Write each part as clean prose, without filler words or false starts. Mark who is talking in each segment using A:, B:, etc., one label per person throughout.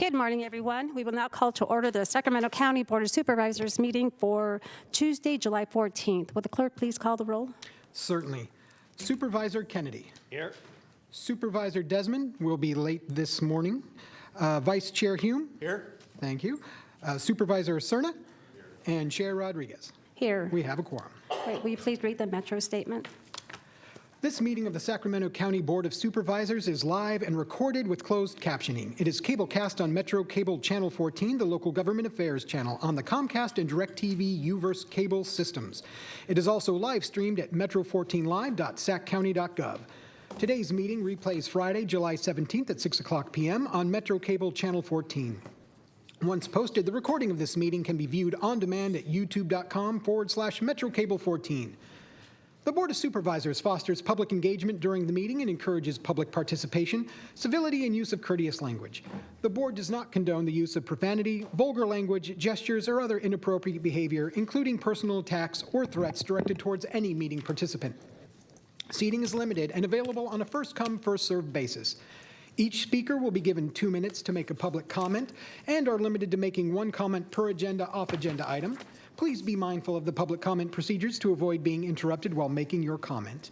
A: Good morning, everyone. We will now call to order the Sacramento County Board of Supervisors meeting for Tuesday, July 14th. Will the clerk please call the roll?
B: Certainly. Supervisor Kennedy.
C: Here.
B: Supervisor Desmond will be late this morning. Vice Chair Hume.
C: Here.
B: Thank you. Supervisor Cerna. And Chair Rodriguez.
A: Here.
B: We have a quorum.
A: Great. Will you please read the Metro statement?
B: This meeting of the Sacramento County Board of Supervisors is live and recorded with closed captioning. It is cablecast on Metro Cable Channel 14, the local government affairs channel, on the Comcast and DirecTV UVerse cable systems. It is also live streamed at metro14live.saccounty.gov. Today's meeting replays Friday, July 17th at 6 o'clock p.m. on Metro Cable Channel 14. Once posted, the recording of this meeting can be viewed on demand at youtube.com/MetroCable14. The Board of Supervisors fosters public engagement during the meeting and encourages public participation, civility, and use of courteous language. The Board does not condone the use of profanity, vulgar language, gestures, or other inappropriate behavior, including personal attacks or threats directed towards any meeting participant. Seating is limited and available on a first-come, first-served basis. Each speaker will be given 2 minutes to make a public comment and are limited to making one comment per agenda off-agenda item. Please be mindful of the public comment procedures to avoid being interrupted while making your comment.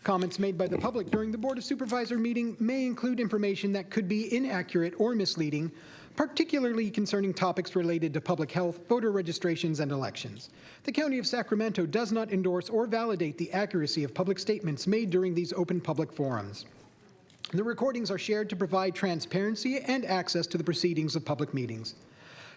B: Comments made by the public during the Board of Supervisor meeting may include information that could be inaccurate or misleading, particularly concerning topics related to public health, voter registrations, and elections. The County of Sacramento does not endorse or validate the accuracy of public statements made during these open public forums. The recordings are shared to provide transparency and access to the proceedings of public meetings.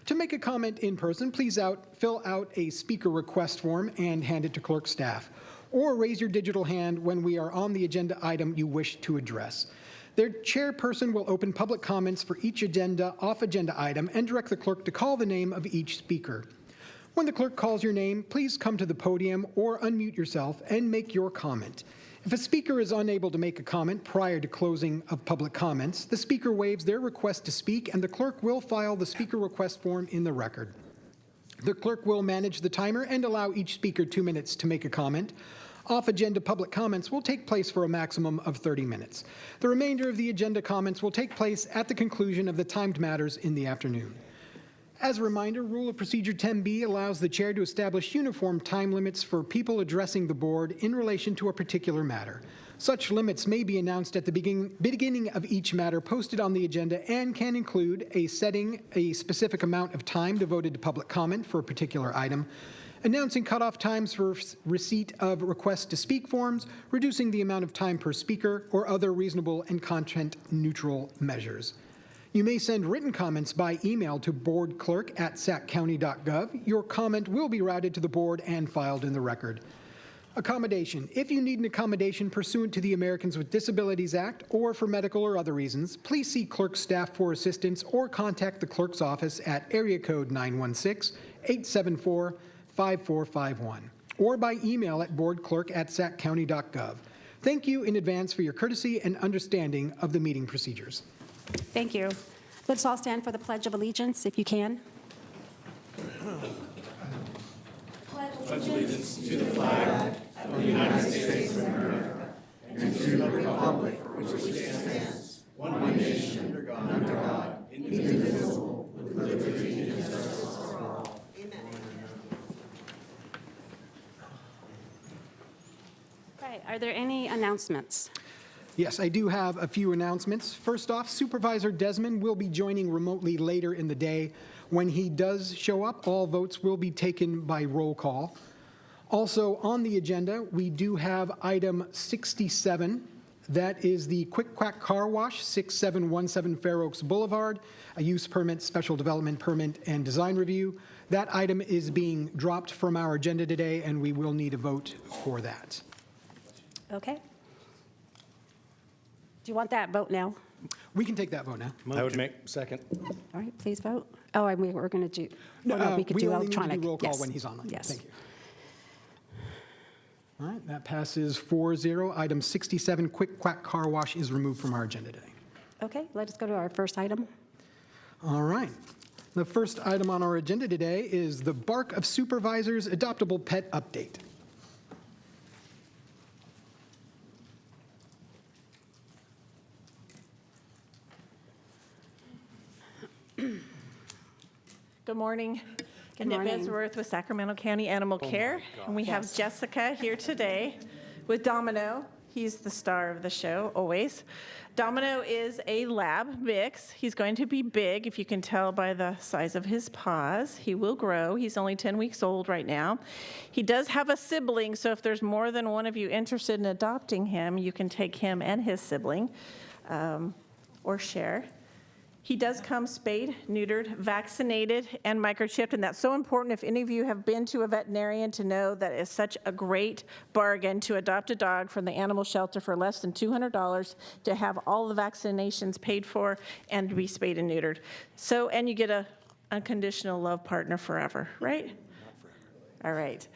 B: To make a comment in person, please fill out a speaker request form and hand it to clerk staff, or raise your digital hand when we are on the agenda item you wish to address. Their chairperson will open public comments for each off-agenda item and direct the clerk to call the name of each speaker. When the clerk calls your name, please come to the podium or unmute yourself and make your comment. If a speaker is unable to make a comment prior to closing of public comments, the speaker waives their request to speak and the clerk will file the speaker request form in the record. The clerk will manage the timer and allow each speaker 2 minutes to make a comment. Off-agenda public comments will take place for a maximum of 30 minutes. The remainder of the agenda comments will take place at the conclusion of the timed matters in the afternoon. As a reminder, Rule of Procedure 10B allows the chair to establish uniform time limits for people addressing the board in relation to a particular matter. Such limits may be announced at the beginning of each matter posted on the agenda and can include setting a specific amount of time devoted to public comment for a particular item, announcing cutoff times for receipt of requests to speak forms, reducing the amount of time per speaker, or other reasonable and content-neutral measures. You may send written comments by email to boardclerk@saccounty.gov. Your comment will be routed to the board and filed in the record. Accommodation. If you need an accommodation pursuant to the Americans with Disabilities Act or for medical or other reasons, please see clerk staff for assistance or contact the clerk's office at area code 916-874-5451 or by email at boardclerk@saccounty.gov. Thank you in advance for your courtesy and understanding of the meeting procedures.
A: Thank you. Let's all stand for the Pledge of Allegiance, if you can.
D: Pledge allegiance to the flag of the United States of America and to the republic for which it stands, one nation under God, indivisible, with liberty and justice for all. Amen.
A: Right. Are there any announcements?
B: Yes, I do have a few announcements. First off, Supervisor Desmond will be joining remotely later in the day. When he does show up, all votes will be taken by roll call. Also on the agenda, we do have item 67. That is the Quick Quack Car Wash, 6717 Fair Oaks Boulevard, a use permit, special development permit, and design review. That item is being dropped from our agenda today, and we will need a vote for that.
A: Okay. Do you want that vote now?
B: We can take that vote now.
C: I would make second.
A: All right, please vote. Oh, and we're going to do,
B: No,
A: we could do
B: only need to
A: electronic.
B: do roll call
A: Yes.
B: when he's online.
A: Yes.
B: Thank you. All right, that passes 4-0. Item 67, Quick Quack Car Wash, is removed from our agenda today.
A: Okay, let us go to our first item.
B: All right. The first item on our agenda today is the Bark of Supervisors Adoptable Pet Update.
C: Good morning.
A: Good
C: Annette
A: morning.
C: Besworth with Sacramento County Animal Care. And we have Jessica here today with Domino. He's the star of the show, always. Domino is a lab mix. He's going to be big, if you can tell by the size of his paws. He will grow. He's only 10 weeks old right now. He does have a sibling, so if there's more than one of you interested in adopting him, you can take him and his sibling or share. He does come spayed, neutered, vaccinated, and microchipped, and that's so important. If any of you have been to a veterinarian, to know that it's such a great bargain to adopt a dog from the animal shelter for less than $200, to have all the vaccinations paid for, and to be spayed and neutered. So, and you get a unconditional love partner forever, right? All right.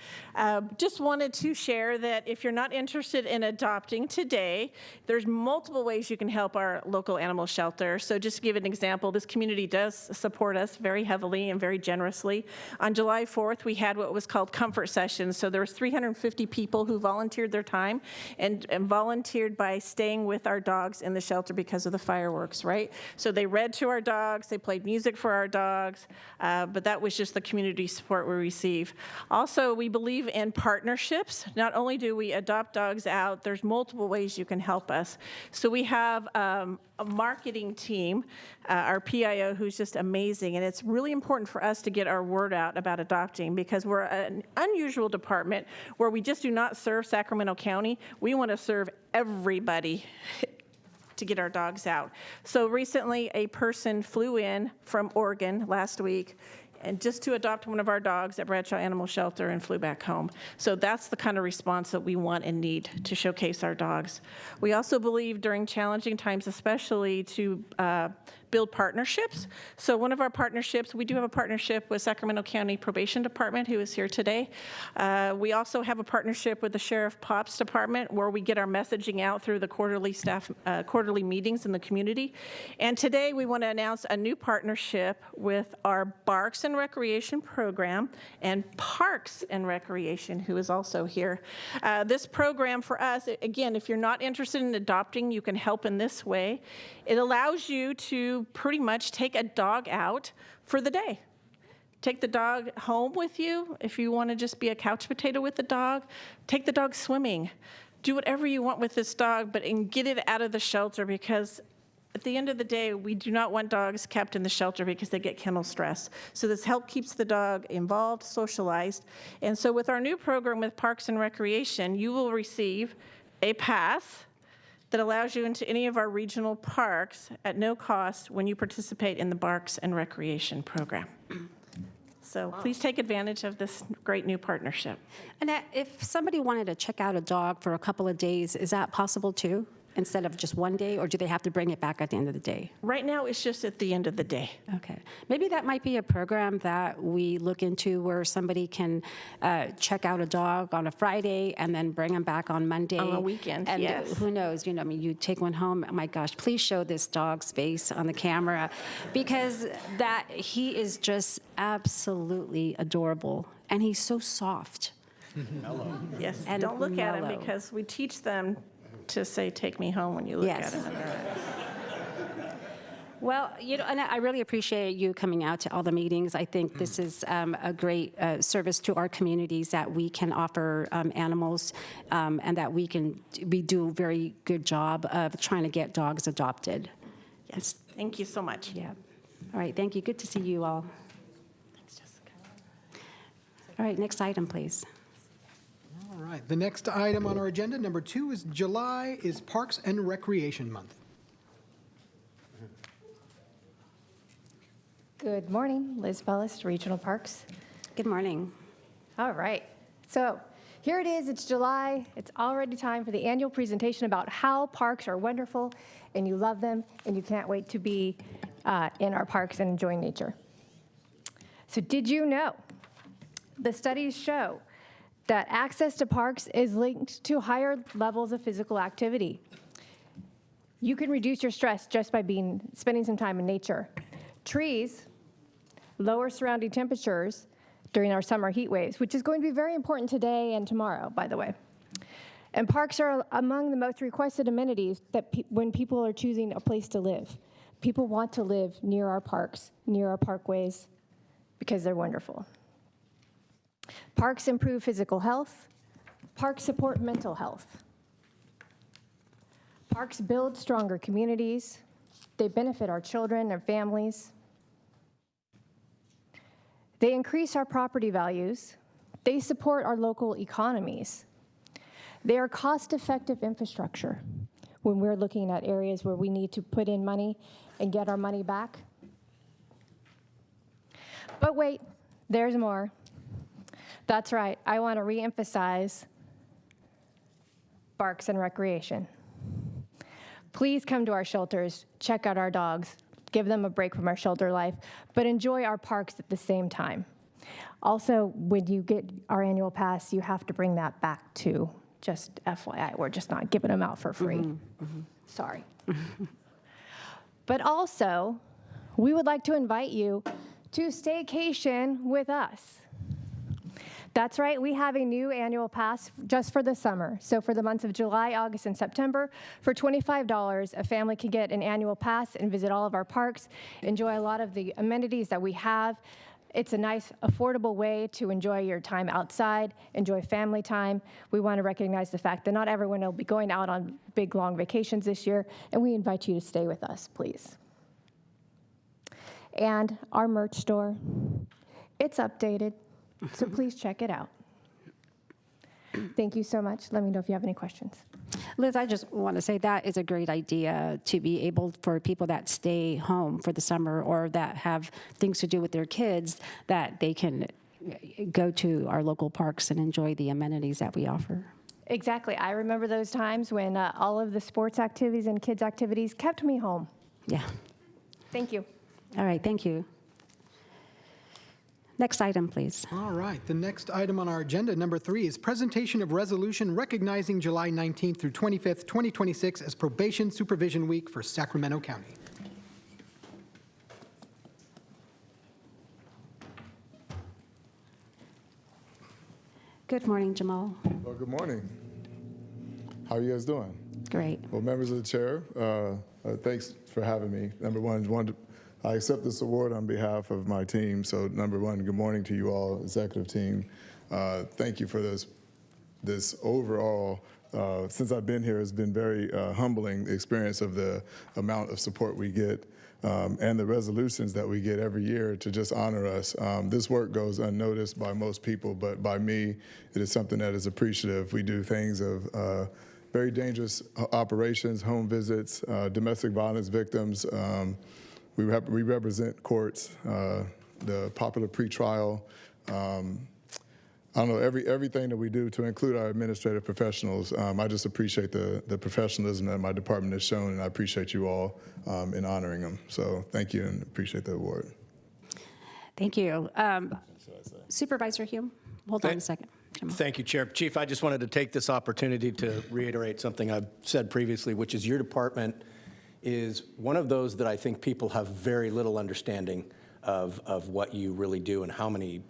C: Just wanted to share that if you're not interested in adopting today, there's multiple ways you can help our local animal shelter. So just to give an example, this community does support us very heavily and very generously. On July 4th, we had what was called comfort sessions. So there was 350 people who volunteered their time and volunteered by staying with our dogs in the shelter because of the fireworks, right? So they read to our dogs, they played music for our dogs, but that was just the community support we receive. Also, we believe in partnerships. Not only do we adopt dogs out, there's multiple ways you can help us. So we have a marketing team, our PIO, who's just amazing, and it's really important for us to get our word out about adopting because we're an unusual department where we just do not serve Sacramento County. We want to serve everybody to get our dogs out. So recently, a person flew in from Oregon last week and just to adopt one of our dogs at Bradshaw Animal Shelter and flew back home. So that's the kind of response that we want and need to showcase our dogs. We also believe during challenging times especially to build partnerships. So one of our partnerships, we do have a partnership with Sacramento County Probation Department, who is here today. We also have a partnership with the Sheriff Pop's Department where we get our messaging out through the quarterly meetings in the community. And today we want to announce a new partnership with our Barks and Recreation program and Parks and Recreation, who is also here. This program for us, again, if you're not interested in adopting, you can help in this way. It allows you to pretty much take a dog out for the day. Take the dog home with you if you want to just be a couch potato with the dog. Take the dog swimming. Do whatever you want with this dog, but get it out of the shelter because at the end of the day, we do not want dogs kept in the shelter because they get kennel stress. So this help keeps the dog involved, socialized. And so with our new program with Parks and Recreation, you will receive a pass that allows you into any of our regional parks at no cost when you participate in the Parks and Recreation program. So please take advantage of this great new partnership.
A: Annette, if somebody wanted to check out a dog for a couple of days, is that possible too? Instead of just one day, or do they have to bring it back at the end of the day?
C: Right now, it's just at the end of the day.
A: Okay. Maybe that might be a program that we look into where somebody can check out a dog on a Friday and then bring them back on Monday.
C: On a weekend,
A: and
C: yes.
A: Who knows, I mean, you take one home, oh my gosh, please show this dog's face on the camera because he is just absolutely adorable and he's so soft.
C: Yes,
A: And
C: don't look at
A: mellow.
C: him because we teach them to say, take me home when you look
A: Yes.
C: at him.
A: Well, and I really appreciate you coming out to all the meetings. I think this is a great service to our communities that we can offer animals and that we do a very good job of trying to get dogs adopted.
C: Yes, thank you so much.
A: Yeah. All right, thank you. Good to see you all.
C: Thanks, Jessica.
A: All right, next item, please.
B: All right, the next item on our agenda, number 2, is July is Parks and Recreation Month.
E: Good morning, Liz Bellis, Regional Parks.
A: Good morning.
E: All right, so here it is, it's July. It's already time for the annual presentation about how parks are wonderful and you love them and you can't wait to be in our parks and enjoying nature. So did you know the studies show that access to parks is linked to higher levels of physical activity? You can reduce your stress just by spending some time in nature. Trees lower surrounding temperatures during our summer heat waves, which is going to be very important today and tomorrow, by the way. And parks are among the most requested amenities that when people are choosing a place to live. People want to live near our parks, near our parkways, because they're wonderful. Parks improve physical health. Parks support mental health. Parks build stronger communities. They benefit our children and families. They increase our property values. They support our local economies. They are cost-effective infrastructure when we're looking at areas where we need to put in money and get our money back. But wait, there's more. That's right, I want to reemphasize parks and recreation. Please come to our shelters, check out our dogs, give them a break from our shelter life, but enjoy our parks at the same time. Also, when you get our annual pass, you have to bring that back too. Just FYI, we're just not giving them out for free. Sorry. But also, we would like to invite you to staycation with us. That's right, we have a new annual pass just for the summer. So for the months of July, August, and September, for $25, a family can get an annual pass and visit all of our parks, enjoy a lot of the amenities that we have. It's a nice, affordable way to enjoy your time outside, enjoy family time. We want to recognize the fact that not everyone will be going out on big, long vacations this year, and we invite you to stay with us, please. And our merch store, it's updated, so please check it out. Thank you so much. Let me know if you have any questions.
A: Liz, I just want to say that is a great idea to be able for people that stay home for the summer or that have things to do with their kids, that they can go to our local parks and enjoy the amenities that we offer.
E: Exactly. I remember those times when all of the sports activities and kids' activities kept me home.
A: Yeah.
E: Thank you.
A: All right, thank you. Next item, please.
B: All right, the next item on our agenda, number 3, is presentation of resolution recognizing July 19th through 25th, 2026 as Probation Supervision Week for Sacramento County.
A: Good morning, Jamal.
F: Well, good morning. How are you guys doing?
A: Great.
F: Well, members of the chair, thanks for having me. Number one, I accept this award on behalf of my team. So number one, good morning to you all, executive team. Thank you for this overall, since I've been here, it's been very humbling, the experience of the amount of support we get and the resolutions that we get every year to just honor us. This work goes unnoticed by most people, but by me, it is something that is appreciative. We do things of very dangerous operations, home visits, domestic violence victims. We represent courts, the popular pretrial. I don't know, everything that we do to include our administrative professionals. I just appreciate the professionalism that my department has shown, and I appreciate you all in honoring them. So thank you and appreciate the award.
A: Thank you. Supervisor Hume, hold on a second. Jamal.
D: Thank you, Chair. Chief, I just wanted to take this opportunity to reiterate something I've said previously, which is your department is one of those that I think people have very little understanding of what you really do and how many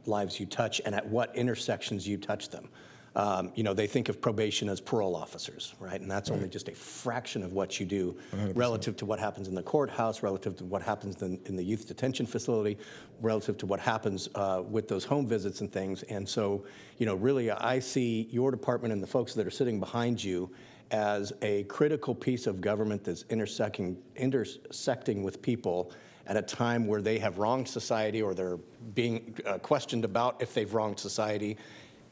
D: lives you touch and at what intersections you touch them. They think of probation as parole officers, right? And that's only just a fraction of what you do
F: 100%.
D: Relative to what happens in the courthouse, relative to what happens in the youth detention facility, relative to what happens with those home visits and things. And so, really, I see your department and the folks that are sitting behind you as a critical piece of government that's intersecting with people at a time where they have wronged society or they're being questioned about if they've wronged society,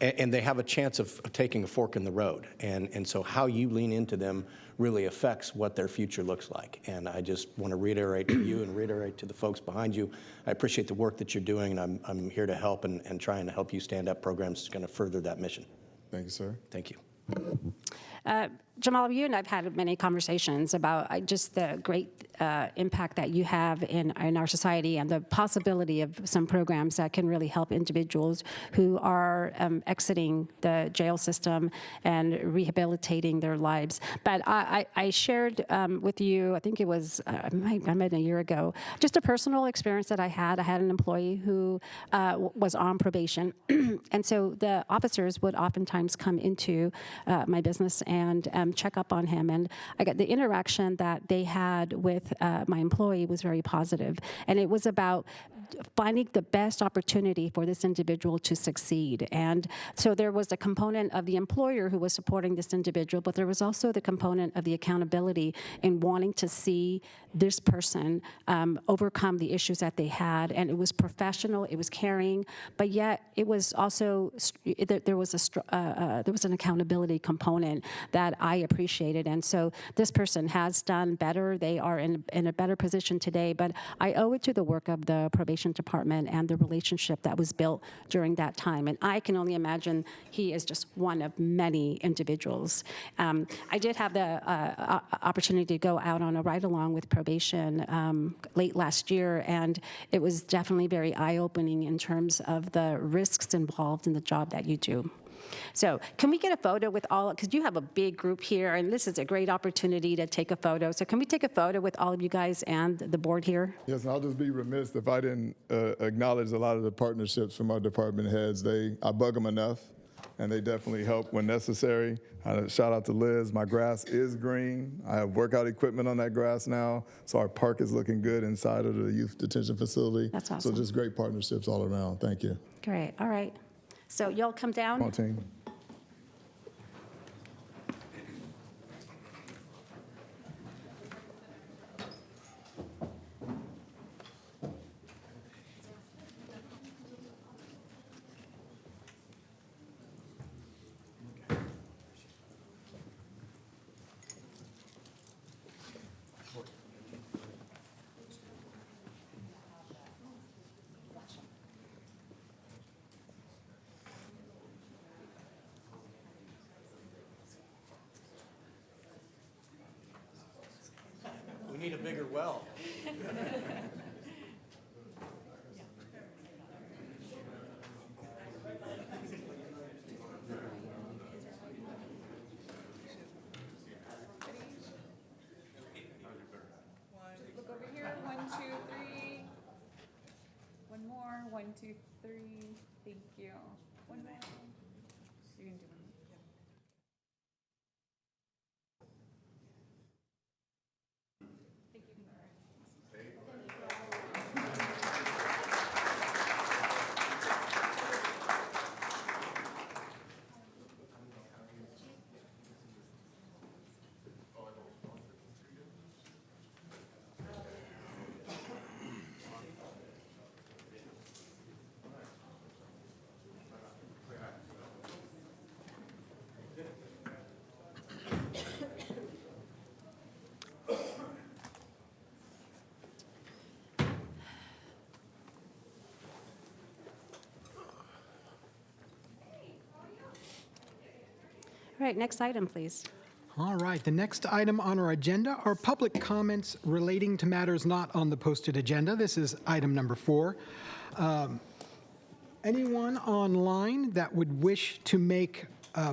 D: and they have a chance of taking a fork in the road. And so how you lean into them really affects what their future looks like. And I just want to reiterate to you and reiterate to the folks behind you, I appreciate the work that you're doing, and I'm here to help and trying to help you stand up programs that's going to further that mission.
F: Thank you, sir.
D: Thank you.
A: Jamal, you and I've had many conversations about just the great impact that you have in our society and the possibility of some programs that can really help individuals who are exiting the jail system and rehabilitating their lives. But I shared with you, I think it was I met a year ago, just a personal experience that I had. I had an employee who was on probation, and so the officers would oftentimes come into my business and check up on him. And I got the interaction that they had with my employee was very positive. And it was about finding the best opportunity for this individual to succeed. And so there was a component of the employer who was supporting this individual, but there was also the component of the accountability in wanting to see this person overcome the issues that they had. And it was professional, it was caring, but yet it was also, there was an accountability component that I appreciated. And so this person has done better. They are in a better position today, but I owe it to the work of the probation department and the relationship that was built during that time. And I can only imagine he is just one of many individuals. I did have the opportunity to go out on a ride-along with probation late last year, and it was definitely very eye-opening in terms of the risks involved in the job that you do. So can we get a photo with all, because you have a big group here, and this is a great opportunity to take a photo. So can we take a photo with all of you guys and the board here?
F: Yes, and I'll just be remiss if I didn't acknowledge a lot of the partnerships from our department heads. I bug them enough, and they definitely help when necessary. Shout out to Liz. My grass is green. I have workout equipment on that grass now, so our park is looking good inside of the youth detention facility.
A: That's awesome.
F: So just great partnerships all around. Thank you.
A: Great. All right. So y'all come down.
F: Come on, team.
D: We need a bigger well.
G: Look over here. 1, 2, 3. One more. 1, 2, 3. Thank you. One more. You can do one.
A: All right, next item, please.
B: All right, the next item on our agenda are public comments relating to matters not on the posted agenda. This is item number 4. Anyone online that would wish to make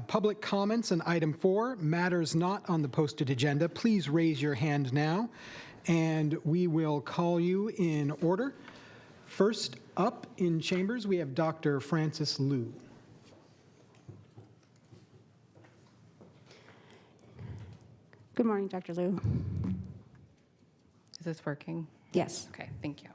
B: public comments on item 4, matters not on the posted agenda, please raise your hand now, and we will call you in order. First up in chambers, we have Dr. Francis Liu.
A: Good morning, Dr. Liu.
H: Is this working?
A: Yes.
H: Okay, thank you.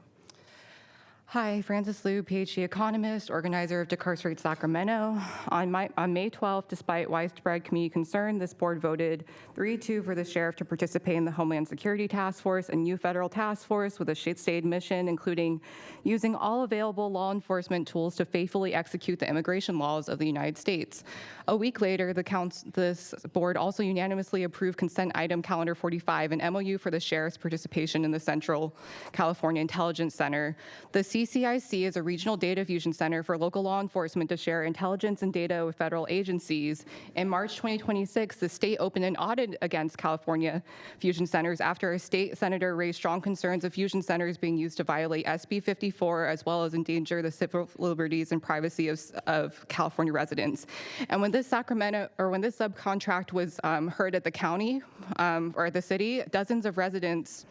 H: Hi, Francis Liu, PhD economist, organizer of Decarcerate Sacramento. On May 12th, despite widespread community concern, this board voted 3-2 for the sheriff to participate in the Homeland Security Task Force, a new federal task force with a stated mission, including using all available law enforcement tools to faithfully execute the immigration laws of the United States. A week later, this board also unanimously approved consent item calendar 45, an MOU for the sheriff's participation in the Central California Intelligence Center. The CCIC is a regional data fusion center for local law enforcement to share intelligence and data with federal agencies. In March 2026, the state opened an audit against California fusion centers after a state senator raised strong concerns of fusion centers being used to violate SB 54 as well as endanger the civil liberties and privacy of California residents. And when this subcontract was heard at the county or at the city, dozens of residents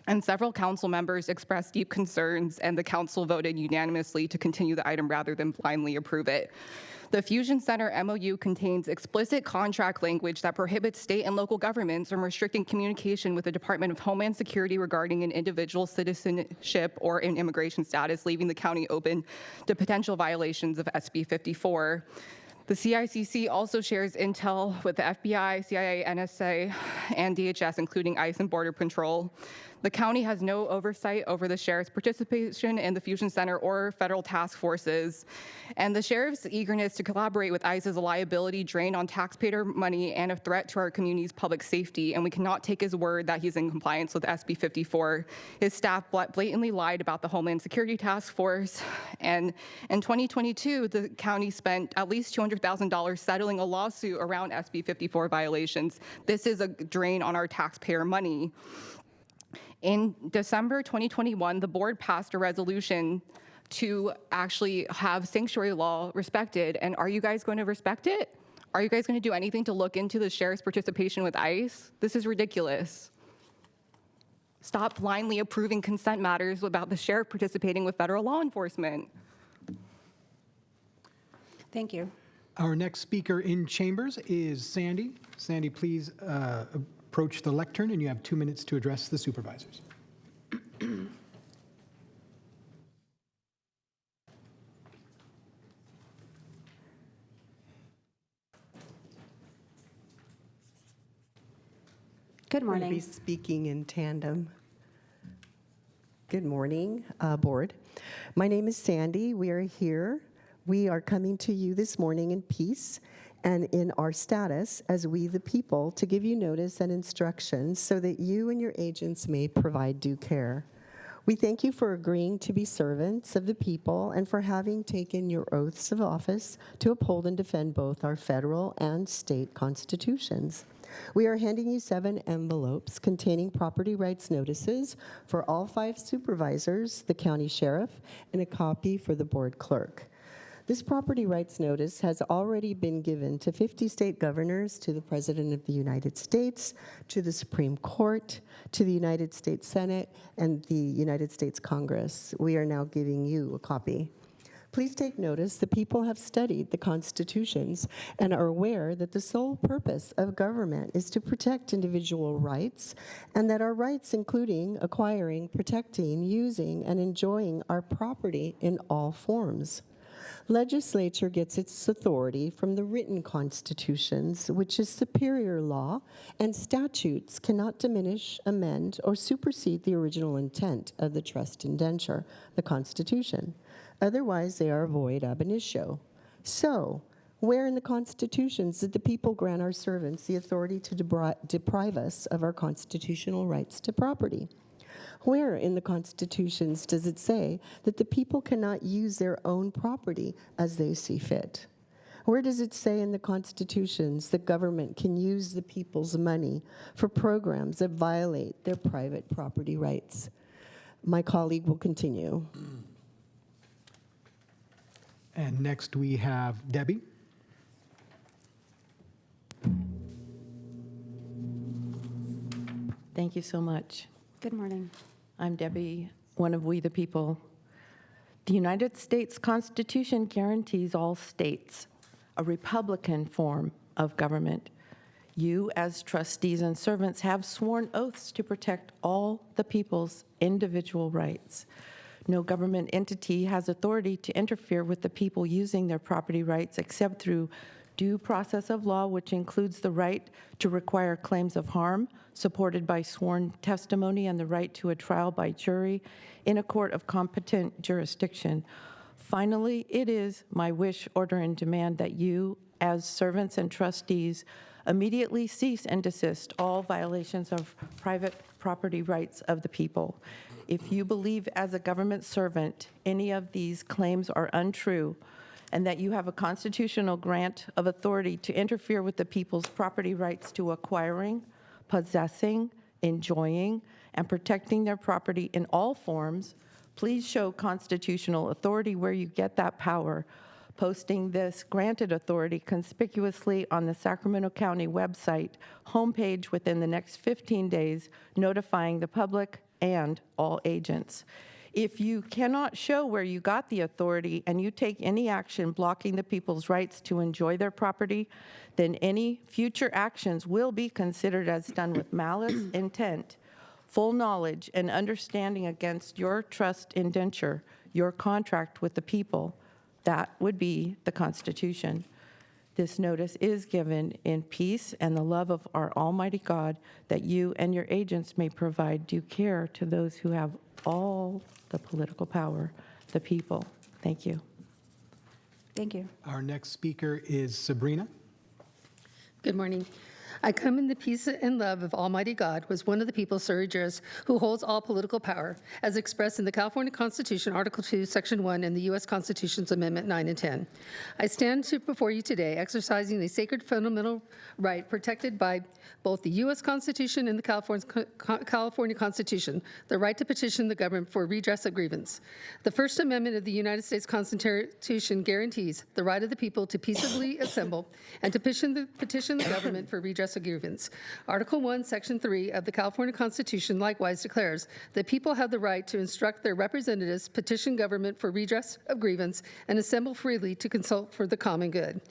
H: and several council members expressed deep concerns, and the council voted unanimously to continue the item rather than blindly approve it. The Fusion Center MOU contains explicit contract language that prohibits state and local governments from restricting communication with the Department of Homeland Security regarding an individual's citizenship or an immigration status, leaving the county open to potential violations of SB 54. The CICC also shares intel with the FBI, CIA, NSA, and DHS, including ICE and Border Patrol. The county has no oversight over the sheriff's participation in the Fusion Center or federal task forces. And the sheriff's eagerness to collaborate with ICE is a liability, drain on taxpayer money, and a threat to our community's public safety. And we cannot take his word that he's in compliance with SB 54. His staff blatantly lied about the Homeland Security Task Force. And in 2022, the county spent at least $200,000 settling a lawsuit around SB 54 violations. This is a drain on our taxpayer money. In December 2021, the board passed a resolution to actually have sanctuary law respected. And are you guys going to respect it? Are you guys going to do anything to look into the sheriff's participation with ICE? This is ridiculous. Stop blindly approving consent matters about the sheriff participating with federal law enforcement.
A: Thank you.
B: Our next speaker in chambers is Sandy. Sandy, please approach the lectern, and you have 2 minutes to address the supervisors.
A: Good
I: We'll be
A: morning.
I: speaking in tandem. Good morning, board. My name is Sandy. We are here. We are coming to you this morning in peace and in our status as we the people to give you notice and instructions so that you and your agents may provide due care. We thank you for agreeing to be servants of the people and for having taken your oaths of office to uphold and defend both our federal and state constitutions. We are handing you 7 envelopes containing property rights notices for all 5 supervisors, the county sheriff, and a copy for the board clerk. This property rights notice has already been given to 50 state governors, to the President of the United States, to the Supreme Court, to the United States Senate, and the United States Congress. We are now giving you a copy. Please take notice the people have studied the constitutions and are aware that the sole purpose of government is to protect individual rights, and that our rights including acquiring, protecting, using, and enjoying our property in all forms. Legislature gets its authority from the written constitutions, which is superior law, and statutes cannot diminish, amend, or supersede the original intent of the trust indenture, the Constitution. Otherwise, they are void ab initio. So, where in the constitutions did the people grant our servants the authority to deprive us of our constitutional rights to property? Where in the constitutions does it say that the people cannot use their own property as they see fit? Where does it say in the constitutions that government can use the people's money for programs that violate their private property rights? My colleague will continue.
B: And next we have Debbie.
J: Thank you so much.
A: Good morning.
J: I'm Debbie, one of We the People. The United States Constitution guarantees all states a Republican form of government. You, as trustees and servants, have sworn oaths to protect all the people's individual rights. No government entity has authority to interfere with the people using their property rights except through due process of law, which includes the right to require claims of harm supported by sworn testimony and the right to a trial by jury in a court of competent jurisdiction. Finally, it is my wish, order, and demand that you, as servants and trustees, immediately cease and desist all violations of private property rights of the people. If you believe as a government servant any of these claims are untrue, and that you have a constitutional grant of authority to interfere with the people's property rights to acquiring, possessing, enjoying, and protecting their property in all forms, please show constitutional authority where you get that power, posting this granted authority conspicuously on the Sacramento County website homepage within the next 15 days, notifying the public, and all agents. If you cannot show where you got the authority and you take any action blocking the people's rights to enjoy their property, then any future actions will be considered as done with malice, intent, full knowledge, and understanding against your trust indenture, your contract with the people. That would be the Constitution. This notice is given in peace and the love of our Almighty God, that you and your agents may provide due care to those who have all the political power, the people. Thank you.
A: Thank you.
B: Our next speaker is Sabrina.
K: Good morning. I come in the peace and love of Almighty God, was one of the people, Supervisors, who holds all political power, as expressed in the California Constitution, Article 2, Section 1, and the U.S. Constitution's Amendment 9 and 10. I stand before you today exercising a sacred fundamental right protected by both the U.S. Constitution and the California Constitution, the right to petition the government for redress of grievance. The First Amendment of the United States Constitution guarantees the right of the people to peaceably assemble and to petition the government for redress of grievance. Article 1, Section 3 of the California Constitution likewise declares that people have the right to instruct their representatives, petition government for redress of grievance, and assemble freely to consult for the common good.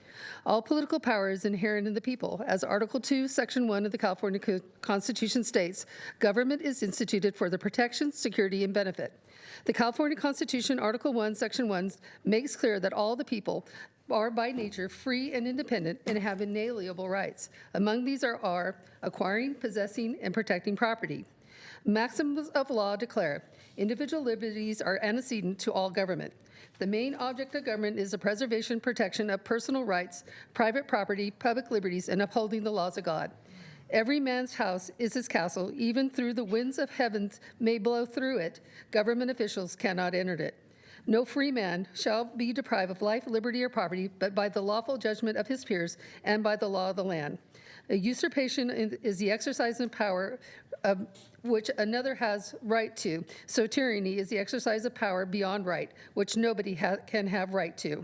K: All political power is inherent in the people. As Article 2, Section 1 of the California Constitution states, government is instituted for the protection, security, and benefit. The California Constitution, Article 1, Section 1, makes clear that all the people are by nature free and independent and have inalienable rights. Among these are acquiring, possessing, and protecting property. Maxims of law declare individual liberties are antecedent to all government. The main object of government is the preservation, protection of personal rights, private property, public liberties, and upholding the laws of God. Every man's house is his castle. Even through the winds of heaven may blow through it, government officials cannot enter it. No free man shall be deprived of life, liberty, or property, but by the lawful judgment of his peers and by the law of the land. A usurpation is the exercise of power which another has right to. So tyranny is the exercise of power beyond right, which nobody can have right to.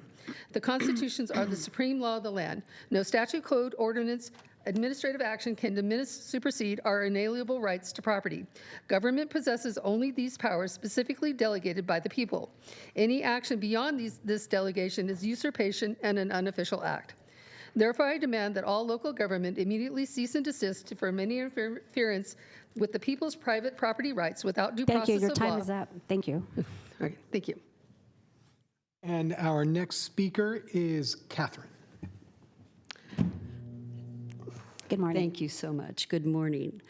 K: The constitutions are the supreme law of the land. No statute, code, ordinance, administrative action can diminish, supersede our inalienable rights to property. Government possesses only these powers specifically delegated by the people. Any action beyond this delegation is usurpation and an unofficial act. Therefore, I demand that all local government immediately cease and desist from any interference with the people's private property rights without due
A: Thank
K: process
A: you. Your
K: of
A: time
K: law.
A: is up. Thank you.
K: All right, thank you.
B: And our next speaker is Catherine.
A: Good morning.
L: Thank you so much. Good morning.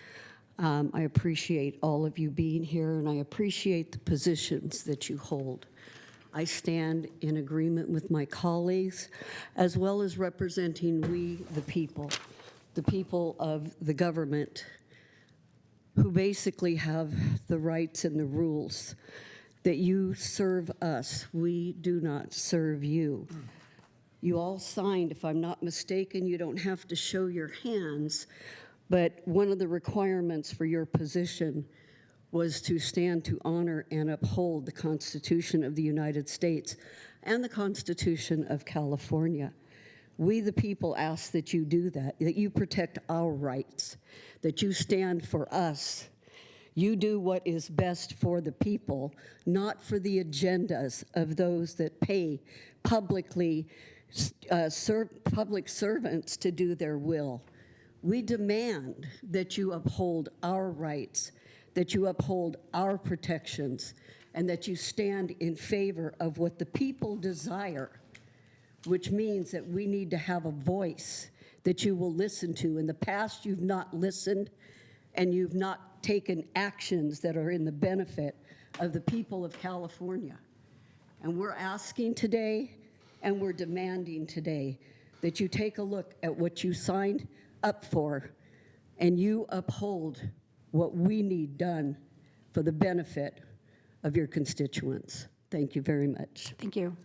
L: I appreciate all of you being here, and I appreciate the positions that you hold. I stand in agreement with my colleagues, as well as representing we, the people of the government, who basically have the rights and the rules that you serve us. We do not serve you. You all signed, if I'm not mistaken, you don't have to show your hands, but one of the requirements for your position was to stand to honor and uphold the Constitution of the United States and the Constitution of California. We, the people, ask that you do that you protect our rights, that you stand for us. You do what is best for the people, not for the agendas of those that pay public servants to do their will. We demand that you uphold our rights, that you uphold our protections, and that you stand in favor of what the people desire, which means that we need to have a voice that you will listen to. In the past, you've not listened, and you've not taken actions that are in the benefit of the people of California. And we're asking today, and we're demanding today, that you take a look at what you signed up for, and you uphold what we need done for the benefit of your constituents. Thank you very much.
A: Thank you.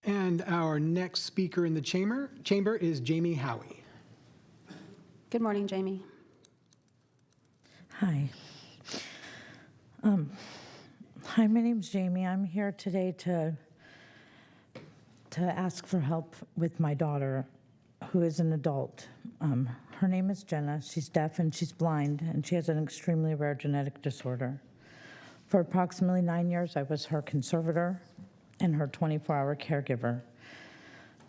B: And our next speaker in the chamber is Jamie Howie.
A: Good morning, Jamie.
M: Hi. Hi, my name's Jamie. I'm here today to ask for help with my daughter, who is an adult. Her name is Jenna. She's deaf and she's blind, and she has an extremely rare genetic disorder. For approximately 9 years, I was her conservator and her 24-hour caregiver.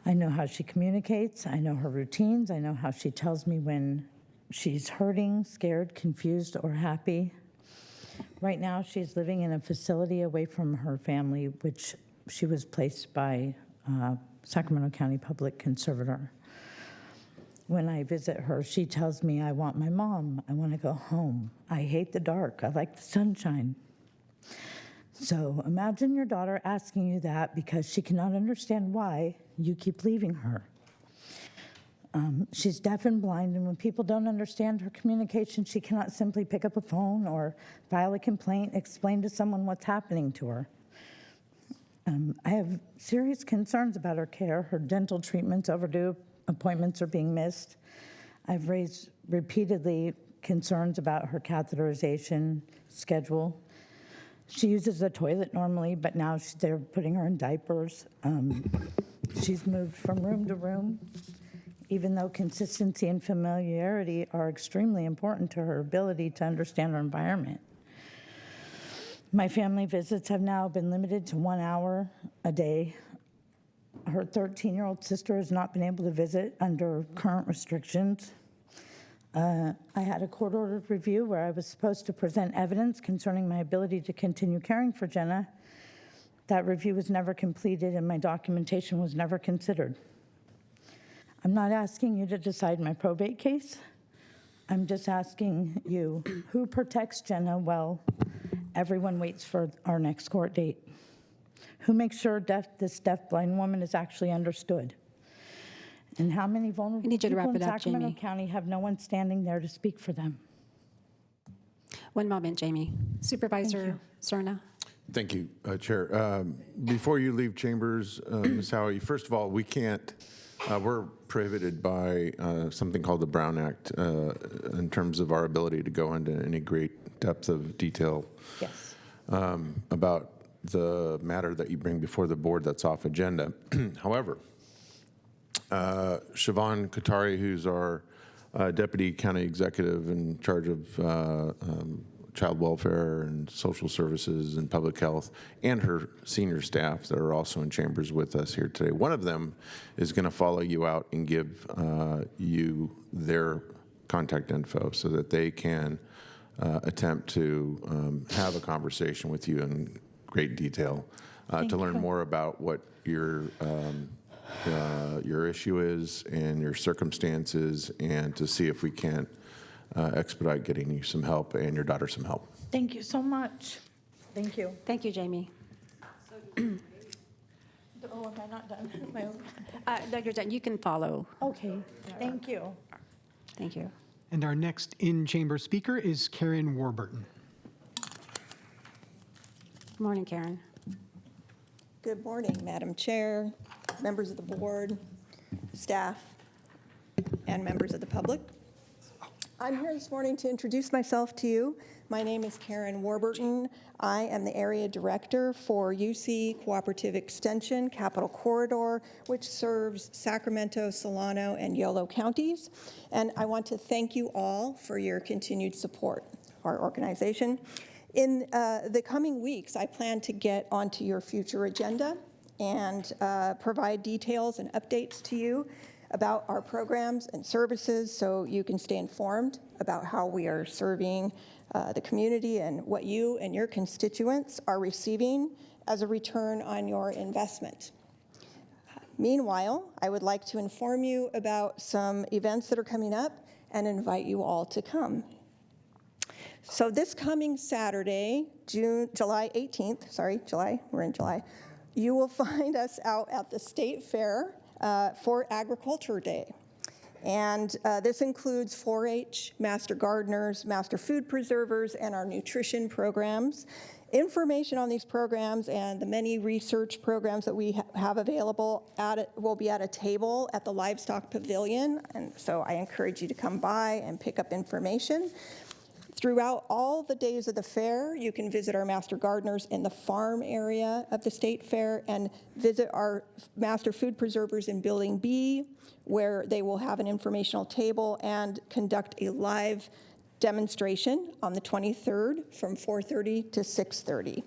M: I know how she communicates. I know her routines. I know how she tells me when she's hurting, scared, confused, or happy. Right now, she's living in a facility away from her family, which she was placed by Sacramento County Public Conservator. When I visit her, she tells me, I want my mom. I want to go home. I hate the dark. I like the sunshine. So imagine your daughter asking you that because she cannot understand why you keep leaving her. She's deaf and blind, and when people don't understand her communication, she cannot simply pick up a phone or file a complaint, explain to someone what's happening to her. I have serious concerns about her care. Her dental treatment's overdue, appointments are being missed. I've raised repeatedly concerns about her catheterization schedule. She uses the toilet normally, but now they're putting her in diapers. She's moved from room to room, even though consistency and familiarity are extremely important to her ability to understand her environment. My family visits have now been limited to 1 hour a day. Her 13-year-old sister has not been able to visit under current restrictions. I had a court-ordered review where I was supposed to present evidence concerning my ability to continue caring for Jenna. That review was never completed and my documentation was never considered. I'm not asking you to decide my probate case. I'm just asking you, who protects Jenna while everyone waits for our next court date? Who makes sure this deaf-blind woman is actually understood? And how many vulnerable
A: need you to
M: people
A: wrap
M: in
A: it up,
M: Sacramento
A: Jamie.
M: County have no one standing there to speak for them?
A: One moment, Jamie. Supervisor Cerna.
N: Thank you, Chair. Before you leave chambers, Ms. Howie, first of all, we can't, we're prohibited by something called the Brown Act in terms of our ability to go into any great depth of detail
M: Yes.
N: about the matter that you bring before the board that's off agenda. However, Siobhan Katari, who's our Deputy County Executive in charge of child welfare and social services and public health, and her senior staff that are also in chambers with us here today. One of them is going to follow you out and give you their contact info so that they can attempt to have a conversation with you in great detail to learn more about what your issue is and your circumstances, and to see if we can't expedite getting you some help and your daughter some help.
M: Thank you so much. Thank you.
A: Thank you, Jamie.
M: Oh, am I not done?
A: No, you're done. You can follow.
M: Okay, thank you.
A: Thank you.
B: And our next in-chamber speaker is Karen Warburton.
A: Good morning, Karen.
O: Good morning, Madam Chair, members of the board, staff, and members of the public. I'm here this morning to introduce myself to you. My name is Karen Warburton. I am the Area Director for UC Cooperative Extension Capital Corridor, which serves Sacramento, Solano, and Yolo counties. And I want to thank you all for your continued support of our organization. In the coming weeks, I plan to get onto your future agenda and provide details and updates to you about our programs and services so you can stay informed about how we are serving the community and what you and your constituents are receiving as a return on your investment. Meanwhile, I would like to inform you about some events that are coming up and invite you all to come. So this coming Saturday, July 18th, we're in July, you will find us out at the State Fair for Agriculture Day. And this includes 4-H, Master Gardeners, Master Food Preservers, and our nutrition programs. Information on these programs and the many research programs that we have available will be at a table at the Livestock Pavilion. And so I encourage you to come by and pick up information. Throughout all the days of the fair, you can visit our master gardeners in the farm area of the state fair and visit our master food preservers in Building B, where they will have an informational table and conduct a live demonstration on the 23rd from 4:30 to 6:30.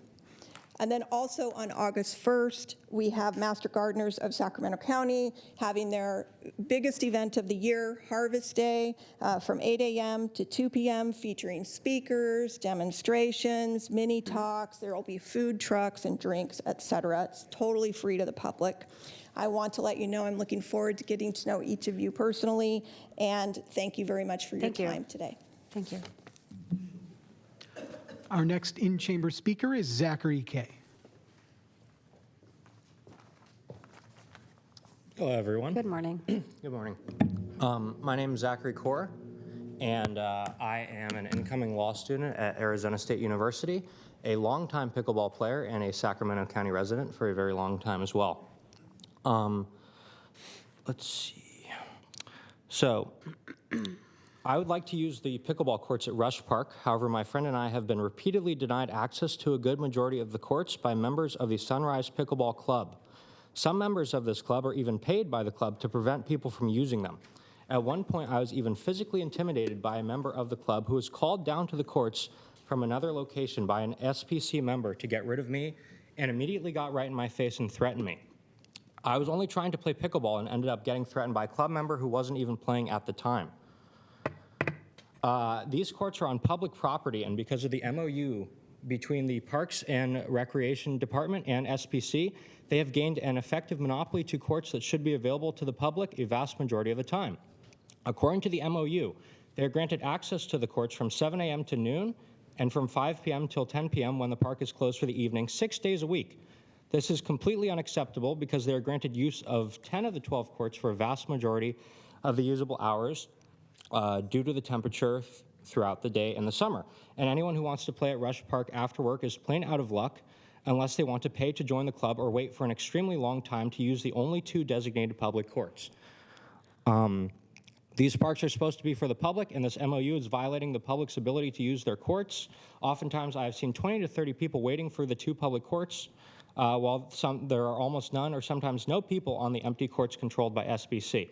O: And then also on August 1st, we have Master Gardeners of Sacramento County having their biggest event of the year, Harvest Day, from 8 a.m. to 2 p.m., featuring speakers, demonstrations, mini talks. There will be food trucks and drinks, et cetera. It's totally free to the public. I want to let you know I'm looking forward to getting to know each of you personally, and thank you very much for your time today.
A: Thank you.
B: Our next in-chamber speaker is Zachary Kay.
P: Hello, everyone.
A: Good morning.
P: Good morning. My name is Zachary Kaur, and I am an incoming law student at Arizona State University, a longtime pickleball player, and a Sacramento County resident for a very long time as well. Let's see. So, I would like to use the pickleball courts at Rush Park. However, my friend and I have been repeatedly denied access to a good majority of the courts by members of the Sunrise Pickleball Club. Some members of this club are even paid by the club to prevent people from using them. At one point, I was even physically intimidated by a member of the club who was called down to the courts from another location by an SPC member to get rid of me and immediately got right in my face and threatened me. I was only trying to play pickleball and ended up getting threatened by a club member who wasn't even playing at the time. These courts are on public property, and because of the MOU between the Parks and Recreation Department and SPC, they have gained an effective monopoly to courts that should be available to the public a vast majority of the time. According to the MOU, they are granted access to the courts from 7 a.m. to noon and from 5 p.m. till 10 p.m. when the park is closed for the evening, 6 days a week. This is completely unacceptable because they are granted use of 10 of the 12 courts for a vast majority of the usable hours due to the temperature throughout the day in the summer. And anyone who wants to play at Rush Park after work is plain out of luck unless they want to pay to join the club or wait for an extremely long time to use the only two designated public courts. These parks are supposed to be for the public, and this MOU is violating the public's ability to use their courts. Oftentimes, I've seen 20 to 30 people waiting for the two public courts, while there are almost none or sometimes no people on the empty courts controlled by SBC.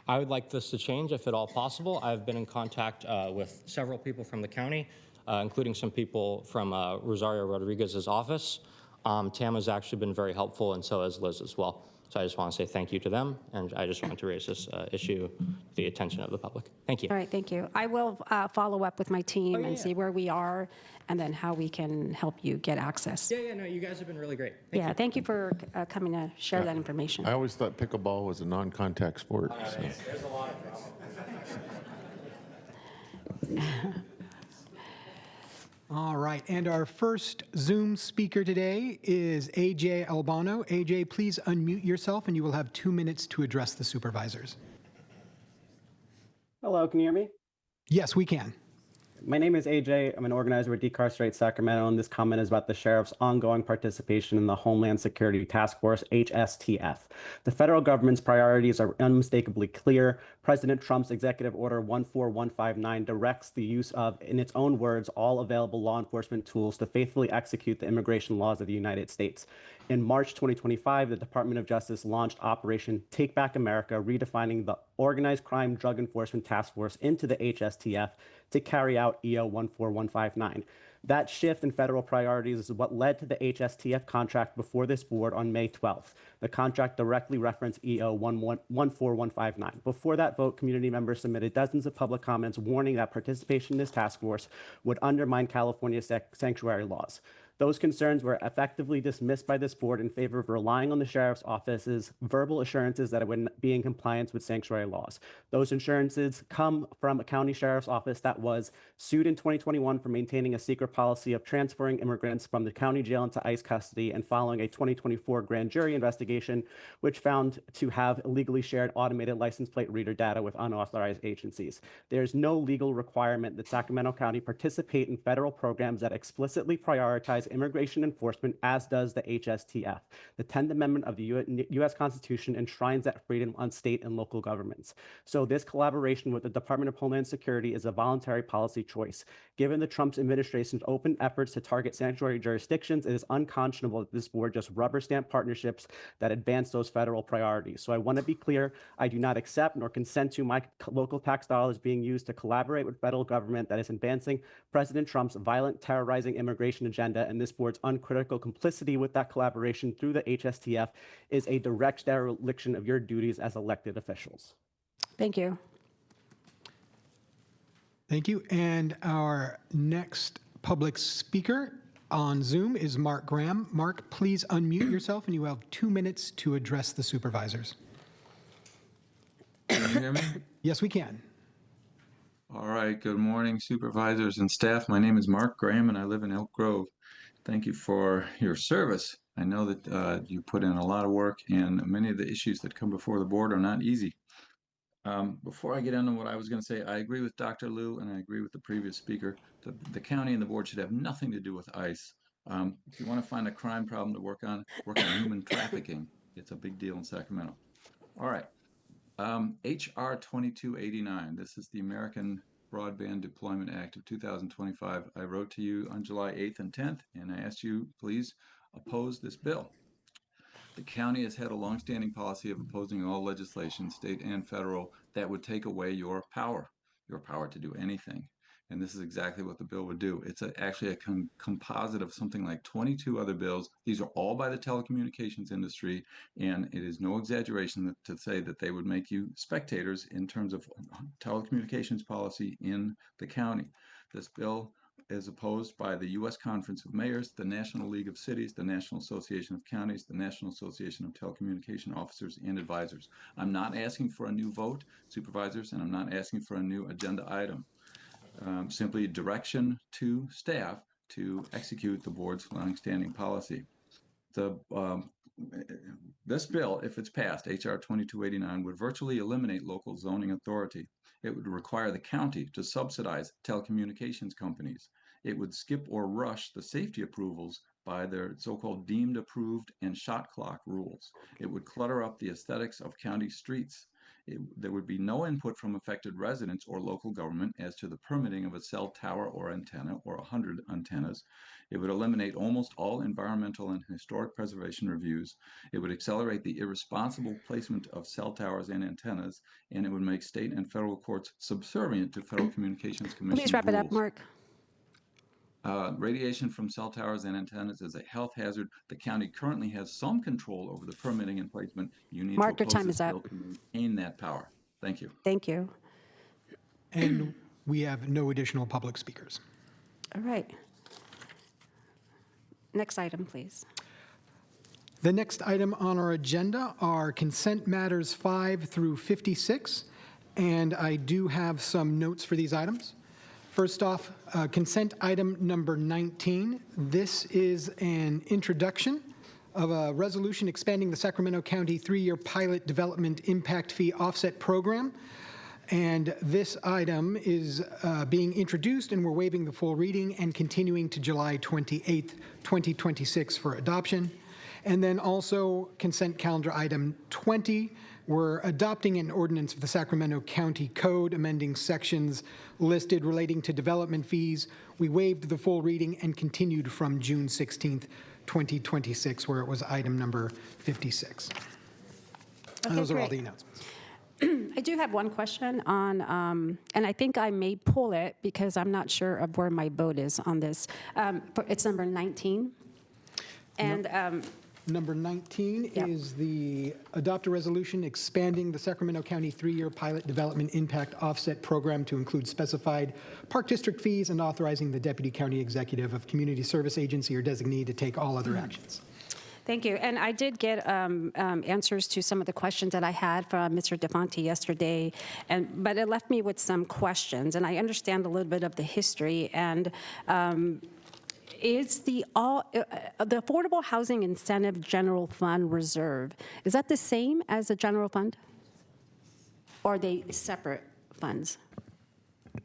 P: I would like this to change if at all possible. I've been in contact with several people from the county, including some people from Rosario Rodriguez's office. Tam has actually been very helpful, and so has Liz as well. So I just want to say thank you to them, and I just want to raise this issue to the attention of the public. Thank you.
A: All right, thank you. I will follow up with my team and see where we are and then how we can help you get access.
P: Yeah, no, you guys have been really great.
A: Thank you for coming to share that information.
N: I always thought pickleball was a non-contact sport. So.
P: There's a lot of drama.
B: All right, and our first Zoom speaker today is AJ Albano. AJ, please unmute yourself and you will have 2 minutes to address the supervisors.
Q: Hello, can you hear me?
B: Yes, we can.
Q: My name is AJ. I'm an organizer with Decarcerate Sacramento, and this comment is about the sheriff's ongoing participation in the Homeland Security Task Force, HSTF. The federal government's priorities are unmistakably clear. President Trump's Executive Order 14159 directs the use of, in its own words, all available law enforcement tools to faithfully execute the immigration laws of the United States. In March 2025, the Department of Justice launched Operation Take Back America, redefining the Organized Crime Drug Enforcement Task Force into the HSTF to carry out EO 14159. That shift in federal priorities is what led to the HSTF contract before this board on May 12th. The contract directly referenced EO 14159. Before that vote, community members submitted dozens of public comments warning that participation in this task force would undermine California's sanctuary laws. Those concerns were effectively dismissed by this board in favor of relying on the sheriff's office's verbal assurances that it would be in compliance with sanctuary laws. Those assurances come from a county sheriff's office that was sued in 2021 for maintaining a secret policy of transferring immigrants from the county jail into ICE custody and following a 2024 grand jury investigation, which found to have illegally shared automated license plate reader data with unauthorized agencies. There's no legal requirement that Sacramento County participate in federal programs that explicitly prioritize immigration enforcement, as does the HSTF. The 10th Amendment of the U.S. Constitution enshrines that freedom on state and local governments. So this collaboration with the Department of Homeland Security is a voluntary policy choice. Given the Trump administration's open efforts to target sanctuary jurisdictions, it is unconscionable that this board just rubber stamp partnerships that advance those federal priorities. So I want to be clear, I do not accept nor consent to my local tax dollars being used to collaborate with federal government that is advancing President Trump's violent, terrorizing immigration agenda, and this board's uncritical complicity with that collaboration through the HSTF is a direct dereliction of your duties as elected officials.
A: Thank you.
B: Thank you. And our next public speaker on Zoom is Mark Graham. Mark, please unmute yourself, and you have 2 minutes to address the supervisors.
R: Can you hear me?
B: Yes, we can.
R: All right. Good morning, supervisors and staff. My name is Mark Graham, and I live in Elk Grove. Thank you for your service. I know that you put in a lot of work, and many of the issues that come before the board are not easy. Before I get into what I was going to say, I agree with Dr. Liu, and I agree with the previous speaker. The county and the board should have nothing to do with ICE. If you want to find a crime problem to work on human trafficking. It's a big deal in Sacramento. All right. HR 2289. This is the American Broadband Deployment Act of 2025. I wrote to you on July 8th and 10th, and I asked you, please oppose this bill. The county has had a longstanding policy of opposing all legislation, state and federal, that would take away your power to do anything. And this is exactly what the bill would do. It's actually a composite of something like 22 other bills. These are all by the telecommunications industry, and it is no exaggeration to say that they would make you spectators in terms of telecommunications policy in the county. This bill is opposed by the U.S. Conference of Mayors, the National League of Cities, the National Association of Counties, the National Association of Telecommunication Officers and Advisors. I'm not asking for a new vote, supervisors, and I'm not asking for a new agenda item. Simply direction to staff to execute the board's longstanding policy. This bill, if it's passed, HR 2289, would virtually eliminate local zoning authority. It would require the county to subsidize telecommunications companies. It would skip or rush the safety approvals by their so-called deemed approved and shot clock rules. It would clutter up the aesthetics of county streets. There would be no input from affected residents or local government as to the permitting of a cell tower or antenna or 100 antennas. It would eliminate almost all environmental and historic preservation reviews. It would accelerate the irresponsible placement of cell towers and antennas, and it would make state and federal courts subservient to Federal Communications Commission
A: Please wrap it up,
R: rules.
A: Mark.
R: Radiation from cell towers and antennas is a health hazard. The county currently has some control over the permitting and placement. You need
A: Mark,
R: to
A: your
R: oppose
A: time
R: this
A: is up.
R: bill to maintain that power. Thank you.
A: Thank you.
B: And we have no additional public speakers.
A: All right. Next item, please.
B: The next item on our agenda are consent matters 5 through 56, and I do have some notes for these items. First off, consent item number 19. This is an introduction of a resolution expanding the Sacramento County 3-year pilot development impact fee offset program. And this item is being introduced, and we're waiving the full reading and continuing to July 28th, 2026 for adoption. And then also consent calendar item 20, we're adopting an ordinance of the Sacramento County Code amending sections listed relating to development fees. We waived the full reading and continued from June 16th, 2026, where it was item number 56. And those are all the announcements.
A: I do have one question on, and I think I may pull it because I'm not sure of where my vote is on this. It's number 19. And
B: Number 19 is the adopt a resolution expanding the Sacramento County 3-year pilot development impact offset program to include specified park district fees and authorizing the deputy county executive of community service agency or designee to take all other actions.
A: Thank you. And I did get answers to some of the questions that I had from Mr. DeFonte yesterday, but it left me with some questions. And I understand a little bit of the history. And is the Affordable Housing Incentive General Fund Reserve, is that the same as the general fund? Or are they separate funds?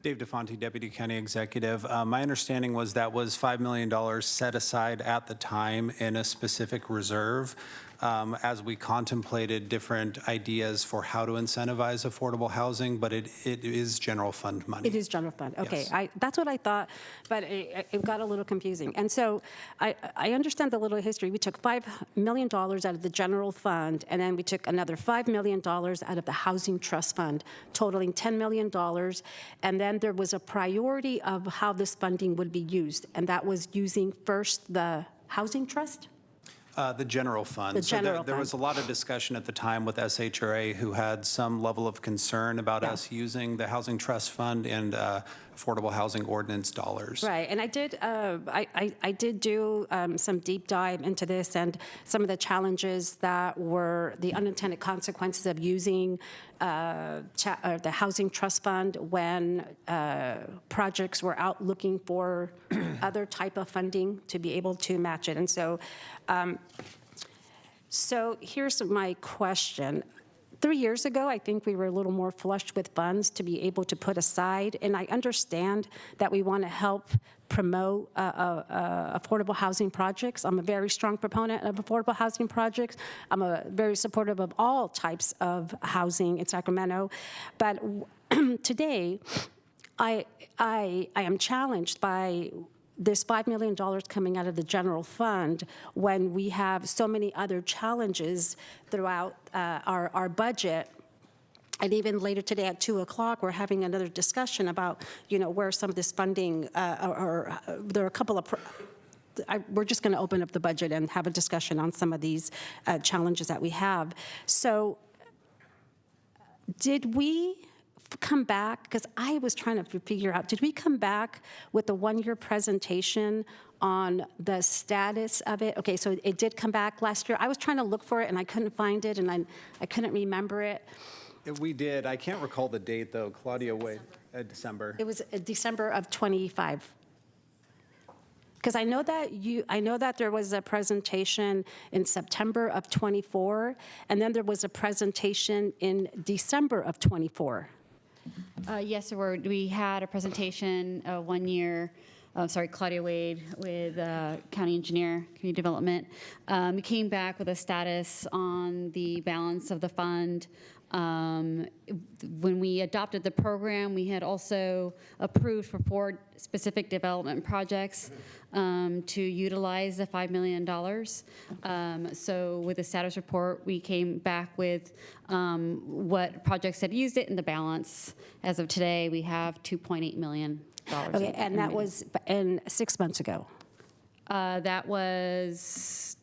S: Dave DeFonte, Deputy County Executive. My understanding was that was $5 million set aside at the time in a specific reserve as we contemplated different ideas for how to incentivize affordable housing, but it is general fund money.
A: It is general fund. Okay,
S: Yes.
A: that's what I thought, but it got a little confusing. And so I understand the little history. We took $5 million out of the general fund, and then we took another $5 million out of the housing trust fund, totaling $10 million. And then there was a priority of how this funding would be used, and that was using first the housing trust.
S: The general fund.
A: The general
S: there was a lot of discussion at the time with SHRA who had some level of concern about us using the Housing Trust Fund and Affordable Housing Ordinance dollars.
A: Right, and I did do some deep dive into this and some of the challenges that were the unintended consequences of using the Housing Trust Fund when projects were out looking for other type of funding to be able to match it. And so, so here's my question. 3 years ago, I think we were a little more flush with funds to be able to put aside, and I understand that we want to help promote affordable housing projects. I'm a very strong proponent of affordable housing projects. I'm very supportive of all types of housing in Sacramento, but today, I am challenged by this $5 million coming out of the general fund when we have so many other challenges throughout our budget. And even later today at 2 o'clock, we're having another discussion about, where some of this funding, or there are a couple of, we're just going to open up the budget and have a discussion on some of these challenges that we have. So did we come back, because I was trying to figure out, did we come back with a one-year presentation on the status of it? Okay, so it did come back last year. I was trying to look for it, and I couldn't find it, and I couldn't remember it.
S: We did. I can't recall the date, though. Claudia, wait, December.
A: It was December of 25. Because I know that there was a presentation in September of 24, and then there was a presentation in December of 24.
T: Yes, we had a presentation 1 year, Claudia Wade with County Engineer, Community Development. We came back with a status on the balance of the fund. When we adopted the program, we had also approved for 4 specific development projects to utilize the $5 million. So with the status report, we came back with what projects had used it and the balance. As of today, we have $2.8 million.
A: Okay, and that was 6 months ago.
T: That was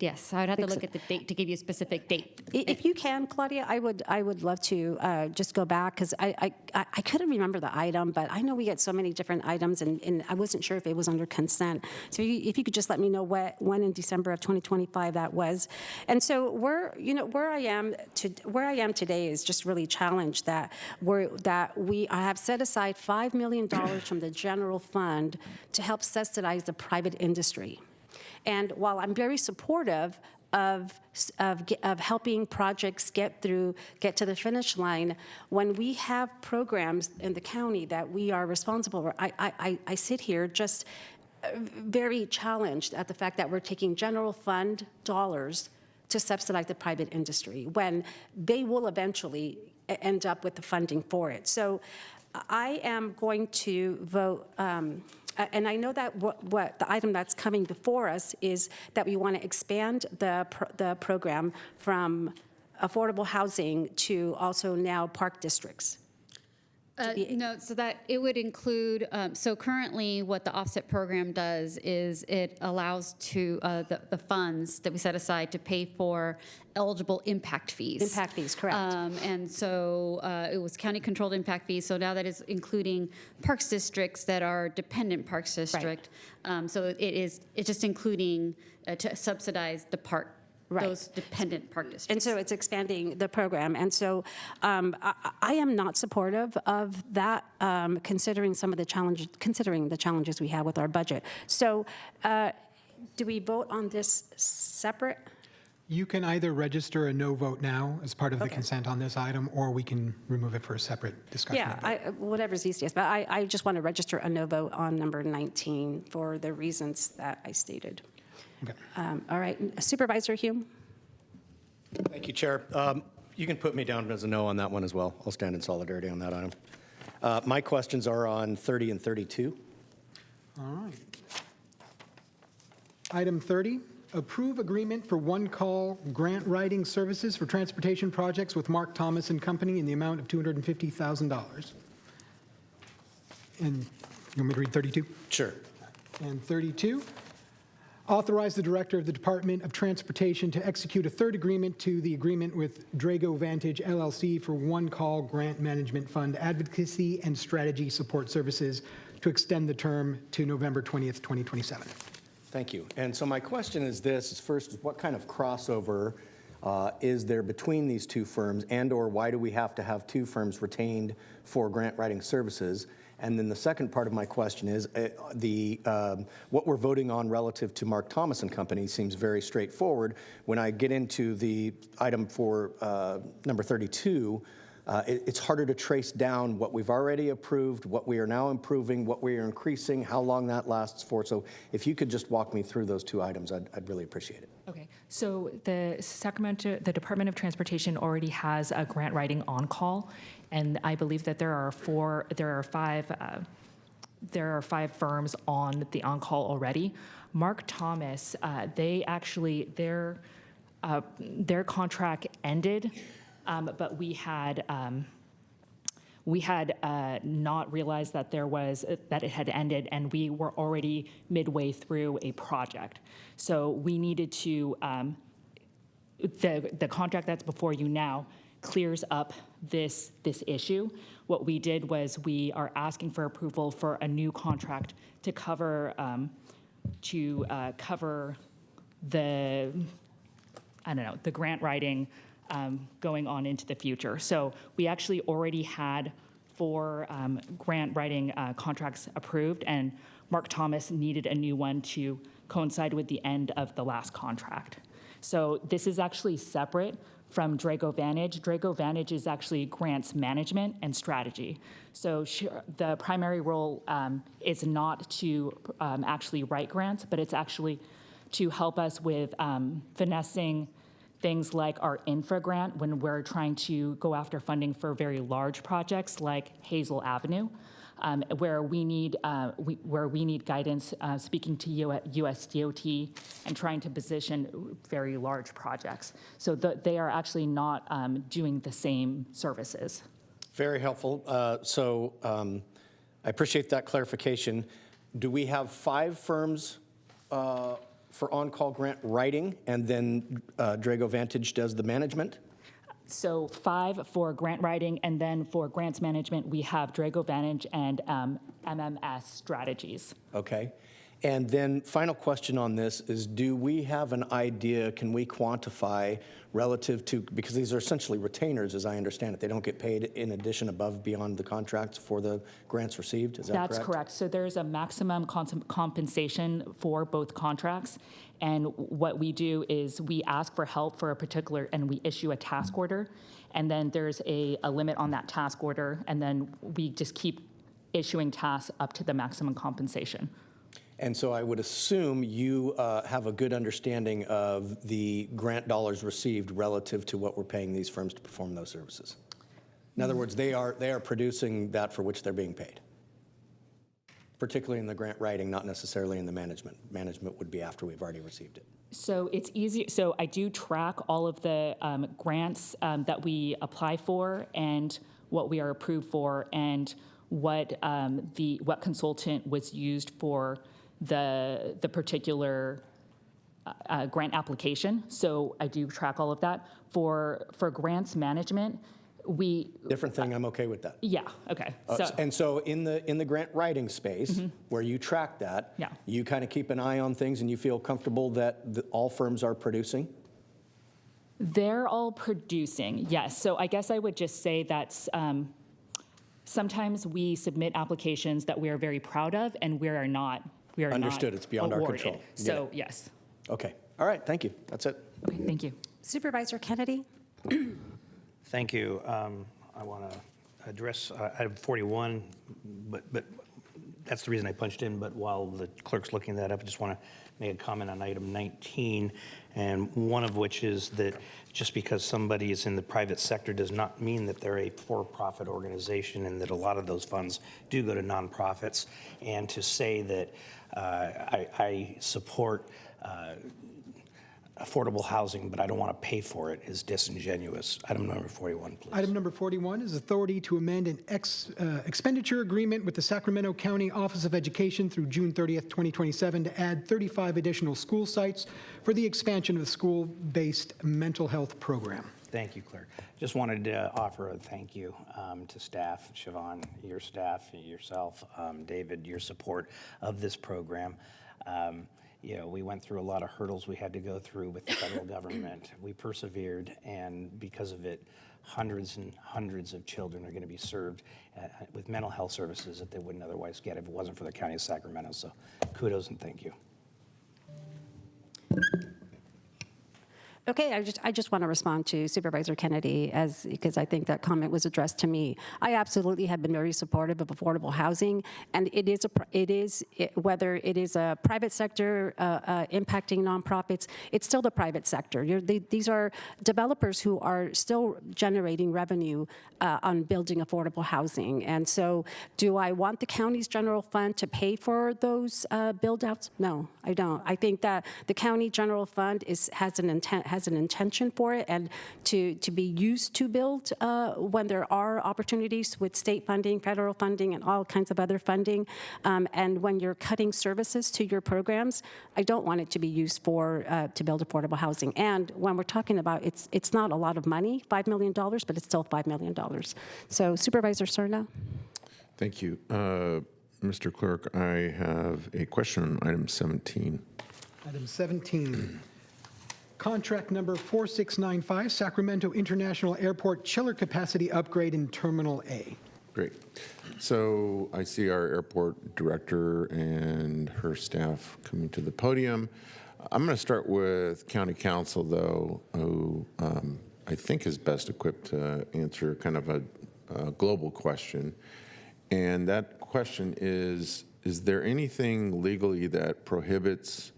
T: yes, I would have to look at the date to give you a specific date.
A: If you can, Claudia, I would love to just go back, because I couldn't remember the item, but I know we get so many different items, and I wasn't sure if it was under consent. So if you could just let me know when in December of 2025 that was. And so where I am today is just really challenged that I have set aside $5 million from the general fund to help subsidize the private industry. And while I'm very supportive of helping projects get to the finish line, when we have programs in the county that we are responsible for, I sit here just very challenged at the fact that we're taking general fund dollars to subsidize the private industry when they will eventually end up with the funding for it. So I am going to vote. And I know that what the item that's coming before us is that we want to expand the program from affordable housing to also now park districts.
T: No, so that it would include, so currently what the offset program does is it allows the funds that we set aside to pay for eligible impact fees.
A: Impact fees, correct.
T: And so it was county-controlled impact fees, so now that is including parks districts that are dependent parks district. Right. So it's just including to subsidize the park. Right. Those dependent park districts.
A: And so it's expanding the program. And so I am not supportive of that, considering the challenges we have with our budget. So do we vote on this separate?
B: You can either register a no vote now as part of the consent on this item, or we can remove it for a separate discussion.
A: Yeah, whatever's easiest, but I just want to register a no vote on number 19 for the reasons that I stated.
B: Okay.
A: All right, Supervisor Hume?
U: Thank you, Chair. You can put me down as a no on that one as well. I'll stand in solidarity on that item. My questions are on 30 and 32.
B: All right. Item 30, approve agreement for one-call grant writing services for transportation projects with Mark Thomas and Company in the amount of $250,000. And you want me to read 32?
U: Sure.
B: And 32, authorize the Director of the Department of Transportation to execute a third agreement to the agreement with Drago Vantage LLC for one-call grant management fund advocacy and strategy support services to extend the term to November 20th, 2027.
U: Thank you. And so my question is this, first, what kind of crossover is there between these two firms, and or why do we have to have two firms retained for grant writing services? And then the second part of my question is what we're voting on relative to Mark Thomas and Company seems very straightforward. When I get into the item for number 32, it's harder to trace down what we've already approved, what we are now improving, what we are increasing, how long that lasts for. So if you could just walk me through those two items, I'd really appreciate it.
V: Okay, so the Department of Transportation already has a grant writing on-call, and I believe that there are five firms on the on-call already. Mark Thomas, their contract ended, but we had not realized that that it had ended, and we were already midway through a project. So we needed to, the contract that's before you now clears up this issue. What we did was we are asking for approval for a new contract to cover the grant writing going on into the future. So we actually already had 4 grant writing contracts approved, and Mark Thomas needed a new one to coincide with the end of the last contract. So this is actually separate from Drago Vantage. Drago Vantage is actually grants management and strategy. So the primary role is not to actually write grants, but it's actually to help us with finessing things like our infra grant when we're trying to go after funding for very large projects like Hazel Avenue, where we need guidance speaking to US DOT and trying to position very large projects. So they are actually not doing the same services.
U: Very helpful. I appreciate that clarification. Do we have 5 firms for on-call grant writing, and then Drago Vantage does the management?
V: So 5 for grant writing, and then for grants management, we have Drago Vantage and MMS Strategies.
U: Okay. And then final question on this is, do we have an idea, can we quantify relative to, because these are essentially retainers as I understand it, they don't get paid in addition above beyond the contracts for the grants received, is that correct?
V: That's correct. So there's a maximum compensation for both contracts, and what we do is we ask for help for a particular, and we issue a task order, and then there's a limit on that task order, and then we just keep issuing tasks up to the maximum compensation.
U: And so I would assume you have a good understanding of the grant dollars received relative to what we're paying these firms to perform those services. In other words, they are producing that for which they're being paid, particularly in the grant writing, not necessarily in the management. Management would be after we've already received it.
V: So it's easy. So I do track all of the grants that we apply for and what we are approved for and what consultant was used for the particular grant application. So I do track all of that. For grants management,
U: different thing. I'm okay with that.
V: Yeah. Okay.
U: And so in the grant writing space, where you track that, you kind of keep an eye on things, and you feel comfortable that all firms are producing.
V: They're all producing. Yes. So I guess I would just say that's. Sometimes we submit applications that we are very proud of, and we are
U: Understood.
V: not
U: It's beyond
V: awarded.
U: our control.
V: So yes.
U: Okay. All right. Thank you. That's it.
V: Okay, thank you.
A: Supervisor Kennedy?
C: Thank you. I want to address item 41, but that's the reason I punched in. But while the clerk's looking that up, I just want to make a comment on item 19, and one of which is that just because somebody is in the private sector does not mean that they're a for-profit organization, and that a lot of those funds do go to nonprofits. And to say that I support affordable housing, but I don't want to pay for it is disingenuous. Item number 41, please.
B: Item number 41 is authority to amend an expenditure agreement with the Sacramento County Office of Education through June 30th, 2027 to add 35 additional school sites for the expansion of the school-based mental health program.
C: Thank you, Clerk. Just wanted to offer a thank you to staff, Siobhan, your staff, yourself, David, your support of this program. You know, we went through a lot of hurdles we had to go through with the federal government. We persevered, and because of it, hundreds and hundreds of children are going to be served with mental health services that they wouldn't otherwise get if it wasn't for the County of Sacramento. So kudos and thank you.
A: Okay, I just want to respond to Supervisor Kennedy because I think that comment was addressed to me. I absolutely have been very supportive of affordable housing, and whether it is a private sector impacting nonprofits, it's still the private sector. These are developers who are still generating revenue on building affordable housing. And so, do I want the county's general fund to pay for those build-outs? No, I don't. I think that the county general fund has an intention for it, and to be used to build when there are opportunities with state funding, federal funding, and all kinds of other funding. And when you're cutting services to your programs, I don't want it to be used for to build affordable housing. And when we're talking about it's not a lot of money, $5 million, but it's still $5 million. So Supervisor Cerna.
N: Thank you. Mr. Clerk, I have a question on item 17.
B: Item 17. Contract number 4695, Sacramento International Airport chiller capacity upgrade in Terminal A.
N: Great. So I see our airport director and her staff coming to the podium. I'm going to start with County Counsel, though, who I think is best equipped to answer kind of a global question. And that question is there anything legally that prohibits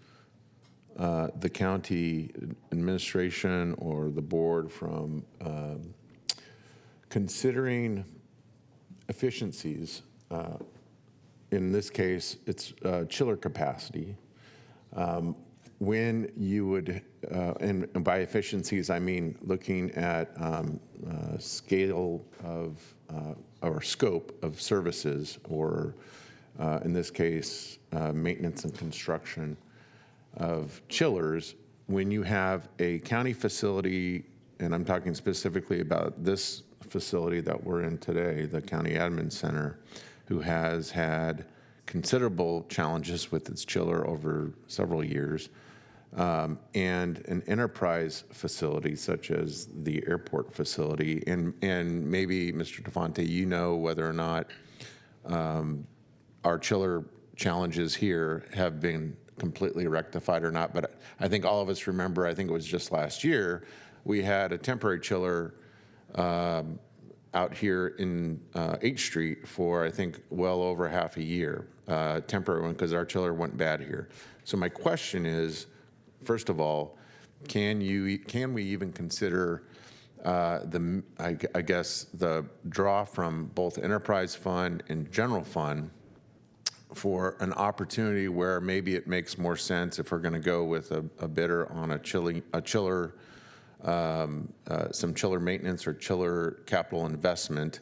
N: the county administration or the board from considering efficiencies? In this case, it's chiller capacity. When you would, and by efficiencies, I mean looking at scale of or scope of services, or in this case, maintenance and construction of chillers, when you have a county facility, and I'm talking specifically about this facility that we're in today, the County Admin Center, who has had considerable challenges with its chiller over several years, and an enterprise facility such as the airport facility, and maybe, Mr. Devante, you know whether or not our chiller challenges here have been completely rectified or not, but I think all of us remember, I think it was just last year, we had a temporary chiller out here in H Street for, I think, well over half a year, temporary one, because our chiller went bad here. So my question is, first of all, can we even consider I guess the draw from both enterprise fund and general fund for an opportunity where maybe it makes more sense if we're going to go with a bidder on a chiller, some chiller maintenance or chiller capital investment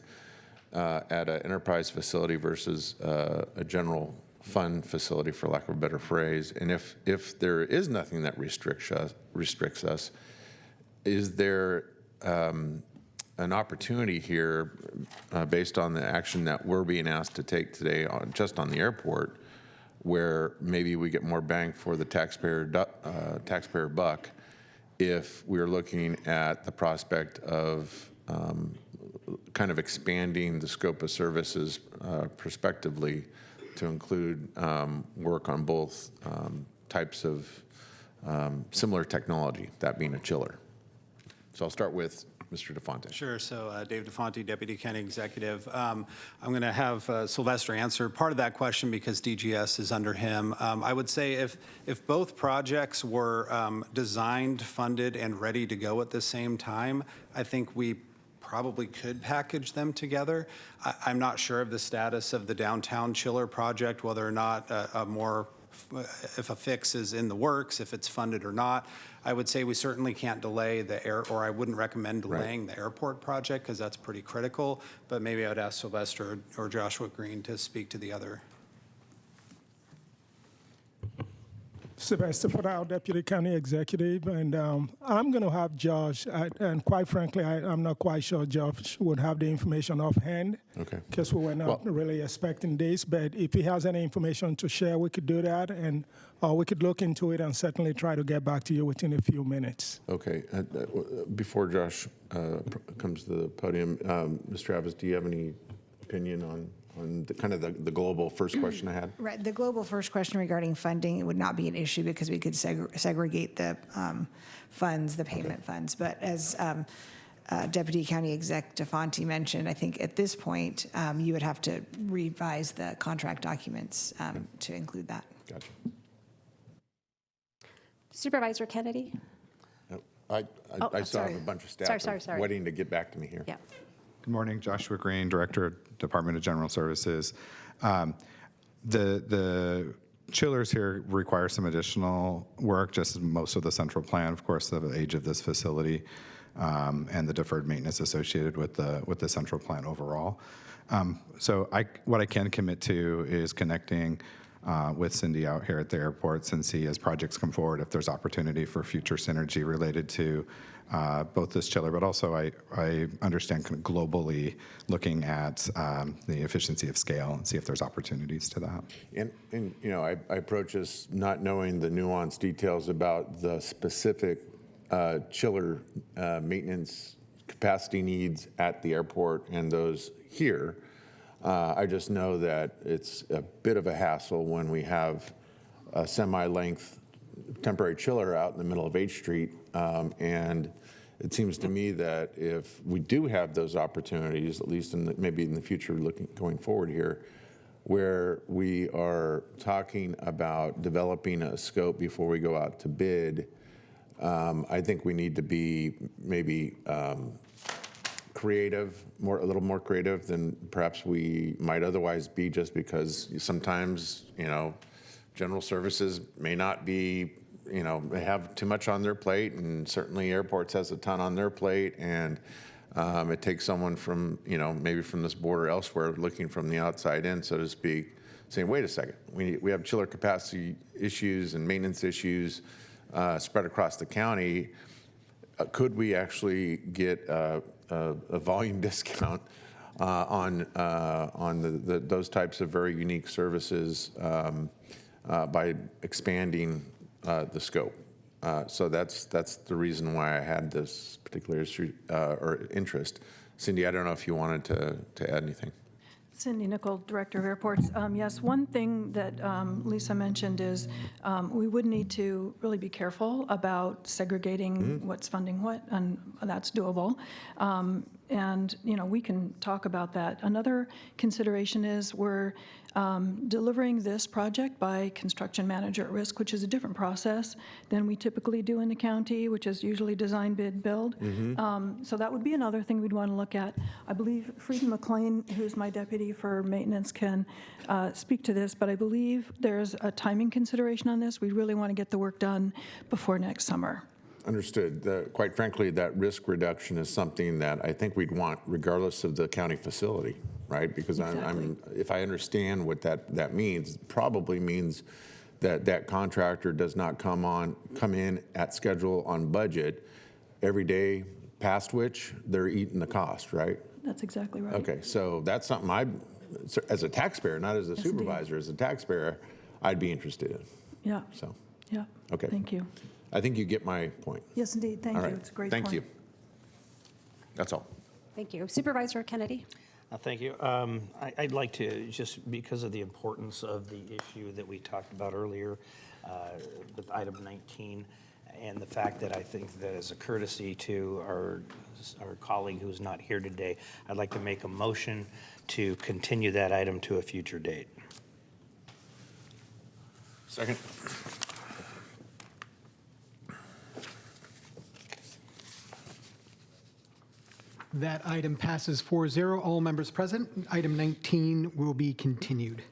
N: at an enterprise facility versus a general fund facility, for lack of a better phrase. And if there is nothing that restricts us, is there an opportunity here based on the action that we're being asked to take today just on the airport, where maybe we get more bang for the taxpayer buck if we're looking at the prospect of kind of expanding the scope of services prospectively to include work on both types of similar technology, that being a chiller. So I'll start with Mr. DeFonte.
S: Sure. So Dave DeFonte, Deputy County Executive. I'm going to have Sylvester answer part of that question because DGS is under him. I would say if both projects were designed, funded, and ready to go at the same time, I think we probably could package them together. I'm not sure of the status of the downtown chiller project, whether or not if a fix is in the works, if it's funded or not. I would say we certainly can't delay or I wouldn't recommend delaying the airport project because that's pretty critical, but maybe I would ask Sylvester or Joshua Green to speak to the other.
E: Sylvester Fadal, Deputy County Executive, and I'm going to have Josh, and quite frankly, I'm not quite sure Josh would have the information offhand.
N: Okay.
E: Because we were not really expecting this, but if he has any information to share, we could do that, and we could look into it and certainly try to get back to you within a few minutes.
N: Okay. Before Josh comes to the podium, Ms. Travis, do you have any opinion on the kind of the global first question I had?
F: Right. The global first question regarding funding, it would not be an issue because we could segregate the funds, the payment funds. But as Deputy County Exec DeFonte mentioned, I think at this point, you would have to revise the contract documents to include that.
N: Gotcha.
A: Supervisor Kennedy?
N: I still have a bunch of staff waiting to get back to me here.
A: Yeah.
W: Good morning, Joshua Green, Director, Department of General Services. The chillers here require some additional work, just as most of the central plan, of course, the age of this facility and the deferred maintenance associated with the central plan overall. So what I can commit to is connecting with Cindy out here at the airports and see as projects come forward if there's opportunity for future synergy related to both this chiller, but also I understand kind of globally looking at the efficiency of scale and see if there's opportunities to that.
N: And you know, I approach this not knowing the nuanced details about the specific chiller maintenance capacity needs at the airport and those here. I just know that it's a bit of a hassle when we have a semi-length temporary chiller out in the middle of H Street. And it seems to me that if we do have those opportunities, at least maybe in the future going forward here, where we are talking about developing a scope before we go out to bid, I think we need to be maybe creative, a little more creative than perhaps we might otherwise be, just because sometimes, general services may not be, they have too much on their plate, and certainly airports has a ton on their plate, and it takes someone from, maybe from this board or elsewhere looking from the outside in, so to speak, saying, wait a second, we have chiller capacity issues and maintenance issues spread across the county. Could we actually get a volume discount on those types of very unique services by expanding the scope? So that's the reason why I had this particular issue or interest. Cindy, I don't know if you wanted to add anything.
X: Cindy Nickel, Director of Airports. Yes, one thing that Lisa mentioned is we would need to really be careful about segregating what's funding what, and that's doable. And, we can talk about that. Another consideration is we're delivering this project by construction manager at risk, which is a different process than we typically do in the county, which is usually design, bid, build. So that would be another thing we'd want to look at. I believe Frieden McLean, who's my deputy for maintenance, can speak to this, but I believe there's a timing consideration on this. We really want to get the work done before next summer.
N: Understood. Quite frankly, that risk reduction is something that I think we'd want regardless of the county facility, right? Because exactly. If I understand what that means, it probably means that contractor does not come in at schedule on budget every day, past which they're eating the cost, right?
X: That's exactly right.
N: Okay, so that's something as a taxpayer, not as a supervisor, as a taxpayer, I'd be interested in.
X: Yeah.
N: So.
X: Yeah.
N: Okay.
X: Thank you.
N: I think you get my point.
X: Yes, indeed. Thank
N: all
X: you.
N: Right.
X: It's a great
N: Thank
X: point.
N: you. That's all.
A: Thank you. Supervisor Kennedy?
C: Thank you. I'd like to, just because of the importance of the issue that we talked about earlier, with item 19, and the fact that I think that as a courtesy to our colleague who's not here today, I'd like to make a motion to continue that item to a future date.
N: Second.
B: That item passes 4-0. All members present. Item 19 will be continued.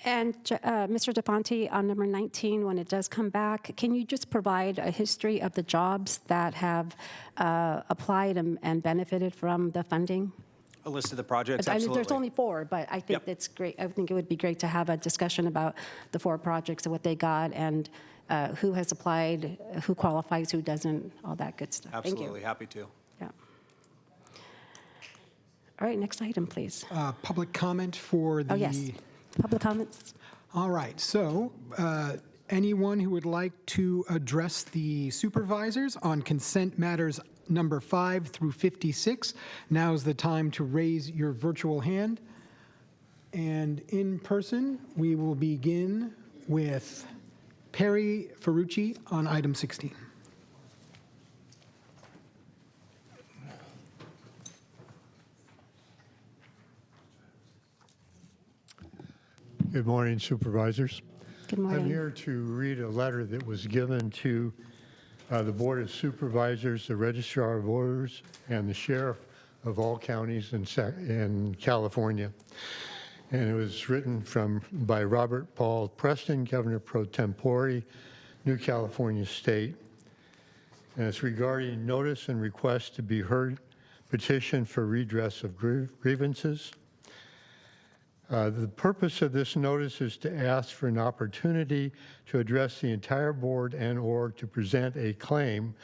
A: And Mr. DeFonte, on number 19, when it does come back, can you just provide a history of the jobs that have applied and benefited from the funding?
S: A list of the projects,
A: I mean,
S: absolutely.
A: there's only 4, but I think it's great. I think it would be great to have a discussion about the 4 projects and what they got and who has applied, who qualifies, who doesn't, all that good stuff.
S: Absolutely,
A: Thank you.
S: happy to.
A: Yeah. All right, next item, please.
B: Public comment for the...
A: Oh, yes. Public comments?
B: All right, so anyone who would like to address the supervisors on consent matters number 5 through 56, now's the time to raise your virtual hand. And in person, we will begin with Perry Ferrucci on item 16.
D: Good morning, supervisors.
A: Good morning.
D: I'm here to read a letter that was given to the Board of Supervisors, the Registrar of Voters, and the Sheriff of all counties in California. And it was written by Robert Paul Preston, Governor Pro Tempore, New California State. And it's regarding notice and request to be heard, petition for redress of grievances. The purpose of this notice is to ask for an opportunity to address the entire board and/or to present a claim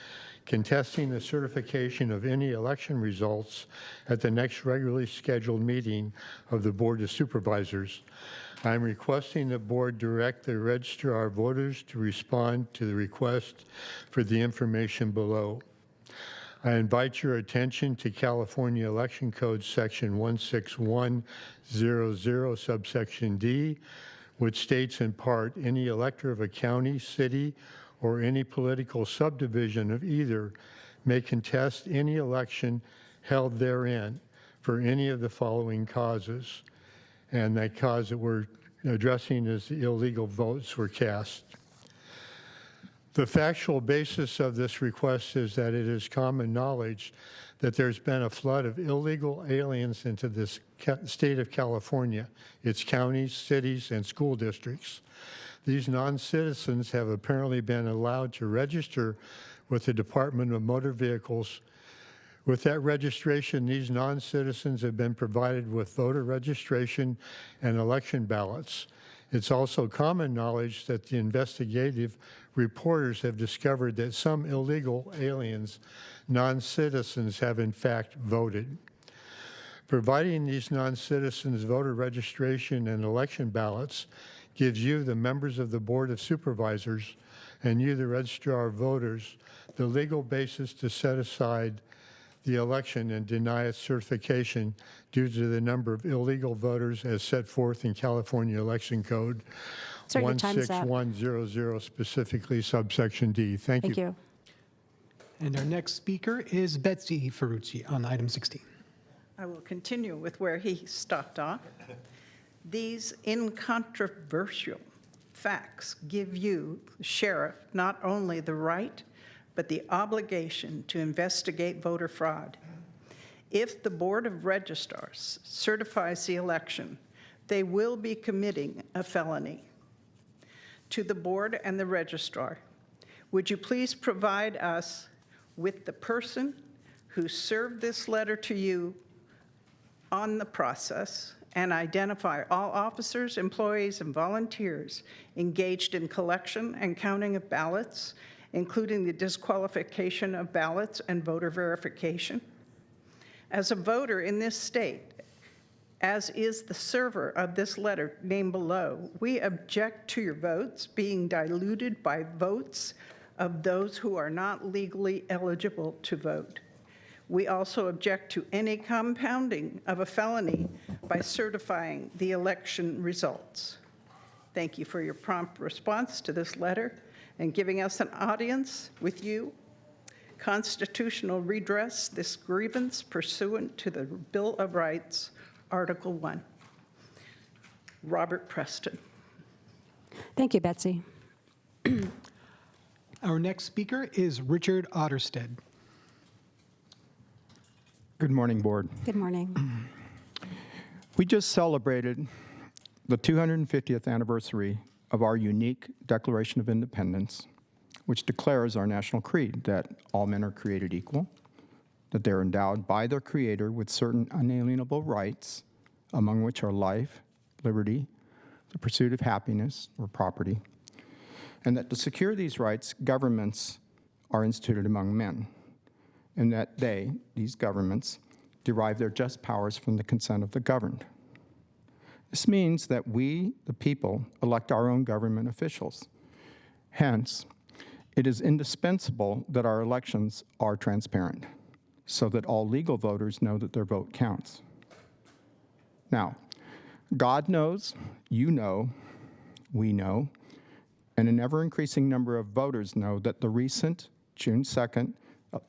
D: contesting the certification of any election results at the next regularly scheduled meeting of the Board of Supervisors. I'm requesting the board direct the Registrar of Voters to respond to the request for the information below. I invite your attention to California Election Code Section 16100, subsection D, which states in part, any elector of a county, city, or any political subdivision of either may contest any election held therein for any of the following causes. And that cause that we're addressing is the illegal votes were cast. The factual basis of this request is that it is common knowledge that there's been a flood of illegal aliens into this state of California, its counties, cities, and school districts. These non-citizens have apparently been allowed to register with the Department of Motor Vehicles. With that registration, these non-citizens have been provided with voter registration and election ballots. It's also common knowledge that the investigative reporters have discovered that some illegal aliens, non-citizens, have in fact voted. Providing these non-citizens voter registration and election ballots gives you, the members of the Board of Supervisors, and you, the Registrar of Voters, the legal basis to set aside the election and deny its certification due to the number of illegal voters as set forth in California Election Code 16100, specifically subsection D. Thank you.
A: Thank you.
B: And our next speaker is Betsy Ferrucci on item 16.
G: I will continue with where he stopped off. These incontrovertible facts give you, the sheriff, not only the right, but the obligation to investigate voter fraud. If the Board of Registrars certifies the election, they will be committing a felony. To the board and the registrar, would you please provide us with the person who served this letter to you on the process and identify all officers, employees, and volunteers engaged in collection and counting of ballots, including the disqualification of ballots and voter verification? As a voter in this state, as is the server of this letter named below, we object to your votes being diluted by votes of those who are not legally eligible to vote. We also object to any compounding of a felony by certifying the election results. Thank you for your prompt response to this letter and giving us an audience with you. Constitutional redress this grievance pursuant to the Bill of Rights, Article 1. Robert Preston.
A: Thank you, Betsy.
B: Our next speaker is Richard Otterstead.
H: Good morning, Board.
A: Good morning.
H: We just celebrated the 250th anniversary of our unique Declaration of Independence, which declares our national creed that all men are created equal, that they're endowed by their Creator with certain unalienable rights, among which are life, liberty, the pursuit of happiness or property, and that to secure these rights, governments are instituted among men, and that they, these governments, derive their just powers from the consent of the governed. This means that we, the people, elect our own government officials. Hence, it is indispensable that our elections are transparent, so that all legal voters know that their vote counts. Now, God knows, you know, we know, and an ever-increasing number of voters know that the recent June 2nd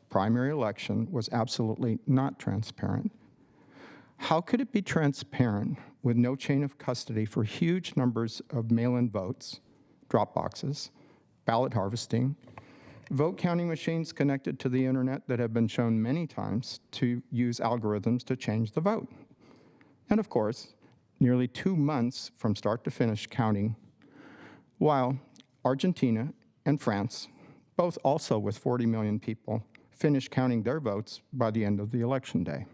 H: primary election was absolutely not transparent. How could it be transparent with no chain of custody for huge numbers of mail-in votes, drop boxes, ballot harvesting, vote counting machines connected to the internet that have been shown many times to use algorithms to change the vote? And of course, nearly 2 months from start to finish counting, while Argentina and France, both also with 40 million people, finished counting their votes by the end of the election day.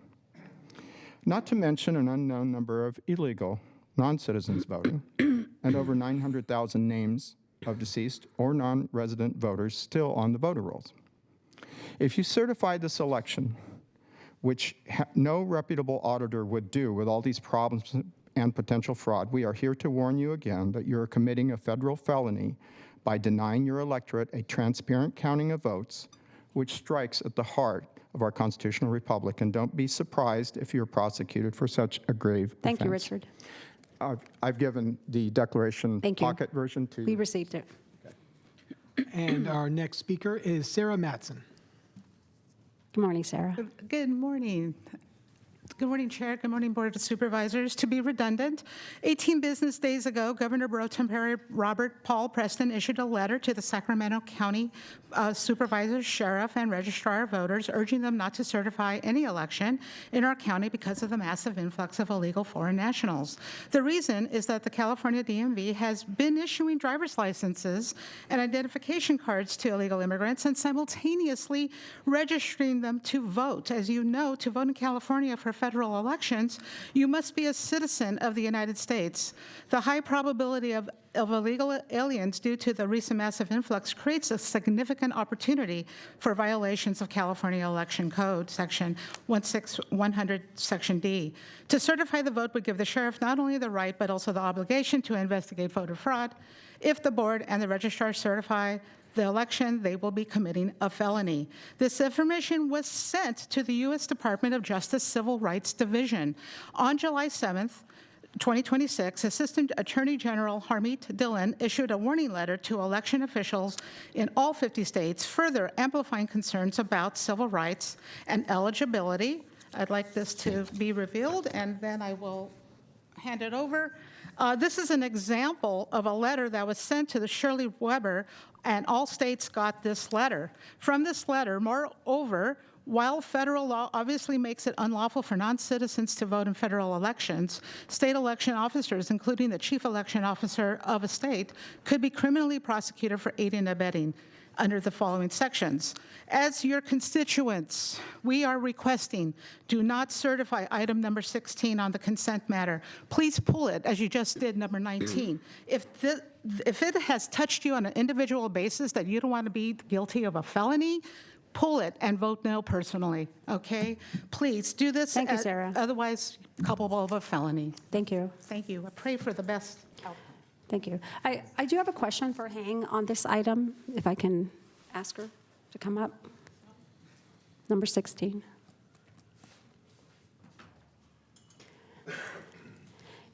H: Not to mention an unknown number of illegal non-citizens voting and over 900,000 names of deceased or non-resident voters still on the voter rolls. If you certify this election, which no reputable auditor would do with all these problems and potential fraud, we are here to warn you again that you are committing a federal felony by denying your electorate a transparent counting of votes, which strikes at the heart of our constitutional republic. And don't be surprised if you're prosecuted for such a grave
A: Thank you,
H: offense.
A: Richard.
H: I've given the declaration pocket version to
A: We received it.
B: And our next speaker is Sarah Matson.
A: Good morning, Sarah.
I: Good morning. Good morning, Chair. Good morning, Board of Supervisors. To be redundant, 18 business days ago, Governor Pro Tempore Robert Paul Preston issued a letter to the Sacramento County supervisors, sheriff, and registrar of voters, urging them not to certify any election in our county because of the massive influx of illegal foreign nationals. The reason is that the California DMV has been issuing driver's licenses and identification cards to illegal immigrants and simultaneously registering them to vote. As you know, to vote in California for federal elections, you must be a citizen of the United States. The high probability of illegal aliens due to the recent massive influx creates a significant opportunity for violations of California Election Code, Section 16100, Section D. To certify the vote would give the sheriff not only the right, but also the obligation to investigate voter fraud. If the board and the registrar certify the election, they will be committing a felony. This information was sent to the U.S. Department of Justice Civil Rights Division. On July 7th, 2026, Assistant Attorney General Harmeet Dillon issued a warning letter to election officials in all 50 states, further amplifying concerns about civil rights and eligibility. I'd like this to be revealed, and then I will hand it over. This is an example of a letter that was sent to the Shirley Weber, and all states got this letter. From this letter, moreover, while federal law obviously makes it unlawful for non-citizens to vote in federal elections, state election officers, including the chief election officer of a state, could be criminally prosecuted for aiding and abetting under the following sections. As your constituents, we are requesting, do not certify item number 16 on the consent matter. Please pull it, as you just did number 19. If it has touched you on an individual basis that you don't want to be guilty of a felony, pull it and vote no personally, okay? Please do this.
A: Thank you, Sarah.
I: Otherwise, culpable of a felony.
A: Thank you.
I: Thank you. I pray for the best outcome.
A: Thank you. I do have a question for Hang on this item, if I can ask her to come up. Number 16.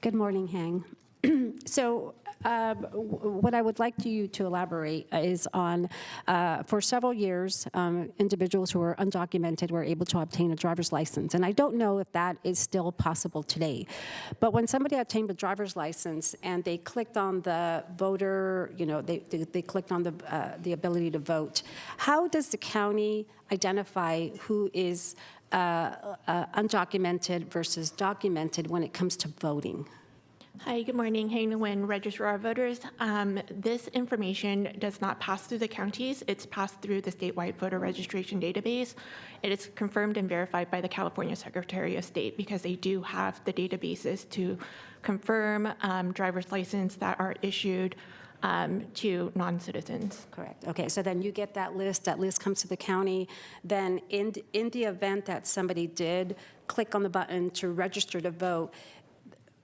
A: Good morning, Hang. So What I would like you to elaborate is on, for several years, individuals who were undocumented were able to obtain a driver's license. And I don't know if that is still possible today. But when somebody obtained a driver's license and they clicked on the voter, they clicked on the ability to vote, how does the county identify who is undocumented versus documented when it comes to voting?
J: Hi, good morning. Hang Nguyen, Registrar of Voters. This information does not pass through the counties. It's passed through the statewide voter registration database. It is confirmed and verified by the California Secretary of State because they do have the databases to confirm driver's license that are issued to non-citizens.
A: Correct. Okay, so then you get that list comes to the county. Then in the event that somebody did click on the button to register to vote,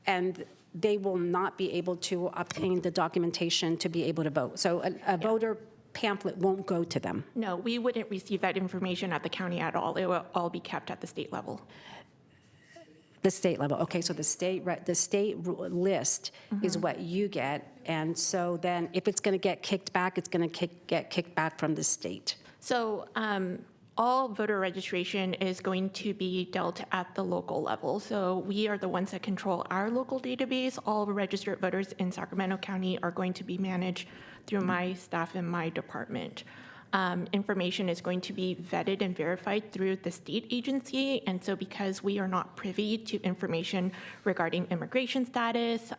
A: and they will not be able to obtain the documentation to be able to vote. So a voter pamphlet won't go to them.
J: No, we wouldn't receive that information at the county at all. It will all be kept at the state level.
A: The state level. Okay, so the state list is what you get, and so then if it's going to get kicked back, it's going to get kicked back from the state.
J: So all voter registration is going to be dealt at the local level. So we are the ones that control our local database. All registered voters in Sacramento County are going to be managed through my staff and my department. Information is going to be vetted and verified through the state agency. And so because we are not privy to information regarding immigration status,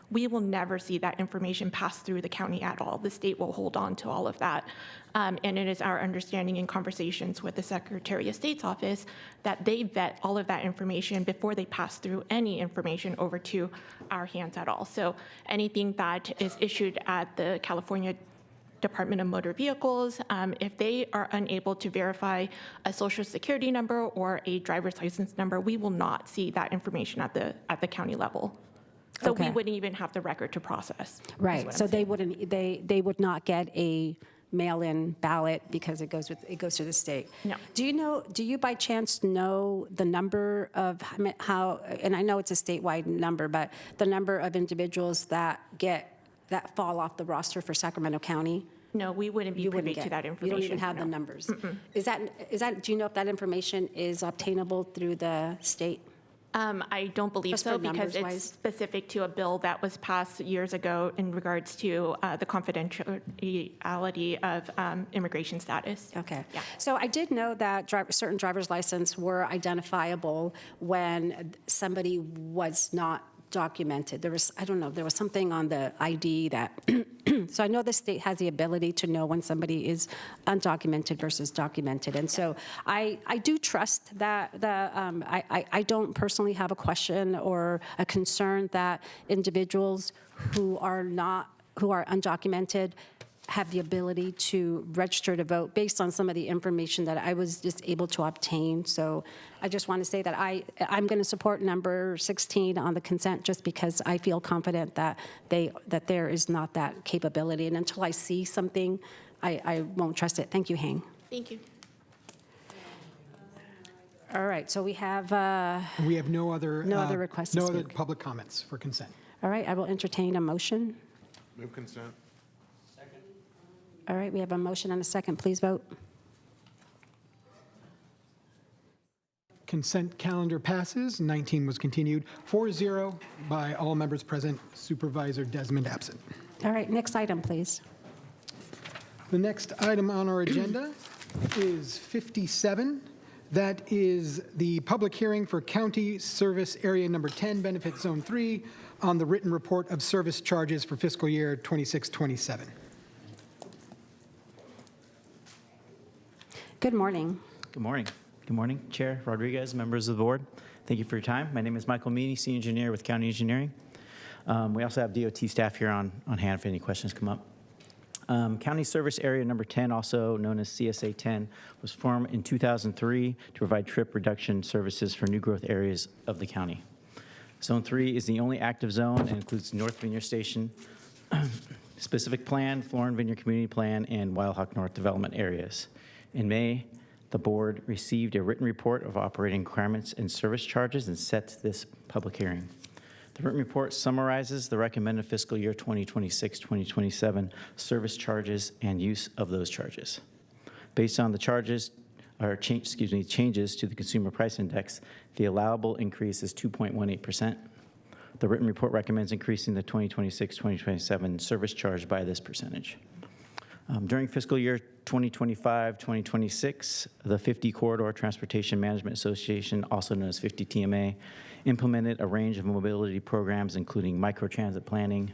J: we will never see that information pass through the county at all. The state will hold on to all of that. And it is our understanding in conversations with the Secretary of State's office that they vet all of that information before they pass through any information over to our hands at all. So anything that is issued at the California Department of Motor Vehicles, if they are unable to verify a social security number or a driver's license number, we will not see that information at the county level. So we wouldn't even have the record to process.
A: Right. So they would not get a mail-in ballot because it goes to the state.
J: No.
A: Do you by chance know the number of how, and I know it's a statewide number, but the number of individuals that fall off the roster for Sacramento County?
J: No, we wouldn't be privy to that information.
A: You don't even have
J: no.
A: the numbers. Is that? Do you know if that information is obtainable through the state?
J: I don't believe
A: Just
J: so
A: for
J: because it's
A: numbers-wise?
J: specific to a bill that was passed years ago in regards to the confidentiality of immigration status.
A: Okay.
J: Yeah.
A: So I did know that certain driver's license were identifiable when somebody was not documented. There was something on the ID that, so I know the state has the ability to know when somebody is undocumented versus documented. And so I do trust that I don't personally have a question or a concern that individuals who are undocumented have the ability to register to vote based on some of the information that I was just able to obtain. So I just want to say that I'm going to support number 16 on the consent just because I feel confident that there is not that capability. And until I see something, I won't trust it. Thank you, Hang.
J: Thank you.
A: All right, so we have
B: no other
A: requests.
B: No other public comments for consent.
A: All right, I will entertain a motion.
N: Move consent.
A: All right, we have a motion and a second. Please vote.
B: Consent calendar passes. 19 was continued 4-0 by all members present, Supervisor Desmond absent.
A: All right, next item, please.
B: The next item on our agenda is 57. That is the public hearing for County Service Area Number 10, Benefit Zone 3, on the written report of service charges for fiscal year 26-27.
A: Good morning.
K: Good morning. Good morning, Chair Rodriguez, members of the board. Thank you for your time. My name is Michael Meany, Senior Engineer with County Engineering. We also have DOT staff here on hand if any questions come up. County Service Area Number 10, also known as CSA 10, was formed in 2003 to provide trip reduction services for new growth areas of the county. Zone 3 is the only active zone and includes North Vineyard Station, Specific Plan, Florin Vineyard Community Plan, and Wild Hawk North development areas. In May, the board received a written report of operating requirements and service charges and set this public hearing. The written report summarizes the recommended fiscal year 2026-2027 service charges and use of those charges. Based on the charges, or changes to the Consumer Price Index, the allowable increase is 2.18%. The written report recommends increasing the 2026-2027 service charge by this percentage. During fiscal year 2025-2026, the 50 Corridor Transportation Management Association, also known as 50 TMA, implemented a range of mobility programs, including microtransit planning,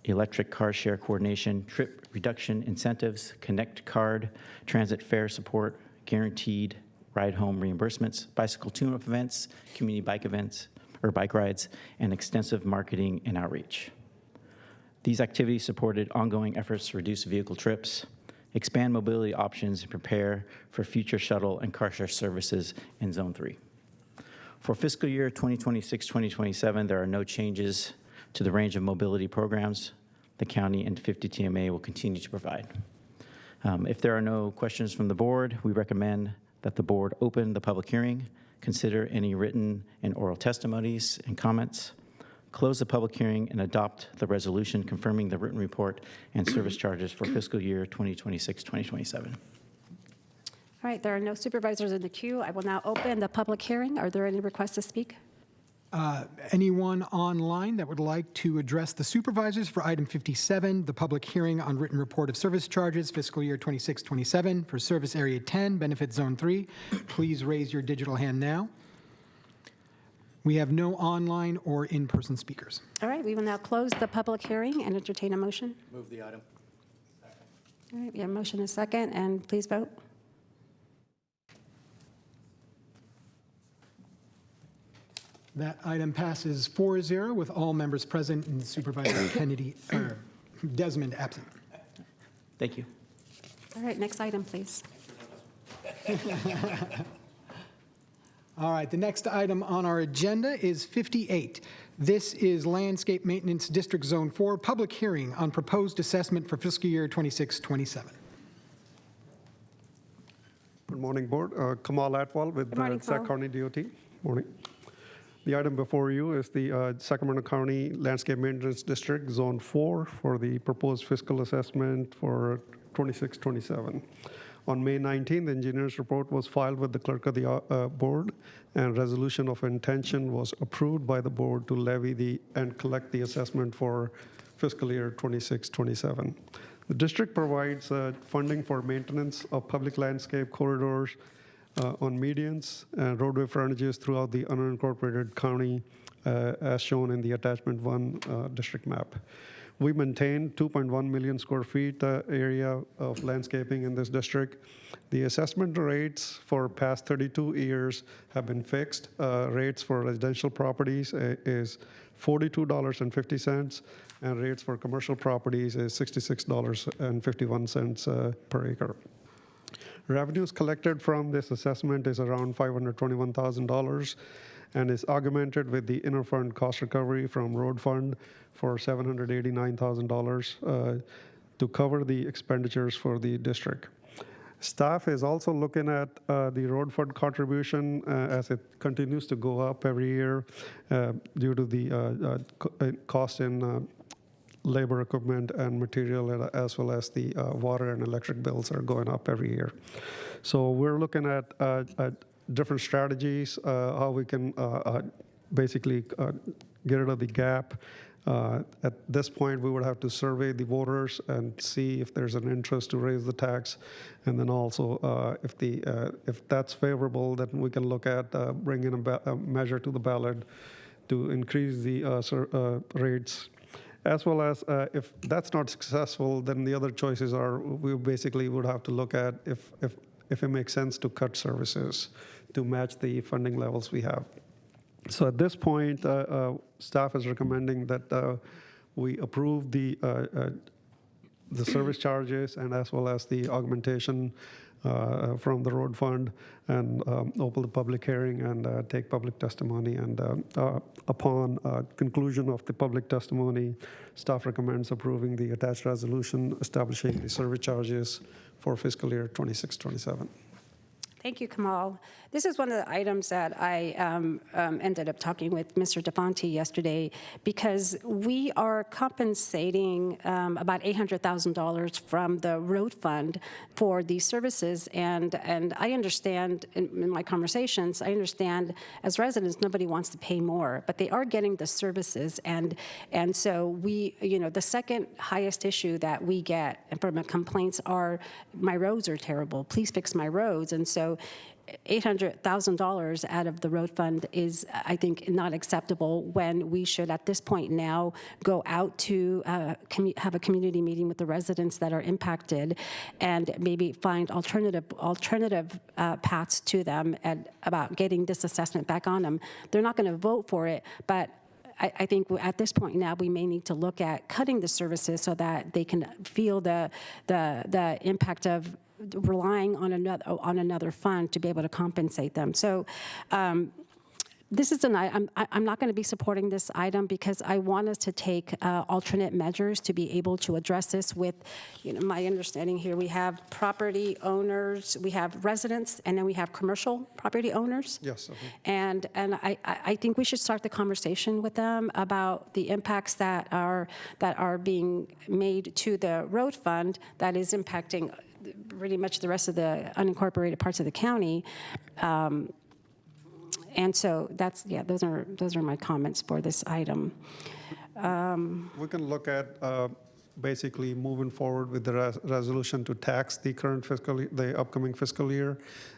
K: electric car share coordination, trip reduction incentives, Connect Card, transit fare support, guaranteed ride home reimbursements, bicycle tune-up events, community bike events, or bike rides, and extensive marketing and outreach. These activities supported ongoing efforts to reduce vehicle trips, expand mobility options, and prepare for future shuttle and car share services in Zone 3. For fiscal year 2026-2027, there are no changes to the range of mobility programs the county and 50 TMA will continue to provide. If there are no questions from the board, we recommend that the board open the public hearing, consider any written and oral testimonies and comments, close the public hearing, and adopt the resolution confirming the written report and service charges for fiscal year 2026-2027.
A: All right, there are no supervisors in the queue. I will now open the public hearing. Are there any requests to speak?
B: Anyone online that would like to address the supervisors for item 57, the public hearing on written report of service charges fiscal year 26-27 for Service Area 10, Benefit Zone 3, please raise your digital hand now. We have no online or in-person speakers.
A: All right, we will now close the public hearing and entertain a motion.
U: Move the item.
A: All right, we have a motion and a second, and please vote.
B: That item passes 4-0 with all members present and Supervisor Desmond absent.
K: Thank you.
A: All right, next item, please.
B: All right, the next item on our agenda is 58. This is Landscape Maintenance District Zone 4, public hearing on proposed assessment for fiscal year 26-27.
L: Good morning, Board. Kamal Atwal with the Sac County DOT. Morning. The item before you is the Sacramento County Landscape Maintenance District Zone 4 for the proposed fiscal assessment for 26-27. On May 19th, the engineer's report was filed with the clerk of the board, and resolution of intention was approved by the board to levy and collect the assessment for fiscal year 26-27. The district provides funding for maintenance of public landscape corridors on medians and roadway frontages throughout the unincorporated county, as shown in the attachment 1 district map. We maintain 2.1 million square feet area of landscaping in this district. The assessment rates for past 32 years have been fixed. Rates for residential properties is $42.50, and rates for commercial properties is $66.51 per acre. Revenues collected from this assessment is around $521,000 and is augmented with the interfund cost recovery from road fund for $789,000 to cover the expenditures for the district. Staff is also looking at the road fund contribution as it continues to go up every year due to the cost in labor, equipment, and material, as well as the water and electric bills are going up every year. So we're looking at different strategies, how we can basically get rid of the gap. At this point, we would have to survey the voters and see if there's an interest to raise the tax, and then also if that's favorable, then we can look at bringing a measure to the ballot to increase the rates. As well as if that's not successful, then the other choices are we basically would have to look at if it makes sense to cut services to match the funding levels we have. So at this point, staff is recommending that we approve the service charges and as well as the augmentation from the road fund, and open the public hearing and take public testimony. And upon conclusion of the public testimony, staff recommends approving the attached resolution establishing the service charges for fiscal year 26-27.
A: Thank you, Kamal. This is one of the items that I ended up talking with Mr. DeFonte yesterday, because we are compensating about $800,000 from the road fund for these services. And I understand in my conversations, I understand as residents, nobody wants to pay more, but they are getting the services. And so we, the second highest issue that we get from complaints are, my roads are terrible, please fix my roads. And so $800,000 out of the road fund is, I think, not acceptable, when we should, at this point now, go out to have a community meeting with the residents that are impacted, and maybe find alternative paths to them, and about getting this assessment back on them. They're not going to vote for it, but I think at this point now, we may need to look at cutting the services so that they can feel the impact of relying on another fund to be able to compensate them. So this is I'm not going to be supporting this item, because I want us to take alternate measures to be able to address this with, my understanding here, we have property owners, we have residents, and then we have commercial property owners.
L: Yes. Okay.
A: And I think we should start the conversation with them about the impacts that are being made to the road fund that is impacting pretty much the rest of the unincorporated parts of the county. And so those are my comments for this item.
L: We can look at basically moving forward with the resolution to tax the current the upcoming fiscal year,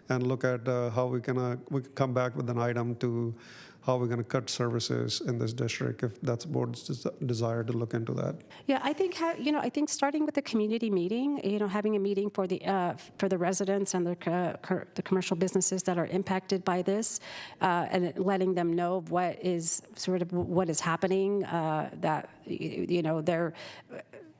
L: and look at how we can come back with an item to how we're going to cut services in this district, if that's the board's desire to look into that.
A: Yeah, I think I think starting with a community meeting, having a meeting for the residents and the commercial businesses that are impacted by this, and letting them know what is happening.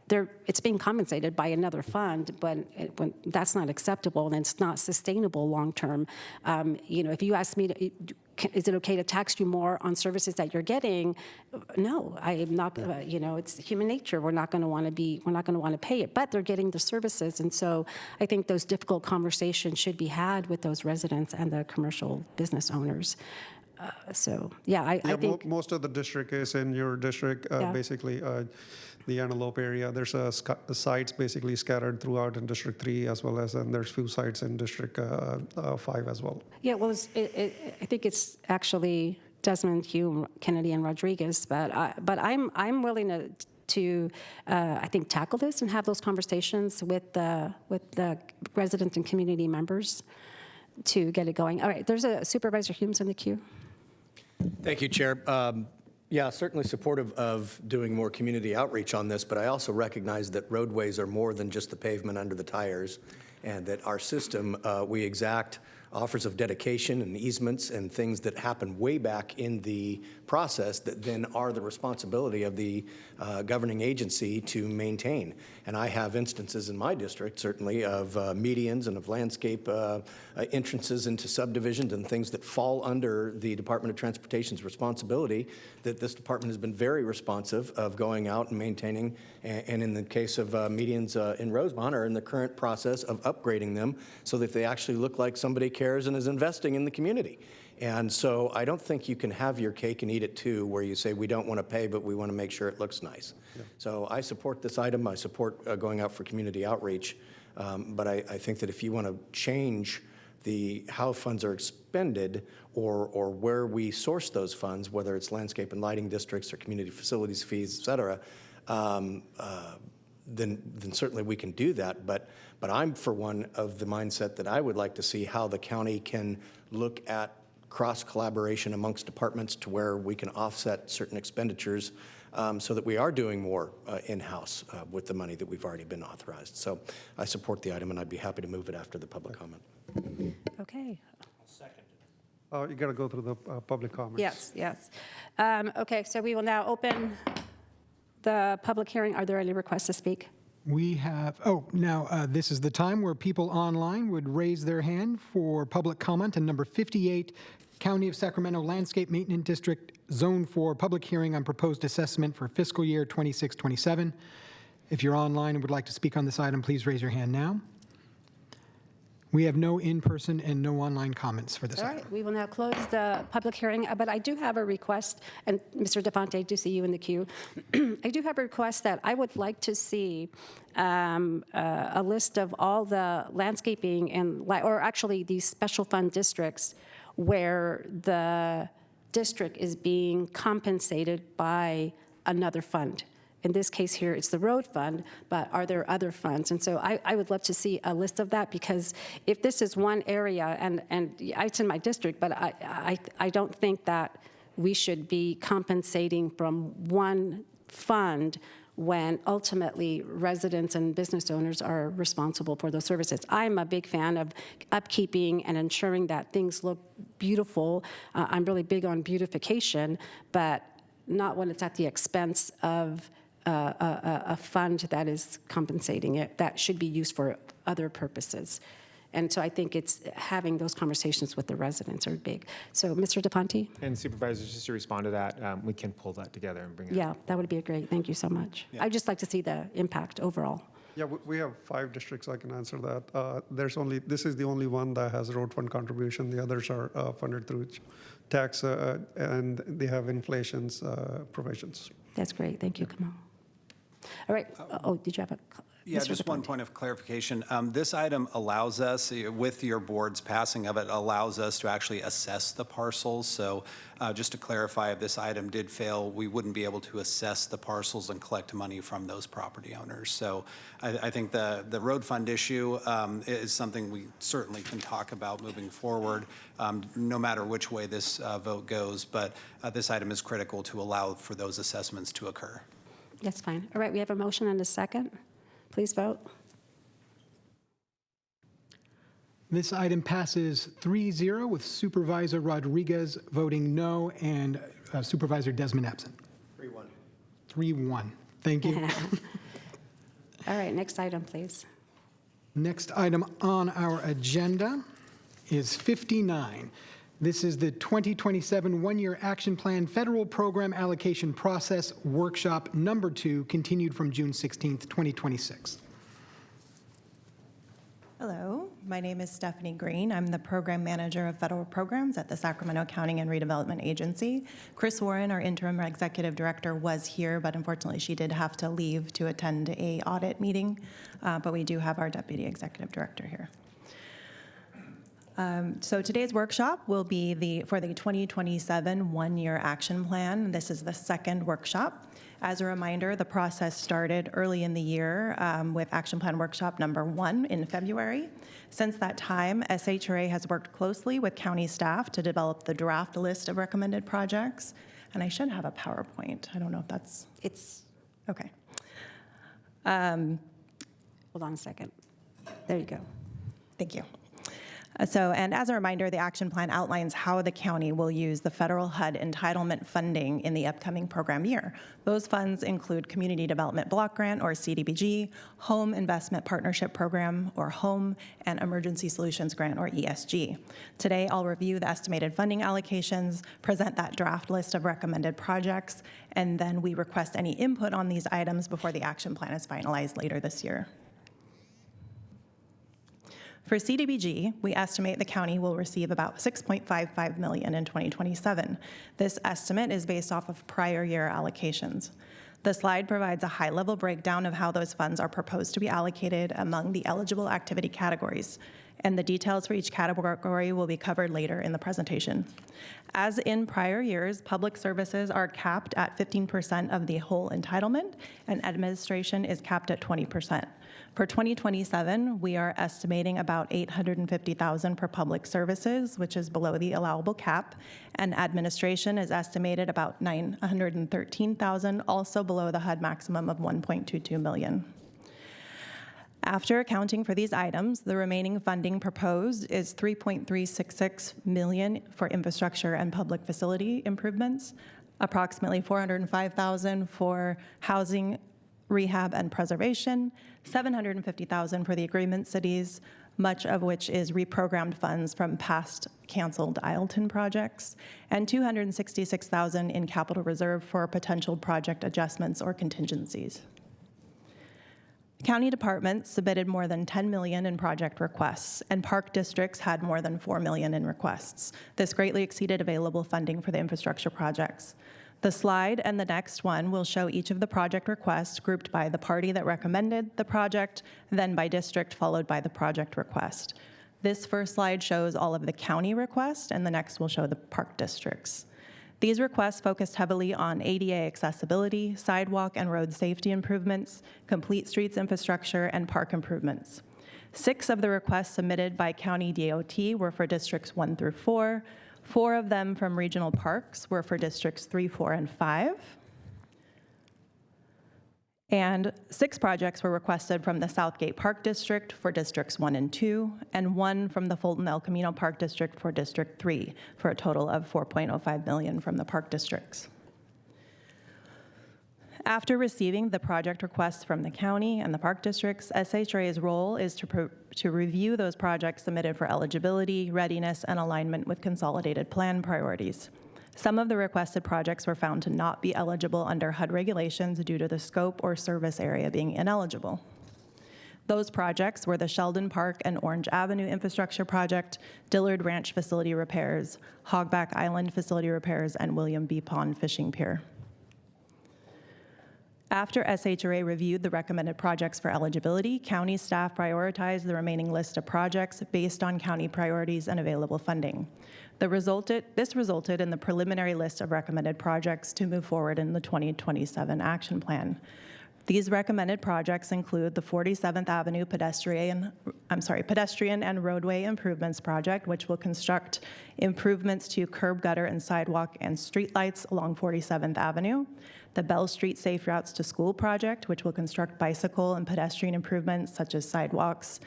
A: That it's being compensated by another fund, but when that's not acceptable and it's not sustainable long term. If you ask me is it okay to tax you more on services that you're getting? No, I am not. It's human nature. We're not going to want to pay it, but they're getting the services, and so I think those difficult conversations should be had with those residents and the commercial business owners. I think
L: most of the district is in your district, basically. The Antelope area. There's sites basically scattered throughout in District 3, as well as there's few sites in District 5 as well.
A: Yeah, well, I think it's actually Desmond, Hume, Kennedy, and Rodriguez. But I'm willing to I think tackle this and have those conversations with the resident and community members to get it going. All right, there's a Supervisor Humes in the queue.
U: Thank you, Chair. Yeah, certainly supportive of doing more community outreach on this, but I also recognize that roadways are more than just the pavement under the tires, and that our system, we exact offers of dedication and easements and things that happen way back in the process that then are the responsibility of the governing agency to maintain. And I have instances in my district, certainly, of medians and of landscape entrances into subdivisions and things that fall under the Department of Transportation's responsibility, that this department has been very responsive of going out and maintaining, and in the case of medians in Rosemont, are in the current process of upgrading them so that they actually look like somebody cares and is investing in the community. And so I don't think you can have your cake and eat it too, where you say we don't want to pay, but we want to make sure it looks nice. Yeah. So I support this item. I support going out for community outreach. But I think that if you want to change how funds are expended or where we source those funds, whether it's landscape and lighting districts or community facilities fees, et cetera, then certainly we can do that. But I'm, for one, of the mindset that I would like to see how the county can look at cross-collaboration amongst departments to where we can offset certain expenditures so that we are doing more in-house with the money that we've already been authorized. So I support the item, and I'd be happy to move it after the public comment.
A: Okay.
L: You got to go through the public comments.
A: Yes. Okay, so we will now open the public hearing. Are there any requests to speak?
B: We have, this is the time where people online would raise their hand for public comment. And number 58, County of Sacramento Landscape Maintenance District, Zone 4, public hearing on proposed assessment for fiscal year 26-27. If you're online and would like to speak on this item, please raise your hand now. We have no in-person and no online comments for this
A: All
B: item.
A: right, we will now close the public hearing, but I do have a request, and Mr. DeFonte, I do see you in the queue. I do have a request that I would like to see a list of all the landscaping or actually these special fund districts where the district is being compensated by another fund. In this case here, it's the road fund, but are there other funds? And so I would love to see a list of that, because if this is one area, and it's in my district, but I don't think that we should be compensating from one fund when ultimately residents and business owners are responsible for those services. I'm a big fan of upkeeping and ensuring that things look beautiful. I'm really big on beautification, but not when it's at the expense of a fund that is compensating it, that should be used for other purposes. And so I think it's having those conversations with the residents are big. So, Mr. DeFonte?
M: And Supervisors, just to respond to that, we can pull that together and bring it
A: Yeah, that would be great. Thank you so much. I'd just like to see the impact overall.
L: Yeah, we have 5 districts. I can answer that. This is the only one that has road fund contribution. The others are funded through tax, and they have inflation's provisions.
A: That's great. Thank you, Kamal. All right. Did you have a?
S: Yeah,
A: Mr.
S: just one point of clarification. This item allows us, with your board's passing of it, allows us to actually assess the parcels. So just to clarify, if this item did fail, we wouldn't be able to assess the parcels and collect money from those property owners. So I think the road fund issue is something we certainly can talk about moving forward, no matter which way this vote goes. But this item is critical to allow for those assessments to occur.
A: That's fine. All right, we have a motion and a second. Please vote.
B: This item passes 3-0 with Supervisor Rodriguez voting no and Supervisor Desmond absent.
U: 3-1.
B: 3-1. Thank you.
A: All right, next item, please.
B: Next item on our agenda is 59. This is the 2027 One-Year Action Plan Federal Program Allocation Process Workshop Number 2, continued from June 16th, 2026.
O: Hello, my name is Stephanie Green. I'm the Program Manager of Federal Programs at the Sacramento Accounting and Redevelopment Agency. Chris Warren, our Interim Executive Director, was here, but unfortunately she did have to leave to attend an audit meeting, but we do have our Deputy Executive Director here. So today's workshop will be for the 2027 One-Year Action Plan. This is the second workshop. As a reminder, the process started early in the year with Action Plan Workshop number 1 in February. Since that time, SHRA has worked closely with county staff to develop the draft list of recommended projects. And I should have a PowerPoint. I don't know if that's...
A: It's...
O: Okay.
A: Hold on a second. There you go.
O: Thank you. And as a reminder, the action plan outlines how the county will use the federal HUD entitlement funding in the upcoming program year. Those funds include Community Development Block Grant, or CDBG, Home Investment Partnership Program, or HOME, and Emergency Solutions Grant, or ESG. Today, I'll review the estimated funding allocations, present that draft list of recommended projects, and then we request any input on these items before the action plan is finalized later this year. For CDBG, we estimate the county will receive about $6.55 million in 2027. This estimate is based off of prior year allocations. The slide provides a high-level breakdown of how those funds are proposed to be allocated among the eligible activity categories, and the details for each category will be covered later in the presentation. As in prior years, public services are capped at 15% of the whole entitlement, and administration is capped at 20%. For 2027, we are estimating about $850,000 for public services, which is below the allowable cap, and administration is estimated about $913,000, also below the HUD maximum of $1.22 million. After accounting for these items, the remaining funding proposed is $3.366 million for infrastructure and public facility improvements, approximately $405,000 for housing, rehab, and preservation, $750,000 for the agreement cities, much of which is reprogrammed funds from past canceled ILTIN projects, and $266,000 in capital reserve for potential project adjustments or contingencies. County departments submitted more than 10 million in project requests, and park districts had more than 4 million in requests. This greatly exceeded available funding for the infrastructure projects. The slide and the next one will show each of the project requests grouped by the party that recommended the project, then by district, followed by the project request. This first slide shows all of the county requests, and the next will show the park districts. These requests focused heavily on ADA accessibility, sidewalk and road safety improvements, complete streets infrastructure, and park improvements. 6 of the requests submitted by County DOT were for Districts 1 through 4. 4 of them from regional parks were for Districts 3, 4, and 5. And 6 projects were requested from the Southgate Park District for Districts 1 and 2, and 1 from the Fulton El Camino Park District for District 3, for a total of $4.05 million from the park districts. After receiving the project requests from the county and the park districts, SHRA's role is to review those projects submitted for eligibility, readiness, and alignment with consolidated plan priorities. Some of the requested projects were found to not be eligible under HUD regulations due to the scope or service area being ineligible. Those projects were the Sheldon Park and Orange Avenue Infrastructure Project, Dillard Ranch Facility Repairs, Hogback Island Facility Repairs, and William B. Pond Fishing Pier. After SHRA reviewed the recommended projects for eligibility, county staff prioritized the remaining list of projects based on county priorities and available funding. This resulted in the preliminary list of recommended projects to move forward in the 2027 action plan. These recommended projects include the 47th Avenue pedestrian and roadway improvements project, which will construct improvements to curb, gutter, and sidewalk and streetlights along 47th Avenue. The Bell Street Safe Routes to School project, which will construct bicycle and pedestrian improvements such as sidewalks,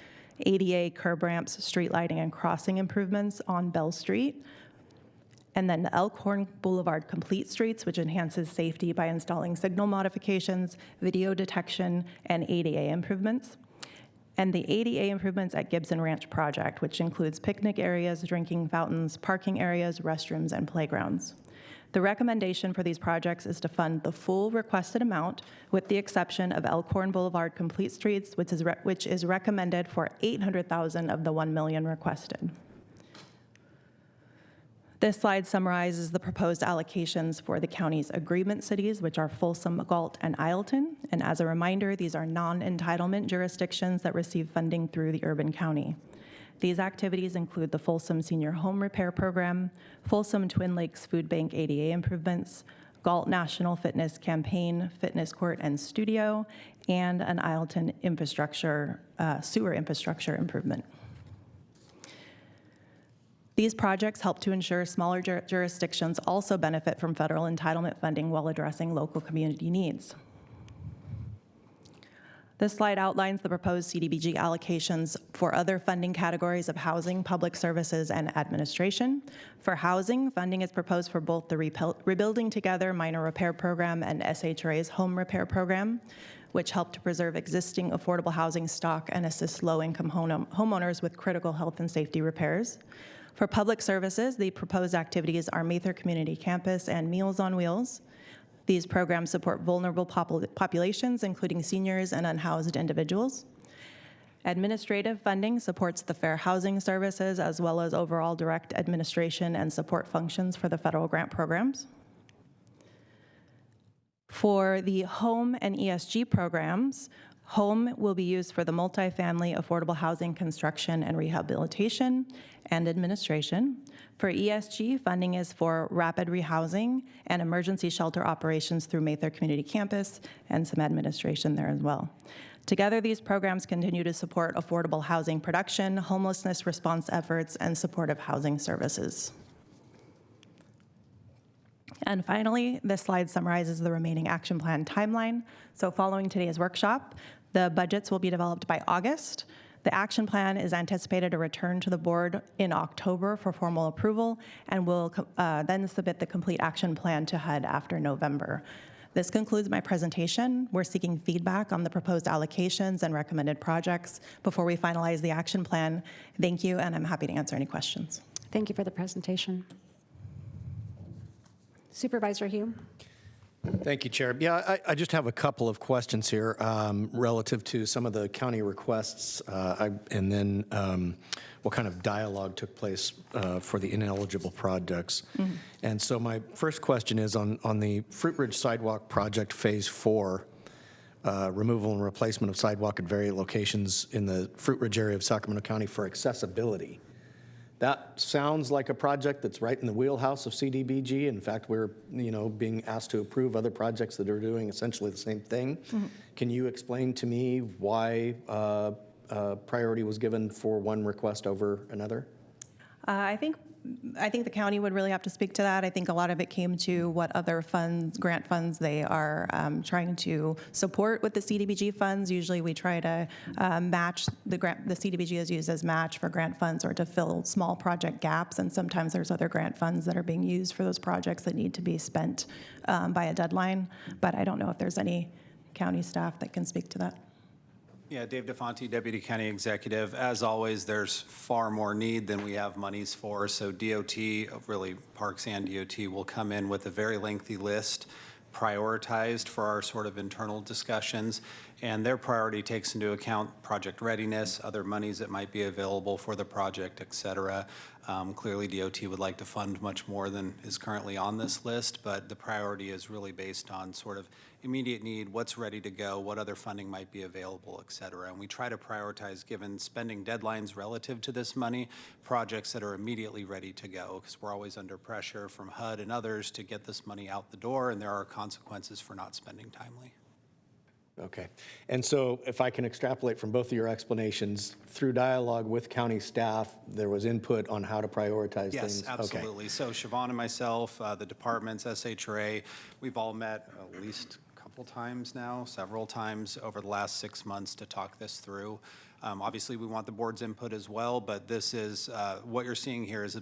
O: ADA, curb ramps, street lighting, and crossing improvements on Bell Street. And then the Elkhorn Boulevard Complete Streets, which enhances safety by installing signal modifications, video detection, and ADA improvements. And the ADA improvements at Gibson Ranch project, which includes picnic areas, drinking fountains, parking areas, restrooms, and playgrounds. The recommendation for these projects is to fund the full requested amount, with the exception of Elkhorn Boulevard Complete Streets, which is recommended for $800,000 of the $1 million requested. This slide summarizes the proposed allocations for the county's agreement cities, which are Folsom, Galt, and Ileton. And as a reminder, these are non-entitlement jurisdictions that receive funding through the urban county. These activities include the Folsom Senior Home Repair Program, Folsom Twin Lakes Food Bank ADA improvements, Galt National Fitness Campaign, Fitness Court and Studio, and an Ileton sewer infrastructure improvement. These projects help to ensure smaller jurisdictions also benefit from federal entitlement funding while addressing local community needs. This slide outlines the proposed CDBG allocations for other funding categories of housing, public services, and administration. For housing, funding is proposed for both the Rebuilding Together Minor Repair Program and SHRA's Home Repair Program, which help to preserve existing affordable housing stock and assist low-income homeowners with critical health and safety repairs. For public services, the proposed activities are Mather Community Campus and Meals on Wheels. These programs support vulnerable populations, including seniors and unhoused individuals. Administrative funding supports the Fair Housing Services, as well as overall direct administration and support functions for the federal grant programs. For the home and ESG programs, home will be used for the multifamily affordable housing construction and rehabilitation and administration. For ESG, funding is for rapid rehousing and emergency shelter operations through Mather Community Campus and some administration there as well. Together, these programs continue to support affordable housing production, homelessness response efforts, and supportive housing services. And finally, this slide summarizes the remaining action plan timeline. So following today's workshop, the budgets will be developed by August. The action plan is anticipated to return to the board in October for formal approval, and will then submit the complete action plan to HUD after November. This concludes my presentation. We're seeking feedback on the proposed allocations and recommended projects before we finalize the action plan. Thank you, and I'm happy to answer any questions.
A: Thank you for the presentation. Supervisor Hume.
U: Thank you, Chair. Yeah, I just have a couple of questions here relative to some of the county requests and then what kind of dialogue took place for the ineligible projects. And so my first question is on the Fruit Ridge Sidewalk Project Phase 4, removal and replacement of sidewalk at various locations in the Fruit Ridge area of Sacramento County for accessibility. That sounds like a project that's right in the wheelhouse of CDBG. In fact, we're being asked to approve other projects that are doing essentially the same thing. Can you explain to me why priority was given for one request over another?
O: I think the county would really have to speak to that. I think a lot of it came to what other funds, grant funds, they are trying to support with the CDBG funds. Usually we try to match the grant, the CDBG is used as match for grant funds or to fill small project gaps, and sometimes there's other grant funds that are being used for those projects that need to be spent by a deadline, but I don't know if there's any county staff that can speak to that.
S: Yeah, Dave DeFonte, Deputy County Executive. As always, there's far more need than we have monies for. So DOT, really Parks and DOT, will come in with a very lengthy list prioritized for our sort of internal discussions. And their priority takes into account project readiness, other monies that might be available for the project, et cetera. Clearly, DOT would like to fund much more than is currently on this list, but the priority is really based on sort of immediate need, what's ready to go, what other funding might be available, et cetera. And we try to prioritize, given spending deadlines relative to this money, projects that are immediately ready to go, because we're always under pressure from HUD and others to get this money out the door, and there are consequences for not spending timely.
U: Okay. And so if I can extrapolate from both of your explanations, through dialogue with county staff, there was input on how to prioritize things?
S: Yes, absolutely.
U: Okay.
S: So Siobhan and myself, the departments, SHRA, we've all met at least a couple times now, several times over the last 6 months to talk this through. Obviously, we want the board's input as well, but this is, what you're seeing here is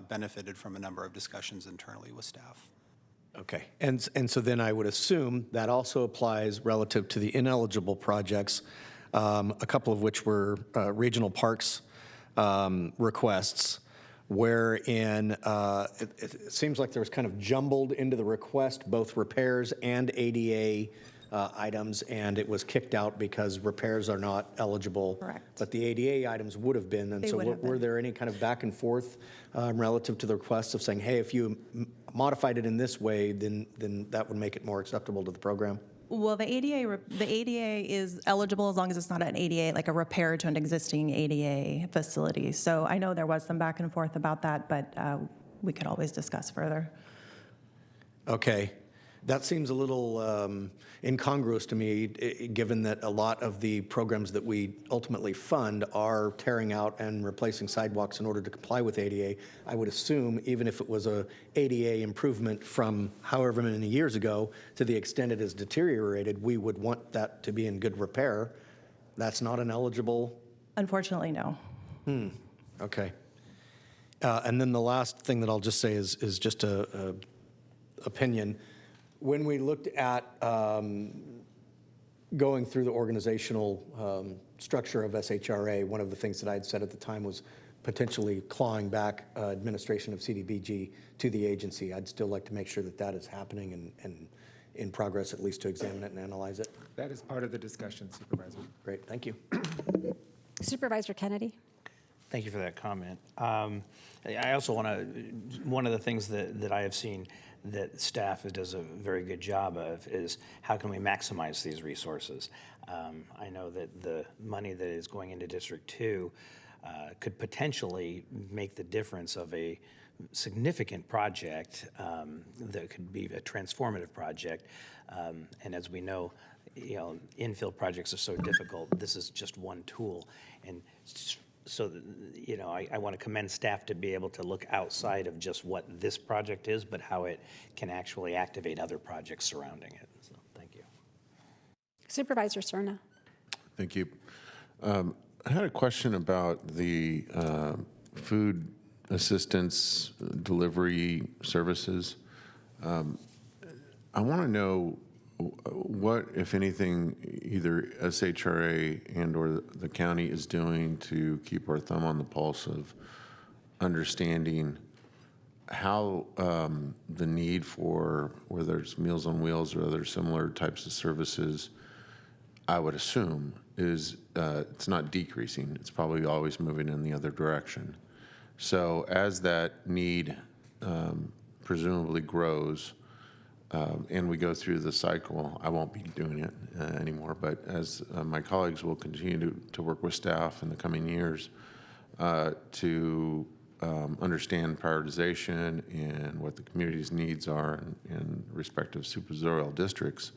S: benefited from a number of discussions internally with staff.
U: Okay. And so then I would assume that also applies relative to the ineligible projects, a couple of which were regional parks requests, wherein it seems like there was kind of jumbled into the request, both repairs and ADA items, and it was kicked out because repairs are not eligible.
O: Correct.
U: But the ADA items would have been. And
O: They
U: so
O: would have
U: were
O: been.
U: there any kind of back and forth relative to the request of saying, hey, if you modified it in this way, then that would make it more acceptable to the program?
O: Well, the ADA is eligible as long as it's not an ADA, like a repair to an existing ADA facility. So I know there was some back and forth about that, but we could always discuss further.
U: Okay. That seems a little incongruous to me, given that a lot of the programs that we ultimately fund are tearing out and replacing sidewalks in order to comply with ADA. I would assume, even if it was a ADA improvement from however many years ago, to the extent it is deteriorated, we would want that to be in good repair. That's not an eligible?
O: Unfortunately, no.
U: Okay. And then the last thing that I'll just say is just a opinion. When we looked at going through the organizational structure of SHRA, one of the things that I had said at the time was potentially clawing back administration of CDBG to the agency. I'd still like to make sure that that is happening and in progress, at least to examine it and analyze it.
M: That is part of the discussion, Supervisor.
U: Great, thank you.
A: Supervisor Kennedy?
C: Thank you for that comment. I also want to, one of the things that I have seen that staff does a very good job of is how can we maximize these resources? I know that the money that is going into District 2 could potentially make the difference of a significant project that could be a transformative project. And as we know, infill projects are so difficult. This is just one tool. And so, I want to commend staff to be able to look outside of just what this project is, but how it can actually activate other projects surrounding it. So, thank you.
A: Supervisor Cerna?
N: Thank you. I had a question about the food assistance delivery services. I want to know what, if anything, either SHRA and or the county is doing to keep our thumb on the pulse of understanding how the need for, whether it's Meals on Wheels or other similar types of services, I would assume is it's not decreasing. It's probably always moving in the other direction. So as that need presumably grows, and we go through the cycle, I won't be doing it anymore, but as my colleagues will continue to work with staff in the coming years to understand prioritization and what the community's needs are in respective supervisorial districts,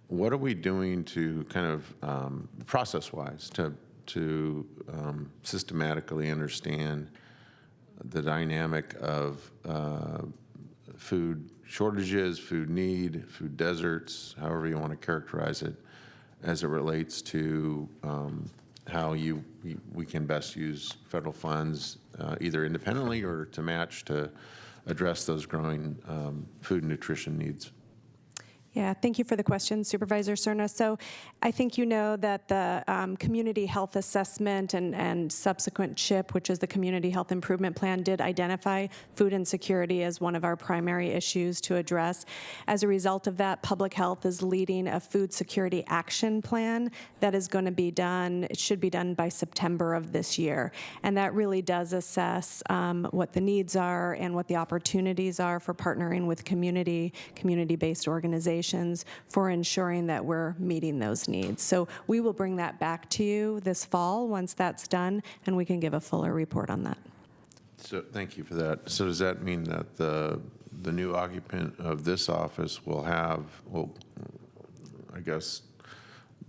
N: what are we doing to kind of process-wise to systematically understand the dynamic of food shortages, food need, food deserts, however you want to characterize it, as it relates to how we can best use federal funds either independently or to match to address those growing food and nutrition needs?
P: Yeah, thank you for the question, Supervisor Cerna. So I think you know that the community health assessment and subsequent CHIP, which is the Community Health Improvement Plan, did identify food insecurity as one of our primary issues to address. As a result of that, Public Health is leading a food security action plan that is going to be done, it should be done by September of this year. And that really does assess what the needs are and what the opportunities are for partnering with community-based organizations for ensuring that we're meeting those needs. So we will bring that back to you this fall once that's done, and we can give a fuller report on that.
N: So thank you for that. So does that mean that the new occupant of this office will I guess,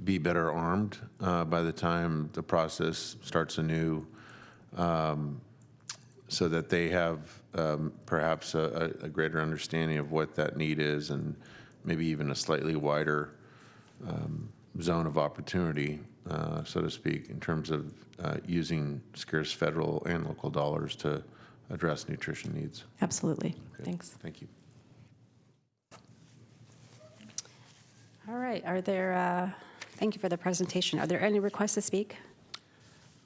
N: be better armed by the time the process starts anew, so that they have perhaps a greater understanding of what that need is and maybe even a slightly wider zone of opportunity, so to speak, in terms of using scarce federal and local dollars to address nutrition needs?
P: Absolutely.
N: Okay.
P: Thanks.
N: Thank you.
A: All right. Thank you for the presentation. Are there any requests to speak?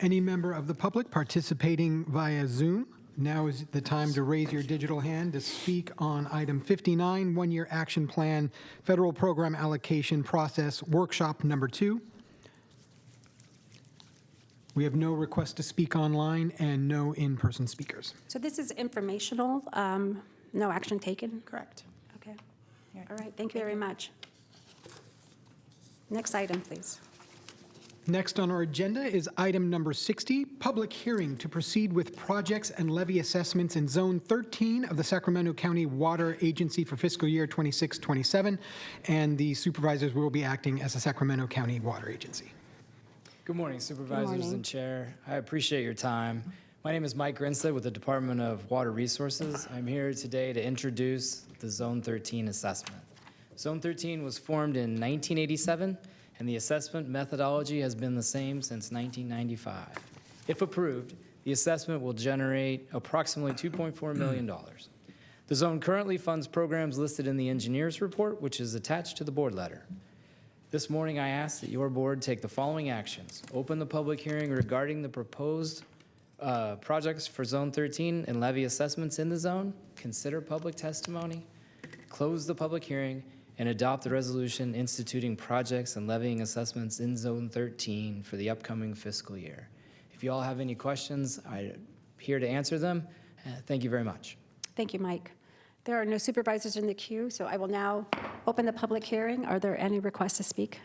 B: Any member of the public participating via Zoom, now is the time to raise your digital hand to speak on item 59, one-year action plan, federal program allocation process, workshop number 2. We have no request to speak online and no in-person speakers.
A: So this is informational, no action taken?
F: Correct.
A: Okay. All right. Thank you very much. Next item, please.
B: Next on our agenda is item number 60, public hearing to proceed with projects and levy assessments in Zone 13 of the Sacramento County Water Agency for fiscal year 26-27, and the supervisors will be acting as the Sacramento County Water Agency.
Q: Good morning, Supervisors and Chair. I appreciate your time. My name is Mike Grinstead with the Department of Water Resources. I'm here today to introduce the Zone 13 assessment. Zone 13 was formed in 1987, and the assessment methodology has been the same since 1995. If approved, the assessment will generate approximately $2.4 million. The zone currently funds programs listed in the engineer's report, which is attached to the board letter. This morning, I ask that your board take the following actions. Open the public hearing regarding the proposed projects for Zone 13 and levy assessments in the zone, consider public testimony, close the public hearing, and adopt the resolution instituting projects and levying assessments in Zone 13 for the upcoming fiscal year. If you all have any questions, I'm here to answer them. Thank you very much.
A: Thank you, Mike. There are no supervisors in the queue, so I will now open the public hearing. Are there any requests to speak?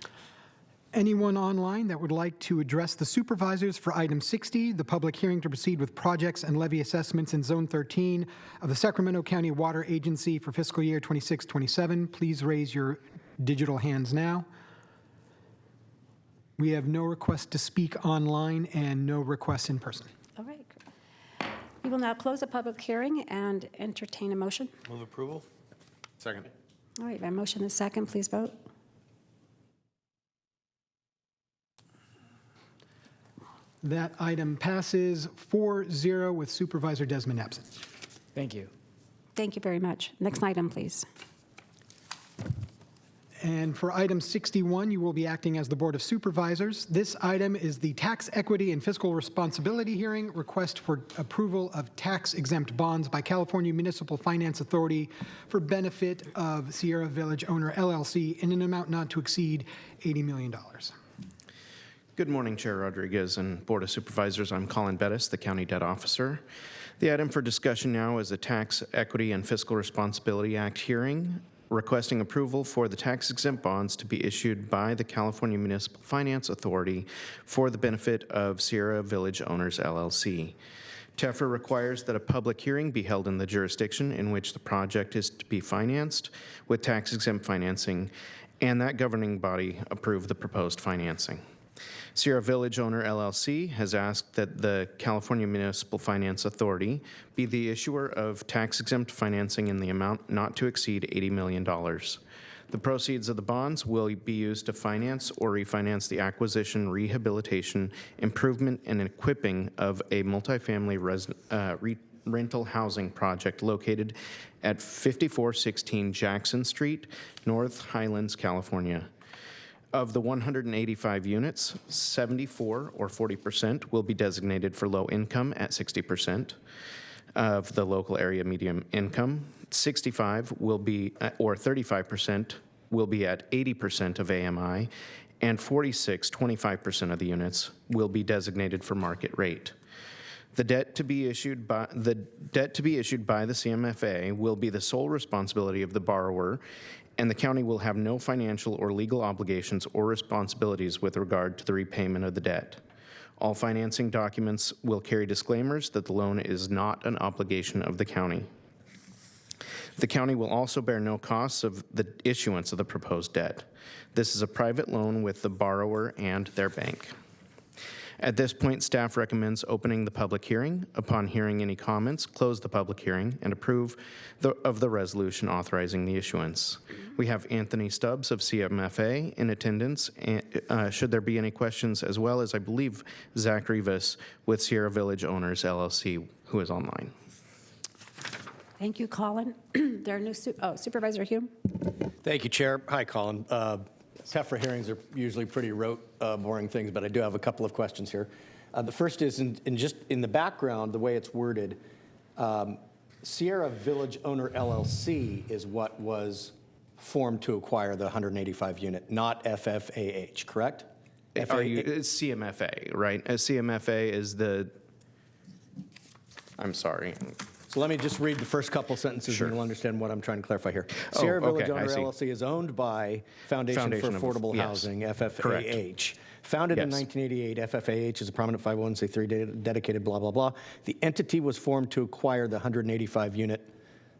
B: Anyone online that would like to address the supervisors for item 60, the public hearing to proceed with projects and levy assessments in Zone 13 of the Sacramento County Water Agency for fiscal year 26-27, please raise your digital hands now. We have no requests to speak online and no requests in person.
A: All right. We will now close the public hearing and entertain a motion.
C: Move approval.
N: Second.
A: All right, my motion is second. Please vote.
B: That item passes 4-0 with Supervisor Desmond absent.
Q: Thank you.
A: Thank you very much. Next item, please.
B: And for item 61, you will be acting as the Board of Supervisors. This item is the Tax Equity and Fiscal Responsibility Hearing, request for approval of tax-exempt bonds by California Municipal Finance Authority for benefit of Sierra Village Owner LLC in an amount not to exceed $80 million.
E: Good morning, Chair Rodriguez and Board of Supervisors. I'm Colin Bettis, the County Debt Officer. The item for discussion now is the Tax Equity and Fiscal Responsibility Act hearing, requesting approval for the tax-exempt bonds to be issued by the California Municipal Finance Authority for the benefit of Sierra Village Owners LLC. TEFRA requires that a public hearing be held in the jurisdiction in which the project is to be financed with tax-exempt financing, and that governing body approve the proposed financing. Sierra Village Owner LLC has asked that the California Municipal Finance Authority be the issuer of tax-exempt financing in the amount not to exceed $80 million. The proceeds of the bonds will be used to finance or refinance the acquisition, rehabilitation, improvement, and equipping of a multifamily rental housing project located at 5416 Jackson Street, North Highlands, California. Of the 185 units, 74 or 40% will be designated for low income at 60% of the local area median income. 65 will be, or 35% will be at 80% of AMI, and 25% of the units will be designated for market rate. The debt to be issued by the CMFA will be the sole responsibility of the borrower, and the county will have no financial or legal obligations or responsibilities with regard to the repayment of the debt. All financing documents will carry disclaimers that the loan is not an obligation of the county. The county will also bear no costs of the issuance of the proposed debt. This is a private loan with the borrower and their bank. At this point, staff recommends opening the public hearing. Upon hearing any comments, close the public hearing and approve of the resolution authorizing the issuance. We have Anthony Stubbs of CMFA in attendance, and, should there be any questions, as well as, I believe, Zach Rivas with Sierra Village Owners LLC, who is online.
A: Thank you, Colin. There are no Supervisor Hume.
U: Thank you, Chair. Hi, Colin. TEFRA hearings are usually pretty rote, boring things, but I do have a couple of questions here. The first is, just in the background, the way it's worded, Sierra Village Owner LLC is what was formed to acquire the 185 unit, not FFAH, correct?
E: It's CMFA, right? CMFA is the, I'm sorry.
U: So let me just read the first couple sentences
E: Sure.
U: and you'll understand what I'm trying to clarify here. Sierra Village Owner LLC is owned by Foundation for Affordable Housing, FFAH.
E: Correct.
U: Founded in 1988, FFAH is a prominent 501c3 dedicated blah, blah, blah. The entity was formed to acquire the 185-unit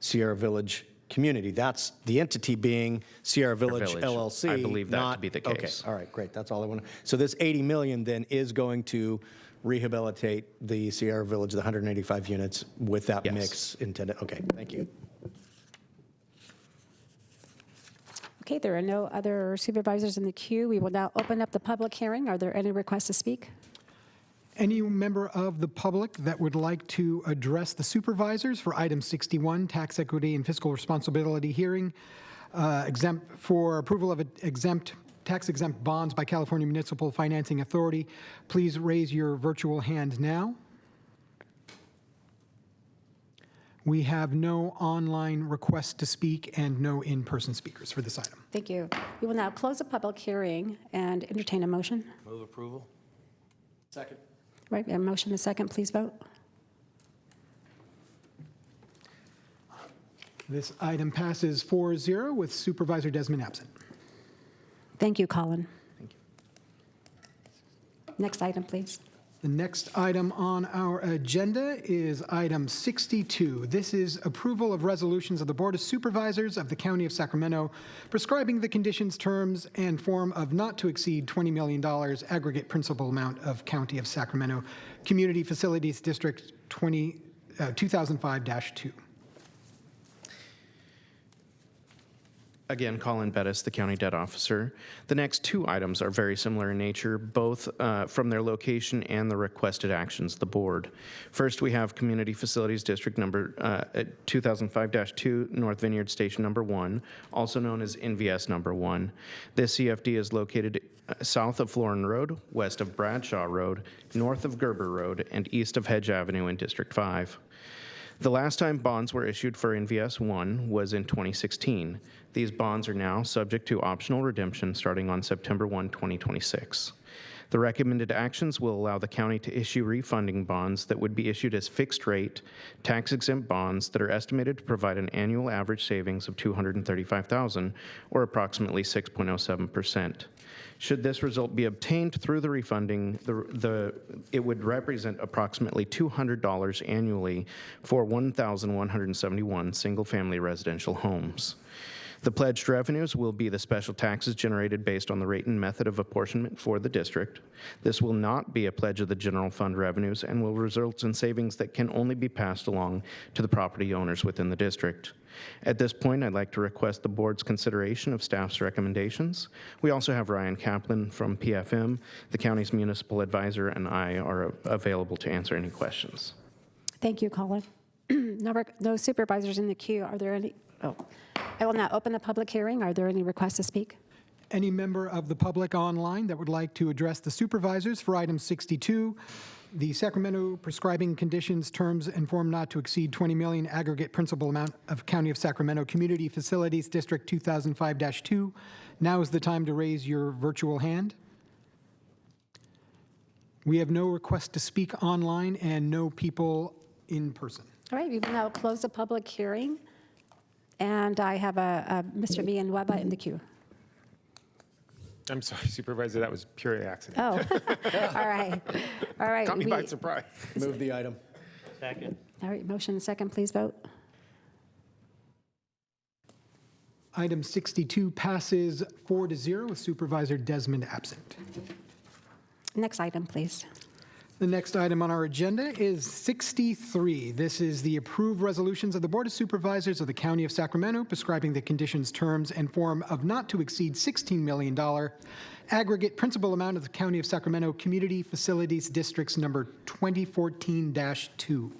U: Sierra Village community. That's the entity being Sierra Village LLC.
E: I believe that to be the case.
U: Okay, all right, great. That's all I want to. So this $80 million then is going to rehabilitate the Sierra Village, the 185 units, with that mix intended. Okay, thank you.
A: Okay, there are no other supervisors in the queue. We will now open up the public hearing. Are there any requests to speak?
B: Any member of the public that would like to address the supervisors for item 61, Tax Equity and Fiscal Responsibility Hearing, exempt for approval of tax-exempt bonds by California Municipal Financing Authority, please raise your virtual hand now. We have no online requests to speak and no in-person speakers for this item.
A: Thank you. We will now close the public hearing and entertain a motion.
C: Move approval.
U: Second.
A: Right, a motion, a second, please vote.
B: This item passes 4-0 with Supervisor Desmond absent.
A: Thank you, Colin. Thank you. Next item, please.
B: The next item on our agenda is item 62. This is approval of resolutions of the Board of Supervisors of the County of Sacramento prescribing the conditions, terms, and form of not to exceed $20 million aggregate principal amount of County of Sacramento Community Facilities District 2005-2.
E: Again, Colin Bettis, the County Debt Officer. The next two items are very similar in nature, both from their location and the requested actions of the board. First, we have Community Facilities District number 2005-2, North Vineyard Station number 1, also known as NVS number 1. This CFD is located south of Florin Road, west of Bradshaw Road, north of Gerber Road, and east of Hedge Avenue in District 5. The last time bonds were issued for NVS 1 was in 2016. These bonds are now subject to optional redemption starting on September 1, 2026. The recommended actions will allow the county to issue refunding bonds that would be issued as fixed rate, tax-exempt bonds that are estimated to provide an annual average savings of $235,000, or approximately 6.07%. Should this result be obtained through the refunding, it would represent approximately $200 annually for 1,171 single-family residential homes. The pledged revenues will be the special taxes generated based on the rate and method of apportionment for the district. This will not be a pledge of the general fund revenues and will result in savings that can only be passed along to the property owners within the district. At this point, I'd like to request the board's consideration of staff's recommendations. We also have Ryan Kaplan from PFM, the county's municipal advisor, and I are available to answer any questions.
A: Thank you, Colin. No supervisors in the queue. Are there any? Oh. I will now open the public hearing. Are there any requests to speak?
B: Any member of the public online that would like to address the supervisors for item 62, the Sacramento prescribing conditions, terms, and form not to exceed $20 million aggregate principal amount of County of Sacramento Community Facilities District 2005-2. Now is the time to raise your virtual hand. We have no request to speak online and no people in person.
A: All right, we will now close the public hearing. And I have Mr. Villanueva in the queue.
M: I'm sorry, Supervisor, that was purely accident.
A: Oh, all right. All right.
M: Caught me by surprise.
U: Move the item.
C: Second.
A: All right, motion and second, please vote.
B: Item 62 passes 4-0 with Supervisor Desmond absent.
A: Next item, please.
B: The next item on our agenda is 63. This is the approved resolutions of the Board of Supervisors of the County of Sacramento prescribing the conditions, terms, and form of not to exceed $16 million aggregate principal amount of the County of Sacramento Community Facilities Districts number 2014-2.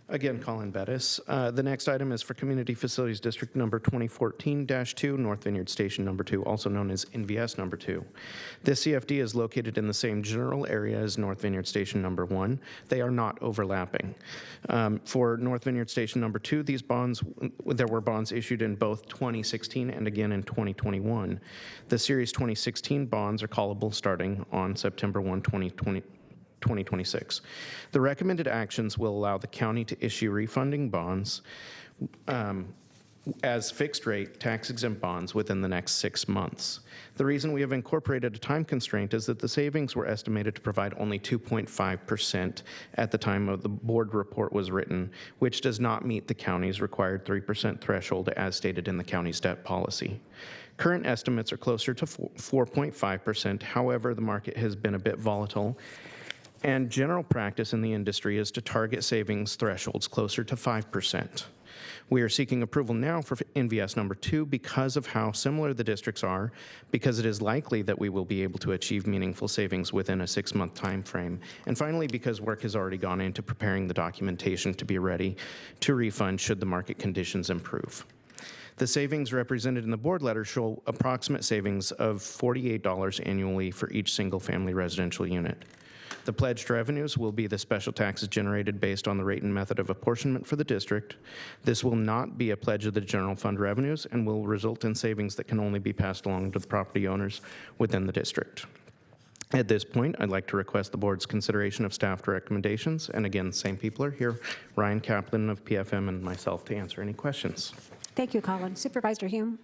E: Again, Colin Bettis. The next item is for Community Facilities District number 2014-2, North Vineyard Station number 2, also known as NVS number 2. This CFD is located in the same general area as North Vineyard Station number 1. They are not overlapping. For North Vineyard Station number 2, these bonds, there were bonds issued in both 2016 and again in 2021. The Series 2016 bonds are callable starting on September 1, 2026. The recommended actions will allow the county to issue refunding bonds as fixed rate tax-exempt bonds within the next 6 months. The reason we have incorporated a time constraint is that the savings were estimated to provide only 2.5% at the time of the board report was written, which does not meet the county's required 3% threshold as stated in the county's debt policy. Current estimates are closer to 4.5%. However, the market has been a bit volatile, and general practice in the industry is to target savings thresholds closer to 5%. We are seeking approval now for NVS number 2 because of how similar the districts are, because it is likely that we will be able to achieve meaningful savings within a 6-month time frame, and finally because work has already gone into preparing the documentation to be ready to refund should the market conditions improve. The savings represented in the board letter show approximate savings of $48 annually for each single-family residential unit. The pledged revenues will be the special taxes generated based on the rate and method of apportionment for the district. This will not be a pledge of the general fund revenues and will result in savings that can only be passed along to the property owners within the district. At this point, I'd like to request the board's consideration of staff recommendations. And again, same people are here, Ryan Kaplan of PFM and myself to answer any questions.
A: Thank you, Colin. Supervisor Hume.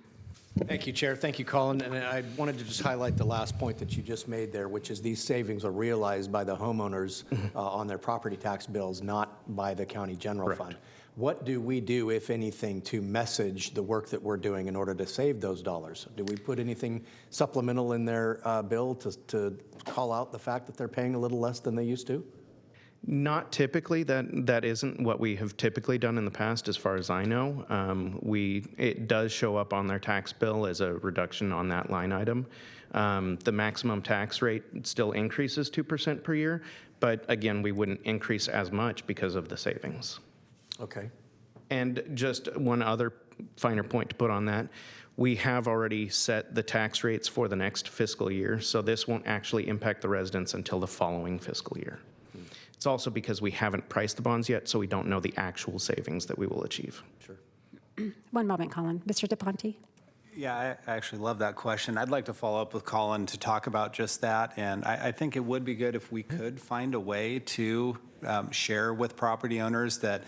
U: Thank you, Chair. Thank you, Colin. And I wanted to just highlight the last point that you just made there, which is these savings are realized by the homeowners on their property tax bills, not by the county general fund. What do we do, if anything, to message the work that we're doing in order to save those dollars? Do we put anything supplemental in their bill to call out the fact that they're paying a little less than they used to?
E: Not typically. That isn't what we have typically done in the past, as far as I know. It does show up on their tax bill as a reduction on that line item. The maximum tax rate still increases 2% per year, but again, we wouldn't increase as much because of the savings.
U: Okay.
E: And just one other finer point to put on that, we have already set the tax rates for the next fiscal year, so this won't actually impact the residents until the following fiscal year. It's also because we haven't priced the bonds yet, so we don't know the actual savings that we will achieve.
U: Sure.
A: One moment, Colin. Mr. DePonte?
S: Yeah, I actually love that question. I'd like to follow up with Colin to talk about just that. And I think it would be good if we could find a way to share with property owners that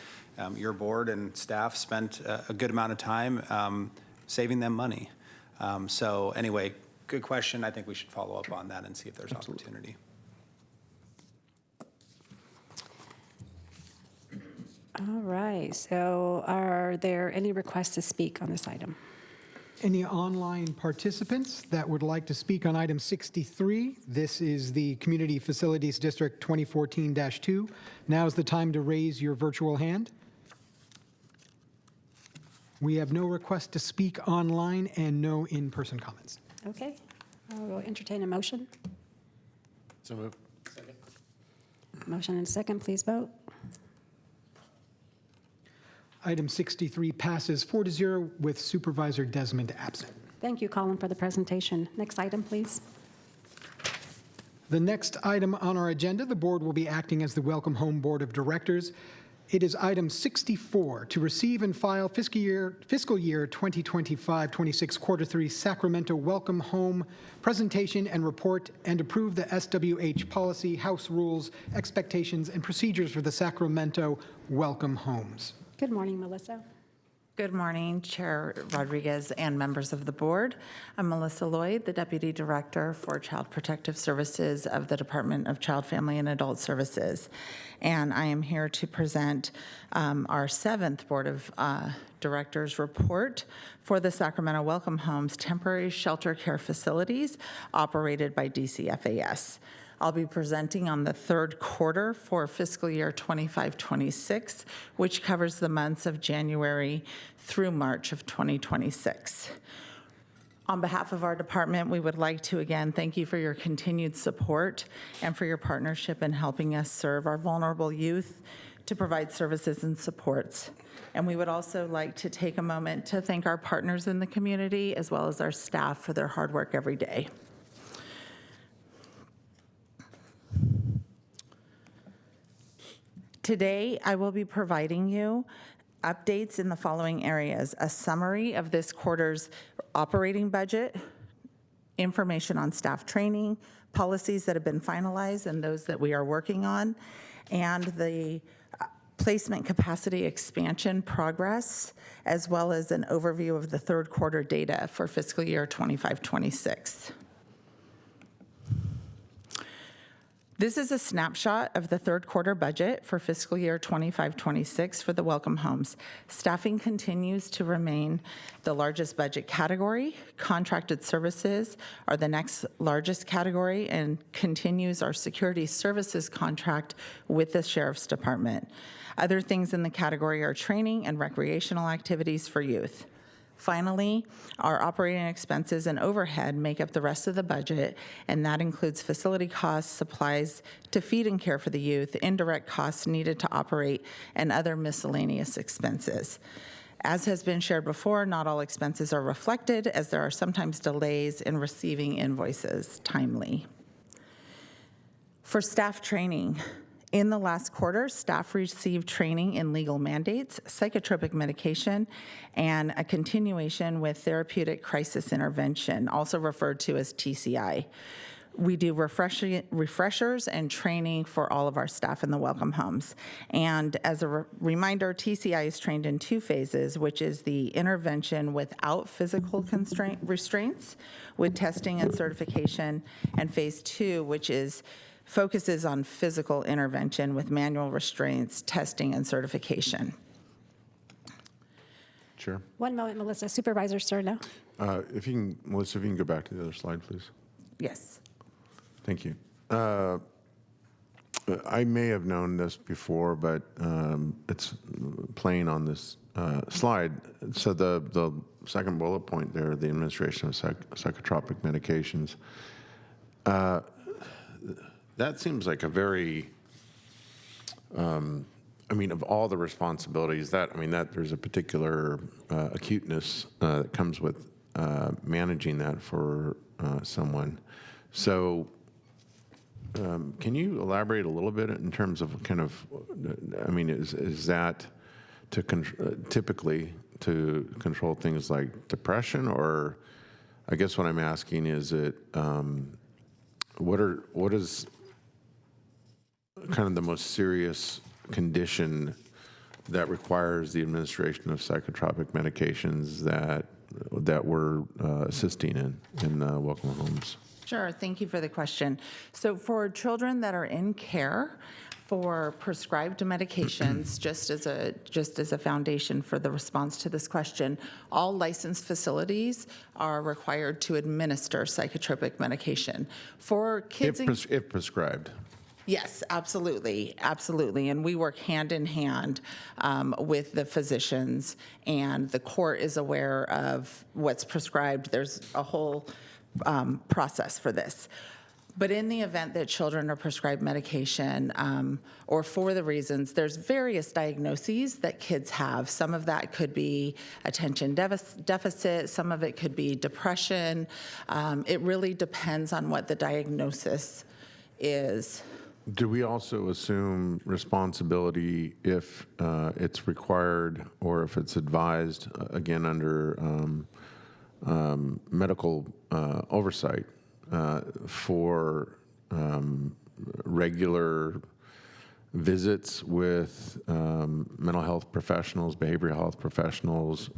S: your board and staff spent a good amount of time saving them money. So anyway, good question. I think we should follow up on that and see if there's opportunity.
A: All right, so are there any requests to speak on this item?
B: Any online participants that would like to speak on item 63? This is the Community Facilities District 2014-2. Now is the time to raise your virtual hand. We have no request to speak online and no in-person comments.
A: Okay, I will entertain a motion.
N: So moved.
A: Motion and a second, please vote.
B: Item 63 passes 4-0 with Supervisor Desmond absent.
A: Thank you, Colin, for the presentation. Next item, please.
B: The next item on our agenda, the board will be acting as the Welcome Home Board of Directors. It is item 64, to receive and file fiscal year 2025-26 Quarter 3 Sacramento Welcome Home presentation and report, and approve the SWH policy, house rules, expectations, and procedures for the Sacramento Welcome Homes.
A: Good morning, Melissa.
R: Good morning, Chair Rodriguez and members of the board. I'm Melissa Lloyd, the Deputy Director for Child Protective Services of the Department of Child, Family, and Adult Services. And I am here to present our 7th Board of Directors report for the Sacramento Welcome Homes temporary shelter care facilities operated by DCFAS. I'll be presenting on the 3rd quarter for fiscal year 25-26, which covers the months of January through March of 2026. On behalf of our department, we would like to again thank you for your continued support and for your partnership in helping us serve our vulnerable youth to provide services and supports. And we would also like to take a moment to thank our partners in the community as well as our staff for their hard work every day. Today, I will be providing you updates in the following areas: a summary of this quarter's operating budget, information on staff training, policies that have been finalized and those that we are working on, and the placement capacity expansion progress, as well as an overview of the 3rd quarter data for fiscal year 25-26. This is a snapshot of the 3rd quarter budget for fiscal year 25-26 for the Welcome Homes. Staffing continues to remain the largest budget category. Contracted services are the next largest category and continues our security services contract with the Sheriff's Department. Other things in the category are training and recreational activities for youth. Finally, our operating expenses and overhead make up the rest of the budget, and that includes facility costs, supplies to feed and care for the youth, indirect costs needed to operate, and other miscellaneous expenses. As has been shared before, not all expenses are reflected, as there are sometimes delays in receiving invoices timely. For staff training, in the last quarter, staff received training in legal mandates, psychotropic medication, and a continuation with therapeutic crisis intervention, also referred to as TCI. We do refreshers and training for all of our staff in the Welcome Homes. And as a reminder, TCI is trained in 2 phases, which is the intervention without physical restraints with testing and certification, and phase 2, which focuses on physical intervention with manual restraints, testing, and certification.
N: Chair.
A: One moment, Melissa. Supervisor Serna.
N: Melissa, if you can go back to the other slide, please.
R: Yes.
N: Thank you. I may have known this before, but it's plain on this slide. So the second bullet point there, the administration of psychotropic medications, that seems like a very, I mean, of all the responsibilities, that there's a particular acuteness that comes with managing that for someone. So can you elaborate a little bit in terms of kind of, I mean, is that to typically to control things like depression, or I guess what I'm asking is what is kind of the most serious condition that requires the administration of psychotropic medications that we're assisting in Welcome Homes?
R: Sure, thank you for the question. So for children that are in care for prescribed medications, just as a foundation for the response to this question, all licensed facilities are required to administer psychotropic medication. For kids
N: if prescribed.
R: Yes, absolutely, absolutely. And we work hand in hand with the physicians, and the court is aware of what's prescribed. There's a whole process for this. But in the event that children are prescribed medication, or for the reasons, there's various diagnoses that kids have. Some of that could be attention deficit, some of it could be depression. It really depends on what the diagnosis is.
N: Do we also assume responsibility if it's required or if it's advised, again, under medical oversight for regular visits with mental health professionals, behavioral health professionals,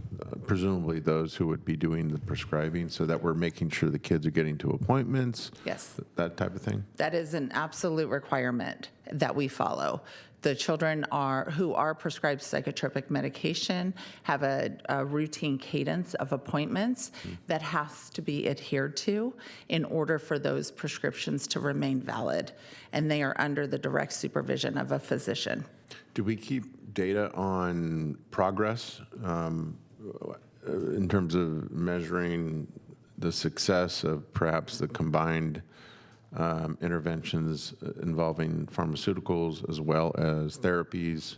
N: presumably those who would be doing the prescribing, so that we're making sure the kids are getting to appointments?
R: Yes.
N: That type of thing?
R: That is an absolute requirement that we follow. The children who are prescribed psychotropic medication have a routine cadence of appointments that has to be adhered to in order for those prescriptions to remain valid, and they are under the direct supervision of a physician.
N: Do we keep data on progress in terms of measuring the success of perhaps the combined interventions involving pharmaceuticals as well as therapies,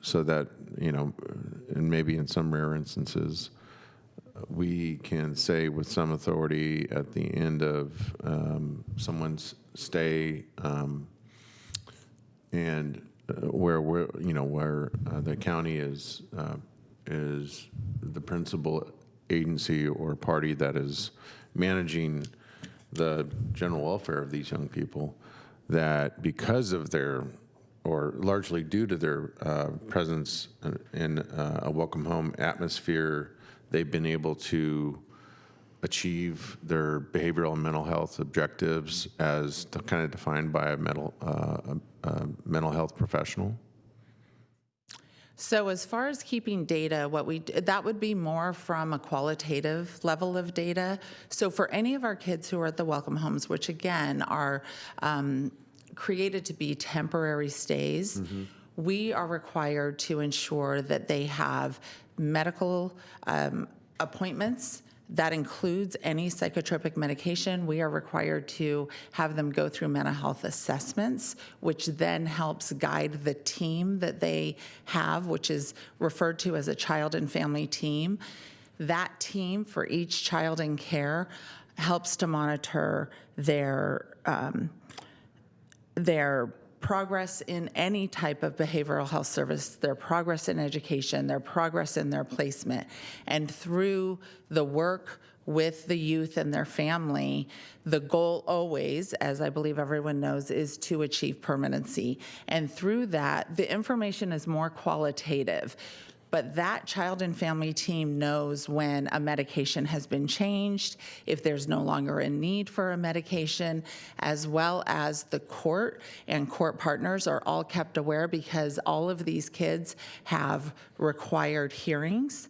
N: so that, and maybe in some rare instances, we can say with some authority at the end of someone's stay, and where the county is the principal agency or party that is managing the general welfare of these young people, that because of their, or largely due to their presence in a welcome home atmosphere, they've been able to achieve their behavioral and mental health objectives as kind of defined by a mental health professional?
R: So as far as keeping data, that would be more from a qualitative level of data. So for any of our kids who are at the welcome homes, which again are created to be temporary stays, we are required to ensure that they have medical appointments. That includes any psychotropic medication. We are required to have them go through mental health assessments, which then helps guide the team that they have, which is referred to as a child and family team. That team for each child in care helps to monitor their progress in any type of behavioral health service, their progress in education, their progress in their placement. And through the work with the youth and their family, the goal always, as I believe everyone knows, is to achieve permanency. And through that, the information is more qualitative. But that child and family team knows when a medication has been changed, if there's no longer a need for a medication, as well as the court and court partners are all kept aware, because all of these kids have required hearings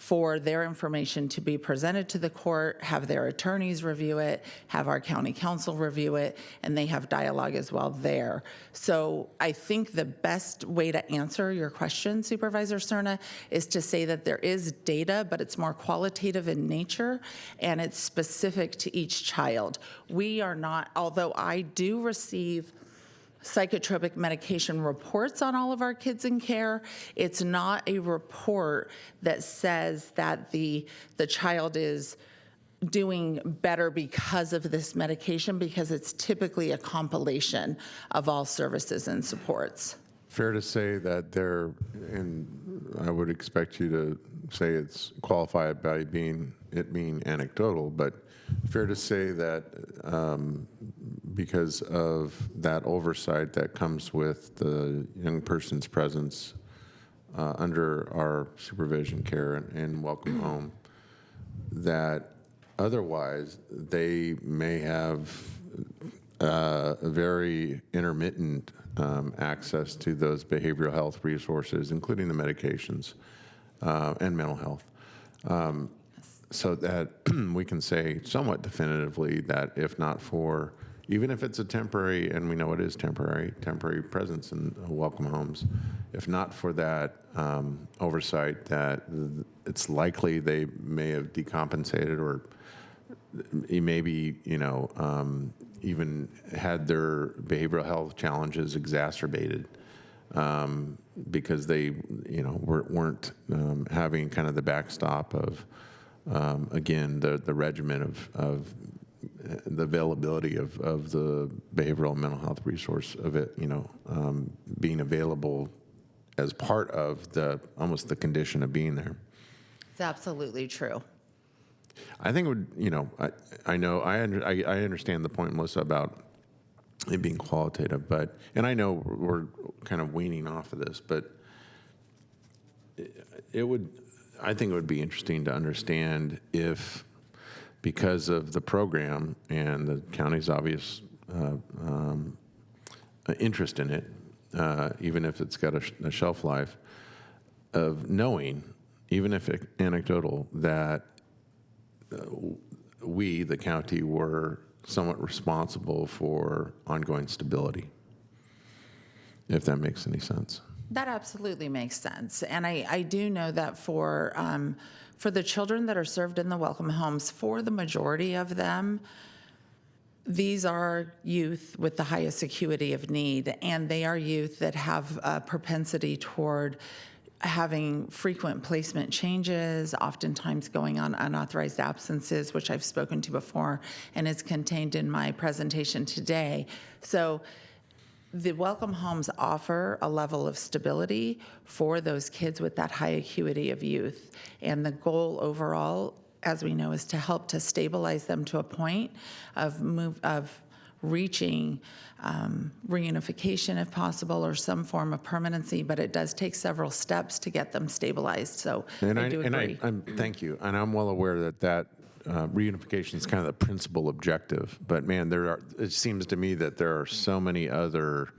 R: for their information to be presented to the court, have their attorneys review it, have our county council review it, and they have dialogue as well there. So I think the best way to answer your question, Supervisor Cerna, is to say that there is data, but it's more qualitative in nature, and it's specific to each child. We are not, although I do receive psychotropic medication reports on all of our kids in care, it's not a report that says that the child is doing better because of this medication, because it's typically a compilation of all services and supports.
N: Fair to say that there, and I would expect you to say it's qualified by being anecdotal, but fair to say that because of that oversight that comes with the young person's presence under our supervision, care, and welcome home, that otherwise they may have a very intermittent access to those behavioral health resources, including the medications and mental health. So that we can say somewhat definitively that if not for, even if it's a temporary, and we know it is temporary presence in welcome homes, if not for that oversight, that it's likely they may have decompensated or maybe, even had their behavioral health challenges exacerbated because they, weren't having kind of the backstop of, again, the regimen of the availability of the behavioral and mental health resource of it, being available as part of almost the condition of being there.
R: It's absolutely true.
N: I think it would, I understand the point, Melissa, about it being qualitative, and I know we're kind of weaning off of this, but I think it would be interesting to understand if, because of the program and the county's obvious interest in it, even if it's got a shelf life, of knowing, even if anecdotal, that we, the county, were somewhat responsible for ongoing stability, if that makes any sense.
R: That absolutely makes sense. And I do know that for the children that are served in the welcome homes, for the majority of them, these are youth with the highest acuity of need, and they are youth that have a propensity toward having frequent placement changes, oftentimes going on unauthorized absences, which I've spoken to before, and is contained in my presentation today. So the welcome homes offer a level of stability for those kids with that high acuity of youth. And the goal overall, as we know, is to help to stabilize them to a point of reaching reunification if possible, or some form of permanency, but it does take several steps to get them stabilized. So I do agree.
N: Thank you. And I'm well aware that reunification is kind of the principal objective. But man, it seems to me that there are so many other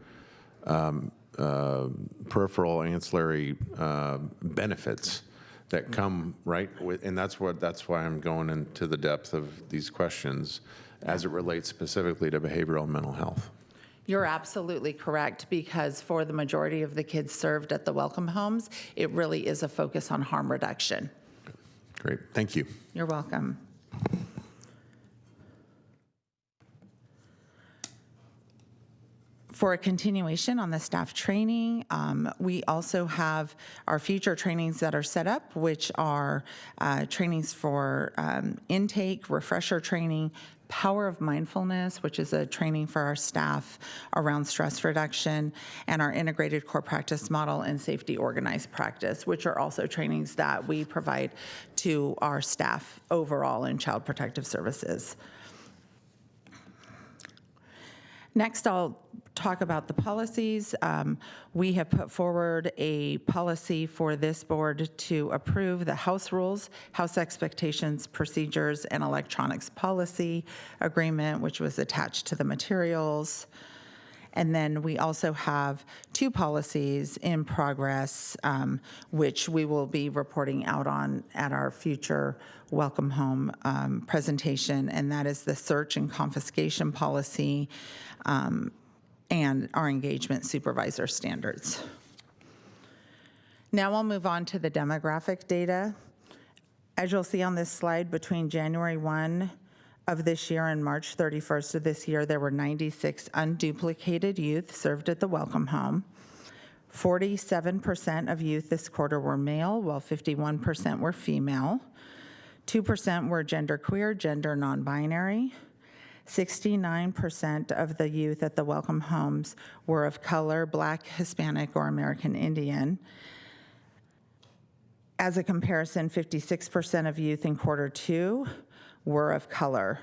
N: peripheral ancillary benefits that come right with, and that's why I'm going into the depth of these questions as it relates specifically to behavioral and mental health.
R: You're absolutely correct, because for the majority of the kids served at the welcome homes, it really is a focus on harm reduction.
N: Great, thank you.
R: You're welcome. For a continuation on the staff training, we also have our future trainings that are set up, which are trainings for intake, refresher training, Power of Mindfulness, which is a training for our staff around stress reduction, and our integrated core practice model and safety organized practice, which are also trainings that we provide to our staff overall in Child Protective Services. Next, I'll talk about the policies. We have put forward a policy for this board to approve the House Rules, House Expectations, Procedures, and Electronics Policy Agreement, which was attached to the materials. And then we also have 2 policies in progress, which we will be reporting out on at our future Welcome Home presentation, and that is the search and confiscation policy and our engagement supervisor standards. Now I'll move on to the demographic data. As you'll see on this slide, between January 1 of this year and March 31st of this year, there were 96 unduplicated youth served at the Welcome Home. 47% of youth this quarter were male, while 51% were female. 2% were genderqueer, gender non-binary. 69% of the youth at the Welcome Homes were of color, Black, Hispanic, or American Indian. As a comparison, 56% of youth in quarter 2 were of color.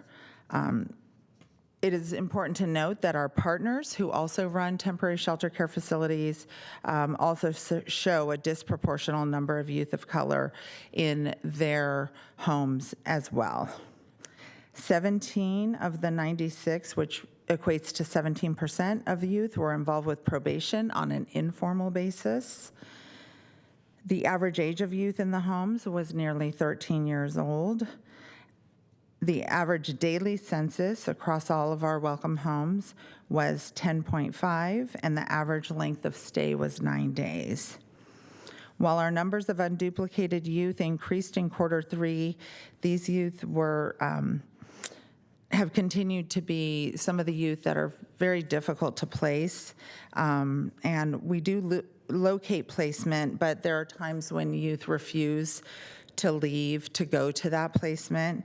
R: It is important to note that our partners who also run temporary shelter care facilities also show a disproportional number of youth of color in their homes as well. 17 of the 96, which equates to 17% of the youth, were involved with probation on an informal basis. The average age of youth in the homes was nearly 13 years old. The average daily census across all of our Welcome Homes was 10.5, and the average length of stay was 9 days. While our numbers of unduplicated youth increased in quarter 3, these youth have continued to be some of the youth that are very difficult to place, and we do locate placement, but there are times when youth refuse to leave to go to that placement.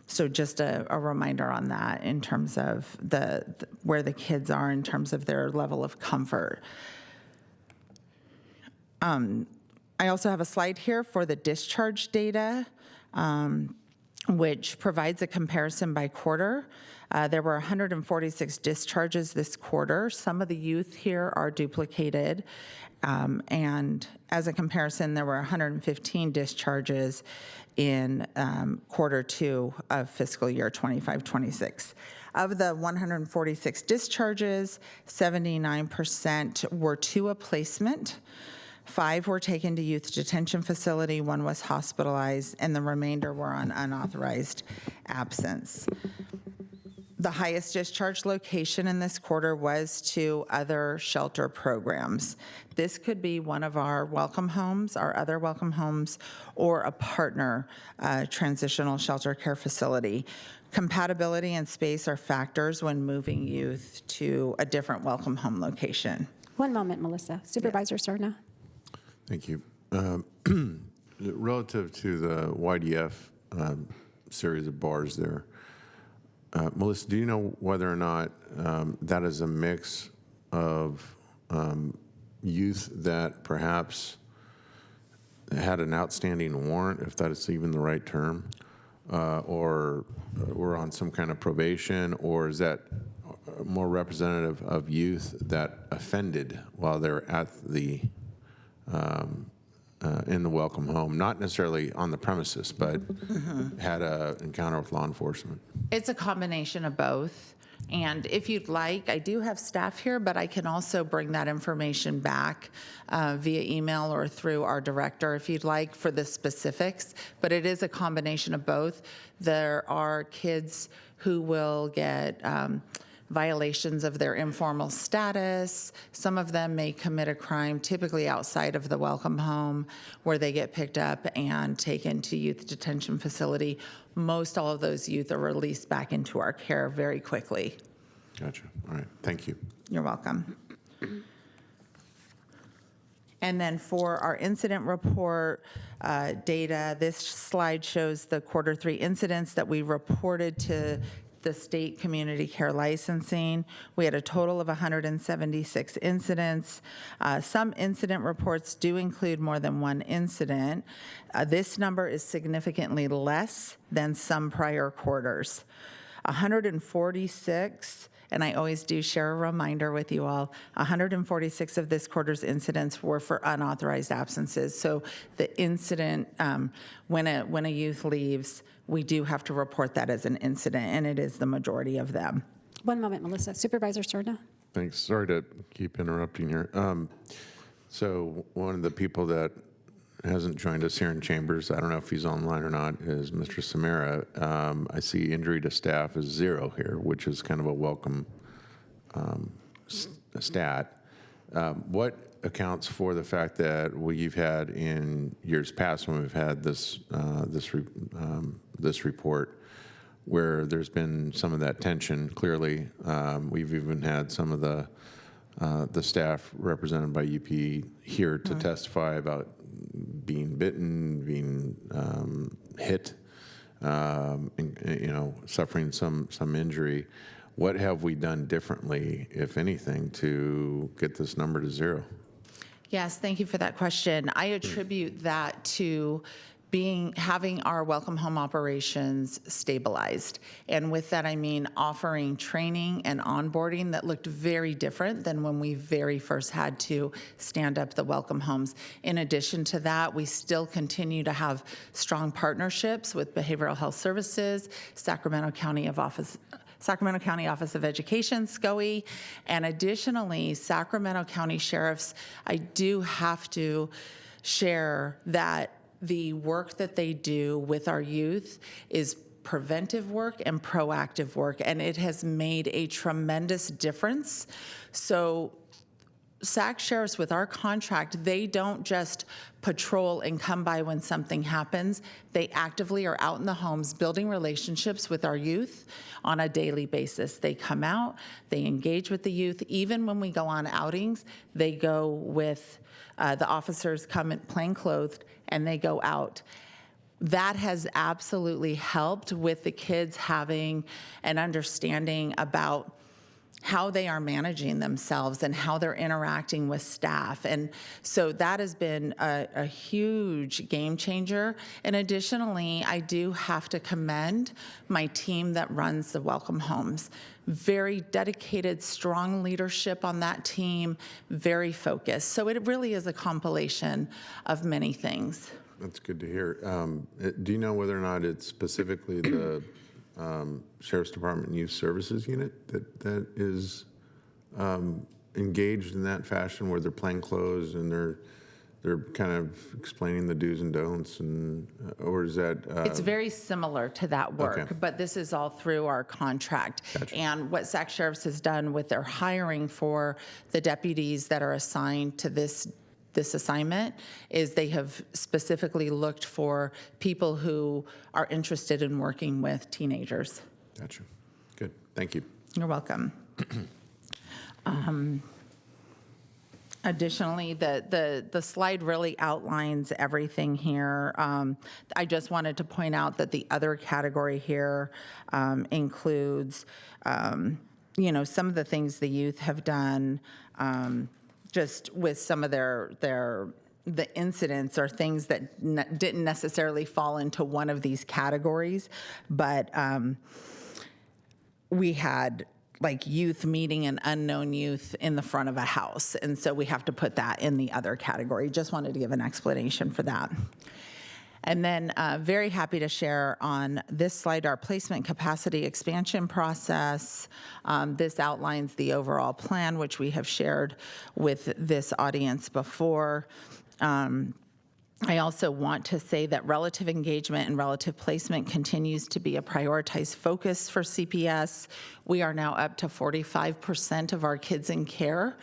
R: So just a reminder on that in terms of where the kids are in terms of their level of comfort. I also have a slide here for the discharge data, which provides a comparison by quarter. There were 146 discharges this quarter. Some of the youth here are duplicated. And as a comparison, there were 115 discharges in quarter 2 of fiscal year 25-26. Of the 146 discharges, 79% were to a placement. 5 were taken to youth detention facility, 1 was hospitalized, and the remainder were on unauthorized absence. The highest discharge location in this quarter was to other shelter programs. This could be one of our Welcome Homes, our other Welcome Homes, or a partner transitional shelter care facility. Compatibility and space are factors when moving youth to a different Welcome Home location.
A: One moment, Melissa. Supervisor Serna.
N: Thank you. Relative to the YDF series of bars there, Melissa, do you know whether or not that is a mix of youth that perhaps had an outstanding warrant, if that is even the right term, or were on some kind of probation, or is that more representative of youth that offended while they're at the in the Welcome Home, not necessarily on the premises, but had an encounter with law enforcement?
R: It's a combination of both. And if you'd like, I do have staff here, but I can also bring that information back via email or through our director if you'd like for the specifics. But it is a combination of both. There are kids who will get violations of their informal status. Some of them may commit a crime, typically outside of the Welcome Home, where they get picked up and taken to youth detention facility. Most all of those youth are released back into our care very quickly.
N: Gotcha. All right. Thank you.
R: You're welcome. And then for our incident report data, this slide shows the quarter 3 incidents that we reported to the state community care licensing. We had a total of 176 incidents. Some incident reports do include more than one incident. This number is significantly less than some prior quarters. 146, and I always do share a reminder with you all, 146 of this quarter's incidents were for unauthorized absences. So the incident, when a youth leaves, we do have to report that as an incident, and it is the majority of them.
A: One moment, Melissa. Supervisor Serna.
N: Thanks. Sorry to keep interrupting here. So one of the people that hasn't joined us here in chambers, I don't know if he's online or not, is Mr. Samara. I see injury to staff is 0 here, which is kind of a welcome stat. What accounts for the fact that we've had in years past when we've had this report where there's been some of that tension? Clearly, we've even had some of the staff represented by UP here to testify about being bitten, being hit, and, suffering some injury. What have we done differently, if anything, to get this number to 0?
R: Yes, thank you for that question. I attribute that to having our welcome home operations stabilized. And with that, I mean offering training and onboarding that looked very different than when we very first had to stand up the welcome homes. In addition to that, we still continue to have strong partnerships with Behavioral Health Services, Sacramento County Office of Education, SCOE, and additionally, Sacramento County Sheriffs. I do have to share that the work that they do with our youth is preventive work and proactive work, and it has made a tremendous difference. So SAC sheriffs, with our contract, they don't just patrol and come by when something happens. They actively are out in the homes building relationships with our youth on a daily basis. They come out, they engage with the youth. Even when we go on outings, they go with the officers, come in plainclothed, and they go out. That has absolutely helped with the kids having an understanding about how they are managing themselves and how they're interacting with staff. And so that has been a huge game changer. And additionally, I do have to commend my team that runs the welcome homes. Very dedicated, strong leadership on that team, very focused. So it really is a compilation of many things.
N: That's good to hear. Do you know whether or not it's specifically the Sheriff's Department Youth Services Unit that is engaged in that fashion, where they're plainclothes and they're kind of explaining the do's and don'ts, and or is that?
R: It's very similar to that work,
N: okay.
R: But this is all through our contract.
N: Gotcha.
R: And what SAC Sheriffs has done with their hiring for the deputies that are assigned to this assignment is they have specifically looked for people who are interested in working with teenagers.
N: Gotcha. Good. Thank you.
R: You're welcome. Additionally, the slide really outlines everything here. I just wanted to point out that the other category here includes, some of the things the youth have done, just with some of the incidents or things that didn't necessarily fall into one of these categories, but we had like youth meeting an unknown youth in the front of a house. And so we have to put that in the other category. Just wanted to give an explanation for that. And then very happy to share on this slide our placement capacity expansion process. This outlines the overall plan, which we have shared with this audience before. I also want to say that relative engagement and relative placement continues to be a prioritized focus for CPS. We are now up to 45% of our kids in care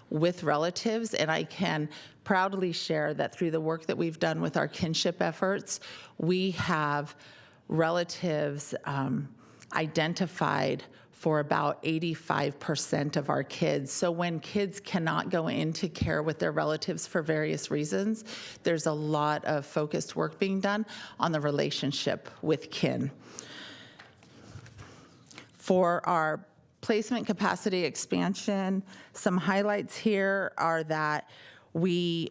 R: with relatives, and I can proudly share that through the work that we've done with our kinship efforts, we have relatives identified for about 85% of our kids. So when kids cannot go into care with their relatives for various reasons, there's a lot of focused work being done on the relationship with kin. For our placement capacity expansion, some highlights here are that we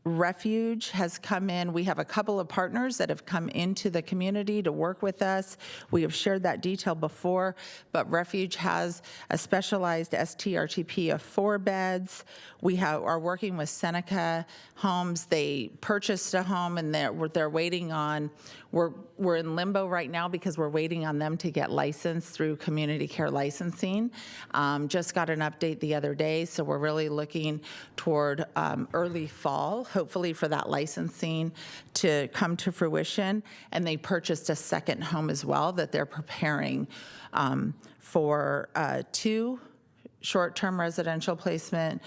R: Refuge has come in. We have a couple of partners that have come into the community to work with us. We have shared that detail before, but Refuge has a specialized STRTP of 4 beds. We are working with Seneca Homes. They purchased a home and they're waiting on we're in limbo right now because we're waiting on them to get licensed through community care licensing. Just got an update the other day, so we're really looking toward early fall, hopefully for that licensing to come to fruition. And they purchased a second home as well that they're preparing for 2 short-term residential placement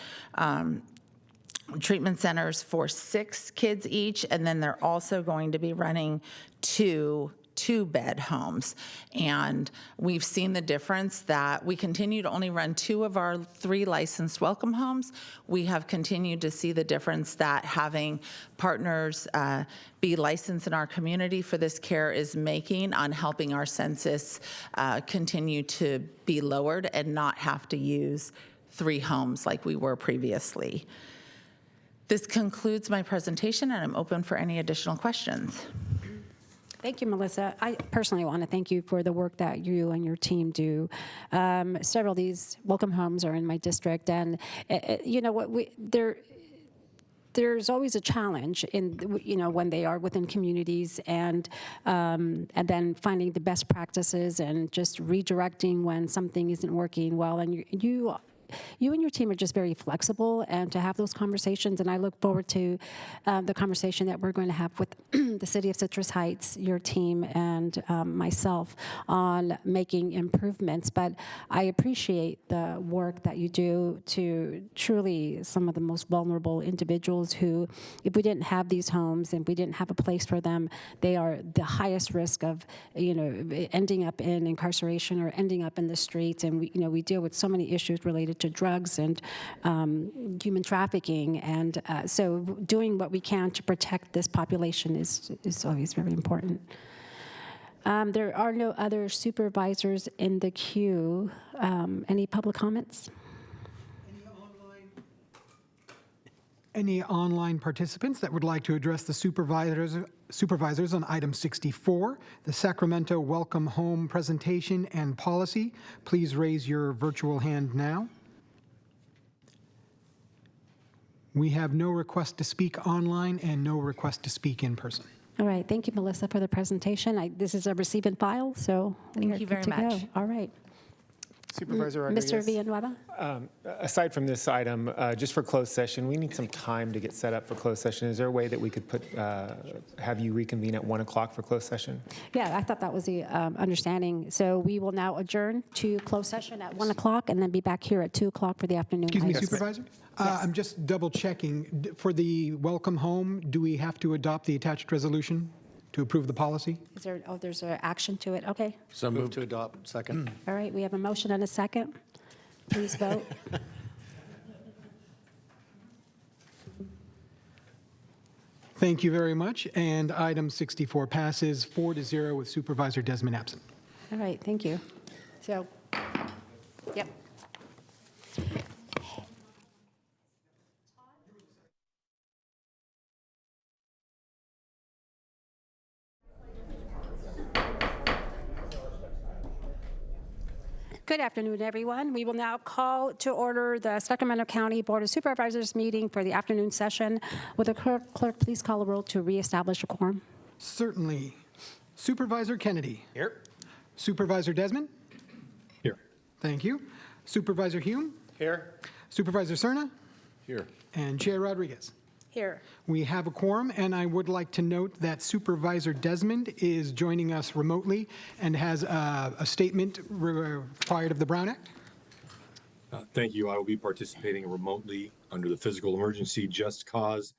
R: treatment centers for 6 kids each, and then they're also going to be running 2 2-bed homes. And we've seen the difference that we continue to only run 2 of our 3 licensed welcome homes. We have continued to see the difference that having partners be licensed in our community for this care is making on helping our census continue to be lowered and not have to use 3 homes like we were previously. This concludes my presentation, and I'm open for any additional questions.
A: Thank you, Melissa. I personally want to thank you for the work that you and your team do. Several of these welcome homes are in my district, and you know what, there's always a challenge in, you know, when they are within communities, and then finding the best practices and just redirecting when something isn't working well. And you and your team are just very flexible, and to have those conversations, and I look forward to the conversation that we're going to have with the City of Citrus Heights, your team, and myself on making improvements. But I appreciate the work that you do to truly some of the most vulnerable individuals who, if we didn't have these homes and we didn't have a place for them, they are the highest risk of, you know, ending up in incarceration or ending up in the streets. And we deal with so many issues related to drugs and human trafficking, and so doing what we can to protect this population is always very important. There are no other supervisors in the queue. Any public comments?
B: Any online participants that would like to address the supervisors on item 64, the Sacramento Welcome Home Presentation and Policy, please raise your virtual hand now. We have no request to speak online and no request to speak in person.
A: All right. Thank you, Melissa, for the presentation. This is a receive and file, so
O: thank you very much.
A: Go. All right.
M: Supervisor Rodriguez.
A: Mr. Villanueva?
M: Aside from this item, just for closed session, we need some time to get set up for closed session. Is there a way that we could have you reconvene at 1 o'clock for closed session?
A: Yeah, I thought that was the understanding. So we will now adjourn to closed session at 1 o'clock and then be back here at 2 o'clock for the afternoon.
B: Excuse me,
A: items.
B: Supervisor?
A: Yes.
B: I'm just double checking. For the welcome home, do we have to adopt the attached resolution to approve the policy?
A: Is there, there's an action to it. Okay.
U: So move to adopt. Second.
A: All right, we have a motion and a second. Please vote.
B: Thank you very much. And item 64 passes 4-0 with Supervisor Desmond absent.
A: All right, thank you. So, yep. Good afternoon, everyone. We will now call to order the Sacramento County Board of Supervisors meeting for the afternoon session. Will the clerk please call a roll to reestablish a quorum?
B: Certainly. Supervisor Kennedy.
C: Here.
B: Supervisor Desmond.
N: Here.
B: Thank you. Supervisor Hume.
U: Here.
B: Supervisor Cerna.
N: Here.
B: And Chair Rodriguez.
A: Here.
B: We have a quorum, and I would like to note that Supervisor Desmond is joining us remotely and has a statement required of the Brown Act.
T: Thank you. I will be participating remotely under the physical emergency just cause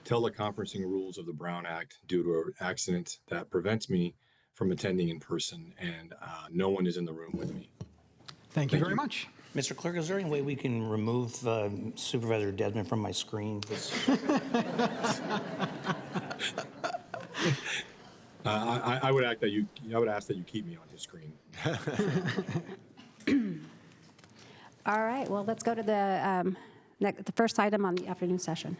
T: teleconferencing rules of the Brown Act due to an accident that prevents me from attending in person, and no one is in the room with me.
B: Thank you very much.
C: Mr. Clerk, is there any way we can remove Supervisor Desmond from my screen?
T: I would ask that you keep me on your screen.
A: All right, well, let's go to the first item on the afternoon session.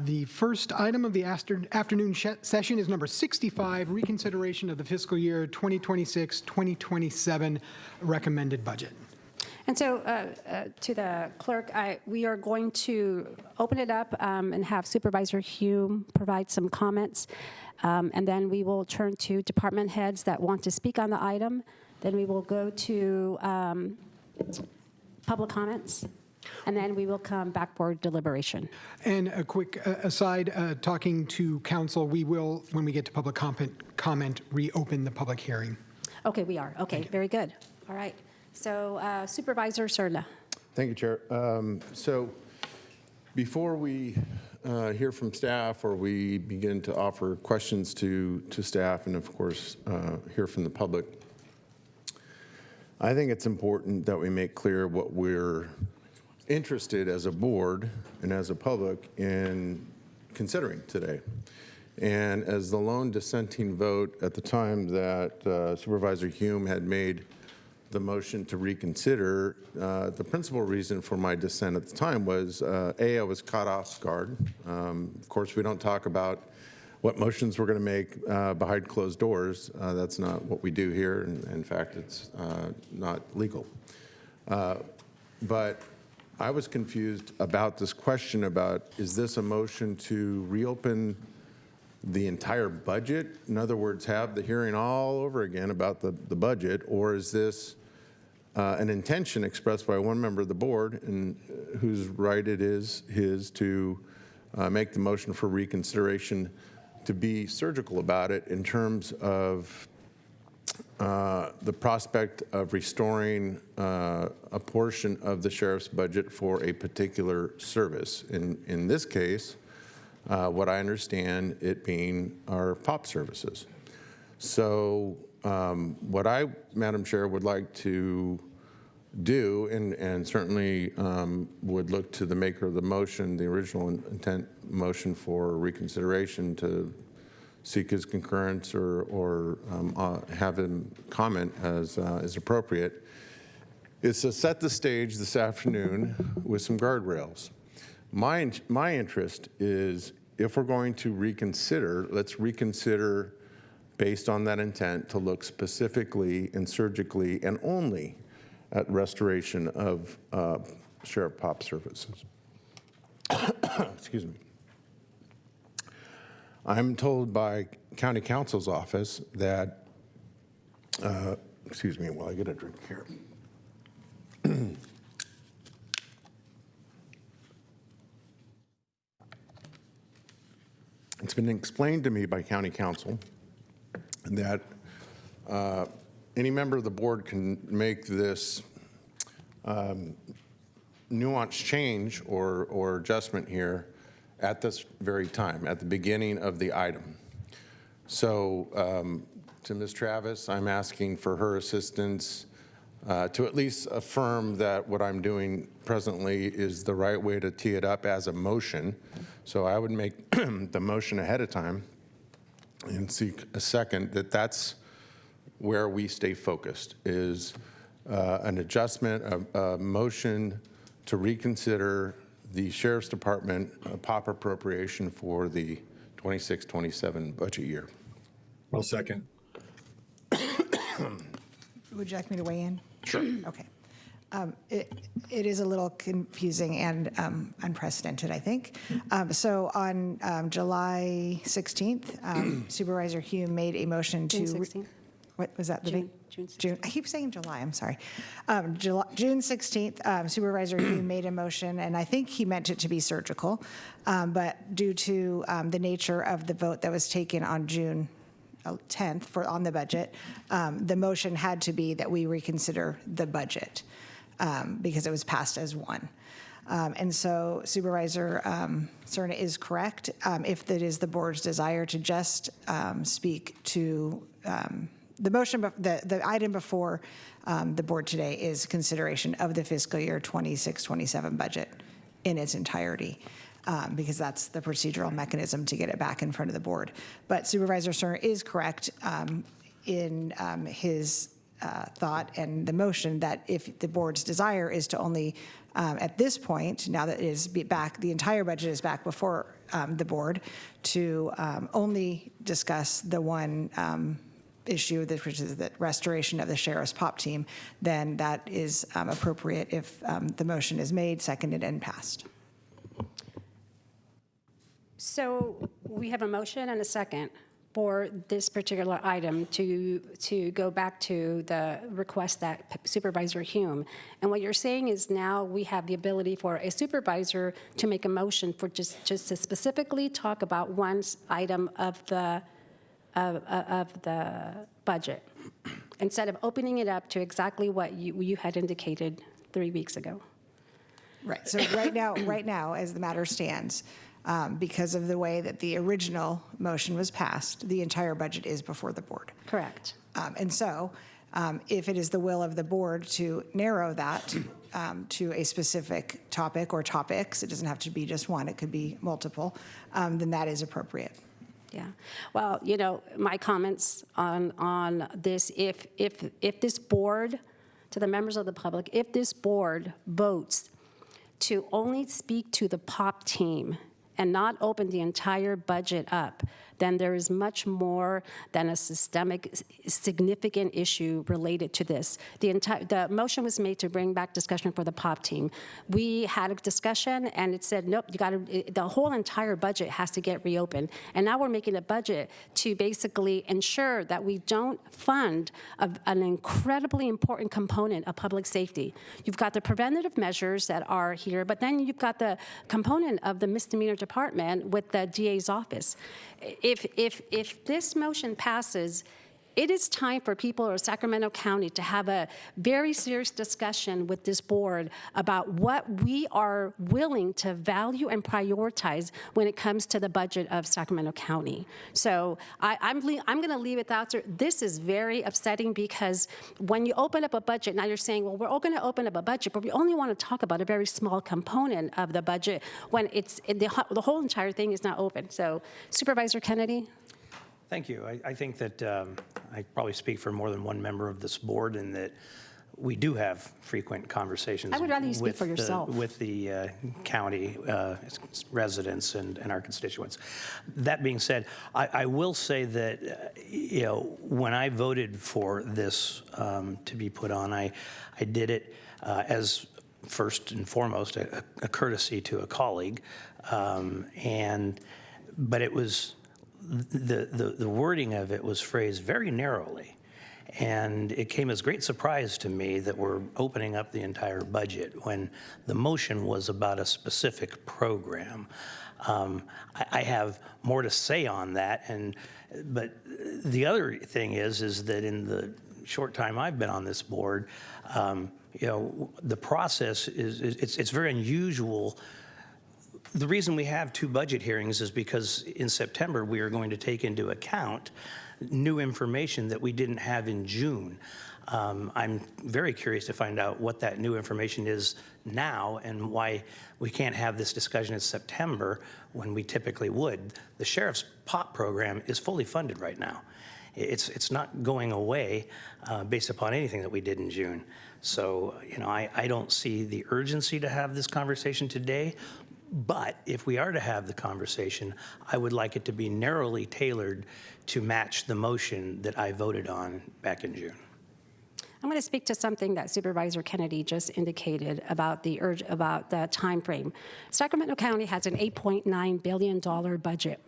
B: The first item of the afternoon session is number 65, reconsideration of the fiscal year 2026-2027 recommended budget.
A: And so to the clerk, we are going to open it up and have Supervisor Hume provide some comments. And then we will turn to department heads that want to speak on the item. Then we will go to public comments. And then we will come back for deliberation.
B: And a quick aside, talking to council, we will, when we get to public comment, reopen the public hearing.
A: Okay, we are. Okay, very good. All right. So Supervisor Serna.
N: Thank you, Chair. So before we hear from staff or we begin to offer questions to staff and, of course, hear from the public, I think it's important that we make clear what we're interested as a board and as a public in considering today. And as the lone dissenting vote at the time that Supervisor Hume had made the motion to reconsider, the principal reason for my dissent at the time was, A, I was caught off guard. Of course, we don't talk about what motions we're going to make behind closed doors. That's not what we do here. And in fact, it's not legal. But I was confused about this question about, is this a motion to reopen the entire budget? In other words, have the hearing all over again about the budget, or is this an intention expressed by one member of the board, and whose right it is his to make the motion for reconsideration, to be surgical about it in terms of the prospect of restoring a portion of the sheriff's budget for a particular service. In this case, what I understand it being our POP services. So what I, Madam Chair, would like to do, and certainly would look to the maker of the motion, the original intent motion for reconsideration, to seek his concurrence or have him comment as is appropriate, is to set the stage this afternoon with some guardrails. My interest is, if we're going to reconsider, let's reconsider based on that intent to look specifically and surgically and only at restoration of Sheriff POP services. Excuse me. I'm told by County Counsel's office that, excuse me while I get a drink here. It's been explained to me by County Counsel that any member of the board can make this nuanced change or adjustment here at this very time, at the beginning of the item. So to Ms. Travis, I'm asking for her assistance to at least affirm that what I'm doing presently is the right way to tee it up as a motion. So I would make the motion ahead of time and seek a second that's where we stay focused, is an adjustment, a motion to reconsider the Sheriff's Department POP appropriation for the 26-27 budget year.
T: I'll second.
F: Would you like me to weigh in?
N: Sure.
F: Okay. It is a little confusing and unprecedented, I think. So on July 16th, Supervisor Hume made a motion to...
A: June 16th.
F: What was that?
A: June
F: 16th. I keep saying July, I'm sorry. June 16th, Supervisor Hume made a motion, and I think he meant it to be surgical, but due to the nature of the vote that was taken on June 10th on the budget, the motion had to be that we reconsider the budget because it was passed as one. And so Supervisor Serna is correct. If it is the board's desire to just speak to the motion, the item before the board today is consideration of the fiscal year 26-27 budget in its entirety. Because that's the procedural mechanism to get it back in front of the board. But Supervisor Serna is correct in his thought and the motion that if the board's desire is to only, at this point, now that it is back, the entire budget is back before the board, to only discuss the one issue, which is the restoration of the sheriff's POP team, then that is appropriate if the motion is made, seconded, and passed.
A: So we have a motion and a second for this particular item to go back to the request that Supervisor Hume. And what you're saying is now we have the ability for a supervisor to make a motion for just to specifically talk about one item of the budget, instead of opening it up to exactly what you had indicated 3 weeks ago.
F: Right. So right now, as the matter stands, because of the way that the original motion was passed, the entire budget is before the board.
A: Correct.
F: And so if it is the will of the board to narrow that to a specific topic or topics, it doesn't have to be just one, it could be multiple, then that is appropriate.
A: Yeah. Well, my comments on this, if this board, to the members of the public, if this board votes to only speak to the POP team and not open the entire budget up, then there is much more than a significant issue related to this. The motion was made to bring back discussion for the POP team. We had a discussion, and it said, nope, the whole entire budget has to get reopened. And now we're making a budget to basically ensure that we don't fund an incredibly important component of public safety. You've got the preventative measures that are here, but then you've got the component of the misdemeanor department with the DA's office. If this motion passes, it is time for people of Sacramento County to have a very serious discussion with this board about what we are willing to value and prioritize when it comes to the budget of Sacramento County. So I'm going to leave it out there. This is very upsetting because when you open up a budget, now you're saying, well, we're all going to open up a budget, but we only want to talk about a very small component of the budget when the whole entire thing is not open. So Supervisor Kennedy?
C: Thank you. I think that I probably speak for more than one member of this board in that we do have frequent conversations.
A: I would rather you speak for yourself.
C: With the county residents and our constituents. That being said, I will say that when I voted for this to be put on, I did it as first and foremost a courtesy to a colleague, but it was. The wording of it was phrased very narrowly, and it came as a great surprise to me that we're opening up the entire budget when the motion was about a specific program. I have more to say on that, but the other thing is that in the short time I've been on this board, the process it's very unusual. The reason we have 2 budget hearings is because in September we are going to take into account new information that we didn't have in June. I'm very curious to find out what that new information is now and why we can't have this discussion in September when we typically would. The sheriff's POP program is fully funded right now. It's not going away based upon anything that we did in June. So, I don't see the urgency to have this conversation today. But if we are to have the conversation, I would like it to be narrowly tailored to match the motion that I voted on back in June.
A: I'm going to speak to something that Supervisor Kennedy just indicated about the time frame. Sacramento County has an $8.9 billion budget.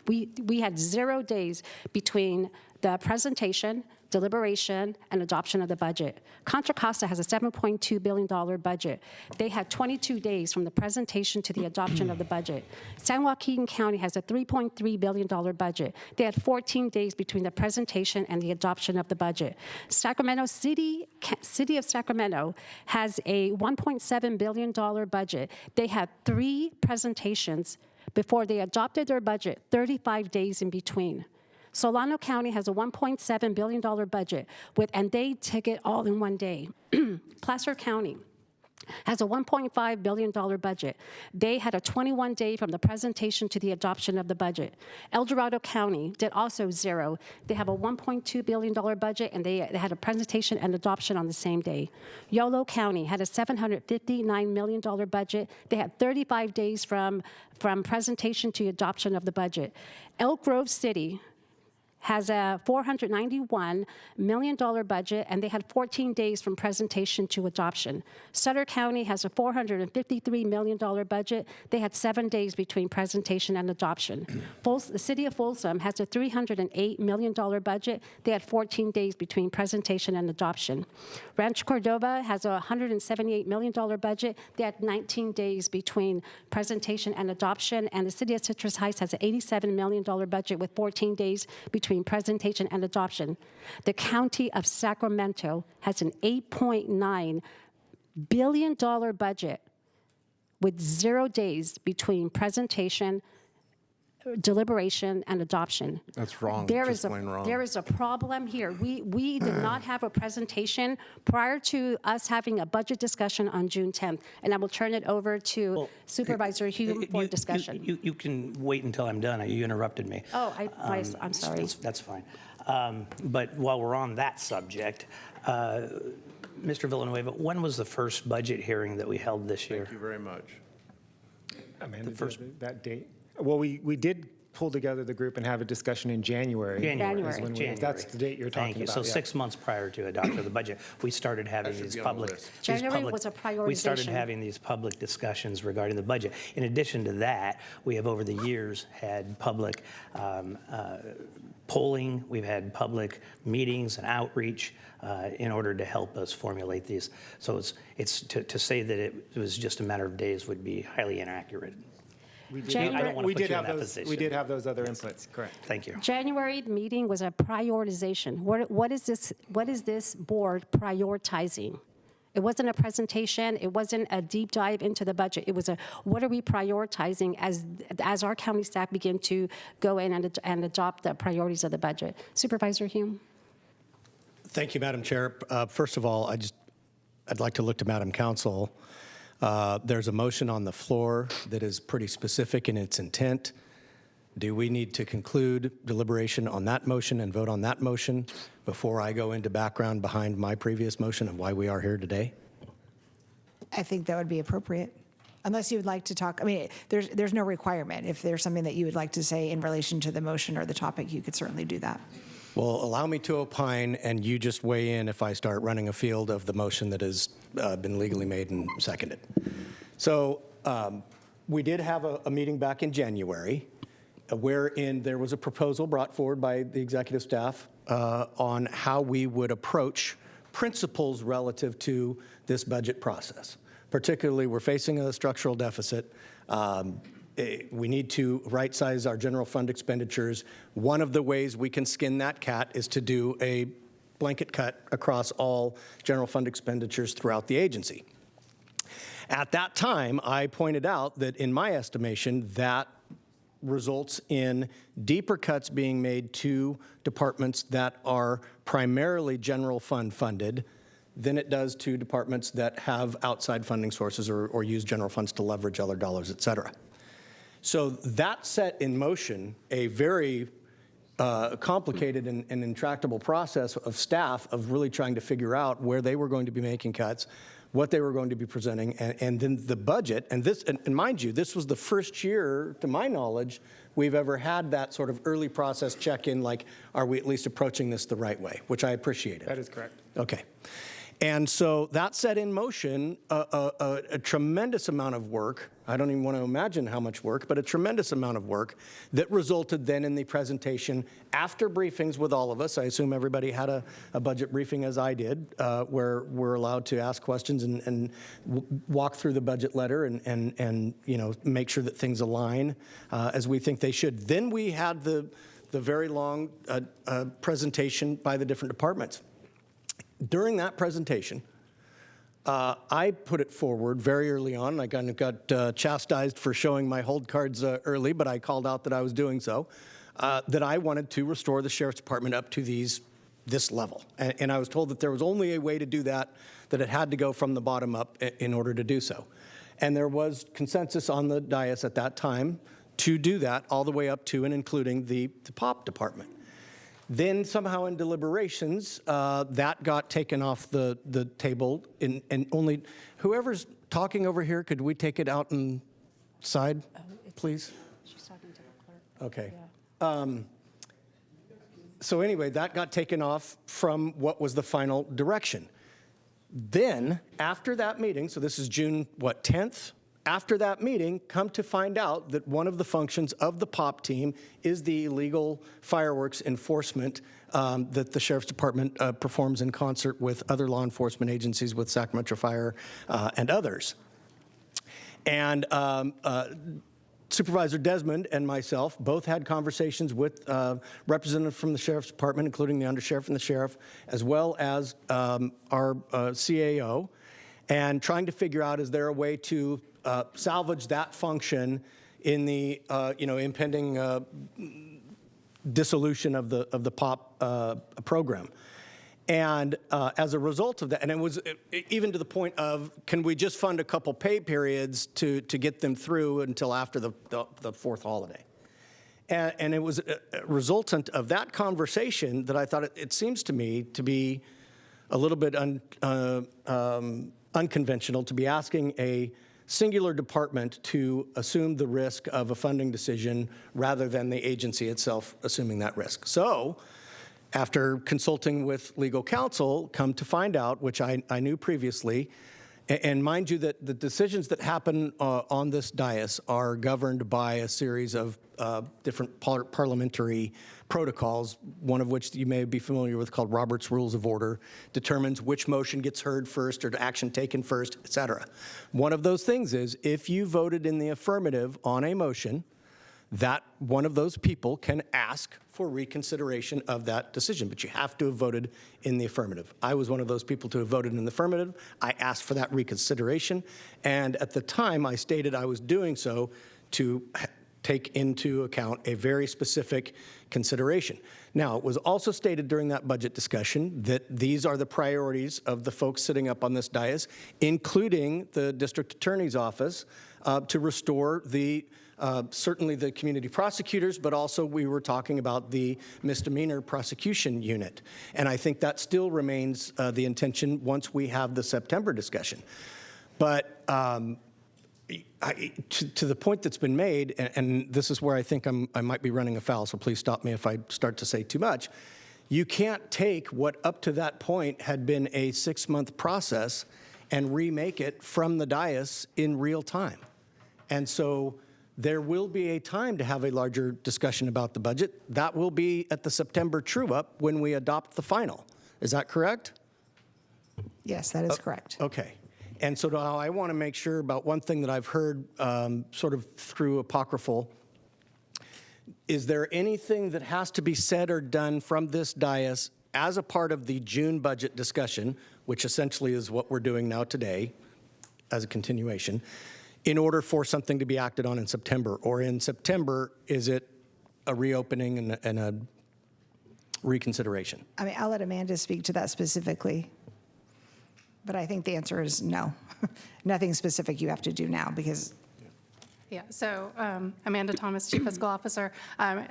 A: We had 0 days between the presentation, deliberation, and adoption of the budget. Contra Costa has a $7.2 billion budget. They had 22 days from the presentation to the adoption of the budget. San Joaquin County has a $3.3 billion budget. They had 14 days between the presentation and the adoption of the budget. Sacramento City of Sacramento has a $1.7 billion budget. They had 3 presentations before they adopted their budget, 35 days in between. Solano County has a $1.7 billion budget, and they take it all in one day. Placer County has a $1.5 billion budget. They had a 21-day from the presentation to the adoption of the budget. El Dorado County did also 0. They have a $1.2 billion budget, and they had a presentation and adoption on the same day. Yolo County had a $759 million budget. They had 35 days from presentation to adoption of the budget. Elk Grove City has a $491 million budget, and they had 14 days from presentation to adoption. Sutter County has a $453 million budget. They had 7 days between presentation and adoption. The city of Folsom has a $308 million budget. They had 14 days between presentation and adoption. Rancho Cordova has a $178 million budget. They had 19 days between presentation and adoption. And the city of Citrus Heights has an $87 million budget with 14 days between presentation and adoption. The county of Sacramento has an $8.9 billion budget with 0 days between presentation, deliberation, and adoption.
N: That's wrong.
A: There
N: Just
A: is
N: plain wrong.
A: There is a problem here. We did not have a presentation prior to us having a budget discussion on June 10th, and I will turn it over to Supervisor Hume for discussion.
C: You can wait until I'm done. You interrupted me.
A: Oh, I'm sorry.
C: That's fine. But while we're on that subject, Mr. Villanueva, when was the first budget hearing that we held this year?
N: Thank you very much.
M: Amanda, that date? Well, we did pull together the group and have a discussion in January.
C: January.
M: That's the date you're talking
C: Thank you.
M: about.
C: So
M: yeah.
C: 6 months prior to adoption of the budget, we started having these public.
A: January was a
C: We started
A: prioritization.
C: having these public discussions regarding the budget. In addition to that, we have over the years had public polling. We've had public meetings and outreach in order to help us formulate these. So it's to say that it was just a matter of days would be highly inaccurate.
M: We did have those other inputs, correct.
C: Thank you.
A: January meeting was a prioritization. What is this board prioritizing? It wasn't a presentation. It wasn't a deep dive into the budget. It was what are we prioritizing as our county staff begin to go in and adopt the priorities of the budget? Supervisor Hume.
U: Thank you, Madam Chair. First of all, I'd like to look to Madam Council. There's a motion on the floor that is pretty specific in its intent. Do we need to conclude deliberation on that motion and vote on that motion before I go into background behind my previous motion of why we are here today?
F: I think that would be appropriate. Unless you would like to talk, I mean, there's no requirement. If there's something that you would like to say in relation to the motion or the topic, you could certainly do that.
U: Well, allow me to opine, and you just weigh in if I start running afield of the motion that has been legally made and seconded. So we did have a meeting back in January wherein there was a proposal brought forward by the executive staff on how we would approach principles relative to this budget process. Particularly, we're facing a structural deficit. We need to right-size our general fund expenditures. One of the ways we can skin that cat is to do a blanket cut across all general fund expenditures throughout the agency. At that time, I pointed out that in my estimation, that results in deeper cuts being made to departments that are primarily general fund funded than it does to departments that have outside funding sources or use general funds to leverage other dollars, et cetera. So that set in motion a very complicated and intractable process of staff of really trying to figure out where they were going to be making cuts, what they were going to be presenting, and then the budget. And mind you, this was the first year, to my knowledge, we've ever had that sort of early process check-in, like, are we at least approaching this the right way, which I appreciated.
M: That is correct.
U: Okay. And so that set in motion a tremendous amount of work. I don't even want to imagine how much work, but a tremendous amount of work that resulted then in the presentation after briefings with all of us. I assume everybody had a budget briefing, as I did, where we're allowed to ask questions and walk through the budget letter and make sure that things align as we think they should. Then we had the very long presentation by the different departments. During that presentation, I put it forward very early on. I kind of got chastised for showing my hold cards early, but I called out that I was doing so, that I wanted to restore the Sheriff's Department up to this level. And I was told that there was only a way to do that it had to go from the bottom up in order to do so. And there was consensus on the dais at that time to do that all the way up to and including the POP department. Then somehow in deliberations, that got taken off the table, and only whoever's talking over here, could we take it out inside, please?
A: She's talking to the clerk.
U: Okay.
A: Yeah.
U: so anyway, that got taken off from what was the final direction. Then, after that meeting, so this is June, 10th? After that meeting, come to find out that one of the functions of the POP team is the illegal fireworks enforcement that the Sheriff's Department performs in concert with other law enforcement agencies, with Sacramento Fire and others. And Supervisor Desmond and myself both had conversations with representatives from the Sheriff's Department, including the Undersheriff and the Sheriff, as well as our CAO, and trying to figure out, is there a way to salvage that function in the impending dissolution of the POP program. And as a result of that, and it was even to the point of, can we just fund a couple pay periods to get them through until after the fourth holiday? And it was a resultant of that conversation that I thought it seems to me to be a little bit unconventional to be asking a singular department to assume the risk of a funding decision rather than the agency itself assuming that risk. So, after consulting with legal counsel, come to find out, which I knew previously, and mind you that the decisions that happen on this dais are governed by a series of different parliamentary protocols, one of which you may be familiar with called Robert's Rules of Order, determines which motion gets heard first or action taken first, et cetera. One of those things is if you voted in the affirmative on a motion, that one of those people can ask for reconsideration of that decision, but you have to have voted in the affirmative. I was one of those people to have voted in the affirmative. I asked for that reconsideration, and at the time I stated I was doing so to take into account a very specific consideration. Now, it was also stated during that budget discussion that these are the priorities of the folks sitting up on this dais, including the district attorney's office, to restore the certainly the community prosecutors, but also we were talking about the misdemeanor prosecution unit. And I think that still remains the intention once we have the September discussion. But to the point that's been made, and this is where I think I might be running afoul, so please stop me if I start to say too much, you can't take what up to that point had been a 6-month process and remake it from the dais in real time. And so there will be a time to have a larger discussion about the budget. That will be at the September true-up when we adopt the final. Is that correct?
F: Yes, that is correct.
U: Okay. And so now I want to make sure about one thing that I've heard sort of through apocryphal. Is there anything that has to be said or done from this dais as a part of the June budget discussion, which essentially is what we're doing now today as a continuation, in order for something to be acted on in September? Or in September, is it a reopening and a reconsideration?
F: I mean, I'll let Amanda speak to that specifically, but I think the answer is no. Nothing specific you have to do now because
D: Yeah, so Amanda Thomas, Chief Fiscal Officer.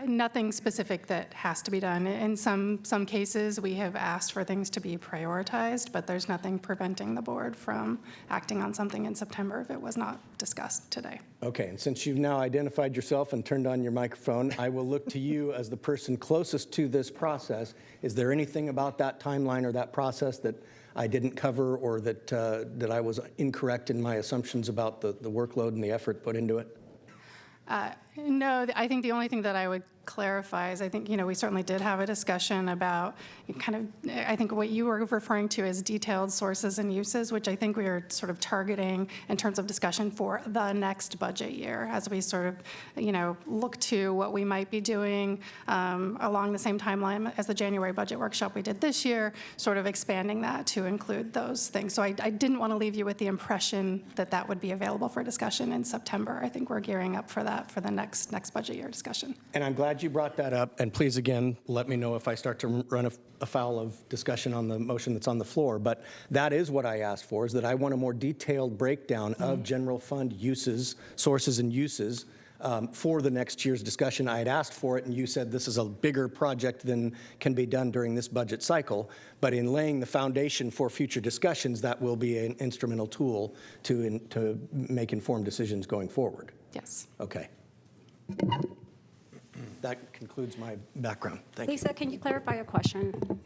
D: Nothing specific that has to be done. In some cases, we have asked for things to be prioritized, but there's nothing preventing the board from acting on something in September if it was not discussed today.
U: Okay, and since you've now identified yourself and turned on your microphone, I will look to you as the person closest to this process. Is there anything about that timeline or that process that I didn't cover or that I was incorrect in my assumptions about the workload and the effort put into it?
D: No, I think the only thing that I would clarify is I think, we certainly did have a discussion about I think what you were referring to as detailed sources and uses, which I think we are sort of targeting in terms of discussion for the next budget year as we sort of, look to what we might be doing along the same timeline as the January budget workshop we did this year, sort of expanding that to include those things. So I didn't want to leave you with the impression that that would be available for discussion in September. I think we're gearing up for that for the next budget year discussion.
U: And I'm glad you brought that up, and please, again, let me know if I start to run afoul of discussion on the motion that's on the floor. But that is what I asked for, is that I want a more detailed breakdown of general fund uses, sources and uses for the next year's discussion. I had asked for it, and you said this is a bigger project than can be done during this budget cycle. But in laying the foundation for future discussions, that will be an instrumental tool to make informed decisions going forward.
D: Yes.
U: Okay. that concludes my background. Thank you.
A: Lisa, can you clarify a question?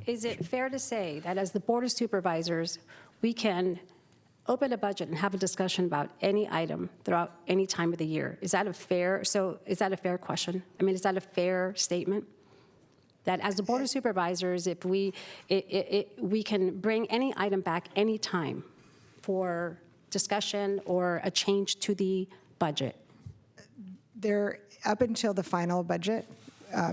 A: Is it fair to say that as the Board of Supervisors, we can open a budget and have a discussion about any item throughout any time of the year? Is that a fair question? I mean, is that a fair statement? That as the Board of Supervisors, if we can bring any item back any time for discussion or a change to the budget?
F: Up until the final budget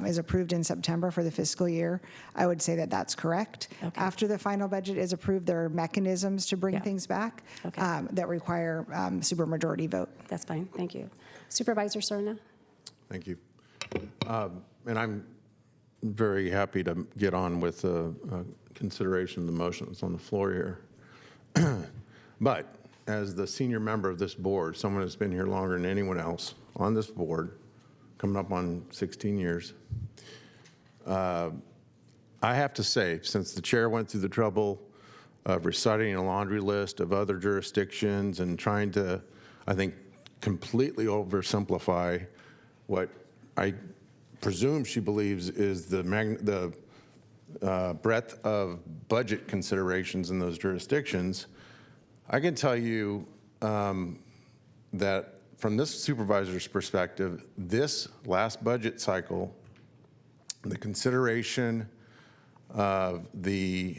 F: is approved in September for the fiscal year, I would say that that's correct.
A: Okay.
F: After the final budget is approved, there are mechanisms to bring things back that require supermajority vote.
A: That's fine. Thank you. Supervisor Serna?
N: Thank you. And I'm very happy to get on with consideration of the motion that's on the floor here. But as the senior member of this board, someone that's been here longer than anyone else on this board, coming up on 16 years, I have to say, since the chair went through the trouble of reciting a laundry list of other jurisdictions and trying to, I think, completely oversimplify what I presume she believes is the breadth of budget considerations in those jurisdictions, I can tell you that from this supervisor's perspective, this last budget cycle, the consideration of the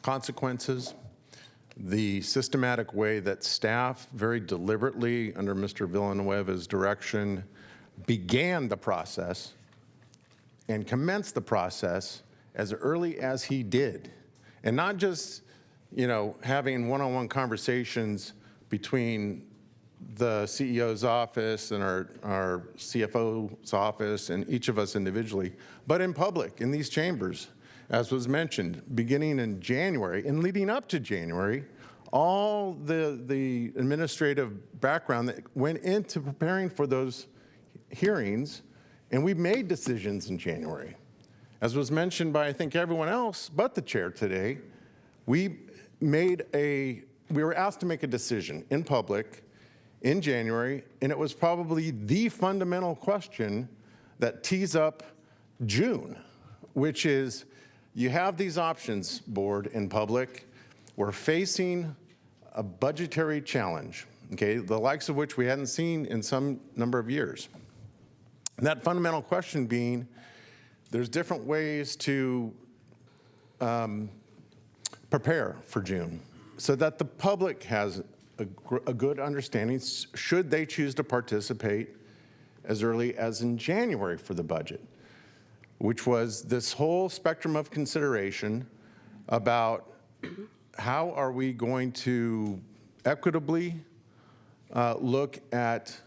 N: consequences, the systematic way that staff very deliberately under Mr. Villanueva's direction began the process and commenced the process as early as he did. And not just, having one-on-one conversations between the CEO's office and our CFO's office and each of us individually, but in public, in these chambers, as was mentioned, beginning in January and leading up to January, all the administrative background that went into preparing for those hearings, and we made decisions in January. As was mentioned by, I think, everyone else but the chair today, we were asked to make a decision in public in January, and it was probably the fundamental question that tees up June, which is, you have these options, board and public. We're facing a budgetary challenge, okay, the likes of which we hadn't seen in some number of years. And that fundamental question being, there's different ways to prepare for June so that the public has a good understanding, should they choose to participate as early as in January for the budget, which was this whole spectrum of consideration about how are we going to equitably look at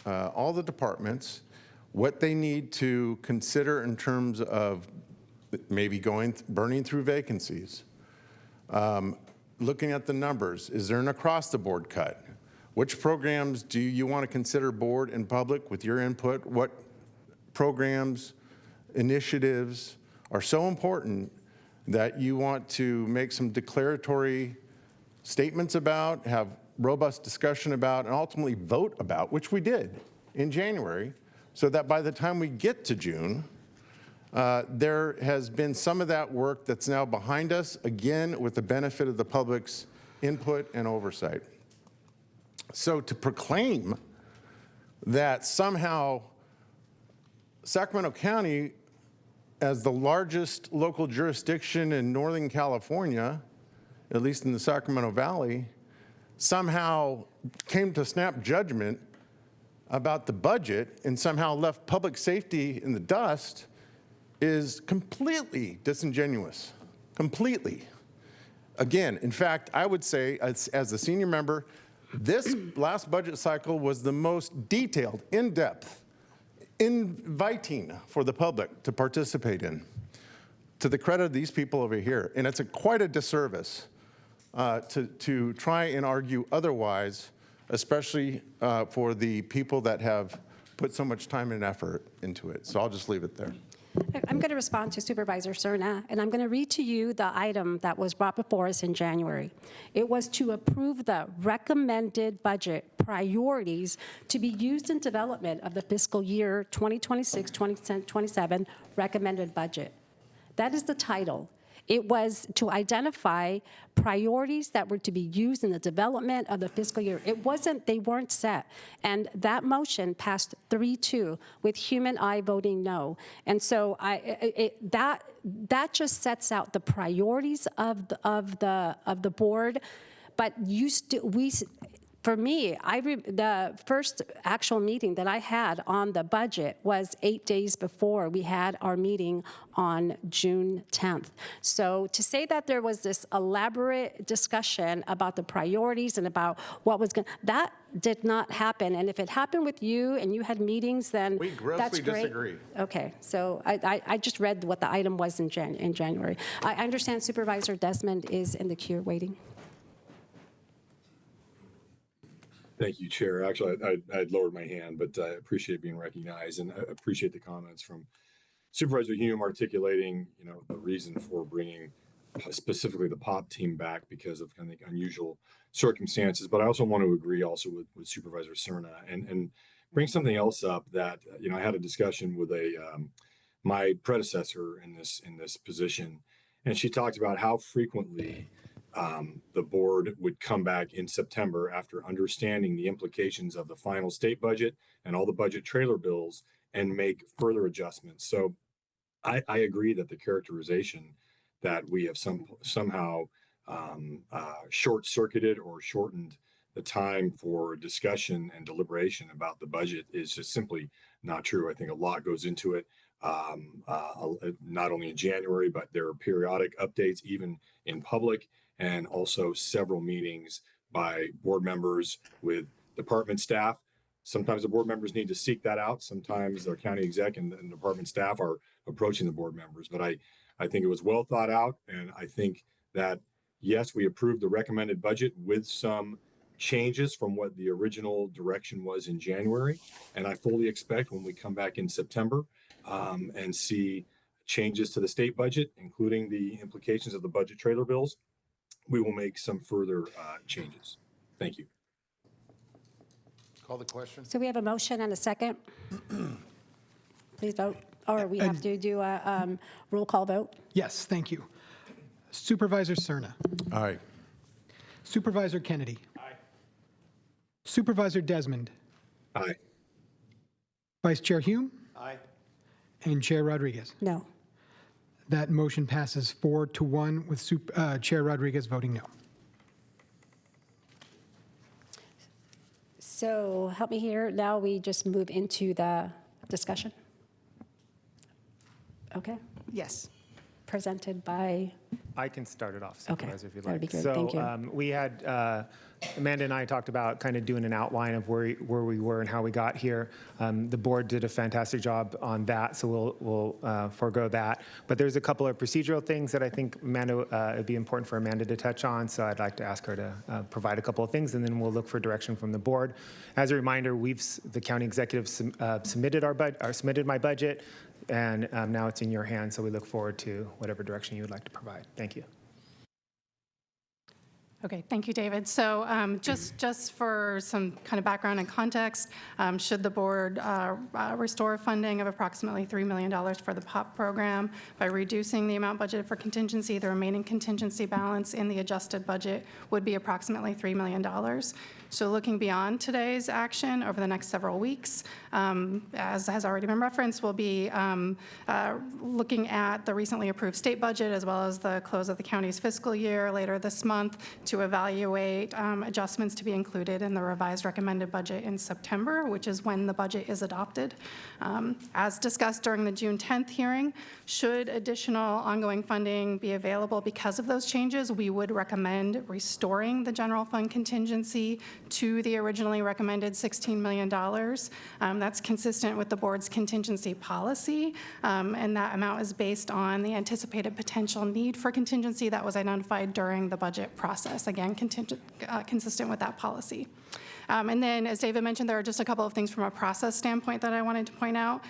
N: all the departments, what they need to consider in terms of maybe burning through vacancies, looking at the numbers. Is there an across-the-board cut? Which programs do you want to consider board and public with your input? What programs, initiatives are so important that you want to make some declaratory statements about, have robust discussion about, and ultimately vote about, which we did in January, so that by the time we get to June, there has been some of that work that's now behind us, again, with the benefit of the public's input and oversight. So to proclaim that somehow Sacramento County, as the largest local jurisdiction in Northern California, at least in the Sacramento Valley, somehow came to snap judgment about the budget and somehow left public safety in the dust is completely disingenuous, completely. Again, in fact, I would say, as a senior member, this last budget cycle was the most detailed, in-depth, inviting for the public to participate in, to the credit of these people over here. And it's quite a disservice to try and argue otherwise, especially for the people that have put so much time and effort into it. So I'll just leave it there.
A: I'm going to respond to Supervisor Cerna, and I'm going to read to you the item that was brought before us in January. It was to approve the recommended budget priorities to be used in development of the fiscal year 2026-2027 recommended budget. That is the title. It was to identify priorities that were to be used in the development of the fiscal year. It wasn't, they weren't set. And that motion passed 3-2 with human eye voting no. And so that just sets out the priorities of the board. But for me, the first actual meeting that I had on the budget was 8 days before we had our meeting on June 10th. So to say that there was this elaborate discussion about the priorities and about what was going to, that did not happen. And if it happened with you and you had meetings, then
N: We grossly
A: that's great.
N: disagree.
A: Okay, so I just read what the item was in January. I understand Supervisor Desmond is in the queue waiting.
T: Thank you, Chair. Actually, I'd lowered my hand, but I appreciate being recognized, and I appreciate the comments from Supervisor Hume articulating, the reason for bringing specifically the POP team back because of kind of unusual circumstances. But I also want to agree also with Supervisor Cerna and bring something else up that I had a discussion with my predecessor in this position, and she talked about how frequently the board would come back in September after understanding the implications of the final state budget and all the budget trailer bills and make further adjustments. So I agree that the characterization that we have somehow short-circuited or shortened the time for discussion and deliberation about the budget is just simply not true. I think a lot goes into it, not only in January, but there are periodic updates even in public, and also several meetings by board members with department staff. Sometimes the board members need to seek that out. Sometimes their county exec and department staff are approaching the board members. But I think it was well thought out, and I think that, yes, we approved the recommended budget with some changes from what the original direction was in January. And I fully expect when we come back in September and see changes to the state budget, including the implications of the budget trailer bills, we will make some further changes. Thank you.
N: Call the question.
A: So we have a motion and a second. Please vote. Or we have to do a roll call vote.
B: Yes, thank you. Supervisor Cerna.
N: Aye.
B: Supervisor Kennedy. Aye. Supervisor Desmond.
T: Aye.
B: Vice Chair Hume.
M: Aye.
B: And Chair Rodriguez.
A: No.
B: That motion passes 4-1 with Chair Rodriguez voting no.
A: So help me here. Now we just move into the discussion. Okay.
F: Yes.
A: Presented by.
M: I can start it off,
A: Okay,
M: Supervisor, if you'd
A: that would
M: like.
A: be good.
M: So
A: Thank you.
M: we had, Amanda and I talked about kind of doing an outline of where we were and how we got here. The board did a fantastic job on that, so we'll forego that. But there's a couple of procedural things that I think Amanda, it'd be important for Amanda to touch on, so I'd like to ask her to provide a couple of things, and then we'll look for direction from the board. As a reminder, the county executive submitted my budget, and now it's in your hands, so we look forward to whatever direction you would like to provide. Thank you.
D: Okay, thank you, David. So just for some kind of background and context, should the board restore funding of approximately $3 million for the POP program by reducing the amount budgeted for contingency, the remaining contingency balance in the adjusted budget would be approximately $3 million. So looking beyond today's action over the next several weeks, as has already been referenced, we'll be looking at the recently approved state budget as well as the close of the county's fiscal year later this month to evaluate adjustments to be included in the revised recommended budget in September, which is when the budget is adopted. As discussed during the June 10th hearing, should additional ongoing funding be available because of those changes, we would recommend restoring the general fund contingency to the originally recommended $16 million. That's consistent with the board's contingency policy, and that amount is based on the anticipated potential need for contingency that was identified during the budget process. Again, consistent with that policy. And then, as David mentioned, there are just a couple of things from a process standpoint that I wanted to point out.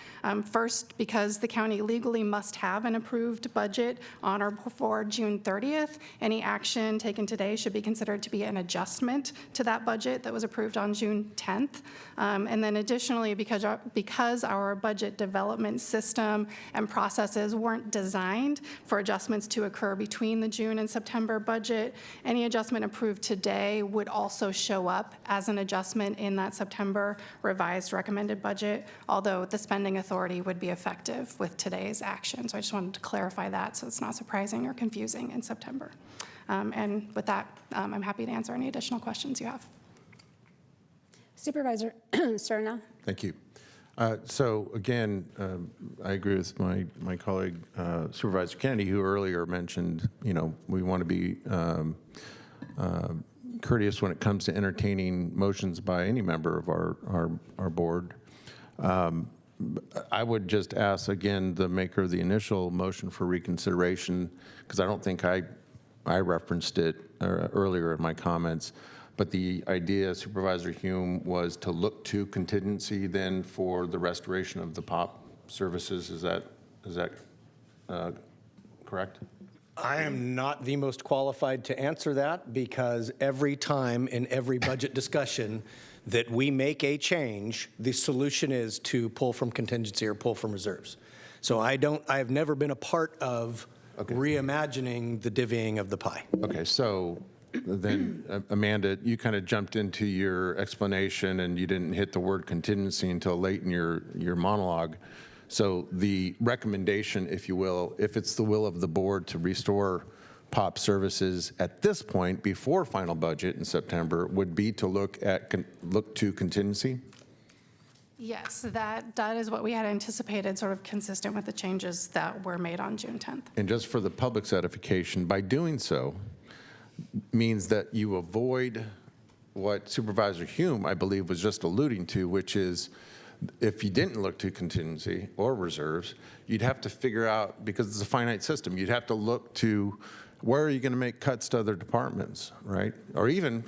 D: First, because the county legally must have an approved budget on or before June 30th, any action taken today should be considered to be an adjustment to that budget that was approved on June 10th. And then additionally, because our budget development system and processes weren't designed for adjustments to occur between the June and September budget, any adjustment approved today would also show up as an adjustment in that September revised recommended budget, although the spending authority would be effective with today's action. So I just wanted to clarify that so it's not surprising or confusing in September. And with that, I'm happy to answer any additional questions you have.
A: Supervisor Serna.
N: Thank you. So again, I agree with my colleague Supervisor Kennedy, who earlier mentioned, we want to be courteous when it comes to entertaining motions by any member of our board. I would just ask again the maker of the initial motion for reconsideration, because I don't think I referenced it earlier in my comments. But the idea, Supervisor Hume, was to look to contingency then for the restoration of the POP services. Is that correct?
U: I am not the most qualified to answer that, because every time in every budget discussion that we make a change, the solution is to pull from contingency or pull from reserves. So I have never been a part of reimagining the divvying of the pie.
N: Okay, so then Amanda, you kind of jumped into your explanation and you didn't hit the word contingency until late in your monologue. So the recommendation, if you will, if it's the will of the board to restore POP services at this point before final budget in September, would be to look to contingency?
D: Yes, that is what we had anticipated, sort of consistent with the changes that were made on June 10th.
N: And just for the public's edification, by doing so means that you avoid what Supervisor Hume, I believe, was just alluding to, which is if you didn't look to contingency or reserves, you'd have to figure out, because it's a finite system, you'd have to look to where are you going to make cuts to other departments, right? Or even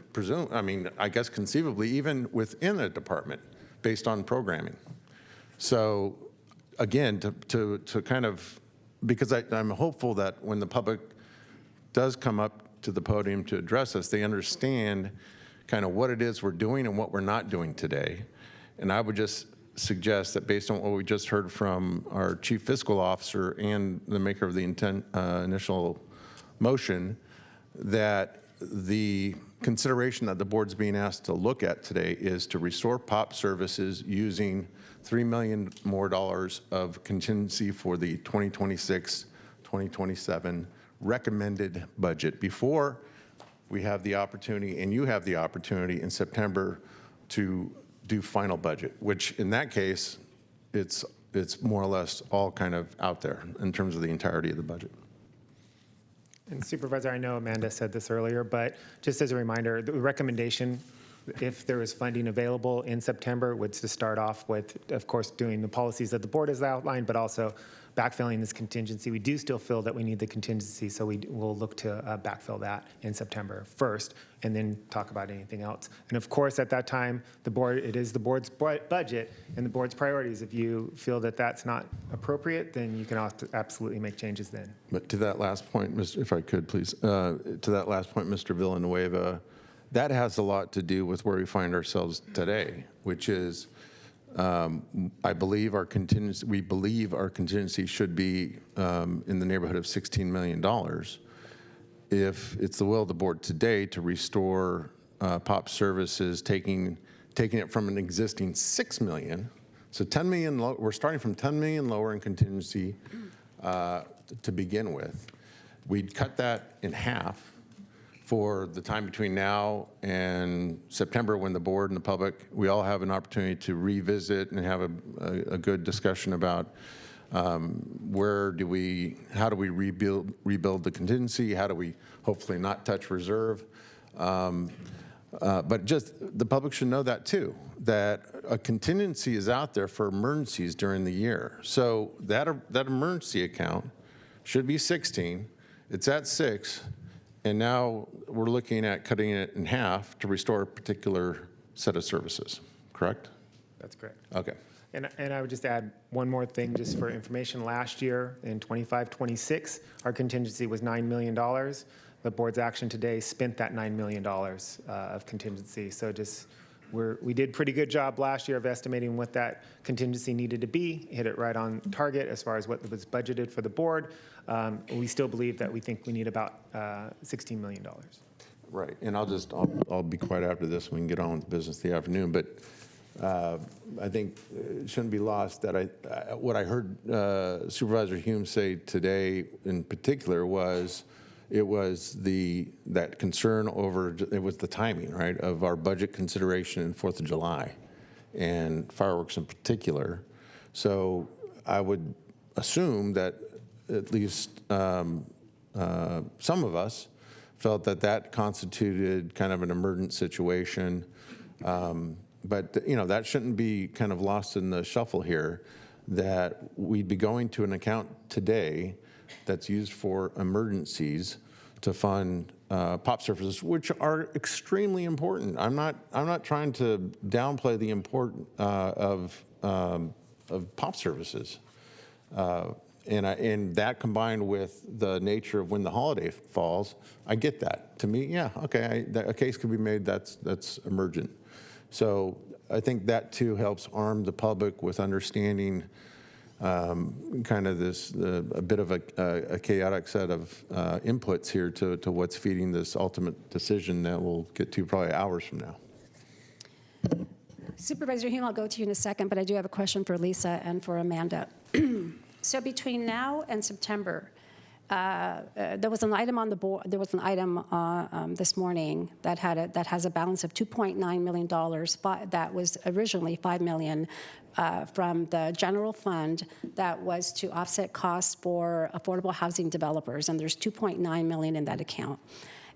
N: I guess conceivably even within a department based on programming. So again, to kind of, because I'm hopeful that when the public does come up to the podium to address us, they understand kind of what it is we're doing and what we're not doing today. And I would just suggest that based on what we just heard from our Chief Fiscal Officer and the maker of the initial motion, that the consideration that the board's being asked to look at today is to restore POP services using $3 million more of contingency for the 2026-2027 recommended budget before we have the opportunity, and you have the opportunity in September to do final budget, which in that case, it's more or less all kind of out there in terms of the entirety of the budget.
M: And Supervisor, I know Amanda said this earlier, but just as a reminder, the recommendation, if there is funding available in September, was to start off with, of course, doing the policies that the board has outlined, but also backfilling this contingency. We do still feel that we need the contingency, so we'll look to backfill that in September first, and then talk about anything else. And of course, at that time, it is the board's budget and the board's priorities. If you feel that that's not appropriate, then you can absolutely make changes then.
N: But to that last point, if I could please, to that last point, Mr. Villanueva, that has a lot to do with where we find ourselves today, which is we believe our contingency should be in the neighborhood of $16 million. If it's the will of the board today to restore POP services, taking it from an existing $6 million, so $10 million, we're starting from $10 million lower in contingency to begin with. We'd cut that in half for the time between now and September, when the board and the public, we all have an opportunity to revisit and have a good discussion about how do we rebuild the contingency? How do we hopefully not touch reserve? But just the public should know that too, that a contingency is out there for emergencies during the year. So that emergency account should be 16. It's at 6. And now we're looking at cutting it in half to restore a particular set of services, correct?
M: That's correct.
N: Okay.
M: And I would just add one more thing just for information. Last year in 25-26, our contingency was $9 million. The board's action today spent that $9 million of contingency. So just we did a pretty good job last year of estimating what that contingency needed to be, hit it right on target as far as what was budgeted for the board. We still believe that we think we need about $16 million.
N: Right, and I'll be quiet after this. We can get on with the business of the afternoon, but I think it shouldn't be lost that what I heard Supervisor Hume say today in particular was that concern over, it was the timing, right, of our budget consideration in 4th of July and fireworks in particular. So I would assume that at least some of us felt that constituted kind of an emergent situation. But, that shouldn't be kind of lost in the shuffle here, that we'd be going to an account today that's used for emergencies to fund pop services, which are extremely important. I'm not trying to downplay the importance of pop services. And that combined with the nature of when the holiday falls, I get that. To me, yeah, okay, a case could be made that's emergent. So I think that too helps arm the public with understanding kind of a bit of a chaotic set of inputs here to what's feeding this ultimate decision that we'll get to probably hours from now.
A: Supervisor Hume, I'll go to you in a second, but I do have a question for Lisa and for Amanda. So between now and September, there was an item on the board. There was an item this morning that has a balance of $2.9 million. That was originally $5 million from the general fund that was to offset costs for affordable housing developers, and there's $2.9 million in that account.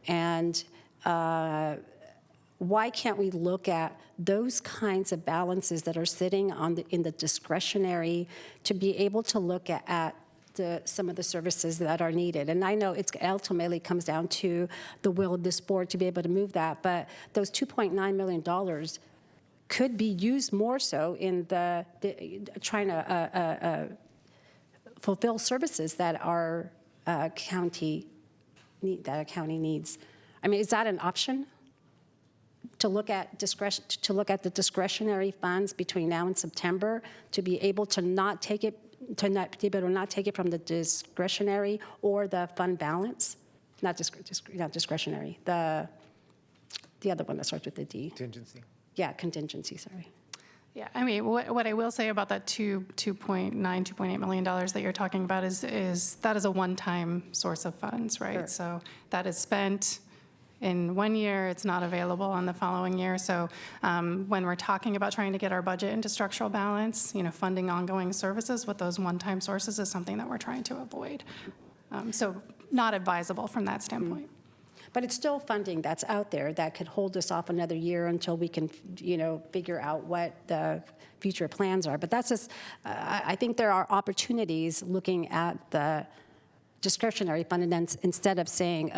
A: And why can't we look at those kinds of balances that are sitting in the discretionary to be able to look at some of the services that are needed? And I know it ultimately comes down to the will of this board to be able to move that, but those $2.9 million could be used more so in the trying to fulfill services that our county needs. I mean, is that an option? To look at the discretionary funds between now and September to be able to not take it from the discretionary or the fund balance, not discretionary. The other one that starts with the D.
M: Contingency.
A: Yeah, contingency. Sorry.
D: Yeah, I mean, what I will say about that $2.8 million that you're talking about is that is a one-time source of funds, right?
A: Sure.
D: So that is spent in 1 year, it's not available on the following year. So when we're talking about trying to get our budget into structural balance, funding ongoing services with those one-time sources is something that we're trying to avoid. So not advisable from that standpoint.
A: But it's still funding that's out there that could hold us off another year until we can, figure out what the future plans are. But that's just, I think there are opportunities looking at the discretionary fund, and then instead of saying,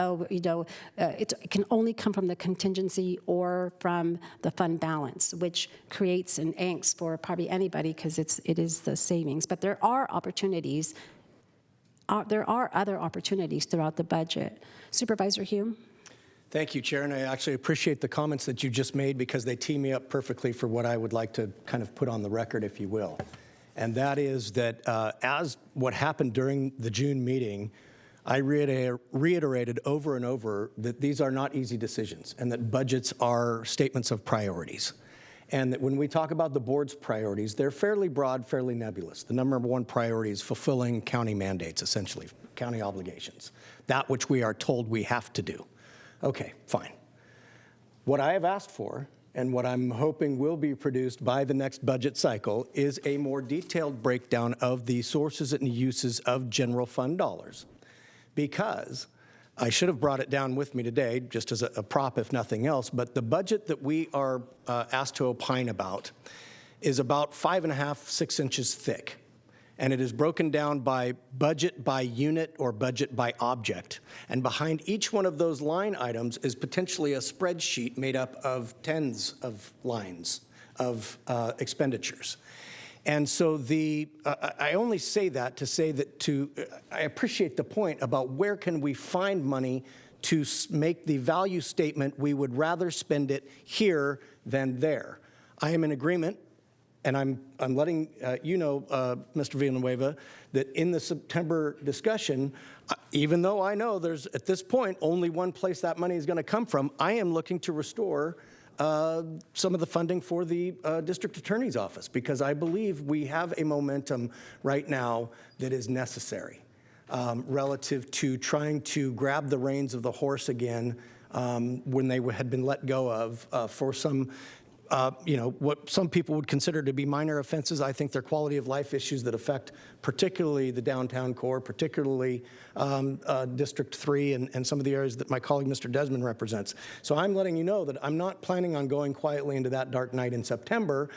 A: it can only come from the contingency or from the fund balance, which creates an angst for probably anybody because it is the savings. But there are opportunities. There are other opportunities throughout the budget. Supervisor Hume?
U: Thank you, Chair, and I actually appreciate the comments that you just made because they tee me up perfectly for what I would like to kind of put on the record, if you will. And that is that as what happened during the June meeting, I reiterated over and over that these are not easy decisions and that budgets are statements of priorities. And that when we talk about the board's priorities, they're fairly broad, fairly nebulous. The number one priority is fulfilling county mandates, essentially, county obligations, that which we are told we have to do. Okay, fine. What I have asked for and what I'm hoping will be produced by the next budget cycle is a more detailed breakdown of the sources and uses of general fund dollars. Because I should have brought it down with me today, just as a prop, if nothing else, but the budget that we are asked to opine about is about 5.5, 6 inches thick. and it is broken down by budget by unit or budget by object. And behind each one of those line items is potentially a spreadsheet made up of tens of lines of expenditures. And so I only say that to say that I appreciate the point about where can we find money to make the value statement we would rather spend it here than there. I am in agreement. And I'm letting you know, Mr. Villanueva, that in the September discussion, even though I know there's, at this point, only one place that money is going to come from, I am looking to restore some of the funding for the district attorney's office, because I believe we have a momentum right now that is necessary relative to trying to grab the reins of the horse again when they had been let go of for some what some people would consider to be minor offenses. I think they're quality of life issues that affect particularly the downtown core, particularly District 3 and some of the areas that my colleague Mr. Desmond represents. So I'm letting you know that I'm not planning on going quietly into that dark night in September.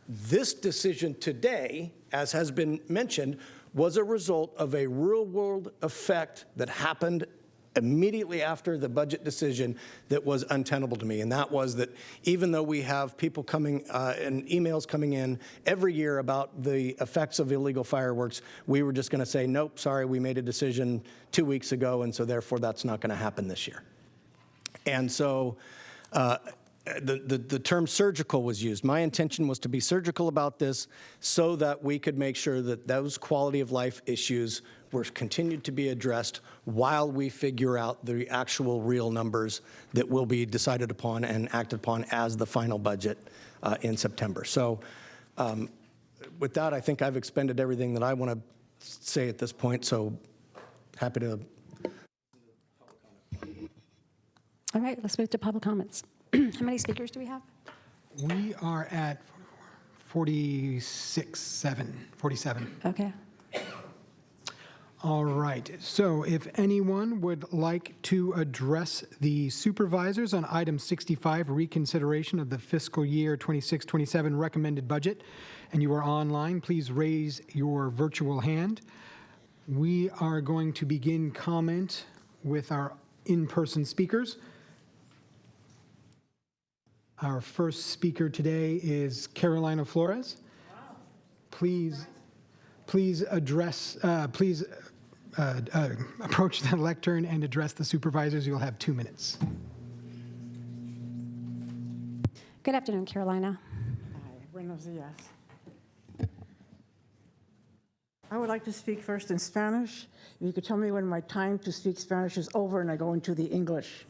U: This decision today, as has been mentioned, was a result of a real-world effect that happened immediately after the budget decision that was untenable to me. And that was that even though we have people coming and emails coming in every year about the effects of illegal fireworks, we were just going to say, nope, sorry, we made a decision 2 weeks ago, and so therefore that's not going to happen this year. And so the term surgical was used. My intention was to be surgical about this so that we could make sure that those quality of life issues were continued to be addressed while we figure out the actual real numbers that will be decided upon and acted upon as the final budget in September. So with that, I think I've expended everything that I want to say at this point, so happy to.
A: All right, let's move to public comments. How many speakers do we have?
B: We are at 47.
A: Okay.
B: All right, so if anyone would like to address the supervisors on item 65, reconsideration of the fiscal year 26-27 recommended budget, and you are online, please raise your virtual hand. We are going to begin comment with our in-person speakers. Our first speaker today is Carolina Flores. Please address, approach the lectern and address the supervisors. You'll have 2 minutes.
A: Good afternoon, Carolina.
G: Hi, buenos dias. I would like to speak first in Spanish. If you could tell me when my time to speak Spanish is over and I go into the English.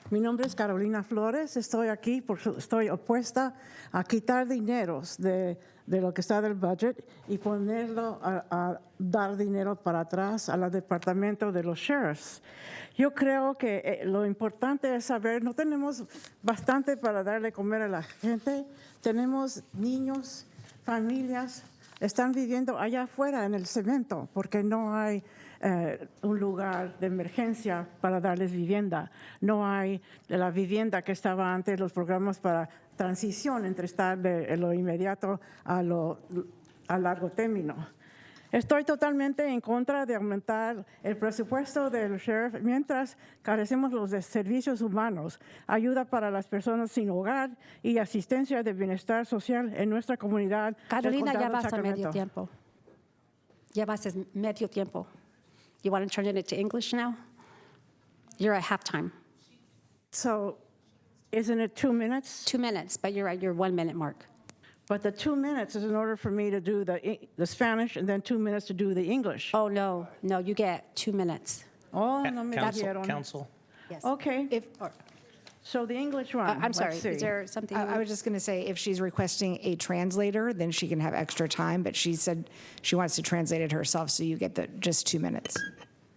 G: Mi nombre es Carolina Flores. Estoy aquí porque estoy opuesta a quitar dineros de lo que está del budget y ponerlo a dar dinero para atrás al departamento de los sheriffs. Yo creo que lo importante es saber, no tenemos bastante para darle comer a la gente. Tenemos niños, familias, están viviendo allá afuera en el cemento porque no hay un lugar de emergencia para darles vivienda. No hay la vivienda que estaba antes, los programas para transición entre estar de lo inmediato a largo término. Estoy totalmente en contra de aumentar el presupuesto del sheriff mientras carecemos los de servicios humanos, ayuda para las personas sin hogar y asistencia de bienestar social en nuestra comunidad.
A: Carolina, ya vas a medio tiempo. Ya vas a medio tiempo. You want to turn it into English now? You're at halftime.
G: So, isn't it 2 minutes?
A: 2 minutes, but you're at your 1 minute mark.
G: But the 2 minutes is in order for me to do the Spanish and then 2 minutes to do the English.
A: Oh, no, you get 2 minutes.
G: Oh, no me dieron.
C: Counsel?
A: Yes.
G: Okay. So the English one.
A: I'm sorry,
G: let's see.
A: is there something?
F: I was just going to say, if she's requesting a translator, then she can have extra time, but she said she wants to translate it herself, so you get just 2 minutes,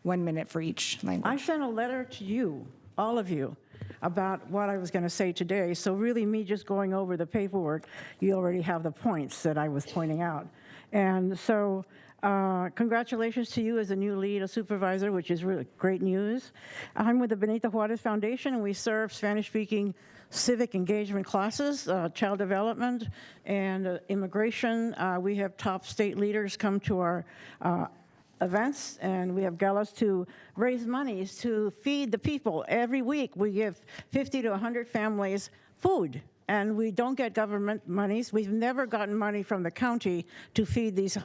F: 1 minute for each language.
G: I sent a letter to you, all of you, about what I was going to say today. So really, me just going over the paperwork, you already have the points that I was pointing out. And so Congratulations to you as a new lead, a supervisor, which is really great news. I'm with the Benito Juarez Foundation, and we serve Spanish-speaking civic engagement classes, child development, and immigration. We have top state leaders come to our events, and we have galas to raise monies to feed the people. Every week, we give 50 to 100 families food. And we don't get government monies. We've never gotten money from the county to feed these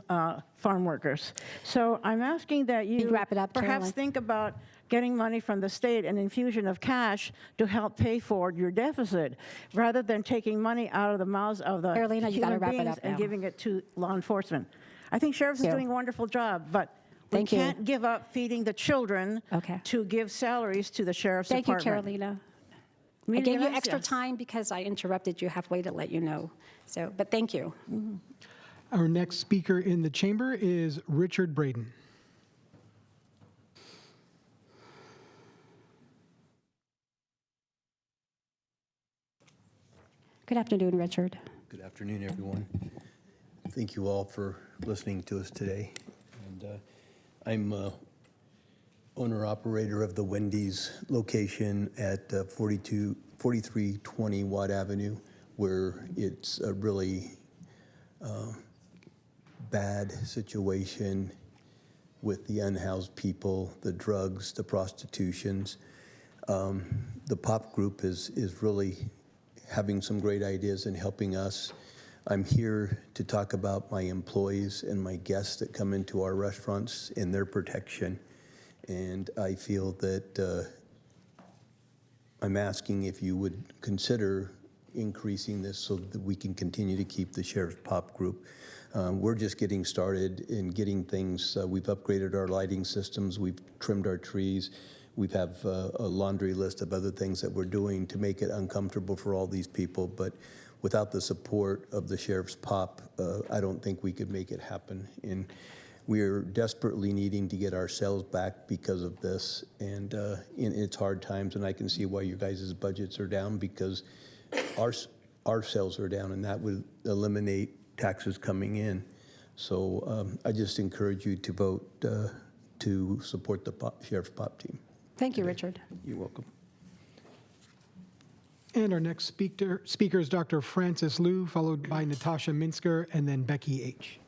G: farm workers. So I'm asking that you
A: wrap it up,
G: perhaps
A: Caroline.
G: think about getting money from the state, an infusion of cash to help pay for your deficit, rather than taking money out of the mouths of the
A: Carolina, you gotta
G: human
A: wrap it
G: beings
A: up
G: and
A: now.
G: giving it to law enforcement. I think sheriffs is
A: Thank you.
G: doing a wonderful job, but we
A: Thank you.
G: can't give up feeding the children to give salaries to the sheriff's
A: Thank you,
G: department.
A: Carolina. I
G: Mil
A: gave you
G: gracias.
A: extra time because I interrupted you halfway to let you know. So, but thank you.
B: Our next speaker in the chamber is Richard Braden.
A: Good afternoon, Richard.
H: Good afternoon, everyone. Thank you all for listening to us today. And I'm owner-operator of the Wendy's location at 4320 Watt Avenue, where it's a really bad situation with the unhoused people, the drugs, the prostitutions. The POP group is really having some great ideas and helping us. I'm here to talk about my employees and my guests that come into our restaurants and their protection. And I feel that I'm asking if you would consider increasing this so that we can continue to keep the Sheriff's POP group. We're just getting started in getting things. We've upgraded our lighting systems. We've trimmed our trees. We have a laundry list of other things that we're doing to make it uncomfortable for all these people. But without the support of the Sheriff's POP, I don't think we could make it happen. And we're desperately needing to get our sales back because of this. And it's hard times, and I can see why you guys' budgets are down, because our sales are down, and that would eliminate taxes coming in. So I just encourage you to vote to support the Sheriff's POP team.
A: Thank you, Richard.
H: You're welcome.
B: And our next speaker is Dr. Francis Liu, followed by Natasha Minsker, and then Becky H.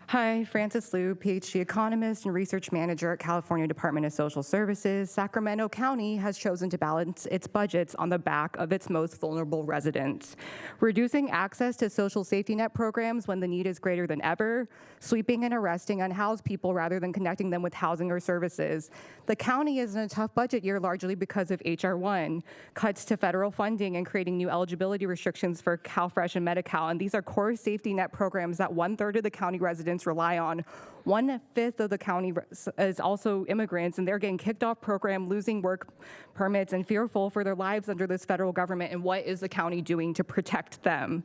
V: Hi, Francis Liu, PhD economist and research manager at California Department of Social Services. Sacramento County has chosen to balance its budgets on the back of its most vulnerable residents, reducing access to social safety net programs when the need is greater than ever, sweeping and arresting unhoused people rather than connecting them with housing or services. The county is in a tough budget year largely because of H.R. 1, cuts to federal funding and creating new eligibility restrictions for CalFresh and Medi-Cal, and these are core safety net programs that 1/3 of the county residents rely on. 1/5 of the county is also immigrants, and they're getting kicked off program, losing work permits, and fearful for their lives under this federal government. And what is the county doing to protect them?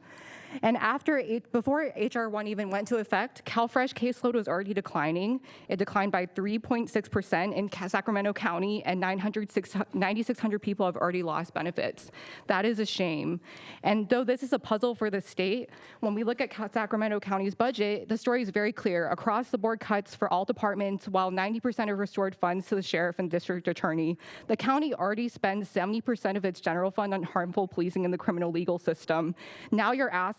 V: And before H.R. 1 even went into effect, CalFresh caseload was already declining. It declined by 3.6% in Sacramento County, and 9,600 people have already lost benefits. That is a shame. And though this is a puzzle for the state, when we look at Sacramento County's budget, the story is very clear. Across the board cuts for all departments, while 90% of restored funds to the sheriff and district attorney. The county already spends 70% of its general fund on harmful policing in the criminal legal system. Now you're asking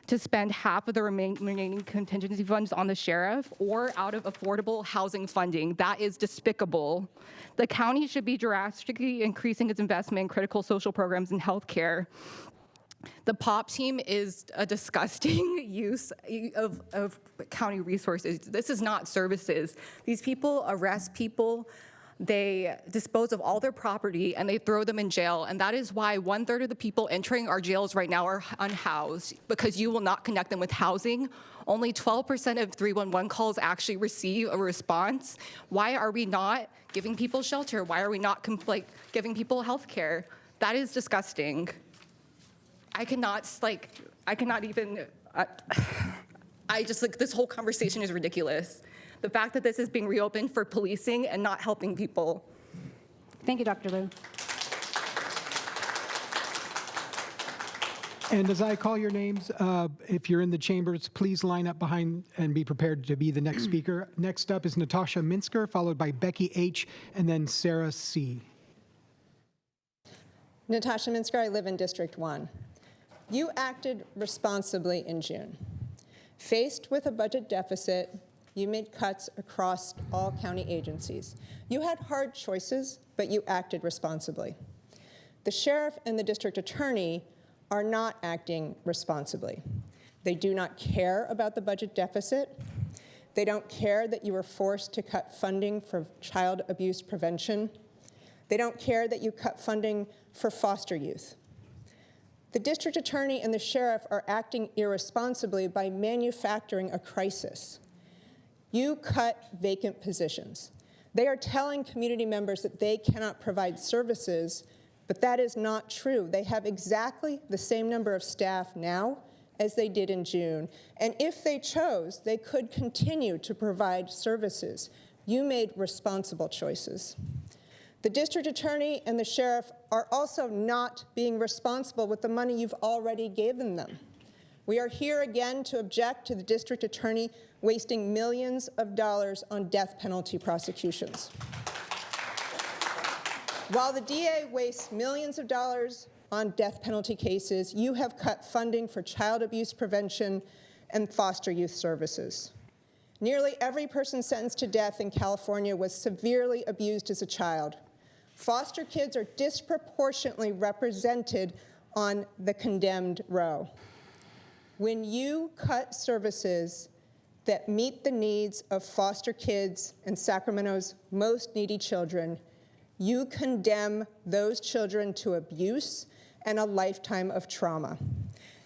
V: to spend half of the remaining contingency funds on the sheriff or out of affordable housing funding. That is despicable. The county should be drastically increasing its investment in critical social programs and healthcare. The POP team is a disgusting use of county resources. This is not services. These people arrest people, they dispose of all their property, and they throw them in jail. And that is why 1/3 of the people entering our jails right now are unhoused, because you will not connect them with housing. Only 12% of 311 calls actually receive a response. Why are we not giving people shelter? Why are we not giving people health care? That is disgusting. I cannot even, this whole conversation is ridiculous. The fact that this is being reopened for policing and not helping people.
A: Thank you, Dr. Liu.
B: And as I call your names, if you're in the chambers, please line up behind and be prepared to be the next speaker. Next up is Natasha Minsker, followed by Becky H., and then Sarah C.
I: Natasha Minsker, I live in District 1. You acted responsibly in June. Faced with a budget deficit, you made cuts across all county agencies. You had hard choices, but you acted responsibly. The sheriff and the district attorney are not acting responsibly. They do not care about the budget deficit. They don't care that you were forced to cut funding for child abuse prevention. They don't care that you cut funding for foster youth. The district attorney and the sheriff are acting irresponsibly by manufacturing a crisis. You cut vacant positions. They are telling community members that they cannot provide services, but that is not true. They have exactly the same number of staff now as they did in June. And if they chose, they could continue to provide services. You made responsible choices. The district attorney and the sheriff are also not being responsible with the money you've already given them. We are here again to object to the district attorney wasting millions of dollars on death penalty prosecutions. While the DA wastes millions of dollars on death penalty cases, you have cut funding for child abuse prevention and foster youth services. Nearly every person sentenced to death in California was severely abused as a child. Foster kids are disproportionately represented on the condemned row. When you cut services that meet the needs of foster kids and Sacramento's most needy children, you condemn those children to abuse and a lifetime of trauma.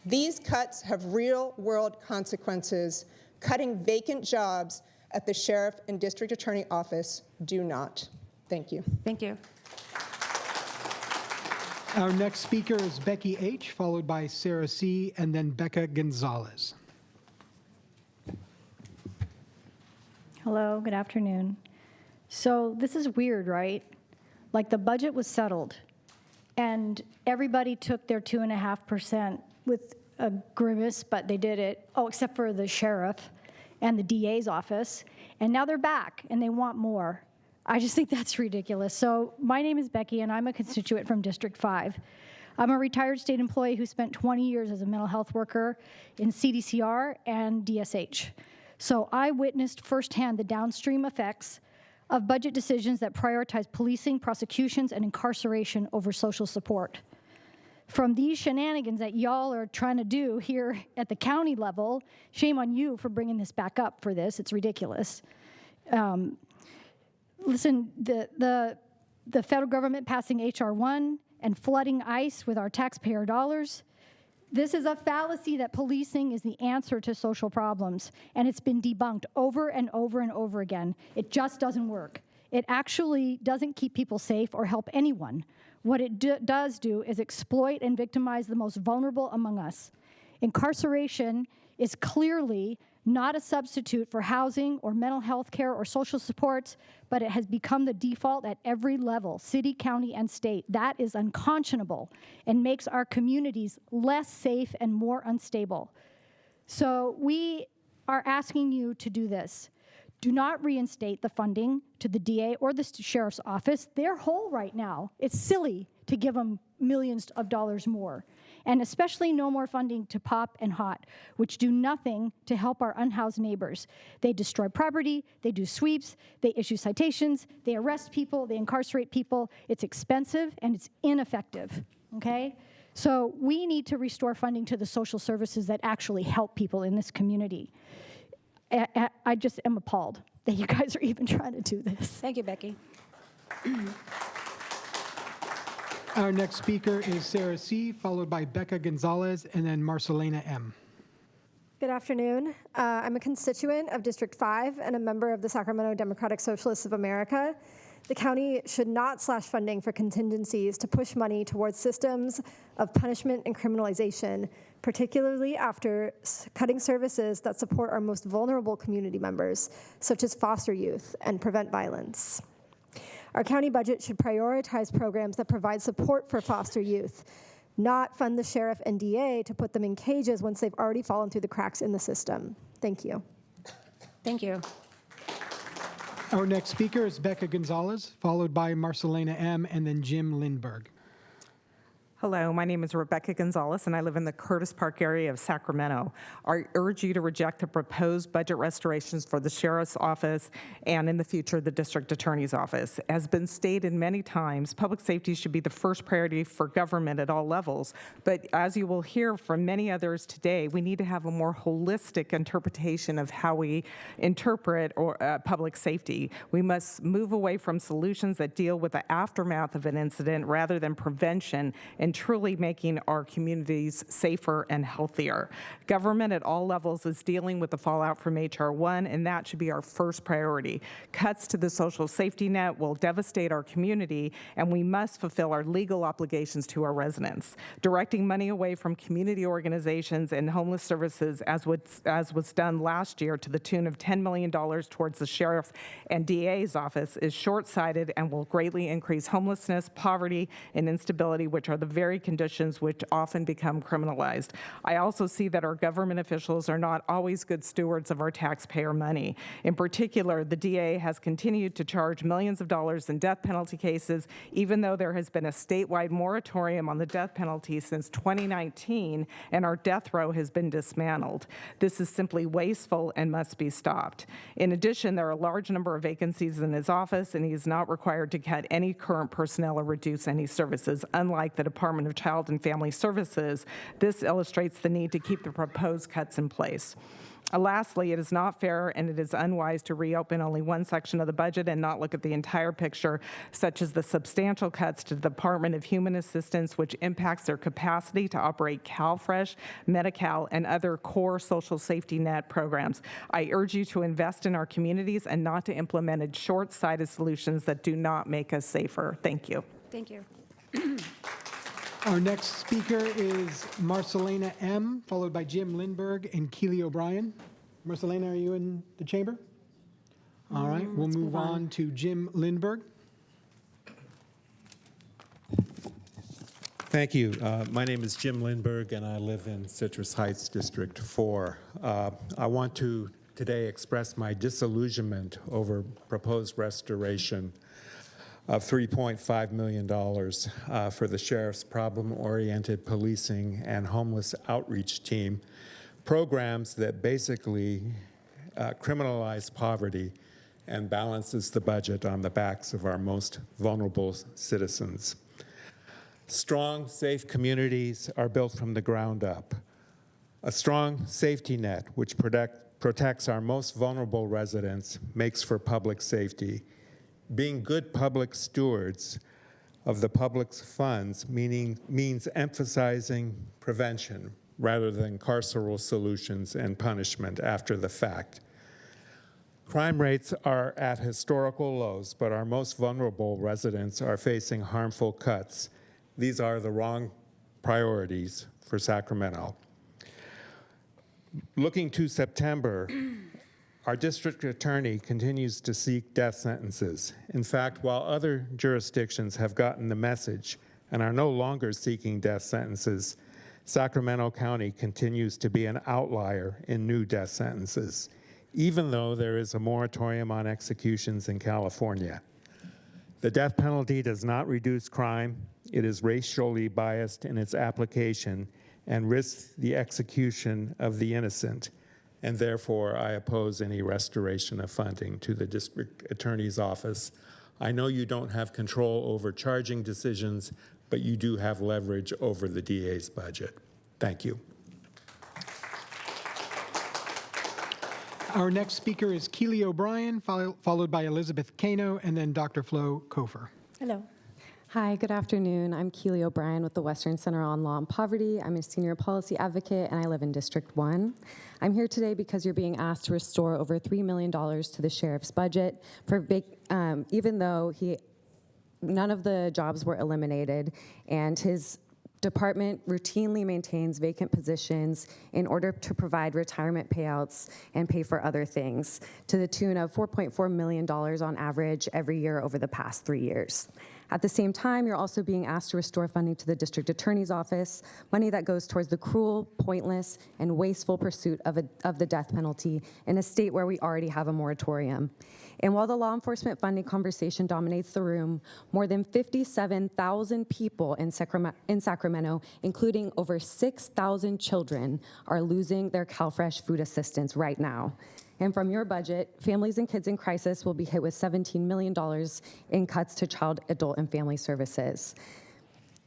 I: These cuts have real-world consequences. Cutting vacant jobs at the sheriff and district attorney office do not. Thank you.
A: Thank you.
B: Our next speaker is Becky H., followed by Sarah C., and then Becca Gonzalez.
J: Hello, good afternoon. So this is weird, right? Like the budget was settled and everybody took their 2.5% with a grimace, but they did it, except for the sheriff and the DA's office. And now they're back and they want more. I just think that's ridiculous. So my name is Becky and I'm a constituent from District 5. I'm a retired state employee who spent 20 years as a mental health worker in CDCR and DSH. So I witnessed firsthand the downstream effects of budget decisions that prioritize policing, prosecutions, and incarceration over social support. From these shenanigans that y'all are trying to do here at the county level, shame on you for bringing this back up for this. It's ridiculous. Listen, the federal government passing H.R. 1 and flooding ICE with our taxpayer dollars, this is a fallacy that policing is the answer to social problems, and it's been debunked over and over and over again. It just doesn't work. It actually doesn't keep people safe or help anyone. What it does do is exploit and victimize the most vulnerable among us. Incarceration is clearly not a substitute for housing or mental health care or social supports, but it has become the default at every level, city, county, and state. That is unconscionable and makes our communities less safe and more unstable. So we are asking you to do this. Do not reinstate the funding to the DA or the sheriff's office. They're whole right now. It's silly to give them millions of dollars more. And especially no more funding to POP and HOT, which do nothing to help our unhoused neighbors. They destroy property, they do sweeps, they issue citations, they arrest people, they incarcerate people. It's expensive and it's ineffective, okay? So we need to restore funding to the social services that actually help people in this community. I just am appalled that you guys are even trying to do this.
A: Thank you, Becky.
B: Our next speaker is Sarah C., followed by Becca Gonzalez, and then Marcelena M.
W: Good afternoon. I'm a constituent of District 5 and a member of the Sacramento Democratic Socialists of America. The county should not slash funding for contingencies to push money towards systems of punishment and criminalization, particularly after cutting services that support our most vulnerable community members, such as foster youth, and prevent violence. Our county budget should prioritize programs that provide support for foster youth, not fund the sheriff and DA to put them in cages once they've already fallen through the cracks in the system. Thank you.
A: Thank you.
B: Our next speaker is Becca Gonzalez, followed by Marcelena M., and then Jim Lindberg.
K: Hello, my name is Rebecca Gonzalez, and I live in the Curtis Park area of Sacramento. I urge you to reject the proposed budget restorations for the Sheriff's Office and, in the future, the District Attorney's Office. As been stated many times, public safety should be the first priority for government at all levels. But as you will hear from many others today, we need to have a more holistic interpretation of how we interpret public safety. We must move away from solutions that deal with the aftermath of an incident rather than prevention, and truly making our communities safer and healthier. Government at all levels is dealing with the fallout from H.R. 1, and that should be our first priority. Cuts to the social safety net will devastate our community, and we must fulfill our legal obligations to our residents. Directing money away from community organizations and homeless services, as was done last year to the tune of $10 million towards the sheriff and DA's office, is short-sighted and will greatly increase homelessness, poverty, and instability, which are the very conditions which often become criminalized. I also see that our government officials are not always good stewards of our taxpayer money. In particular, the DA has continued to charge millions of dollars in death penalty cases, even though there has been a statewide moratorium on the death penalty since 2019, and our death row has been dismantled. This is simply wasteful and must be stopped. In addition, there are a large number of vacancies in his office, and he is not required to cut any current personnel or reduce any services, unlike the Department of Child and Family Services. This illustrates the need to keep the proposed cuts in place. Lastly, it is not fair and it is unwise to reopen only one section of the budget and not look at the entire picture, such as the substantial cuts to the Department of Human Assistance, which impacts their capacity to operate CalFresh, Medi-Cal, and other core social safety net programs. I urge you to invest in our communities and not to implement short-sighted solutions that do not make us safer. Thank you.
A: Thank you.
B: Our next speaker is Marcelena M., followed by Jim Lindberg and Keely O'Brien. Marcelena, are you in the chamber? All right, we'll move on to Jim Lindberg.
L: Thank you. My name is Jim Lindberg, and I live in Citrus Heights, District 4. I want to today express my disillusionment over proposed restoration of $3.5 million for the Sheriff's Problem-Oriented Policing and Homeless Outreach Team, programs that basically criminalize poverty and balances the budget on the backs of our most vulnerable citizens. Strong, safe communities are built from the ground up. A strong safety net, which protects our most vulnerable residents, makes for public safety. Being good public stewards of the public's funds means emphasizing prevention rather than carceral solutions and punishment after the fact. Crime rates are at historical lows, but our most vulnerable residents are facing harmful cuts. These are the wrong priorities for Sacramento. Looking to September, our district attorney continues to seek death sentences. In fact, while other jurisdictions have gotten the message and are no longer seeking death sentences, Sacramento County continues to be an outlier in new death sentences, even though there is a moratorium on executions in California. The death penalty does not reduce crime. It is racially biased in its application and risks the execution of the innocent. And therefore, I oppose any restoration of funding to the district attorney's office. I know you don't have control over charging decisions, but you do have leverage over the DA's budget. Thank you.
B: Our next speaker is Keely O'Brien, followed by Elizabeth Kano, and then Dr. Flo Kofer.
P: Hello. Hi, good afternoon. I'm Keely O'Brien with the Western Center on Law and Poverty. I'm a senior policy advocate, and I live in District 1. I'm here today because you're being asked to restore over $3 million to the sheriff's budget, even though none of the jobs were eliminated, and his department routinely maintains vacant positions in order to provide retirement payouts and pay for other things to the tune of $4.4 million on average every year over the past 3 years. At the same time, you're also being asked to restore funding to the district attorney's office, money that goes towards the cruel, pointless, and wasteful pursuit of the death penalty in a state where we already have a moratorium. And while the law enforcement funding conversation dominates the room, more than 57,000 people in Sacramento, including over 6,000 children, are losing their CalFresh food assistance right now. And from your budget, families and kids in crisis will be hit with $17 million in cuts to child, adult, and family services.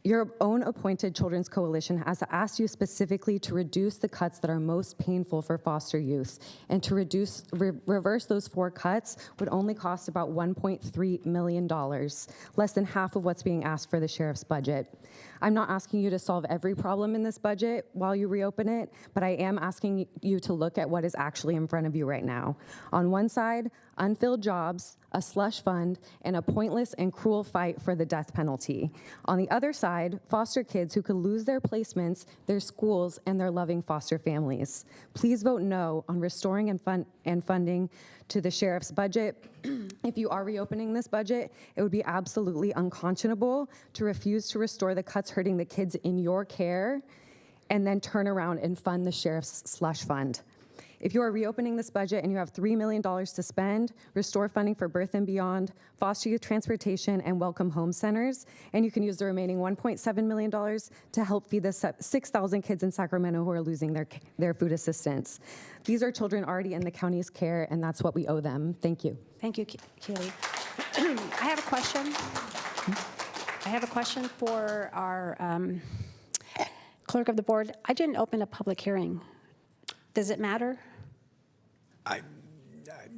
P: Your own appointed Children's Coalition has asked you specifically to reduce the cuts that are most painful for foster youth, and to reverse those 4 cuts would only cost about $1.3 million, less than half of what's being asked for the sheriff's budget. I'm not asking you to solve every problem in this budget while you reopen it, but I am asking you to look at what is actually in front of you right now. On one side, unfilled jobs, a slush fund, and a pointless and cruel fight for the death penalty. On the other side, foster kids who could lose their placements, their schools, and their loving foster families. Please vote no on restoring and funding to the sheriff's budget. If you are reopening this budget, it would be absolutely unconscionable to refuse to restore the cuts hurting the kids in your care and then turn around and fund the sheriff's slush fund. If you are reopening this budget and you have $3 million to spend, restore funding for Birth and Beyond, foster youth transportation, and welcome home centers, and you can use the remaining $1.7 million to help feed the 6,000 kids in Sacramento who are losing their food assistance. These are children already in the county's care, and that's what we owe them. Thank you.
A: Thank you, Keely. I have a question. I have a question for our clerk of the board. I didn't open a public hearing. Does it matter?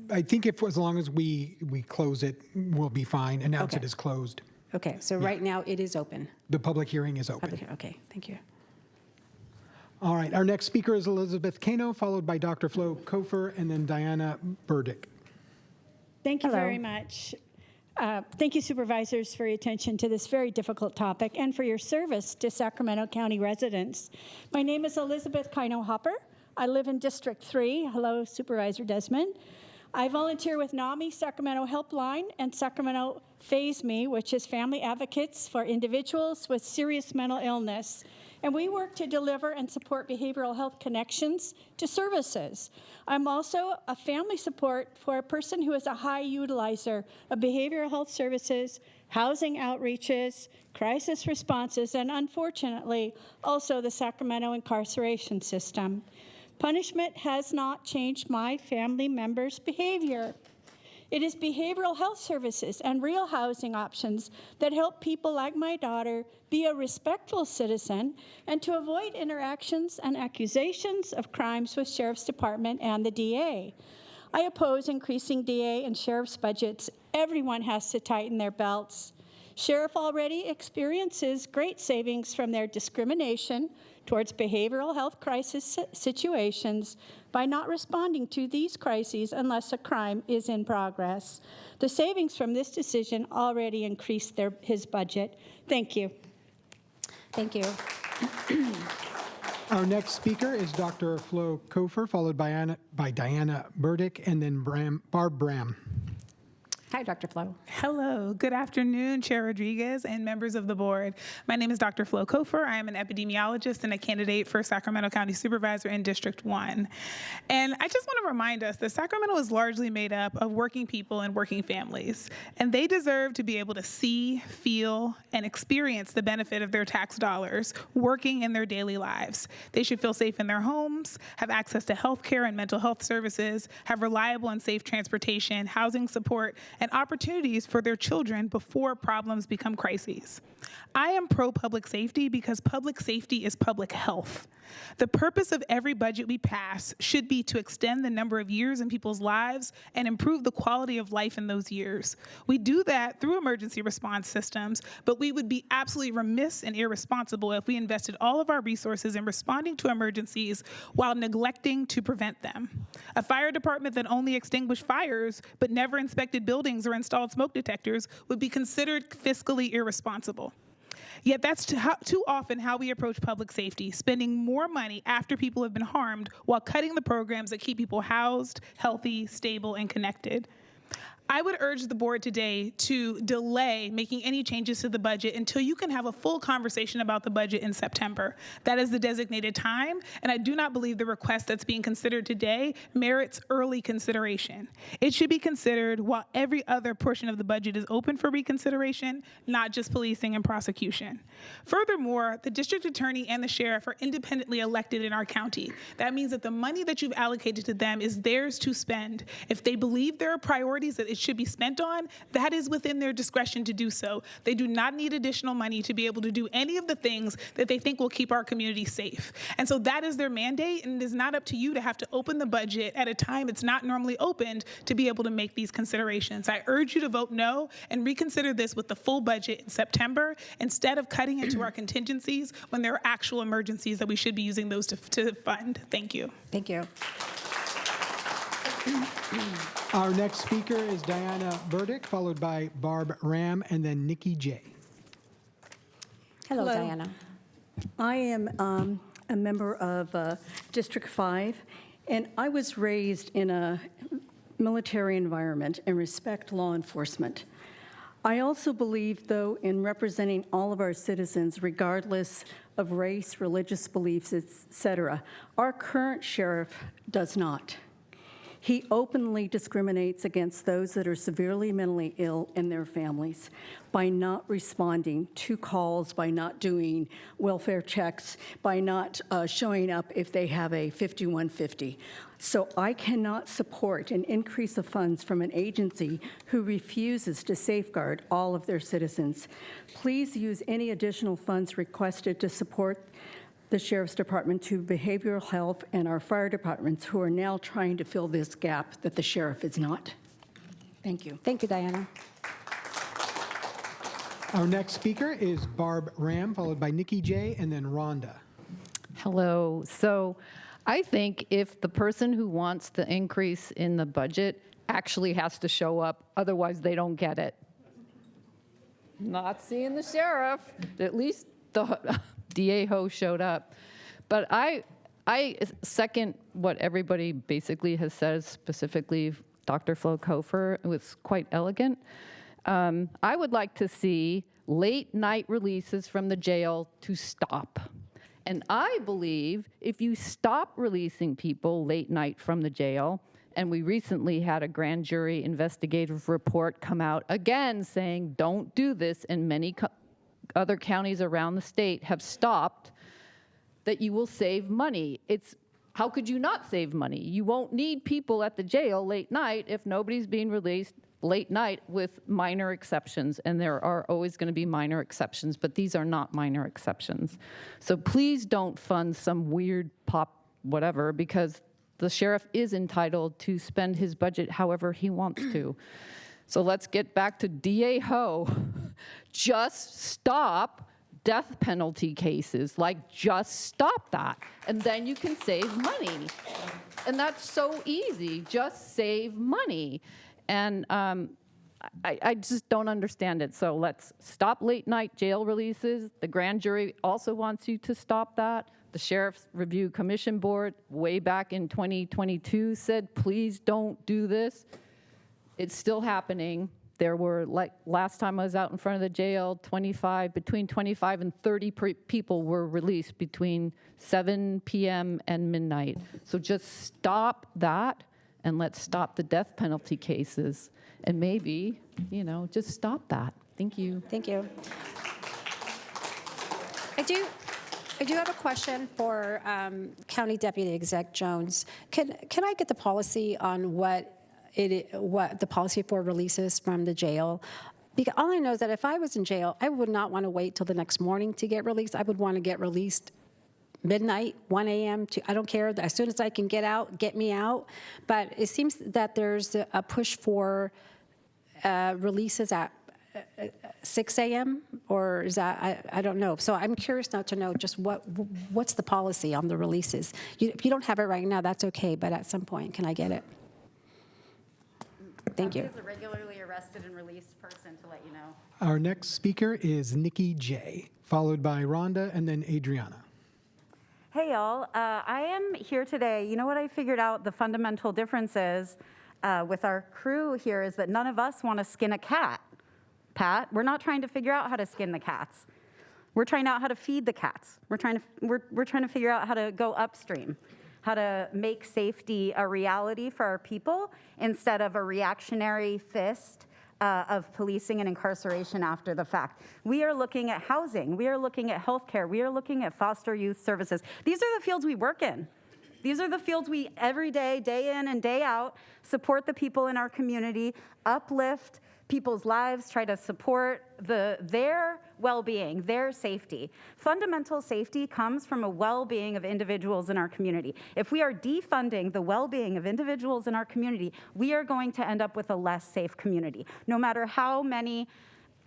B: I think if, as long as we close it, we'll be fine. Announce
A: Okay.
B: it as closed.
A: Okay, so right now it is open.
B: The public hearing is open.
A: Okay, thank you.
B: All right, our next speaker is Elizabeth Cano, followed by Dr. Flo Kofer, and then Diana Burdick.
E: Thank you very much. Thank you, Supervisors, for your attention to this very difficult topic and for your service to Sacramento County residents. My name is Elizabeth Cano Hopper. I live in District 3. Hello, Supervisor Desmond. I volunteer with NAMI Sacramento Helpline and Sacramento Phase Me, which is Family Advocates for Individuals with Serious Mental Illness. And we work to deliver and support behavioral health connections to services. I'm also a family support for a person who is a high utilizer of behavioral health services, housing outreaches, crisis responses, and unfortunately, also the Sacramento incarceration system. Punishment has not changed my family members' behavior. It is behavioral health services and real housing options that help people like my daughter be a respectful citizen and to avoid interactions and accusations of crimes with Sheriff's Department and the DA. I oppose increasing DA and Sheriff's budgets. Everyone has to tighten their belts. Sheriff already experiences great savings from their discrimination towards behavioral health crisis situations by not responding to these crises unless a crime is in progress. The savings from this decision already increased his budget. Thank you.
A: Thank you.
B: Our next speaker is Dr. Flo Kofer, followed by Diana Burdick, and then Barb Bram.
A: Hi, Dr. Flo.
Q: Hello. Good afternoon, Chair Rodriguez and members of the board. My name is Dr. Flo Kofer. I am an epidemiologist and a candidate for Sacramento County Supervisor in District 1. And I just want to remind us that Sacramento is largely made up of working people and working families, and they deserve to be able to see, feel, and experience the benefit of their tax dollars working in their daily lives. They should feel safe in their homes, have access to health care and mental health services, have reliable and safe transportation, housing support, and opportunities for their children before problems become crises. I am pro-public safety because public safety is public health. The purpose of every budget we pass should be to extend the number of years in people's lives and improve the quality of life in those years. We do that through emergency response systems, but we would be absolutely remiss and irresponsible if we invested all of our resources in responding to emergencies while neglecting to prevent them. A fire department that only extinguished fires but never inspected buildings or installed smoke detectors would be considered fiscally irresponsible. Yet that's too often how we approach public safety, spending more money after people have been harmed while cutting the programs that keep people housed, healthy, stable, and connected. I would urge the board today to delay making any changes to the budget until you can have a full conversation about the budget in September. That is the designated time, and I do not believe the request that's being considered today merits early consideration. It should be considered while every other portion of the budget is open for reconsideration, not just policing and prosecution. Furthermore, the district attorney and the sheriff are independently elected in our county. That means that the money that you've allocated to them is theirs to spend. If they believe there are priorities that it should be spent on, that is within their discretion to do so. They do not need additional money to be able to do any of the things that they think will keep our community safe. And so that is their mandate, and it is not up to you to have to open the budget at a time it's not normally opened to be able to make these considerations. I urge you to vote no and reconsider this with the full budget in September instead of cutting into our contingencies when there are actual emergencies that we should be using those to fund. Thank you.
A: Thank you.
B: Our next speaker is Diana Burdick, followed by Barb Ram, and then Nikki J.
A: Hello, Diana.
O: I am a member of District 5, and I was raised in a military environment and respect law enforcement. I also believe, though, in representing all of our citizens, regardless of race, religious beliefs, etc. Our current sheriff does not. He openly discriminates against those that are severely mentally ill and their families by not responding to calls, by not doing welfare checks, by not showing up if they have a 5150. So I cannot support an increase of funds from an agency who refuses to safeguard all of their citizens. Please use any additional funds requested to support the Sheriff's Department to behavioral health and our fire departments who are now trying to fill this gap that the sheriff is not. Thank you.
A: Thank you, Diana.
B: Our next speaker is Barb Ram, followed by Nikki J, and then Rhonda.
R: Hello. So I think if the person who wants the increase in the budget actually has to show up, otherwise they don't get it. Not seeing the sheriff, at least the DA Ho showed up. But I second what everybody basically has said, specifically Dr. Flo Kofer. It was quite elegant. I would like to see late night releases from the jail to stop. And I believe if you stop releasing people late night from the jail, and we recently had a grand jury investigative report come out again saying don't do this, and many other counties around the state have stopped, that you will save money. How could you not save money? You won't need people at the jail late night if nobody's being released late night, with minor exceptions, and there are always going to be minor exceptions, but these are not minor exceptions. So please don't fund some weird pop whatever, because the sheriff is entitled to spend his budget however he wants to. So let's get back to DA Ho. Just stop death penalty cases. Just stop that. And then you can save money. And that's so easy. Just save money. And I just don't understand it. So let's stop late night jail releases. The grand jury also wants you to stop that. The Sheriff's Review Commission Board, way back in 2022, said, please don't do this. It's still happening. There were, last time I was out in front of the jail, between 25 and 30 people were released between 7 p.m. and midnight. So just stop that, and let's stop the death penalty cases. And maybe, just stop that. Thank you.
A: Thank you. I do have a question for County Deputy Exec Jones. Can I get the policy on what the policy for releases from the jail? Because all I know is that if I was in jail, I would not want to wait till the next morning to get released. I would want to get released midnight, 1 a.m. I don't care. As soon as I can get out, get me out. But it seems that there's a push for releases at 6 a.m. or is that, I don't know. So I'm curious now to know just what's the policy on the releases. If you don't have it right now, that's okay, but at some point, can I get it? Thank you.
S: As a regularly arrested and released person, to let you know.
B: Our next speaker is Nikki J, followed by Rhonda and then Adriana.
S: Hey, y'all. I am here today. You know what I figured out the fundamental difference is? with our crew here is that none of us want to skin a cat, Pat. We're not trying to figure out how to skin the cats. We're trying out how to feed the cats. We're trying to figure out how to go upstream, how to make safety a reality for our people instead of a reactionary fist of policing and incarceration after the fact. We are looking at housing. We are looking at healthcare. We are looking at foster youth services. These are the fields we work in. These are the fields we every day, day in and day out, support the people in our community, uplift people's lives, try to support their well-being, their safety. Fundamental safety comes from a well-being of individuals in our community. If we are defunding the well-being of individuals in our community, we are going to end up with a less safe community, no matter how many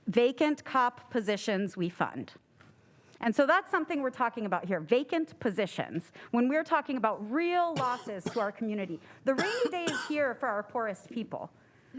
S: vacant cop positions we fund. And so that's something we're talking about here, vacant positions, when we're talking about real losses to our community. The rainy day is here for our poorest people.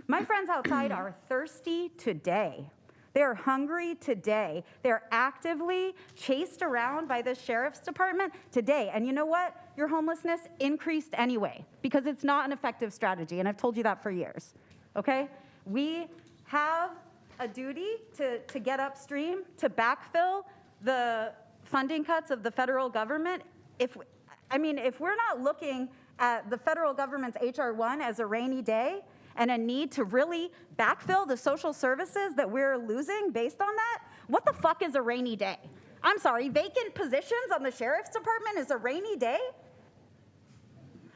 S: My friends outside are thirsty today. They are hungry today. They're actively chased around by the sheriff's department today. And you know what? Your homelessness increased anyway because it's not an effective strategy, and I've told you that for years, okay? We have a duty to get upstream, to backfill the funding cuts of the federal government. If we're not looking at the federal government's H.R. 1 as a rainy day and a need to really backfill the social services that we're losing based on that, what the fuck is a rainy day? I'm sorry, vacant positions on the sheriff's department is a rainy day?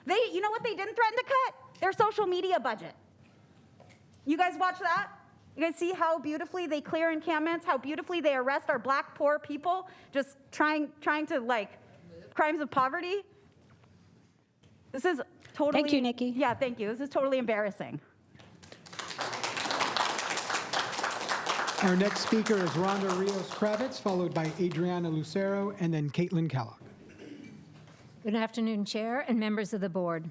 S: You know what they didn't threaten to cut? Their social media budget. You guys watch that? You guys see how beautifully they clear encampments, how beautifully they arrest our black poor people just trying to, like, crimes of poverty? This is totally...
A: Thank you, Nikki.
S: Yeah, thank you. This is totally embarrassing.
B: Our next speaker is Rhonda Rios-Kravitz, followed by Adriana Lucero, and then Caitlin Kellogg.
M: Good afternoon, Chair and members of the board.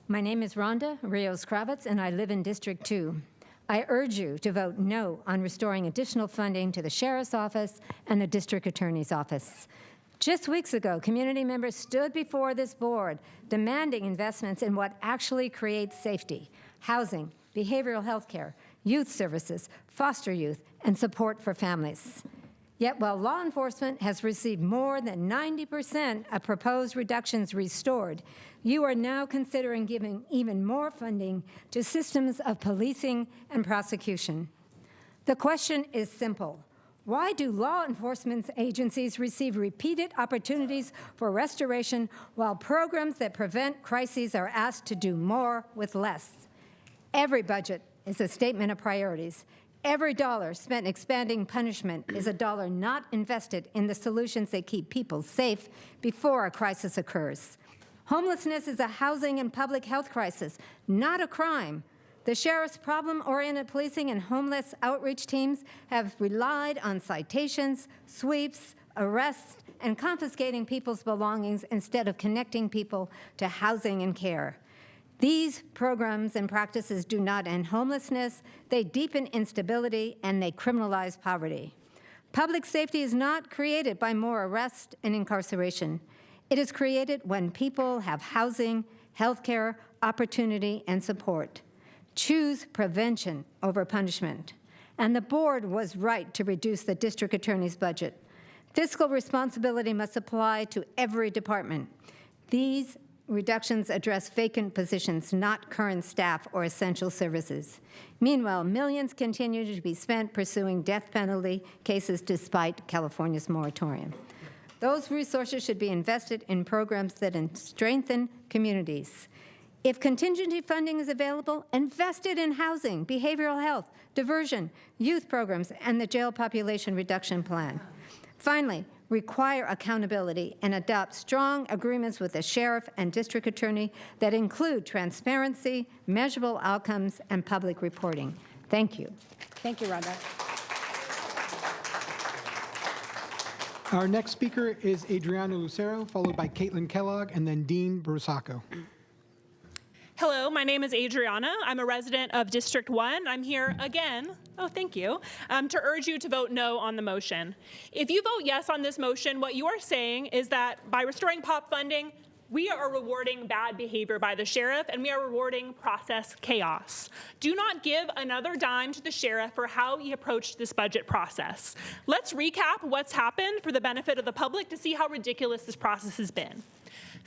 M: My name is Rhonda Rios-Kravitz, and I live in District 2. I urge you to vote no on restoring additional funding to the Sheriff's Office and the District Attorney's Office. Just weeks ago, community members stood before this board demanding investments in what actually creates safety: housing, behavioral health care, youth services, foster youth, and support for families. Yet while law enforcement has received more than 90% of proposed reductions restored, you are now considering giving even more funding to systems of policing and prosecution. The question is simple. Why do law enforcement agencies receive repeated opportunities for restoration while programs that prevent crises are asked to do more with less? Every budget is a statement of priorities. Every dollar spent expanding punishment is a dollar not invested in the solutions that keep people safe before a crisis occurs. Homelessness is a housing and public health crisis, not a crime. The sheriff's problem-oriented policing and homeless outreach teams have relied on citations, sweeps, arrests, and confiscating people's belongings instead of connecting people to housing and care. These programs and practices do not end homelessness, they deepen instability, and they criminalize poverty. Public safety is not created by more arrest and incarceration. It is created when people have housing, health care, opportunity, and support. Choose prevention over punishment. And the board was right to reduce the district attorney's budget. Fiscal responsibility must apply to every department. These reductions address vacant positions, not current staff or essential services. Meanwhile, millions continue to be spent pursuing death penalty cases despite California's moratorium. Those resources should be invested in programs that strengthen communities. If contingency funding is available, invest it in housing, behavioral health, diversion, youth programs, and the jail population reduction plan. Finally, require accountability and adopt strong agreements with the sheriff and district attorney that include transparency, measurable outcomes, and public reporting. Thank you.
A: Thank you, Rhonda.
B: Our next speaker is Adriana Lucero, followed by Caitlin Kellogg, and then Dean Brusacco.
N: Hello, my name is Adriana. I'm a resident of District 1. I'm here again, thank you, to urge you to vote no on the motion. If you vote yes on this motion, what you are saying is that by restoring POP funding, We are rewarding bad behavior by the sheriff, and we are rewarding process chaos. Do not give another dime to the sheriff for how he approached this budget process. Let's recap what's happened for the benefit of the public to see how ridiculous this process has been.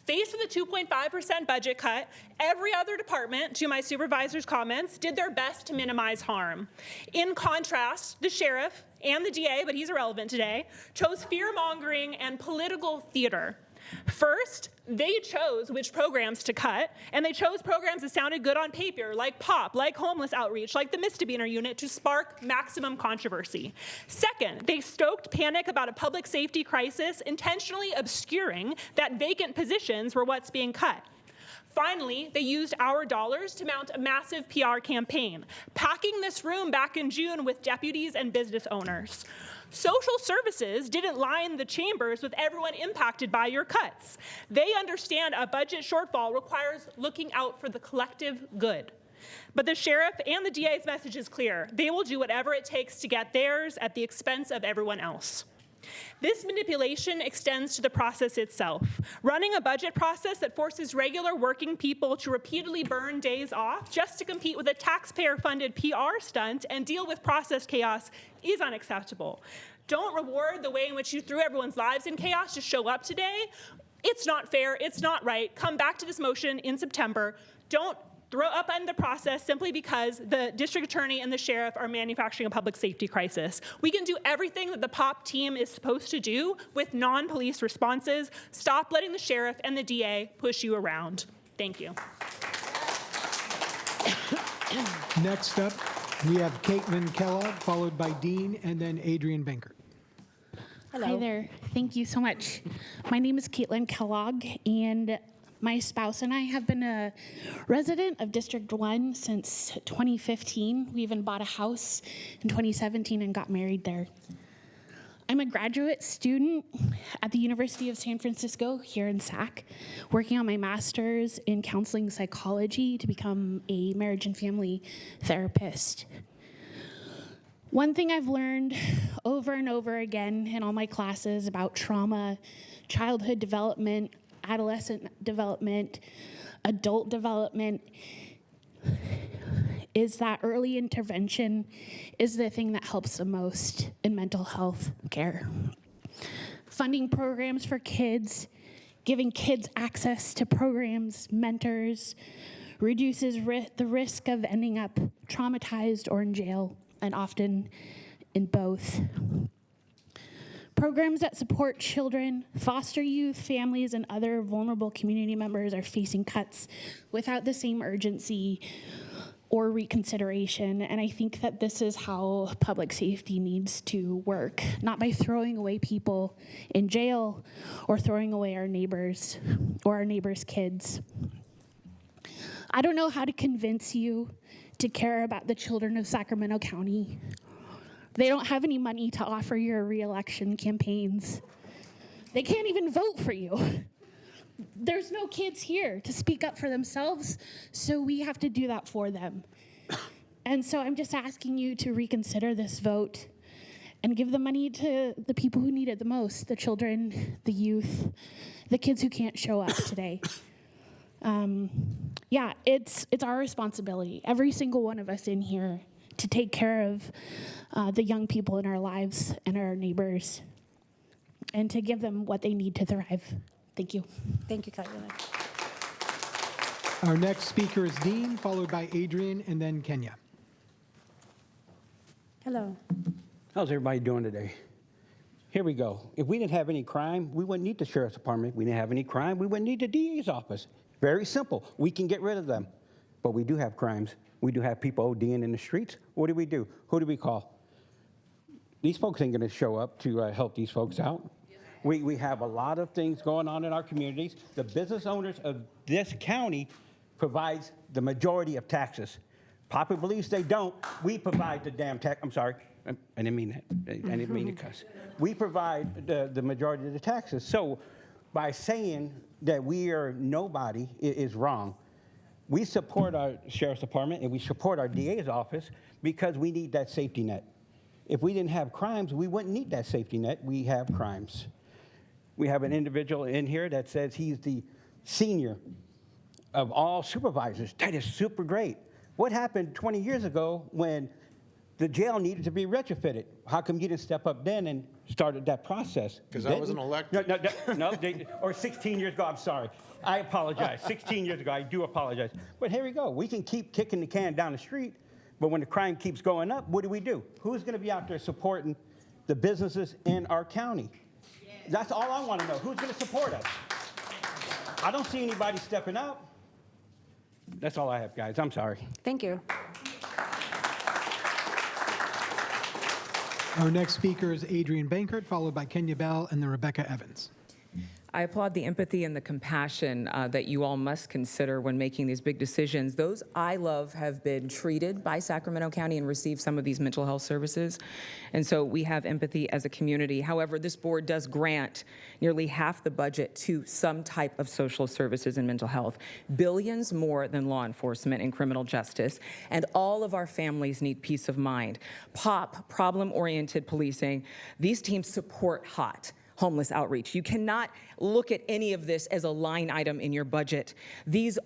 N: Faced with a 2.5% budget cut, every other department, to my supervisor's comments, did their best to minimize harm. In contrast, the sheriff and the DA, but he's irrelevant today, chose fear-mongering and political theater. First, they chose which programs to cut, and they chose programs that sounded good on paper, like POP, like homeless outreach, like the misdemeanor unit, to spark maximum controversy. Second, they stoked panic about a public safety crisis, intentionally obscuring that vacant positions were what's being cut. Finally, they used our dollars to mount a massive PR campaign, packing this room back in June with deputies and business owners. Social services didn't line the chambers with everyone impacted by your cuts. They understand a budget shortfall requires looking out for the collective good. But the sheriff and the DA's message is clear. They will do whatever it takes to get theirs at the expense of everyone else. This manipulation extends to the process itself. Running a budget process that forces regular working people to repeatedly burn days off just to compete with a taxpayer-funded PR stunt and deal with process chaos is unacceptable. Don't reward the way in which you threw everyone's lives in chaos to show up today. It's not fair, it's not right. Come back to this motion in September. Don't throw up on the process simply because the district attorney and the sheriff are manufacturing a public safety crisis. We can do everything that the POP team is supposed to do with non-police responses. Stop letting the sheriff and the DA push you around. Thank you.
B: Next up, we have Caitlin Kellogg, followed by Dean, and then Adrian Bankert.
D: Hello. Hi there. Thank you so much. My name is Caitlin Kellogg, and my spouse and I have been a resident of District 1 since 2015. We even bought a house in 2017 and got married there. I'm a graduate student at the University of San Francisco here in Sac, working on my master's in counseling psychology to become a marriage and family therapist. One thing I've learned over and over again in all my classes about trauma, childhood development, adolescent development, adult development, is that early intervention is the thing that helps the most in mental health care. Funding programs for kids, giving kids access to programs, mentors, reduces the risk of ending up traumatized or in jail, and often in both. Programs that support children, foster youth, families, and other vulnerable community members are facing cuts without the same urgency or reconsideration. And I think that this is how public safety needs to work, not by throwing away people in jail or throwing away our neighbors or our neighbors' kids. I don't know how to convince you to care about the children of Sacramento County. They don't have any money to offer your re-election campaigns. They can't even vote for you. There's no kids here to speak up for themselves, so we have to do that for them. And so I'm just asking you to reconsider this vote and give the money to the people who need it the most, the children, the youth, the kids who can't show up today. Yeah, it's our responsibility, every single one of us in here, to take care of the young people in our lives and our neighbors, and to give them what they need to thrive. Thank you.
A: Thank you, Caitlin.
B: Our next speaker is Dean, followed by Adrian, and then Kenya.
T: Hello. How's everybody doing today? Here we go. If we didn't have any crime, we wouldn't need the sheriff's department. If we didn't have any crime, we wouldn't need the DA's office. Very simple. We can get rid of them. But we do have crimes. We do have people ODing in the streets. What do we do? Who do we call? These folks ain't going to show up to help these folks out. We have a lot of things going on in our communities. The business owners of this county provides the majority of taxes. Papa believes they don't. We provide the damn tax. I'm sorry. I didn't mean that. I didn't mean to cuss. We provide the majority of the taxes. So by saying that we are nobody is wrong. We support our sheriff's department and we support our DA's office because we need that safety net. If we didn't have crimes, we wouldn't need that safety net. We have crimes. We have an individual in here that says he's the senior of all supervisors. That is super great. What happened 20 years ago when the jail needed to be retrofitted? How come you didn't step up then and started that process?
C: Because I wasn't elected.
T: No, or 16 years ago, I'm sorry. I apologize. 16 years ago, I do apologize. But here we go. We can keep kicking the can down the street, but when the crime keeps going up, what do? Who's going to be out there supporting the businesses in our county? That's all I want to know. Who's going to support us? I don't see anybody stepping up. That's all I have, guys. I'm sorry.
A: Thank you.
B: Our next speaker is Adrian Bankert, followed by Kenya Bell and then Rebecca Evans.
F: I applaud the empathy and the compassion that you all must consider when making these big decisions. Those I love have been treated by Sacramento County and received some of these mental health services. And so we have empathy as a community. However, this board does grant nearly half the budget to some type of social services and mental health, billions more than law enforcement and criminal justice. And all of our families need peace of mind. POP, problem-oriented policing, these teams support HOT, homeless outreach. You cannot look at any of this as a line item in your budget. These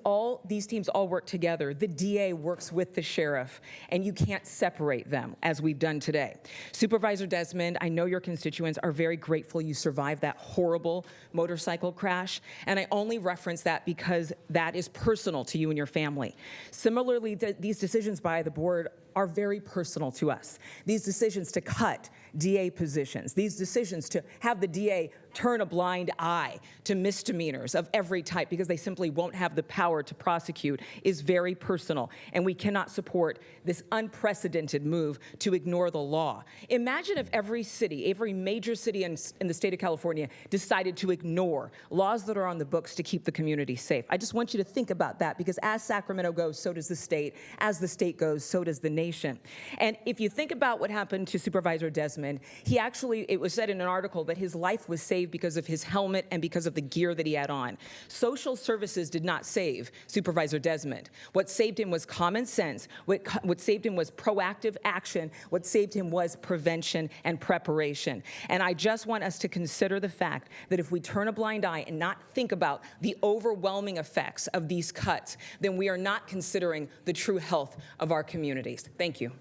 F: teams all work together. The DA works with the sheriff, and you can't separate them as we've done today. Supervisor Desmond, I know your constituents are very grateful you survived that horrible motorcycle crash, and I only reference that because that is personal to you and your family. Similarly, these decisions by the board are very personal to us. These decisions to cut DA positions, these decisions to have the DA turn a blind eye to misdemeanors of every type because they simply won't have the power to prosecute is very personal, and we cannot support this unprecedented move to ignore the law. Imagine if every city, every major city in the state of California decided to ignore laws that are on the books to keep the community safe. I just want you to think about that because as Sacramento goes, so does the state. As the state goes, so does the nation. And if you think about what happened to Supervisor Desmond, it was said in an article that his life was saved because of his helmet and because of the gear that he had on. Social services did not save Supervisor Desmond. What saved him was common sense. What saved him was proactive action. What saved him was prevention and preparation. And I just want us to consider the fact that if we turn a blind eye and not think about the overwhelming effects of these cuts, then we are not considering the true health of our communities. Thank you.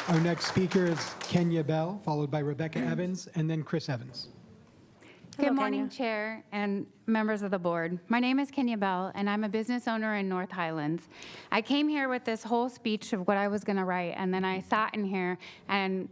B: Our next speaker is Kenya Bell, followed by Rebecca Evans, and then Chris Evans.
U: Good morning, Chair and members of the board. My name is Kenya Bell, and I'm a business owner in North Highlands. I came here with this whole speech of what I was going to write, and then I sat in here and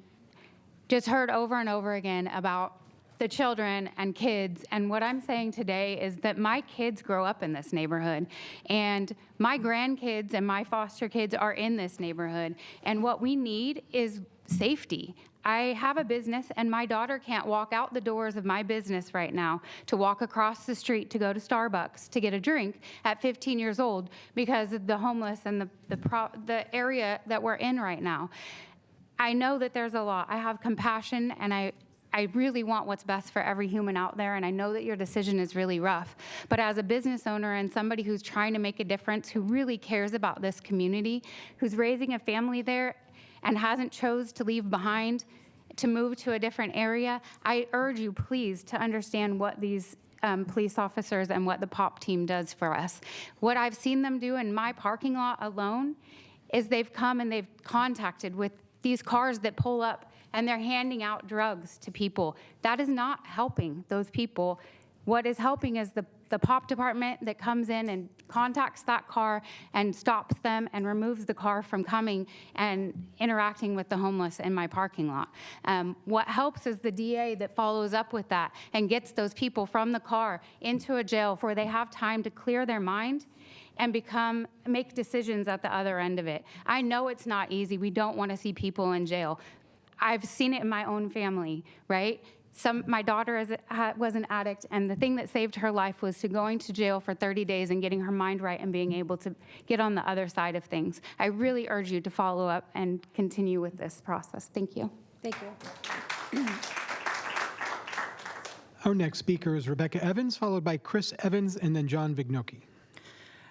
U: just heard over and over again about the children and kids. And what I'm saying today is that my kids grow up in this neighborhood, and my grandkids and my foster kids are in this neighborhood. And what we need is safety. I have a business, and my daughter can't walk out the doors of my business right now to walk across the street to go to Starbucks to get a drink at 15 years old because of the homeless and the area that we're in right now. I know that there's a lot. I have compassion, and I really want what's best for every human out there, and I know that your decision is really rough. But as a business owner and somebody who's trying to make a difference, who really cares about this community, who's raising a family there and hasn't chose to leave behind to move to a different area, I urge you, please, to understand what these police officers and what the POP team does for us. What I've seen them do in my parking lot alone is they've come and they've contacted with these cars that pull up and they're handing out drugs to people. That is not helping those people. What is helping is the POP department that comes in and contacts that car and stops them and removes the car from coming and interacting with the homeless in my parking lot. What helps is the DA that follows up with that and gets those people from the car into a jail where they have time to clear their mind and make decisions at the other end of it. I know it's not easy. We don't want to see people in jail. I've seen it in my own family, right? My daughter was an addict, and the thing that saved her life was to going to jail for 30 days and getting her mind right and being able to get on the other side of things. I really urge you to follow up and continue with this process. Thank you.
A: Thank you.
B: Our next speaker is Rebecca Evans, followed by Chris Evans and then John Vignoki.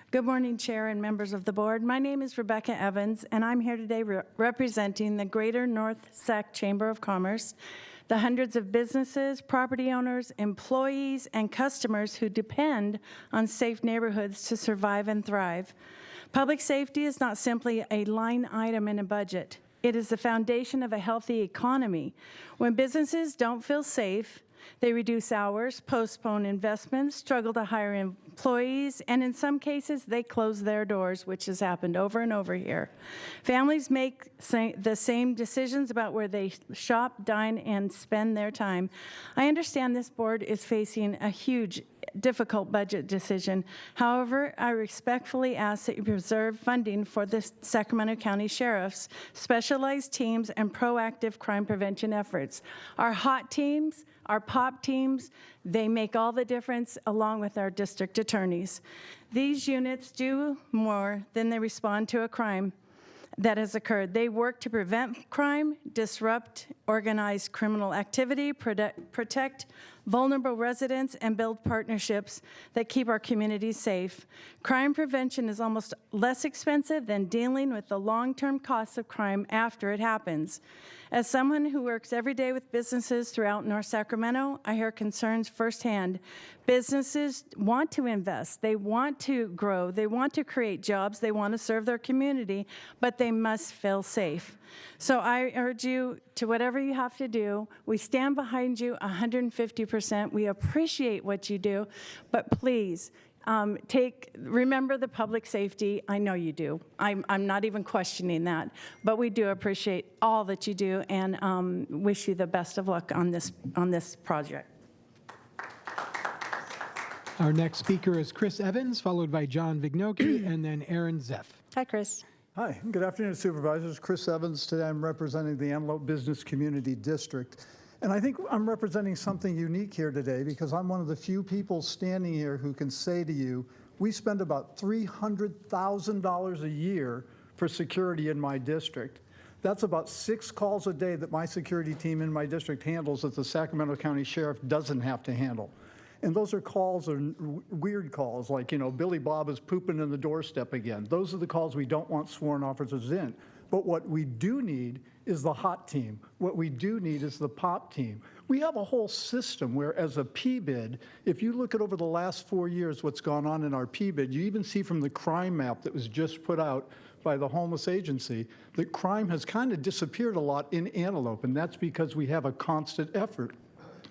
X: Good morning, Chair and members of the board. My name is Rebecca Evans, and I'm here today representing the Greater North Sac Chamber of Commerce, the hundreds of businesses, property owners, employees, and customers who depend on safe neighborhoods to survive and thrive. Public safety is not simply a line item in a budget. It is the foundation of a healthy economy. When businesses don't feel safe, they reduce hours, postpone investments, struggle to hire employees, and in some cases, they close their doors, which has happened over and over here. Families make the same decisions about where they shop, dine, and spend their time. I understand this board is facing a huge, difficult budget decision. However, I respectfully ask that you preserve funding for the Sacramento County Sheriff's specialized teams and proactive crime prevention efforts. Our HOT teams, our POP teams, they make all the difference along with our district attorneys. These units do more than they respond to a crime that has occurred. They work to prevent crime, disrupt organized criminal activity, protect vulnerable residents, and build partnerships that keep our communities safe. Crime prevention is almost less expensive than dealing with the long-term costs of crime after it happens. As someone who works every day with businesses throughout North Sacramento, I hear concerns firsthand. Businesses want to invest, they want to grow, they want to create jobs, they want to serve their community, but they must feel safe. So I urge you to whatever you have to do, we stand behind you 150%. We appreciate what you do, but please, remember the public safety. I know you do. I'm not even questioning that, but we do appreciate all that you do and wish you the best of luck on this project.
B: Our next speaker is Chris Evans, followed by John Vignoki, and then Aaron Zeff.
A: Hi, Chris.
C: Hi, good afternoon, Supervisors. Chris Evans. Today I'm representing the Antelope Business Community District. And I think I'm representing something unique here today because I'm one of the few people standing here who can say to you, we spend about $300,000 a year for security in my district. That's about 6 calls a day that my security team in my district handles that the Sacramento County Sheriff doesn't have to handle. And those are calls, are weird calls, like, you know, Billy Bob is pooping in the doorstep again. Those are the calls we don't want sworn officers in. But what we do need is the HOT team. What we do need is the POP team. We have a whole system where, as a PBID, if you look at over the last 4 years what's gone on in our PBID, you even see from the crime map that was just put out by the homeless agency that crime has kind of disappeared a lot in Antelope, and that's because we have a constant effort.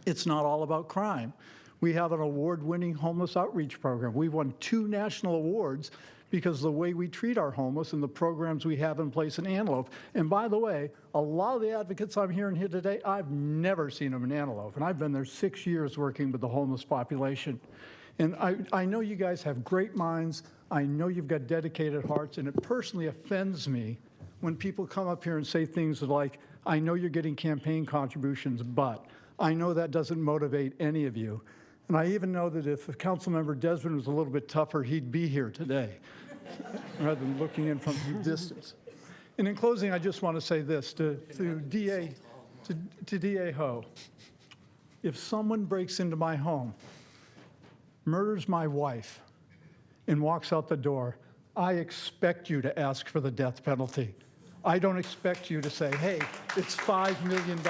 C: It's not all about crime. We have an award-winning homeless outreach program. We've won 2 national awards because of the way we treat our homeless and the programs we have in place in Antelope. And by the way, a lot of the advocates I'm hearing here today, I've never seen them in Antelope, and I've been there 6 years working with the homeless population. And I know you guys have great minds. I know you've got dedicated hearts, and it personally offends me when people come up here and say things like, I know you're getting campaign contributions, but I know that doesn't motivate any of you. And I even know that if Councilmember Desmond was a little bit tougher, he'd be here today, rather than looking in from the distance. And in closing, I just want to say this to DA Ho. If someone breaks into my home, murders my wife, and walks out the door, I expect you to ask for the death penalty. I don't expect you to say, hey, it's $5 million.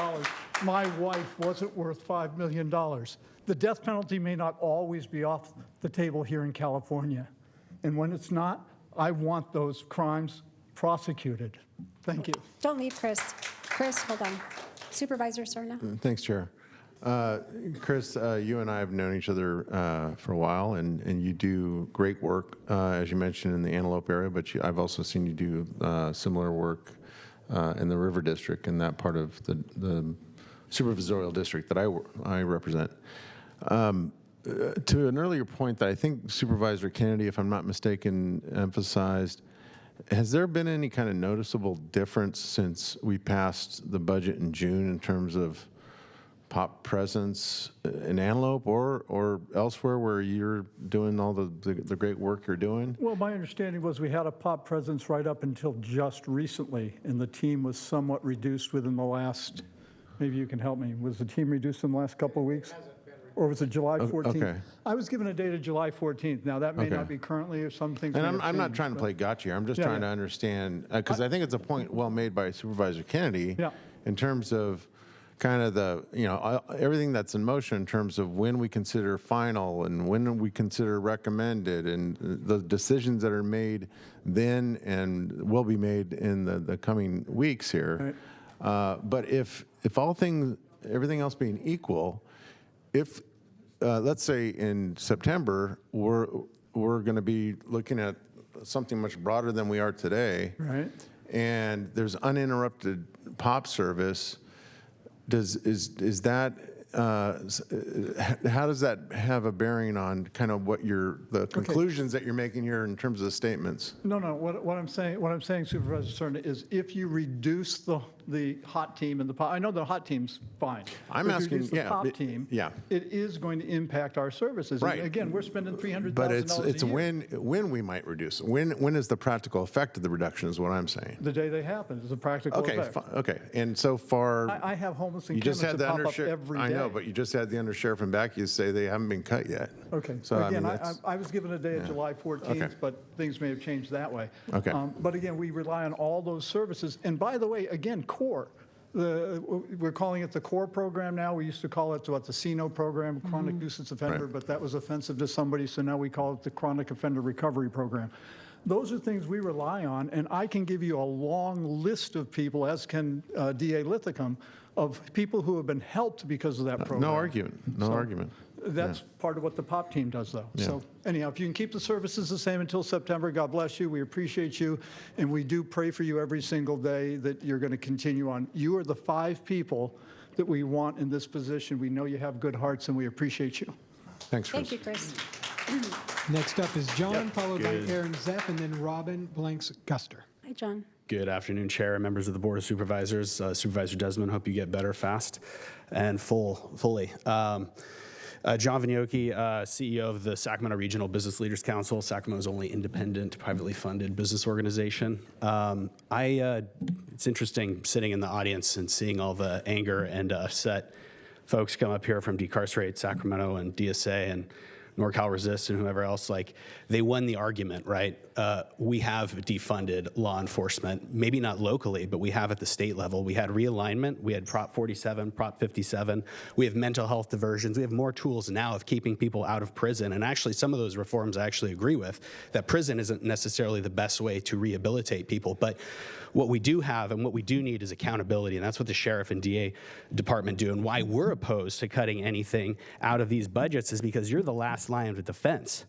C: My wife wasn't worth $5 million. The death penalty may not always be off the table here in California. And when it's not, I want those crimes prosecuted. Thank you.
A: Don't leave, Chris. Chris, hold on. Supervisor Serna.
G: Thanks, Chair. Chris, you and I have known each other for a while, and you do great work, as you mentioned, in the Antelope area, but I've also seen you do similar work in the River District, in that part of the supervisorial district that I represent. To an earlier point that I think Supervisor Kennedy, if I'm not mistaken, emphasized, has there been any kind of noticeable difference since we passed the budget in June in terms of POP presence in Antelope or elsewhere where you're doing all the great work you're doing?
C: Well, my understanding was we had a POP presence right up until just recently, and the team was somewhat reduced within the last, maybe you can help me, was the team reduced in the last couple of weeks? Or was it July 14th? Okay. I was given a date of July 14th. Now, that may not be currently, or some things.
G: And I'm not trying to play gotcha. I'm just trying to understand, because I think it's a point well made by Supervisor Kennedy in terms of, kind of everything that's in motion in terms of when we consider final and when we consider recommended, and the decisions that are made then and will be made in the coming weeks here. Right. But if everything else being equal, if let's say in September we're going to be looking at something much broader than we are today,
C: right?
G: And there's uninterrupted pop service. Is that how does that have a bearing on kind of what the conclusions that you're making here in terms of the statements?
C: No. What I'm saying, Supervisor Stern, is if you reduce the hot team and the pop, I know the hot team's fine.
G: I'm asking,
C: the pop team, it is going to impact our services.
G: Right.
C: And again, we're spending $300,000
G: but
C: a
G: it's
C: year.
G: when we might reduce. When is the practical effect of the reduction? Is what I'm saying.
C: The day they happen is a practical effect.
G: Okay. And so far,
C: I have homeless
G: you
C: encampments
G: just had
C: that
G: the
C: pop up every day.
G: I know, but you just had the undersheriff and Bacchus say they haven't been cut yet.
C: Okay.
G: So
C: Again,
G: I mean,
C: I was given a day of July 14th,
G: Okay.
C: but things may have changed that way.
G: Okay.
C: But again, we rely on all those services. And by the way, again, CORE. We're calling it the CORE program now. We used to call it the CNO program, chronic nuisance offender,
G: Right.
C: but that was offensive to somebody, so now we call it the chronic offender recovery program. Those are things we rely on, and I can give you a long list of people, as can DA Lithicum, of people who have been helped because of that program.
G: No argument.
C: That's part of what the POP team does, though.
G: Yeah.
C: So anyhow, if you can keep the services the same until September, God bless you. We appreciate you, and we do pray for you every single day that you're going to continue on. You are the 5 people that we want in this position. We know you have good hearts, and we appreciate you.
G: Thanks, Chris.
A: Thank you, Chris.
B: Next up is John, followed by Aaron Zeff, and then Robin Blanks Guster.
A: Hi, John.
H: Good afternoon, Chair and members of the Board of Supervisors. Supervisor Desmond, hope you get better fast and fully. John Vignoki, CEO of the Sacramento Regional Business Leaders Council, Sacramento's only independent, privately funded business organization. It's interesting sitting in the audience and seeing all the anger and upset folks come up here from Decarcerate Sacramento and DSA and NorCal Resist and whoever else. Like, they won the argument, right? We have defunded law enforcement, maybe not locally, but we have at the state level. We had realignment, we had Prop 47, Prop 57, we have mental health diversions, we have more tools now of keeping people out of prison. And actually, some of those reforms I actually agree with, that prison isn't necessarily the best way to rehabilitate people. But what we do have and what we do need is accountability, and that's what the sheriff and DA department do. And why we're opposed to cutting anything out of these budgets is because you're the last line of defense,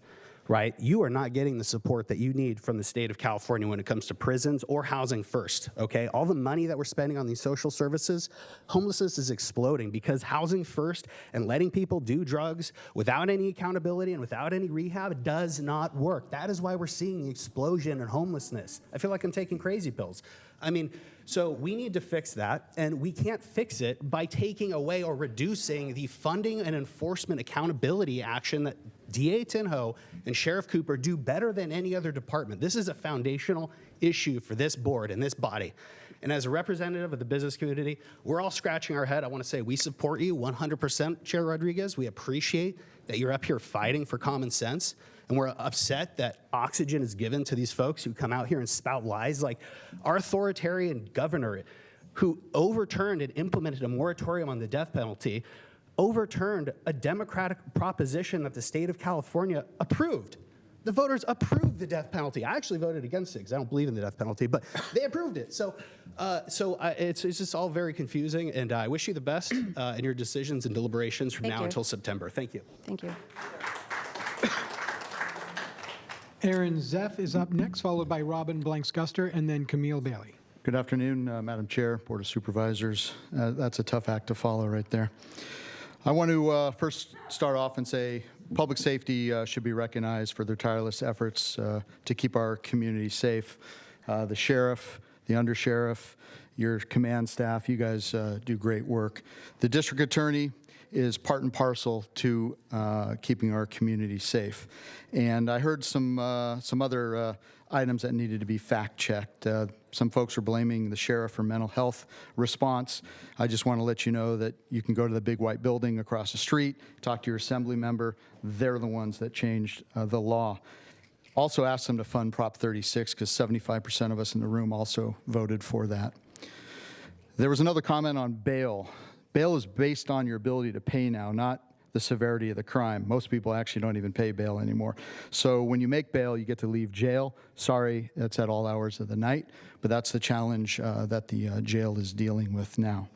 H: right? You are not getting the support that you need from the state of California when it comes to prisons or housing first, okay? All the money that we're spending on these social services, homelessness is exploding because housing first and letting people do drugs without any accountability and without any rehab does not work. That is why we're seeing the explosion in homelessness. I feel like I'm taking crazy pills. I mean, so we need to fix that, and we can't fix it by taking away or reducing the funding and enforcement accountability action that DA Tinho and Sheriff Cooper do better than any other department. This is a foundational issue for this board and this body. And as a representative of the business community, we're all scratching our head. I want to say we support you 100%, Chair Rodriguez. We appreciate that you're up here fighting for common sense. And we're upset that oxygen is given to these folks who come out here and spout lies. Like our authoritarian governor who overturned and implemented a moratorium on the death penalty, overturned a Democratic proposition that the state of California approved. The voters approved the death penalty. I actually voted against it because I don't believe in the death penalty, but they approved it. So it's just all very confusing, and I wish you the best in your decisions and deliberations from now until September. Thank you.
A: Thank you.
B: Aaron Zeff is up next, followed by Robin Blanks Guster, and then Camille Bailey.
I: Good afternoon, Madam Chair, Board of Supervisors. That's a tough act to follow right there. I want to first start off and say public safety should be recognized for their tireless efforts to keep our community safe. The sheriff, the undersheriff, your command staff, you guys do great work. The district attorney is part and parcel to keeping our community safe. And I heard some other items that needed to be fact-checked. Some folks are blaming the sheriff for mental health response. I just want to let you know that you can go to the big white building across the street, talk to your assembly member. They're the ones that changed the law. Also asked them to fund Prop 36 because 75% of us in the room also voted for that. There was another comment on bail. Bail is based on your ability to pay now, not the severity of the crime. Most people actually don't even pay bail anymore. So when you make bail, you get to leave jail. Sorry, that's at all hours of the night, but that's the challenge that the jail is dealing with now.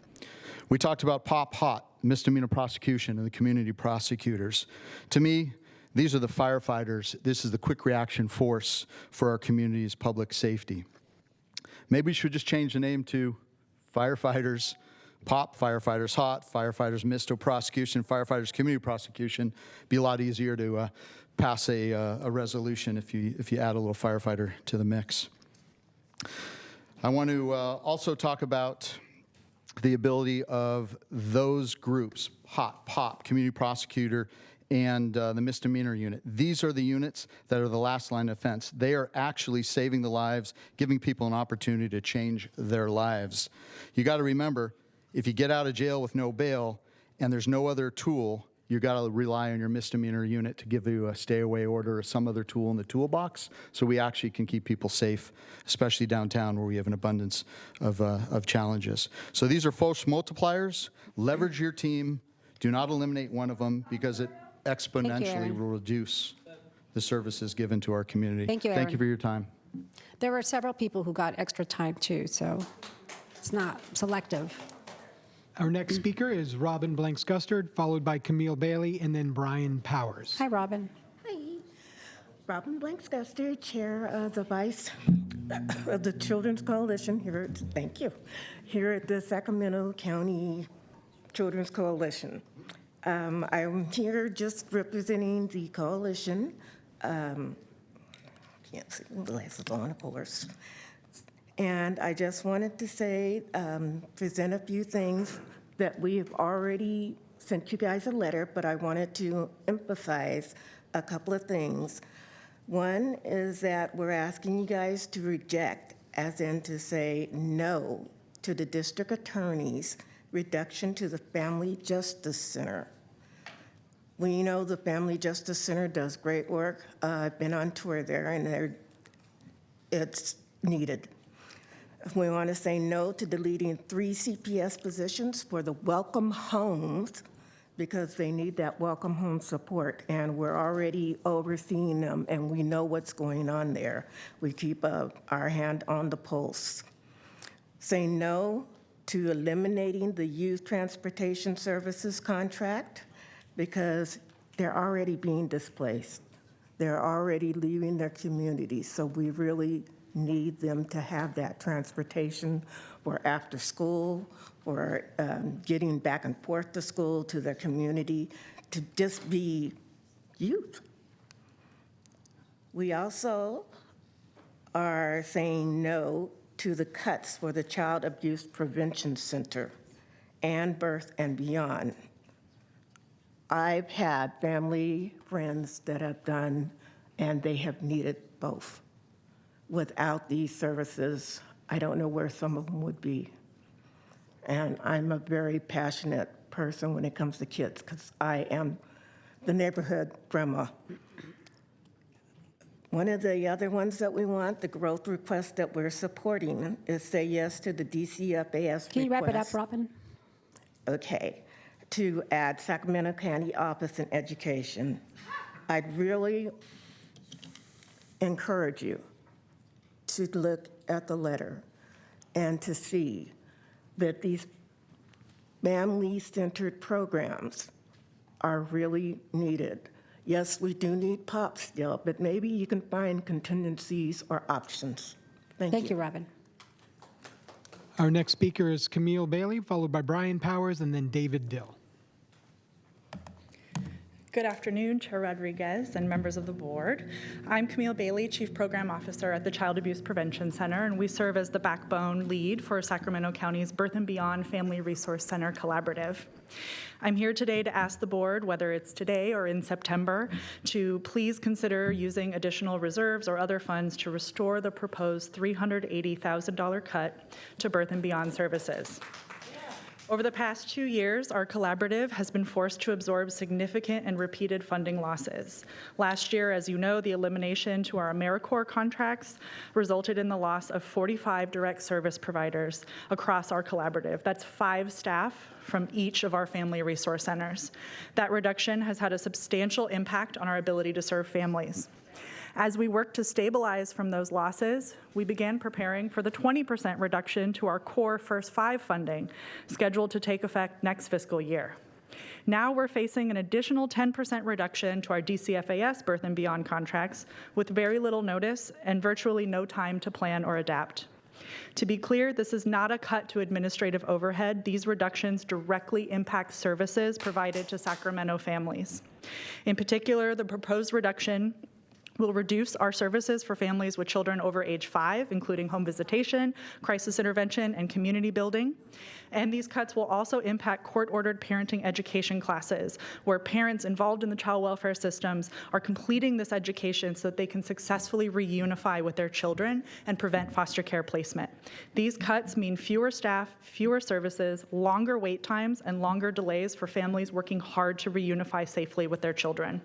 I: We talked about POP HOT, misdemeanor prosecution, and the community prosecutors. To me, these are the firefighters. This is the quick reaction force for our community's public safety. Maybe we should just change the name to firefighters POP, firefighters HOT, firefighters misto prosecution, firefighters community prosecution. Be a lot easier to pass a resolution if you add a little firefighter to the mix. I want to also talk about the ability of those groups, HOT, POP, community prosecutor, and the misdemeanor unit. These are the units that are the last line of defense. They are actually saving the lives, giving people an opportunity to change their lives. You got to remember, if you get out of jail with no bail and there's no other tool, you got to rely on your misdemeanor unit to give you a stay-away order or some other tool in the toolbox, so we actually can keep people safe, especially downtown where we have an abundance of challenges. So these are force multipliers. Leverage your team. Do not eliminate one of them because it exponentially will reduce the services given to our community.
A: Thank you, Aaron.
I: Thank you for your time.
A: There were several people who got extra time too, so it's not selective.
B: Our next speaker is Robin Blanks-Gustard, followed by Camille Bailey, and then Brian Powers.
A: Hi, Robin.
J: Hi. Robin Blanks-Gustard, Chair of the Vice of the Children's Coalition here at the Sacramento County Children's Coalition. I'm here just representing the coalition. Can't see the glasses on, of course. And I just wanted to say, present a few things that we have already sent you guys a letter, but I wanted to emphasize a couple of things. One is that we're asking you guys to reject, as in to say no to the district attorney's reduction to the Family Justice Center. We know the Family Justice Center does great work. I've been on tour there, and it's needed. We want to say no to deleting 3 CPS positions for the welcome homes because they need that welcome home support, and we're already overseeing them, and we know what's going on there. We keep our hand on the pulse. Say no to eliminating the youth transportation services contract because they're already being displaced. They're already leaving their communities, so we really need them to have that transportation for after school, or getting back and forth to school, to their community, to just be youth. We also are saying no to the cuts for the Child Abuse Prevention Center and Birth and Beyond. I've had family friends that have done, and they have needed both. Without these services, I don't know where some of them would be. And I'm a very passionate person when it comes to kids because I am the neighborhood grandma. One of the other ones that we want, the growth request that we're supporting, is say yes to the DCFAS request.
A: Can you wrap it up, Robin?
J: Okay. To add Sacramento County Office in Education. I'd really encourage you to look at the letter and to see that these family-centered programs are really needed. Yes, we do need POP still, but maybe you can find contingencies or options. Thank you.
A: Thank you, Robin.
B: Our next speaker is Camille Bailey, followed by Brian Powers, and then David Dill.
K: Good afternoon, Chair Rodriguez and members of the board. I'm Camille Bailey, Chief Program Officer at the Child Abuse Prevention Center, and we serve as the backbone lead for Sacramento County's Birth and Beyond Family Resource Center Collaborative. I'm here today to ask the board, whether it's today or in September, to please consider using additional reserves or other funds to restore the proposed $380,000 cut to Birth and Beyond services. Over the past 2 years, our collaborative has been forced to absorb significant and repeated funding losses. Last year, as you know, the elimination to our AmeriCorps contracts resulted in the loss of 45 direct service providers across our collaborative. That's 5 staff from each of our family resource centers. That reduction has had a substantial impact on our ability to serve families. As we work to stabilize from those losses, we began preparing for the 20% reduction to our core First 5 funding, scheduled to take effect next fiscal year. Now we're facing an additional 10% reduction to our DCFAS Birth and Beyond contracts with very little notice and virtually no time to plan or adapt. To be clear, this is not a cut to administrative overhead. These reductions directly impact services provided to Sacramento families. In particular, the proposed reduction will reduce our services for families with children over age 5, including home visitation, crisis intervention, and community building. And these cuts will also impact court-ordered parenting education classes, where parents involved in the child welfare systems are completing this education so that they can successfully reunify with their children and prevent foster care placement. These cuts mean fewer staff, fewer services, longer wait times, and longer delays for families working hard to reunify safely with their children.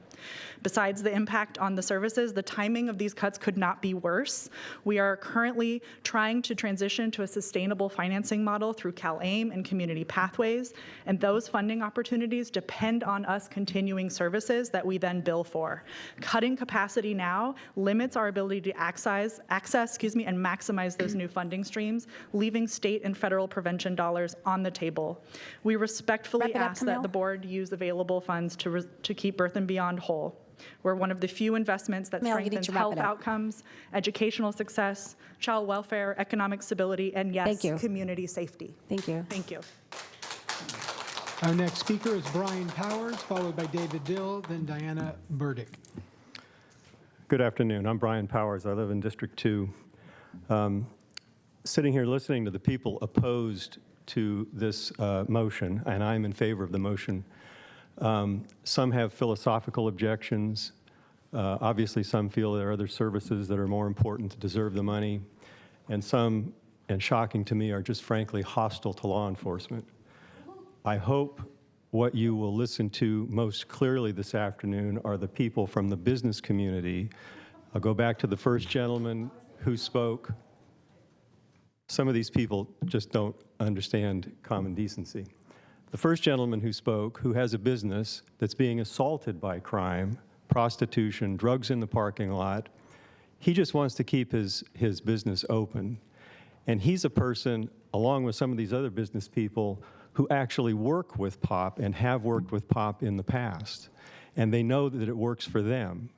K: Besides the impact on the services, the timing of these cuts could not be worse. We are currently trying to transition to a sustainable financing model through CalAIM and Community Pathways, and those funding opportunities depend on us continuing services that we then bill for. Cutting capacity now limits our ability to access and maximize those new funding streams, leaving state and federal prevention dollars on the table. We respectfully ask that the board use available funds to keep Birth and Beyond whole. We're one of the few investments that strengthens health outcomes, educational success, child welfare, economic stability, and yes, community safety.
A: Thank you.
K: Thank you.
B: Our next speaker is Brian Powers, followed by David Dill, then Diana Burdick.
L: Good afternoon. I'm Brian Powers. I live in District 2. Sitting here listening to the people opposed to this motion, and I'm in favor of the motion. Some have philosophical objections. Obviously, some feel there are other services that are more important to deserve the money. And some, and shocking to me, are just frankly hostile to law enforcement. I hope what you will listen to most clearly this afternoon are the people from the business community. I'll go back to the first gentleman who spoke. Some of these people just don't understand common decency. The first gentleman who spoke, who has a business that's being assaulted by crime, prostitution, drugs in the parking lot, he just wants to keep his business open. And he's a person, along with some of these other business people, who actually work with POP and have worked with POP in the past. And they know that it works for them.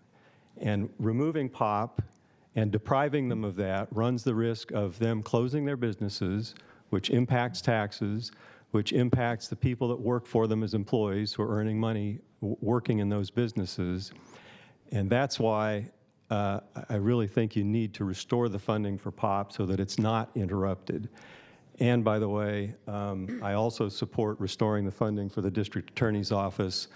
L: And removing POP and depriving them of that runs the risk of them closing their businesses, which impacts taxes, which impacts the people that work for them as employees who are earning money working in those businesses. And that's why I really think you need to restore the funding for POP so that it's not interrupted. And by the way, I also support restoring the funding for the district attorney's office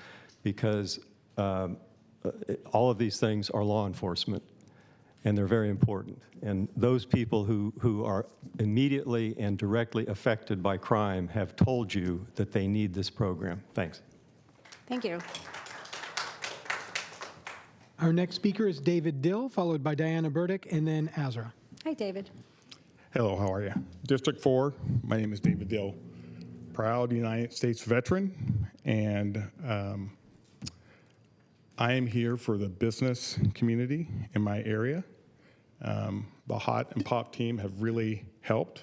L: because all of these things are law enforcement. And they're very important. And those people who are immediately and directly affected by crime have told you that they need this program. Thanks.
A: Thank you.
B: Our next speaker is David Dill, followed by Diana Burdick, and then Azra.
A: Hi, David.
P: Hello, how are you? District 4, my name is David Dill, proud United States veteran, and I am here for the business community in my area. The HOT and POP team have really helped.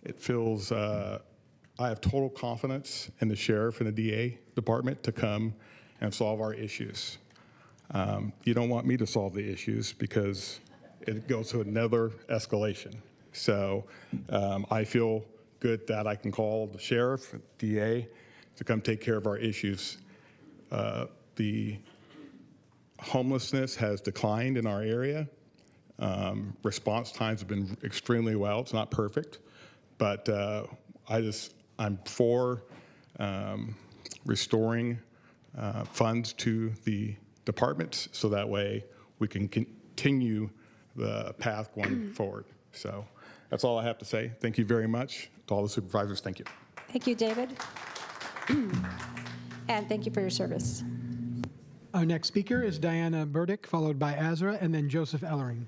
P: It feels, I have total confidence in the sheriff and the DA department to come and solve our issues. You don't want me to solve the issues because it goes to another escalation. So I feel good that I can call the sheriff, DA, to come take care of our issues. The homelessness has declined in our area. Response times have been extremely well. It's not perfect, but I'm for restoring funds to the departments so that way we can continue the path going forward. So that's all I have to say. Thank you very much to all the supervisors. Thank you.
A: Thank you, David. And thank you for your service.
B: Our next speaker is Diana Burdick, followed by Azra, and then Joseph Ellering.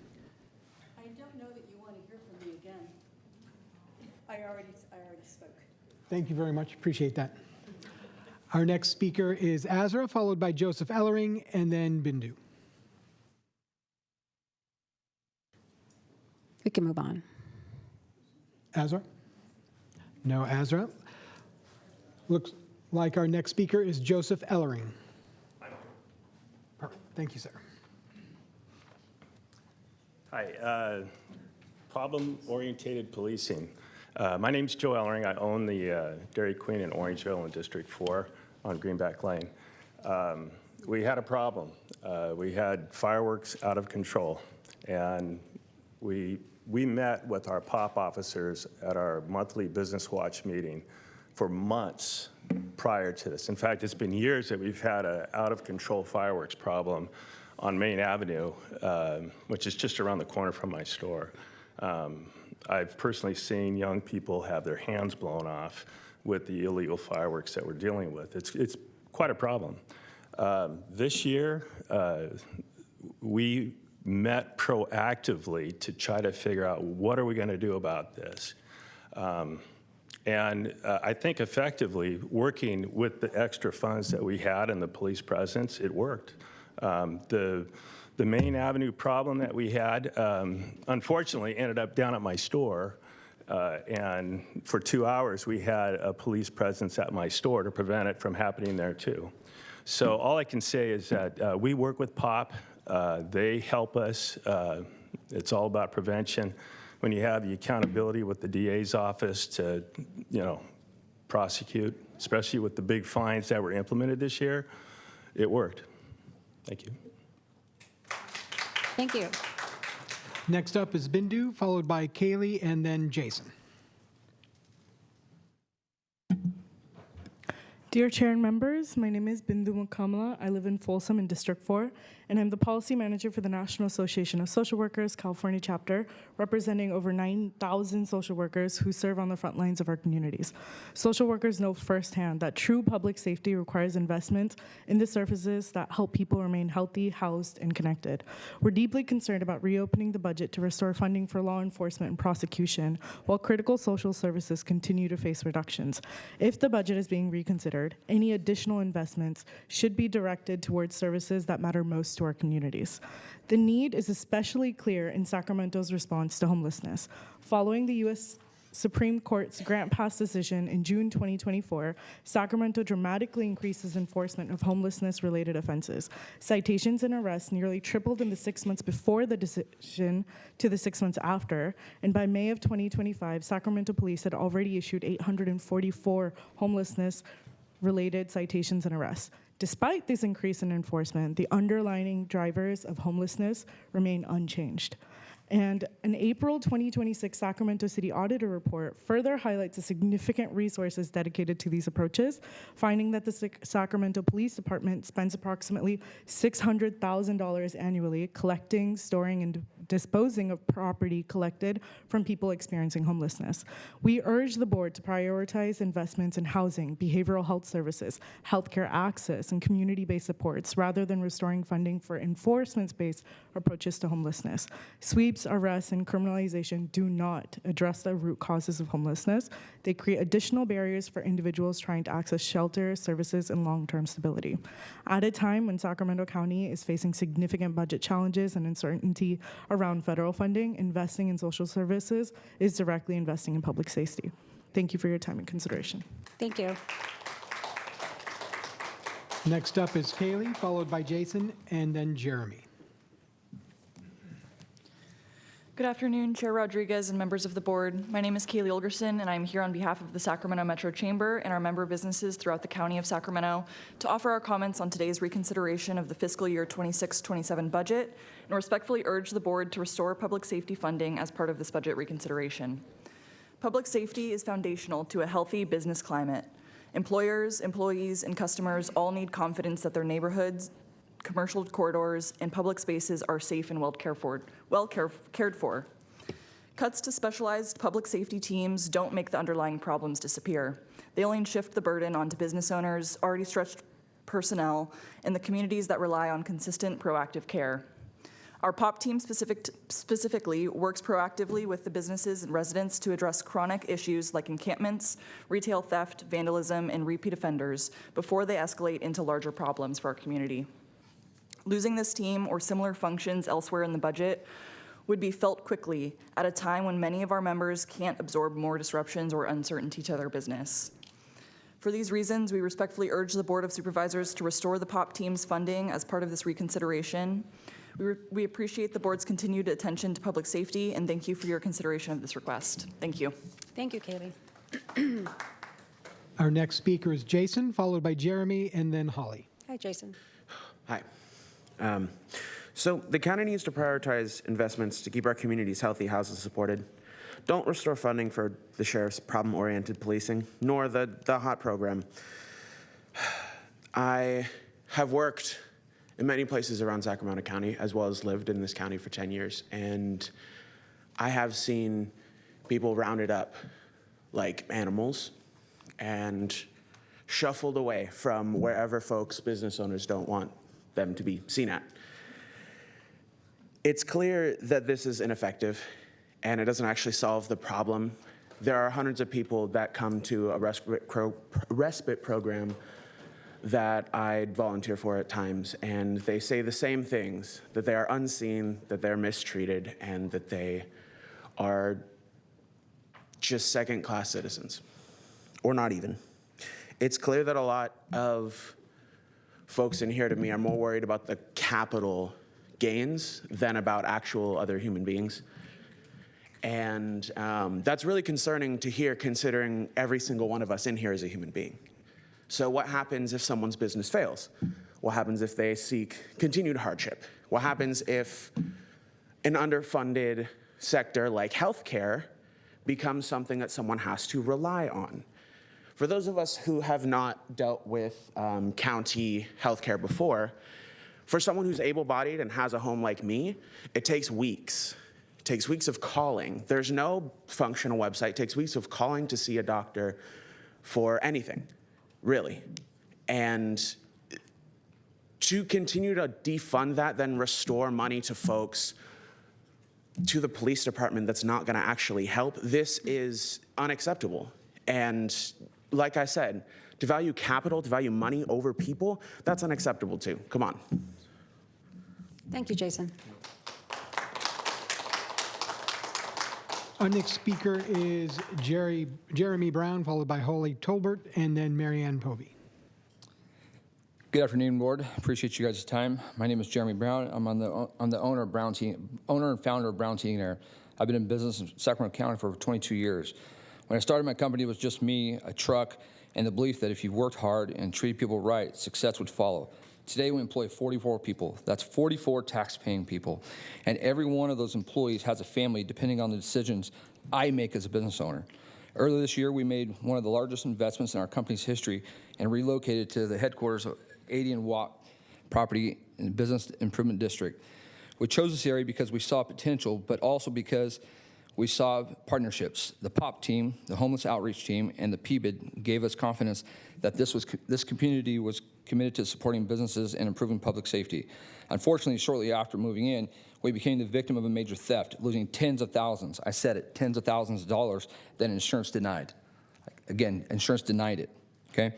O: I don't know that you want to hear from me again. I already spoke.
B: Thank you very much. Appreciate that. Our next speaker is Azra, followed by Joseph Ellering, and then Bindu.
A: We can move on.
B: Azra? No Azra. Looks like our next speaker is Joseph Ellering. Perfect. Thank you, sir.
E: Hi. Problem-oriented policing. My name's Joe Ellering. I own the Dairy Queen in Orangeville in District 4 on Greenback Lane. We had a problem. We had fireworks out of control, and we met with our POP officers at our monthly Business Watch meeting for months prior to this. In fact, it's been years that we've had an out-of-control fireworks problem on Main Avenue, which is just around the corner from my store. I've personally seen young people have their hands blown off with the illegal fireworks that we're dealing with. It's quite a problem. This year, we met proactively to try to figure out what are we going to do about this. And I think effectively working with the extra funds that we had and the police presence, it worked. The Main Avenue problem that we had, unfortunately, ended up down at my store. And for 2 hours, we had a police presence at my store to prevent it from happening there, too. So all I can say is that we work with POP. They help us. It's all about prevention. When you have the accountability with the DA's office to, prosecute, especially with the big fines that were implemented this year, it worked. Thank you.
A: Thank you.
B: Next up is Bindu, followed by Kaylee, and then Jason.
Q: Dear Chair and members, my name is Bindu Mukamala. I live in Folsom in District 4, and I'm the policy manager for the National Association of Social Workers, California chapter, representing over 9,000 social workers who serve on the front lines of our communities. Social workers know firsthand that true public safety requires investment in the services that help people remain healthy, housed, and connected. We're deeply concerned about reopening the budget to restore funding for law enforcement and prosecution, while critical social services continue to face reductions. If the budget is being reconsidered, any additional investments should be directed towards services that matter most to our communities. The need is especially clear in Sacramento's response to homelessness. Following the U.S. Supreme Court's grant pass decision in June 2024, Sacramento dramatically increases enforcement of homelessness-related offenses. Citations and arrests nearly tripled in the 6 months before the decision to the 6 months after, and by May of 2025, Sacramento police had already issued 844 homelessness-related citations and arrests. Despite this increase in enforcement, the underlying drivers of homelessness remain unchanged. And an April 2026 Sacramento City Auditor report further highlights the significant resources dedicated to these approaches, finding that the Sacramento Police Department spends approximately $600,000 annually collecting, storing, and disposing of property collected from people experiencing homelessness. We urge the board to prioritize investments in housing, behavioral health services, healthcare access, and community-based supports, rather than restoring funding for enforcement-based approaches to homelessness. Sweeps, arrests, and criminalization do not address the root causes of homelessness. They create additional barriers for individuals trying to access shelter, services, and long-term stability. At a time when Sacramento County is facing significant budget challenges and uncertainty around federal funding, investing in social services is directly investing in public safety. Thank you for your time and consideration.
A: Thank you.
B: Next up is Kaylee, followed by Jason, and then Jeremy.
V: Good afternoon, Chair Rodriguez and members of the board. My name is Kaylee Olgerson, and I'm here on behalf of the Sacramento Metro Chamber and our member businesses throughout the County of Sacramento to offer our comments on today's reconsideration of the fiscal year 26-27 budget and respectfully urge the board to restore public safety funding as part of this budget reconsideration. Public safety is foundational to a healthy business climate. Employers, employees, and customers all need confidence that their neighborhoods, commercial corridors, and public spaces are safe and well cared for. Cuts to specialized public safety teams don't make the underlying problems disappear. They only shift the burden onto business owners, already stretched personnel, and the communities that rely on consistent proactive care. Our POP team specifically works proactively with the businesses and residents to address chronic issues like encampments, retail theft, vandalism, and repeat offenders before they escalate into larger problems for our community. Losing this team or similar functions elsewhere in the budget would be felt quickly at a time when many of our members can't absorb more disruptions or uncertainty to their business. For these reasons, we respectfully urge the Board of Supervisors to restore the POP team's funding as part of this reconsideration. We appreciate the board's continued attention to public safety, and thank you for your consideration of this request. Thank you.
A: Thank you, Kaylee.
B: Our next speaker is Jason, followed by Jeremy, and then Holly.
A: Hi, Jason.
M: Hi. So the county needs to prioritize investments to keep our communities healthy, houses supported. Don't restore funding for the sheriff's problem-oriented policing, nor the HOT program. I have worked in many places around Sacramento County, as well as lived in this county for 10 years, and I have seen people rounded up like animals and shuffled away from wherever folks, business owners, don't want them to be seen at. It's clear that this is ineffective, and it doesn't actually solve the problem. There are hundreds of people that come to a respite program that I volunteer for at times, and they say the same things, that they are unseen, that they're mistreated, and that they are just second-class citizens, or not even. It's clear that a lot of folks in here to me are more worried about the capital gains than about actual other human beings. And that's really concerning to hear, considering every single one of us in here is a human being. So what happens if someone's business fails? What happens if they seek continued hardship? What happens if an underfunded sector like healthcare becomes something that someone has to rely on? For those of us who have not dealt with county healthcare before, for someone who's able-bodied and has a home like me, it takes weeks. It takes weeks of calling. There's no functional website. It takes weeks of calling to see a doctor for anything, really. And to continue to defund that, then restore money to folks, to the police department that's not gonna actually help, this is unacceptable. And like I said, to value capital, to value money over people, that's unacceptable too. Come on.
A: Thank you, Jason.
B: Our next speaker is Jeremy Brown, followed by Holly Tolbert, and then Marianne Povey.
R: Good afternoon, board. Appreciate you guys' time. My name is Jeremy Brown. I'm the owner and founder of Brown Tea and Air. I've been in business in Sacramento County for 22 years. When I started my company, it was just me, a truck, and the belief that if you worked hard and treated people right, success would follow. Today, we employ 44 people. That's 44 tax-paying people. And every one of those employees has a family depending on the decisions I make as a business owner. Earlier this year, we made one of the largest investments in our company's history and relocated to the headquarters of 80 and Watt property in the Business Improvement District. We chose this area because we saw potential, but also because we saw partnerships. The POP team, the homeless outreach team, and the PBID gave us confidence that this community was committed to supporting businesses and improving public safety. Unfortunately, shortly after moving in, we became the victim of a major theft, losing tens of thousands, I said it, tens of thousands of dollars that insurance denied. Again, insurance denied it, okay?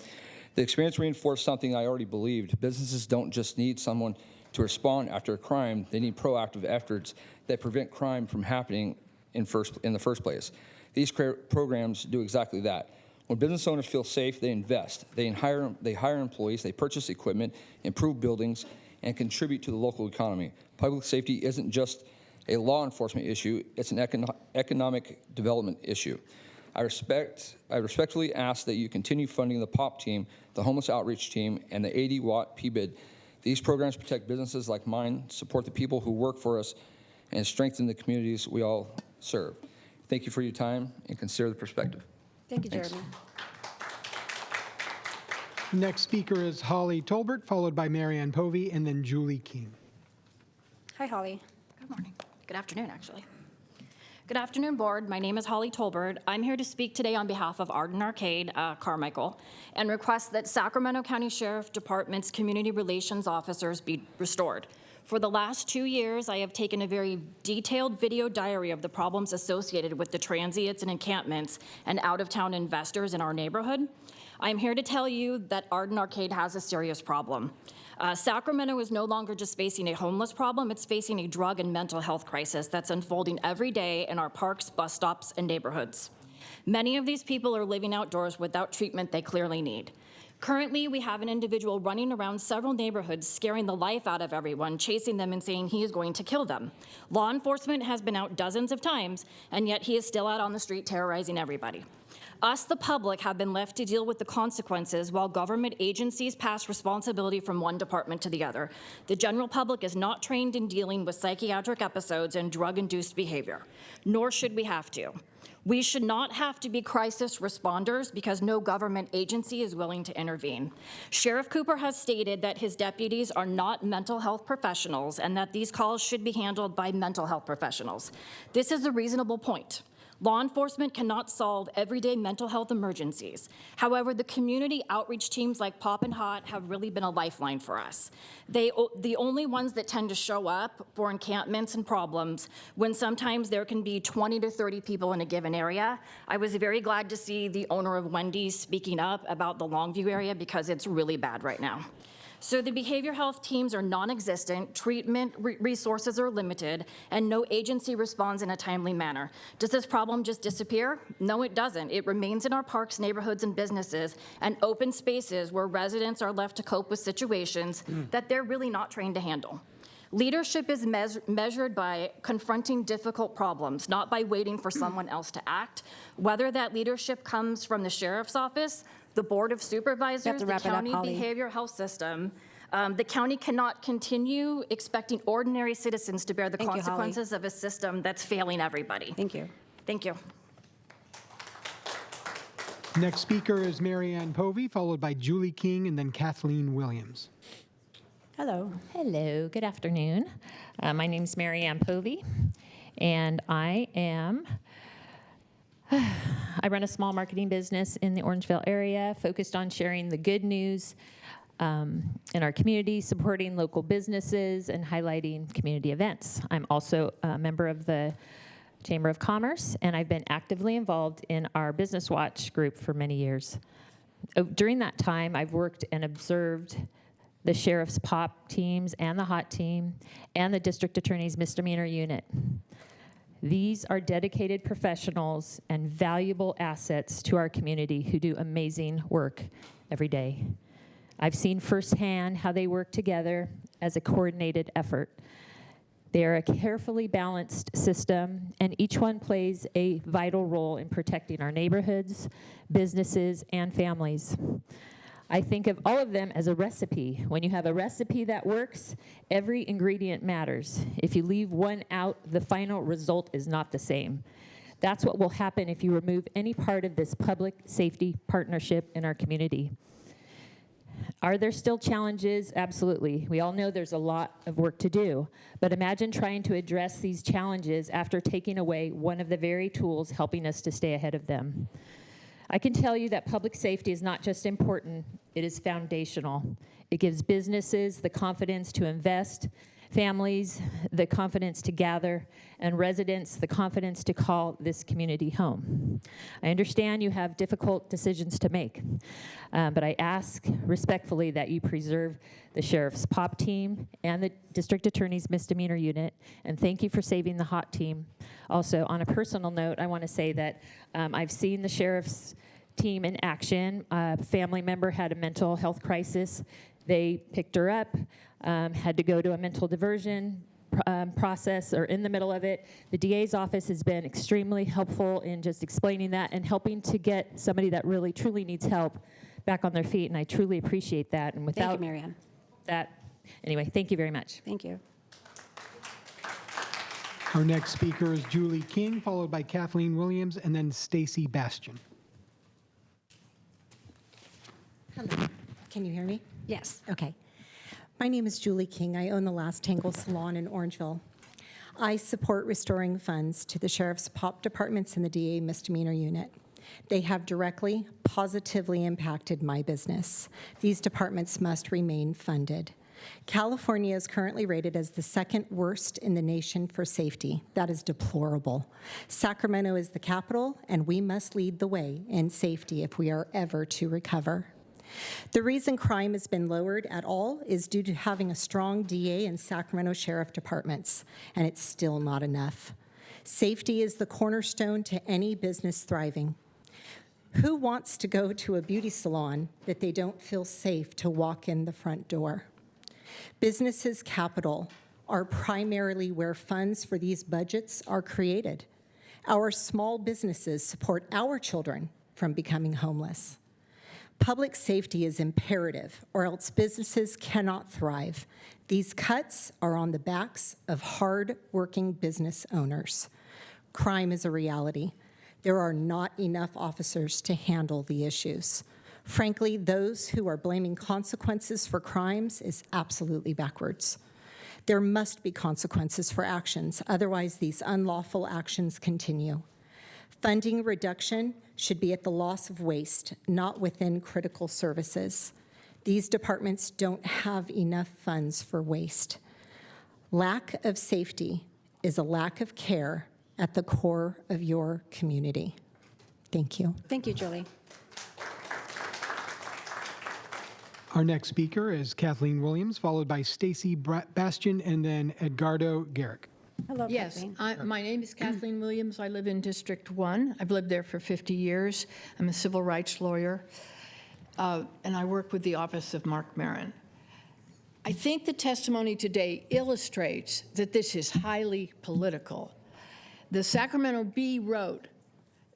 R: The experience reinforced something I already believed. Businesses don't just need someone to respond after a crime, they need proactive efforts that prevent crime from happening in the first place. These programs do exactly that. When business owners feel safe, they invest. They hire employees, they purchase equipment, improve buildings, and contribute to the local economy. Public safety isn't just a law enforcement issue, it's an economic development issue. I respectfully ask that you continue funding the POP team, the homeless outreach team, and the 80-watt PBID. These programs protect businesses like mine, support the people who work for us, and strengthen the communities we all serve. Thank you for your time, and consider the perspective.
A: Thank you,
R: Thanks.
A: Jeremy.
B: Next speaker is Holly Tolbert, followed by Marianne Povey, and then Julie Keene.
A: Hi, Holly.
S: Good morning. Good afternoon, actually.
D: Good afternoon, Board. My name is Holly Tolbert. I'm here to speak today on behalf of Arden Arcade, Carmichael, and request that Sacramento County Sheriff Department's community relations officers be restored. For the last 2 years, I have taken a very detailed video diary of the problems associated with the transients and encampments and out-of-town investors in our neighborhood. I'm here to tell you that Arden Arcade has a serious problem. Sacramento is no longer just facing a homeless problem, it's facing a drug and mental health crisis that's unfolding every day in our parks, bus stops, and neighborhoods. Many of these people are living outdoors without treatment they clearly need. Currently, we have an individual running around several neighborhoods, scaring the life out of everyone, chasing them and saying he is going to kill them. Law enforcement has been out dozens of times, and yet he is still out on the street terrorizing everybody. Us, the public, have been left to deal with the consequences while government agencies pass responsibility from one department to the other. The general public is not trained in dealing with psychiatric episodes and drug-induced behavior, nor should we have to. We should not have to be crisis responders because no government agency is willing to intervene. Sheriff Cooper has stated that his deputies are not mental health professionals and that these calls should be handled by mental health professionals. This is a reasonable point. Law enforcement cannot solve everyday mental health emergencies. However, the community outreach teams like Pop and Hot have really been a lifeline for us. The only ones that tend to show up for encampments and problems when sometimes there can be 20 to 30 people in a given area. I was very glad to see the owner of Wendy's speaking up about the Longview area because it's really bad right now. So the behavior health teams are non-existent, treatment resources are limited, and no agency responds in a timely manner. Does this problem just disappear? No, it doesn't. It remains in our parks, neighborhoods, and businesses, and open spaces where residents are left to cope with situations that they're really not trained to handle. Leadership is measured by confronting difficult problems, not by waiting for someone else to act. Whether that leadership comes from the sheriff's office, the Board of Supervisors, the county behavioral health system, the county cannot continue expecting ordinary citizens to bear the consequences of a system that's failing everybody.
A: Thank you.
D: Thank you.
B: Next speaker is Marianne Povey, followed by Julie King and then Kathleen Williams.
N: Hello. Hello. Good afternoon. My name is Marianne Povey, and I run a small marketing business in the Orangeville area focused on sharing the good news in our community, supporting local businesses, and highlighting community events. I'm also a member of the Chamber of Commerce, and I've been actively involved in our Business Watch group for many years. During that time, I've worked and observed the sheriff's POP teams and the HOT team and the district attorney's misdemeanor unit. These are dedicated professionals and valuable assets to our community who do amazing work every day. I've seen firsthand how they work together as a coordinated effort. They are a carefully balanced system, and each one plays a vital role in protecting our neighborhoods, businesses, and families. I think of all of them as a recipe. When you have a recipe that works, every ingredient matters. If you leave one out, the final result is not the same. That's what will happen if you remove any part of this public safety partnership in our community. Are there still challenges? Absolutely. We all know there's a lot of work to do, but imagine trying to address these challenges after taking away one of the very tools helping us to stay ahead of them. I can tell you that public safety is not just important, it is foundational. It gives businesses the confidence to invest, families the confidence to gather, and residents the confidence to call this community home. I understand you have difficult decisions to make, but I ask respectfully that you preserve the sheriff's POP team and the district attorney's misdemeanor unit, and thank you for saving the HOT team. Also, on a personal note, I want to say that I've seen the sheriff's team in action. A family member had a mental health crisis. They picked her up, had to go to a mental diversion process or in the middle of it. The DA's office has been extremely helpful in just explaining that and helping to get somebody that really truly needs help back on their feet, and I truly appreciate that. And without
A: Thank you, Marianne.
N: that, anyway, thank you very much.
A: Thank you.
B: Our next speaker is Julie King, followed by Kathleen Williams, and then Stacy Bastian.
S: Hello. Can you hear me?
A: Yes.
S: Okay. My name is Julie King. I own the Last Tangle Salon in Orangeville. I support restoring funds to the Sheriff's POP departments and the DA misdemeanor unit. They have directly, positively impacted my business. These departments must remain funded. California is currently rated as the second worst in the nation for safety. That is deplorable. Sacramento is the capital, and we must lead the way in safety if we are ever to recover. The reason crime has been lowered at all is due to having a strong DA and Sacramento Sheriff departments, and it's still not enough. Safety is the cornerstone to any business thriving. Who wants to go to a beauty salon that they don't feel safe to walk in the front door? Businesses' capital are primarily where funds for these budgets are created. Our small businesses support our children from becoming homeless. Public safety is imperative, or else businesses cannot thrive. These cuts are on the backs of hard-working business owners. Crime is a reality. There are not enough officers to handle the issues. Frankly, those who are blaming consequences for crimes is absolutely backwards. There must be consequences for actions, otherwise these unlawful actions continue. Funding reduction should be at the loss of waste, not within critical services. These departments don't have enough funds for waste. Lack of safety is a lack of care at the core of your community. Thank you.
A: Thank you, Julie.
B: Our next speaker is Kathleen Williams, followed by Stacy Bastian, and then Edgardo Garrick.
A: Hello,
F: Yes,
A: Kathleen.
F: my name is Kathleen Williams. I live in District 1. I've lived there for 50 years. I'm a civil rights lawyer, and I work with the Office of Mark Marin. I think the testimony today illustrates that this is highly political. The Sacramento Bee wrote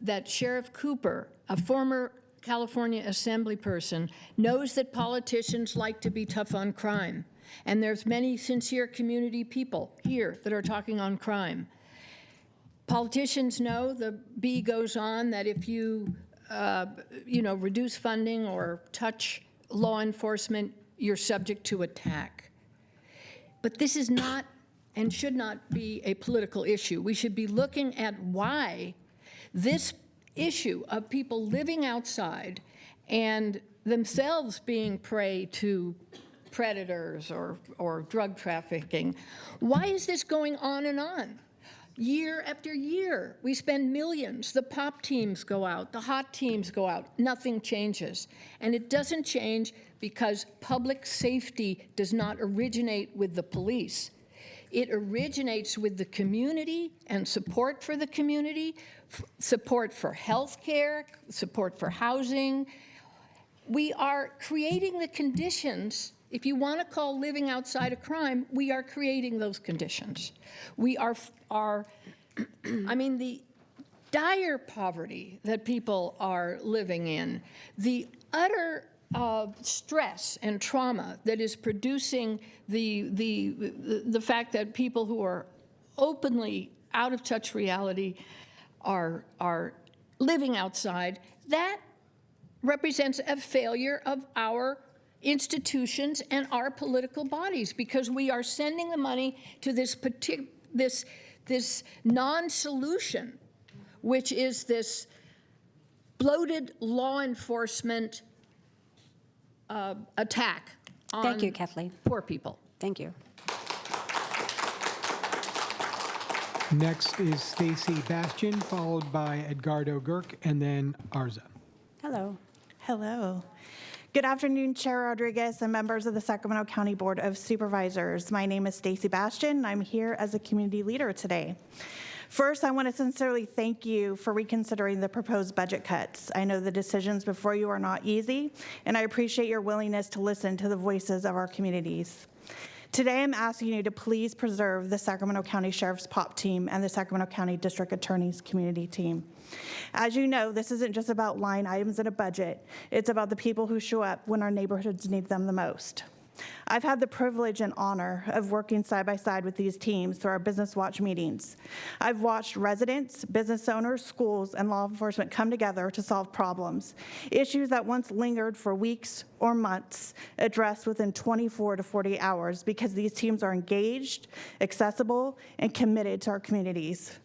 F: that Sheriff Cooper, a former California Assembly person, knows that politicians like to be tough on crime. And there's many sincere community people here that are talking on crime. Politicians know, the Bee goes on, that if you, reduce funding or touch law enforcement, you're subject to attack. But this is not and should not be a political issue. We should be looking at why this issue of people living outside and themselves being prey to predators or drug trafficking, why is this going on and on? Year after year, we spend millions. The POP teams go out, the HOT teams go out, nothing changes. And it doesn't change because public safety does not originate with the police. It originates with the community and support for the community, support for health care, support for housing. We are creating the conditions. If you want to call living outside a crime, we are creating those conditions. We are the dire poverty that people are living in, the utter stress and trauma that is producing the fact that people who are openly out of touch reality are living outside, that represents a failure of our institutions and our political bodies, because we are sending the money to this non-solution, which is this bloated law enforcement attack on
A: Thank you, Kathleen.
F: poor people.
A: Thank you.
B: Next is Stacy Bastian, followed by Edgardo Garrick, and then Arza.
A: Hello.
T: Hello. Good afternoon, Chair Rodriguez and members of the Sacramento County Board of Supervisors. My name is Stacy Bastian, and I'm here as a community leader today. First, I want to sincerely thank you for reconsidering the proposed budget cuts. I know the decisions before you are not easy, and I appreciate your willingness to listen to the voices of our communities. Today, I'm asking you to please preserve the Sacramento County Sheriff's POP team and the Sacramento County District Attorney's community team. As you know, this isn't just about line items in a budget. It's about the people who show up when our neighborhoods need them the most. I've had the privilege and honor of working side by side with these teams through our Business Watch meetings. I've watched residents, business owners, schools, and law enforcement come together to solve problems. Issues that once lingered for weeks or months addressed within 24 to 48 hours because these teams are engaged, accessible, and committed to our communities.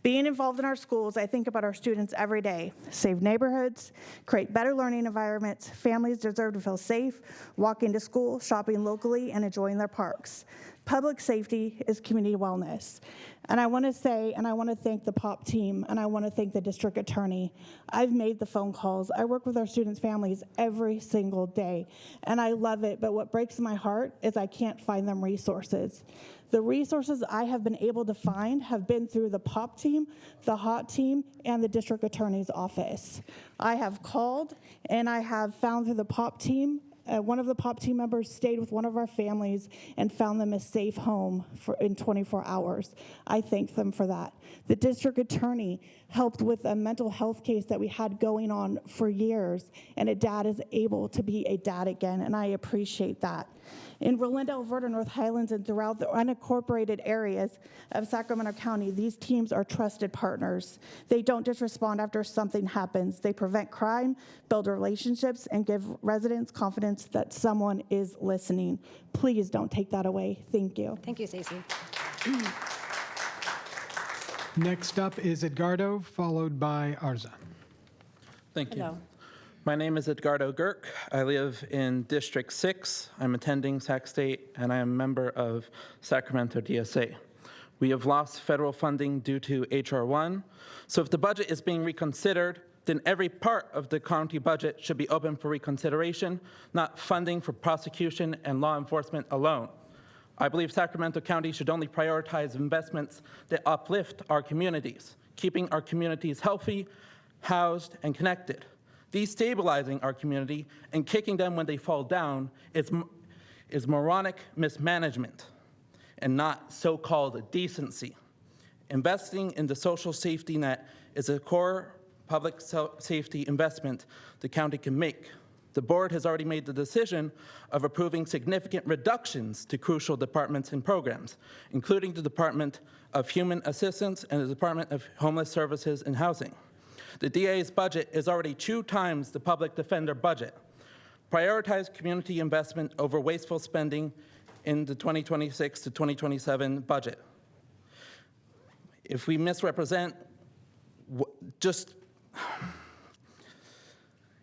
T: Being involved in our schools, I think about our students every day. Save neighborhoods, create better learning environments. Families deserve to feel safe, walking to school, shopping locally, and enjoying their parks. Public safety is community wellness. And I want to say, and I want to thank the POP team, and I want to thank the district attorney. I've made the phone calls. I work with our students' families every single day, and I love it. But what breaks my heart is I can't find them resources. The resources I have been able to find have been through the POP team, the HOT team, and the district attorney's office. I have called, and I have found through the POP team. One of the POP team members stayed with one of our families and found them a safe home in 24 hours. I thank them for that. The district attorney helped with a mental health case that we had going on for years, and a dad is able to be a dad again, and I appreciate that. In Rolinda, Alberta, North Highlands, and throughout the unincorporated areas of Sacramento County, these teams are trusted partners. They don't just respond after something happens. They prevent crime, build relationships, and give residents confidence that someone is listening. Please don't take that away. Thank you.
A: Thank you, Stacey.
B: Next up is Edgardo, followed by Arza.
C: Thank you.
A: Hello.
C: My name is Edgardo Girk. I live in District 6. I'm attending Sac State, and I am a member of Sacramento DSA. We have lost federal funding due to H.R. 1, so if the budget is being reconsidered, then every part of the county budget should be open for reconsideration, not funding for prosecution and law enforcement alone. I believe Sacramento County should only prioritize investments that uplift our communities, keeping our communities healthy, housed, and connected. Destabilizing our community and kicking them when they fall down is moronic mismanagement and not so-called decency. Investing in the social safety net is a core public safety investment the county can make. The board has already made the decision of approving significant reductions to crucial departments and programs, including the Department of Human Assistance and the Department of Homeless Services and Housing. The DA's budget is already 2 times the public defender budget. Prioritize community investment over wasteful spending in the 2026 to 2027 budget. If we misrepresent,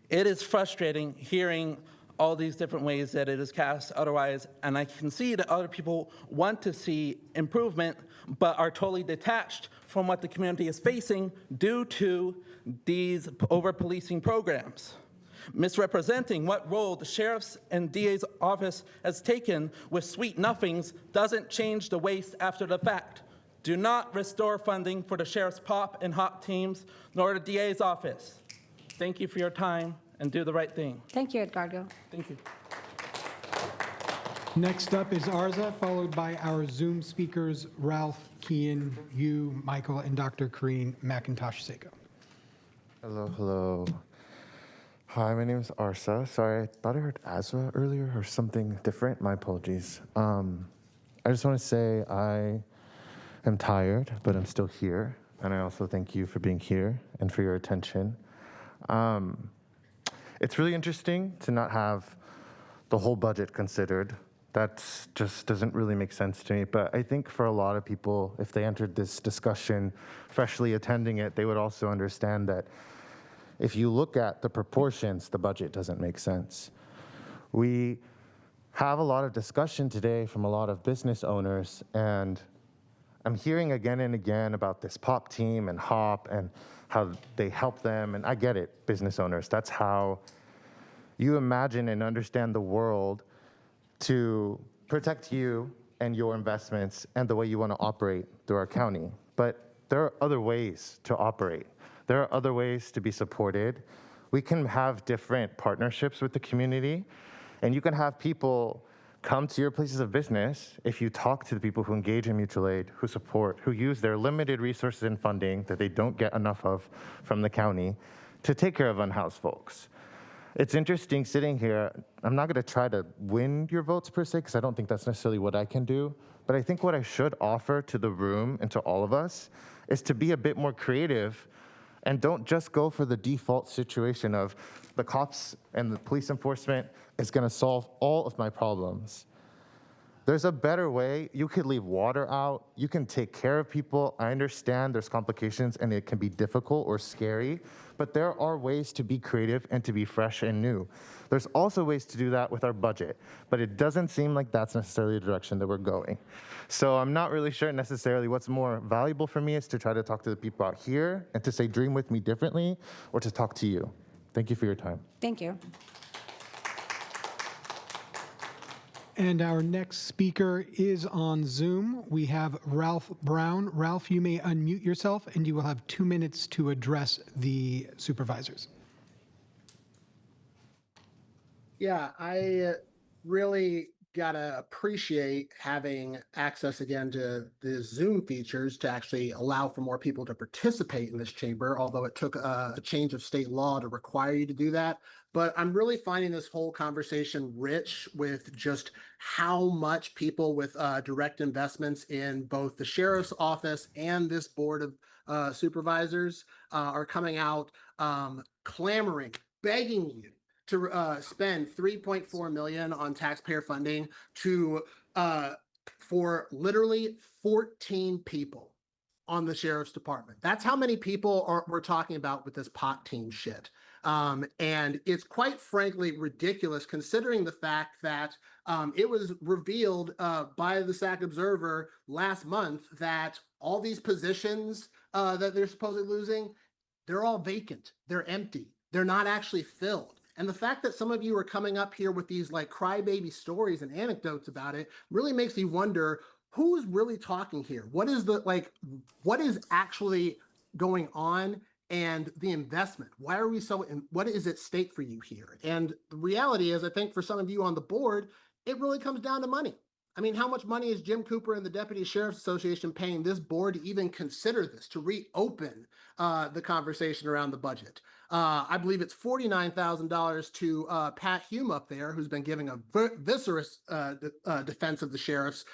C: it is frustrating hearing all these different ways that it is cast otherwise, and I can see that other people want to see improvement, but are totally detached from what the community is facing due to these over-policing programs. Misrepresenting what role the sheriff's and DA's office has taken with sweet nothings doesn't change the waste after the fact. Do not restore funding for the sheriff's POP and HOP teams, nor the DA's office. Thank you for your time, and do the right thing.
A: Thank you, Edgardo.
C: Thank you.
B: Next up is Arza, followed by our Zoom speakers, Ralph, Kian, you, Michael, and Dr. Kareen McIntosh-Seiko.
U: Hello, hello. Hi, my name is Arsa. Sorry, I thought I heard Azra earlier or something different. My apologies. I just want to say I am tired, but I'm still here. And I also thank you for being here and for your attention. It's really interesting to not have the whole budget considered. That just doesn't really make sense to me. But I think for a lot of people, if they entered this discussion freshly attending it, they would also understand that if you look at the proportions, the budget doesn't make sense. We have a lot of discussion today from a lot of business owners, and I'm hearing again and again about this POP team and HOP and how they help them, and I get it, business owners. That's how you imagine and understand the world to protect you and your investments and the way you want to operate through our county. But there are other ways to operate. There are other ways to be supported. We can have different partnerships with the community, and you can have people come to your places of business if you talk to the people who engage in mutual aid, who support, who use their limited resources and funding that they don't get enough of from the county to take care of unhoused folks. it's interesting sitting here. I'm not going to try to win your votes per se, because I don't think that's necessarily what I can do. But I think what I should offer to the room and to all of us is to be a bit more creative and don't just go for the default situation of the cops and the police enforcement is going to solve all of my problems. There's a better way. You could leave water out. You can take care of people. I understand there's complications and it can be difficult or scary, but there are ways to be creative and to be fresh and new. There's also ways to do that with our budget, but it doesn't seem like that's necessarily the direction that we're going. So I'm not really sure necessarily what's more valuable for me is to try to talk to the people out here and to say, dream with me differently, or to talk to you. Thank you for your time.
A: Thank you.
B: And our next speaker is on Zoom. We have Ralph Brown. Ralph, you may unmute yourself, and you will have 2 minutes to address the supervisors.
G: Yeah, I really gotta appreciate having access again to the Zoom features to actually allow for more people to participate in this chamber, although it took a change of state law to require you to do that. But I'm really finding this whole conversation rich with just how much people with direct investments in both the sheriff's office and this board of supervisors are coming out clamoring, begging you to spend $3.4 million on taxpayer funding to for literally 14 people on the sheriff's department. That's how many people we're talking about with this pot team shit. And it's quite frankly ridiculous considering the fact that it was revealed by the SAC Observer last month that all these positions that they're supposedly losing, they're all vacant, they're empty, they're not actually filled. And the fact that some of you are coming up here with these like crybaby stories and anecdotes about it really makes me wonder who's really talking here. What is what is actually going on and the investment? Why are we what is at stake for you here? And the reality is, I think for some of you on the board, it really comes down to money. I mean, how much money is Jim Cooper and the Deputy Sheriff's Association paying this board to even consider this, to reopen the conversation around the budget? I believe it's $49,000 to Pat Hume up there, who's been giving a viscerous defense of the sheriff's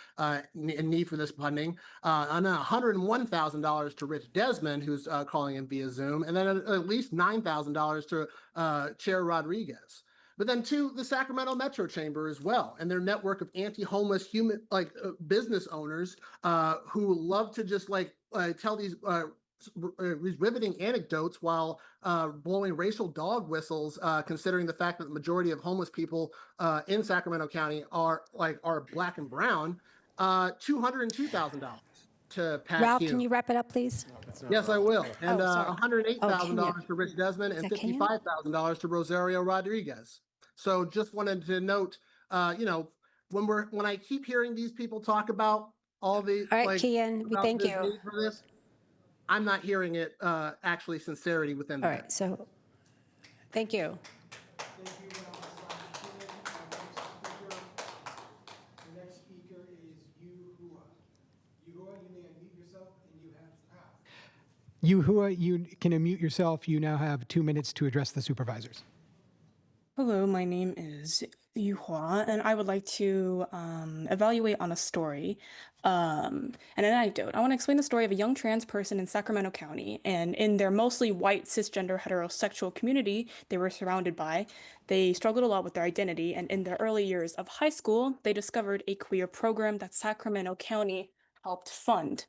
G: need for this funding, and $101,000 to Rich Desmond, who's calling in via Zoom, and then at least $9,000 to Chair Rodriguez. But then to the Sacramento Metro Chamber as well, and their network of anti-homeless business owners who love to just tell these riveting anecdotes while blowing racial dog whistles, considering the fact that the majority of homeless people in Sacramento County are Black and brown. $202,000 to Pat
A: Ralph,
G: Hume.
A: can you wrap it up, please?
G: Yes, I will. And
A: sorry.
G: $108,000 to Rich Desmond and $55,000 to Rosario Rodriguez. So just wanted to note, when I keep hearing these people talk about all the
A: Kian, we thank you.
G: need for this, I'm not hearing it actually sincerity within
A: All
G: them.
A: right, so thank you.
B: The next speaker is Yuhua. Yuhua, you may unmute yourself, and you have. Yuhua, you can unmute yourself. You now have 2 minutes to address the supervisors.
H: Hello, my name is Yuhua, and I would like to evaluate on a story and an anecdote. I want to explain the story of a young trans person in Sacramento County, and in their mostly white, cisgender, heterosexual community they were surrounded by, they struggled a lot with their identity, and in their early years of high school, they discovered a queer program that Sacramento County helped fund.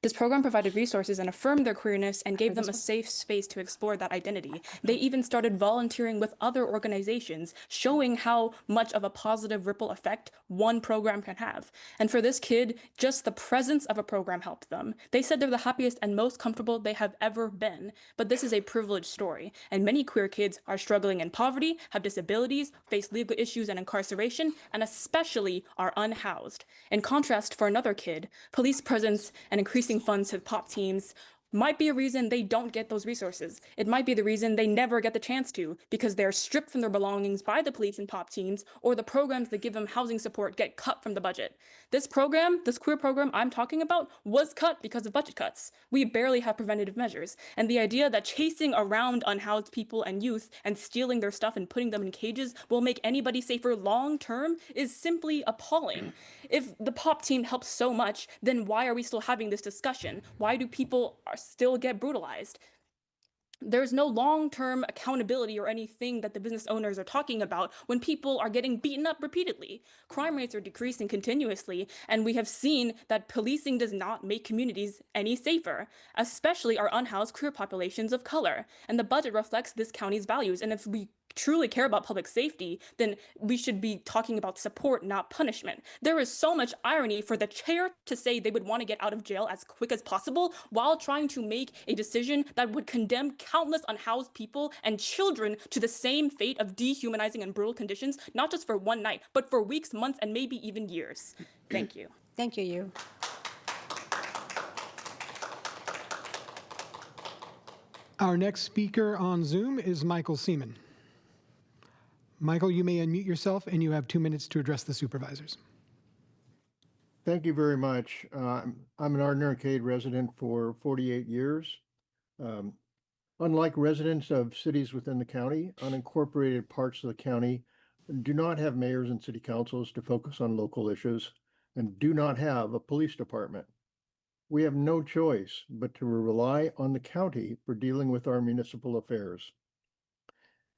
H: This program provided resources and affirmed their queerness and gave them a safe space to explore that identity. They even started volunteering with other organizations, showing how much of a positive ripple effect one program can have. And for this kid, just the presence of a program helped them. They said they're the happiest and most comfortable they have ever been. But this is a privileged story, and many queer kids are struggling in poverty, have disabilities, face legal issues and incarceration, and especially are unhoused. In contrast, for another kid, police presence and increasing funds to pop teams might be a reason they don't get those resources. It might be the reason they never get the chance to because they're stripped from their belongings by the police and POP teams, or the programs that give them housing support get cut from the budget. This program, this queer program I'm talking about, was cut because of budget cuts. We barely have preventative measures. And the idea that chasing around unhoused people and youth and stealing their stuff and putting them in cages will make anybody safer long term is simply appalling. If the POP team helps so much, then why are we still having this discussion? Why do people still get brutalized? There's no long-term accountability or anything that the business owners are talking about when people are getting beaten up repeatedly. Crime rates are decreasing continuously, and we have seen that policing does not make communities any safer, especially our unhoused queer populations of color. And the budget reflects this county's values. And if we truly care about public safety, then we should be talking about support, not punishment. There is so much irony for the chair to say they would want to get out of jail as quick as possible while trying to make a decision that would condemn countless unhoused people and children to the same fate of dehumanizing and brutal conditions, not just for one night, but for weeks, months, and maybe even years. Thank you.
A: Thank you.
B: Our next speaker on Zoom is Michael Seaman. Michael, you may unmute yourself, and you have 2 minutes to address the supervisors.
I: Thank you very much. I'm an Arden Arcade resident for 48 years. Unlike residents of cities within the county, unincorporated parts of the county do not have mayors and city councils to focus on local issues and do not have a police department. We have no choice but to rely on the county for dealing with our municipal affairs.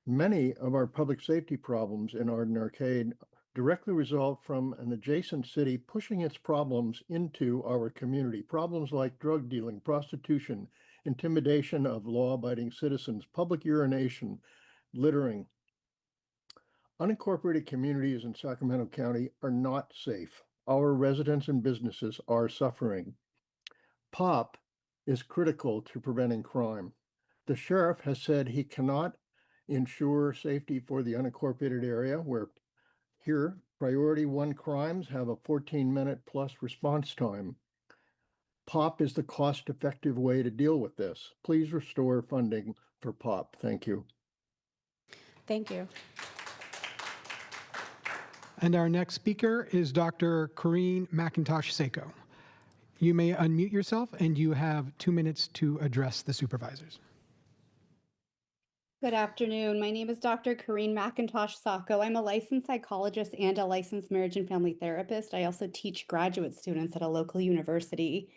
I: Many of our public safety problems in Arden Arcade directly result from an adjacent city pushing its problems into our community. Problems like drug dealing, prostitution, intimidation of law-abiding citizens, public urination, littering. Unincorporated communities in Sacramento County are not safe. Our residents and businesses are suffering. POP is critical to preventing crime. The sheriff has said he cannot ensure safety for the unincorporated area where here priority 1 crimes have a 14-minute plus response time. POP is the cost-effective way to deal with this. Please restore funding for POP. Thank you.
A: Thank you.
B: And our next speaker is Dr. Corinne McIntosh-Sacco. You may unmute yourself, and you have 2 minutes to address the supervisors.
J: Good afternoon. My name is Dr. Corinne McIntosh-Sacco. I'm a licensed psychologist and a licensed marriage and family therapist. I also teach graduate students at a local university.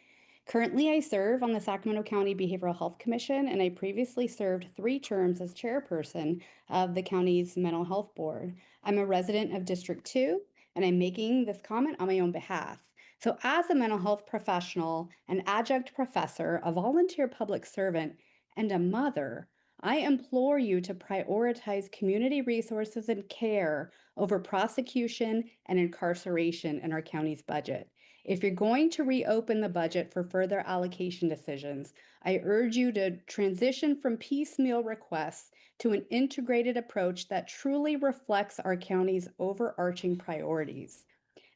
J: Currently, I serve on the Sacramento County Behavioral Health Commission, and I previously served 3 terms as chairperson of the county's mental health board. I'm a resident of District 2, and I'm making this comment on my own behalf. So as a mental health professional, an adjunct professor, a volunteer public servant, and a mother, I implore you to prioritize community resources and care over prosecution and incarceration in our county's budget. If you're going to reopen the budget for further allocation decisions, I urge you to transition from piecemeal requests to an integrated approach that truly reflects our county's overarching priorities.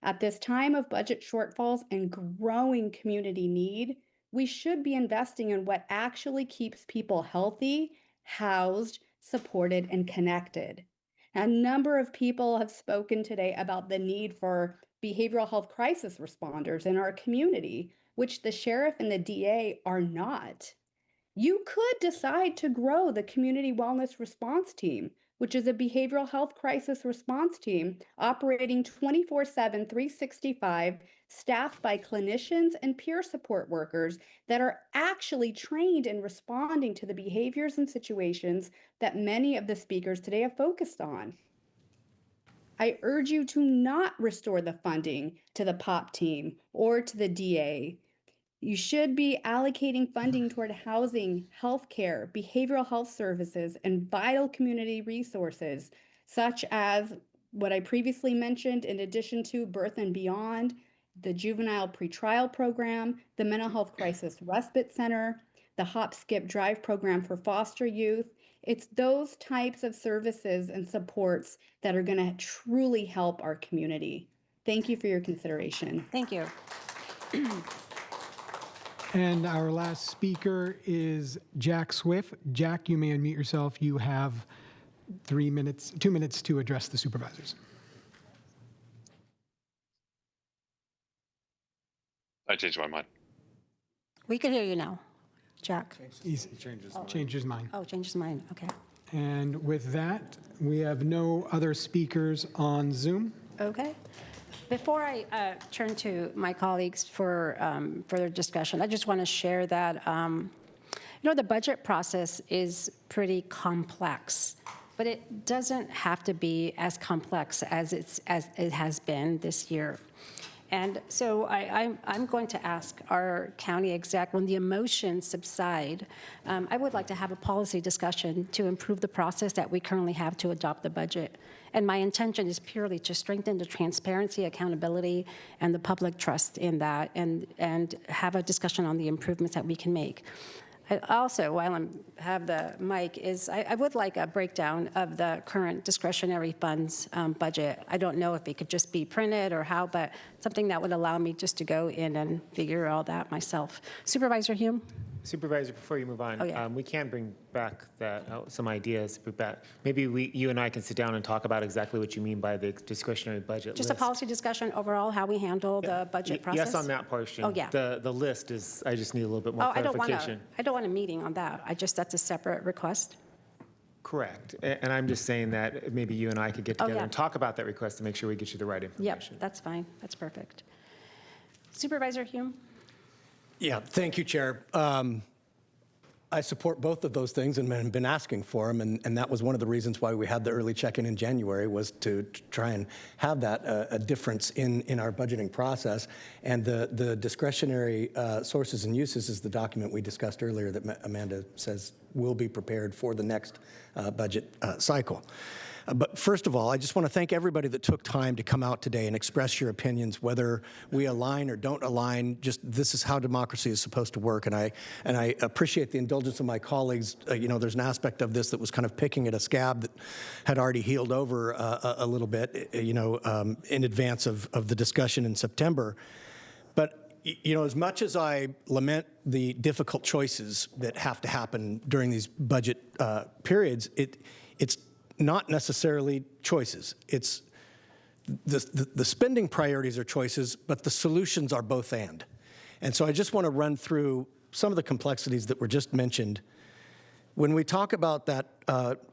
J: At this time of budget shortfalls and growing community need, we should be investing in what actually keeps people healthy, housed, supported, and connected. A number of people have spoken today about the need for behavioral health crisis responders in our community, which the sheriff and the DA are not. You could decide to grow the Community Wellness Response Team, which is a behavioral health crisis response team operating 24/7, 365, staffed by clinicians and peer support workers that are actually trained in responding to the behaviors and situations that many of the speakers today have focused on. I urge you to not restore the funding to the POP team or to the DA. You should be allocating funding toward housing, healthcare, behavioral health services, and vital community resources, such as what I previously mentioned, in addition to Birth and Beyond, the Juvenile Pretrial Program, the Mental Health Crisis Respite Center, the Hop, Skip, Drive program for foster youth. It's those types of services and supports that are going to truly help our community. Thank you for your consideration.
A: Thank you.
B: And our last speaker is Jack Swift. Jack, you may unmute yourself. You have 2 minutes to address the supervisors.
K: I changed my mind.
A: We can hear you now, Jack.
B: He changed his mind.
A: Oh, change his mind, okay.
B: And with that, we have no other speakers on Zoom.
A: Okay. Before I turn to my colleagues for further discussion, I just want to share that, the budget process is pretty complex, but it doesn't have to be as complex as it has been this year. And so I'm going to ask our county exec, when the emotions subside, I would like to have a policy discussion to improve the process that we currently have to adopt the budget. And my intention is purely to strengthen the transparency, accountability, and the public trust in that, and have a discussion on the improvements that we can make. Also, while I have the mic, I would like a breakdown of the current discretionary funds budget. I don't know if it could just be printed or how, but something that would allow me just to go in and figure all that myself. Supervisor Hume?
L: Supervisor, before you move on,
A: Oh, yeah.
L: we can bring back some ideas. Maybe you and I can sit down and talk about exactly what you mean by the discretionary budget
A: Just
L: list.
A: a policy discussion overall, how we handle the budget process?
L: Yes, on that portion.
A: Oh, yeah.
L: The list is, I just need a little bit more
A: Oh,
L: clarification.
A: I don't want a meeting on that. That's a separate request.
L: Correct. And I'm just saying that maybe you and I could get
A: Oh,
L: together
A: yeah.
L: and talk about that request to make sure we get you the right
A: Yep,
L: information.
A: that's fine. That's perfect. Supervisor Hume?
W: Yeah, thank you, Chair. I support both of those things and have been asking for them, and that was one of the reasons why we had the early check-in in January, was to try and have that a difference in our budgeting process. And the discretionary sources and uses is the document we discussed earlier that Amanda says will be prepared for the next budget cycle. But first of all, I just want to thank everybody that took time to come out today and express your opinions, whether we align or don't align. Just this is how democracy is supposed to work, and I appreciate the indulgence of my colleagues. There's an aspect of this that was kind of picking at a scab that had already healed over a little bit, in advance of the discussion in September. But as much as I lament the difficult choices that have to happen during these budget periods, it's not necessarily choices. It's the spending priorities are choices, but the solutions are both and. And so I just want to run through some of the complexities that were just mentioned. When we talk about that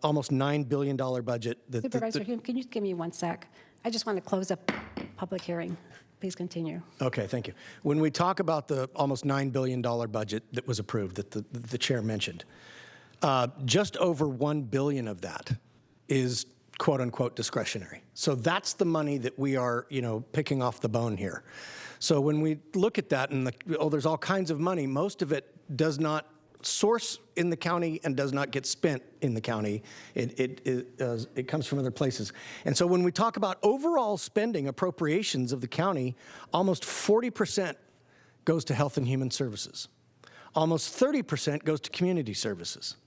W: almost $9 billion budget.
A: Supervisor Hume, can you give me 1 sec? I just want to close up public hearing. Please continue.
W: Okay, thank you. When we talk about the almost $9 billion budget that was approved, that the chair mentioned, just over $1 billion of that is quote unquote discretionary. So that's the money that we are, picking off the bone here. So when we look at that and there's all kinds of money, most of it does not source in the county and does not get spent in the county. It comes from other places. And so when we talk about overall spending appropriations of the county, almost 40% goes to health and human services. Almost 30% goes to community services.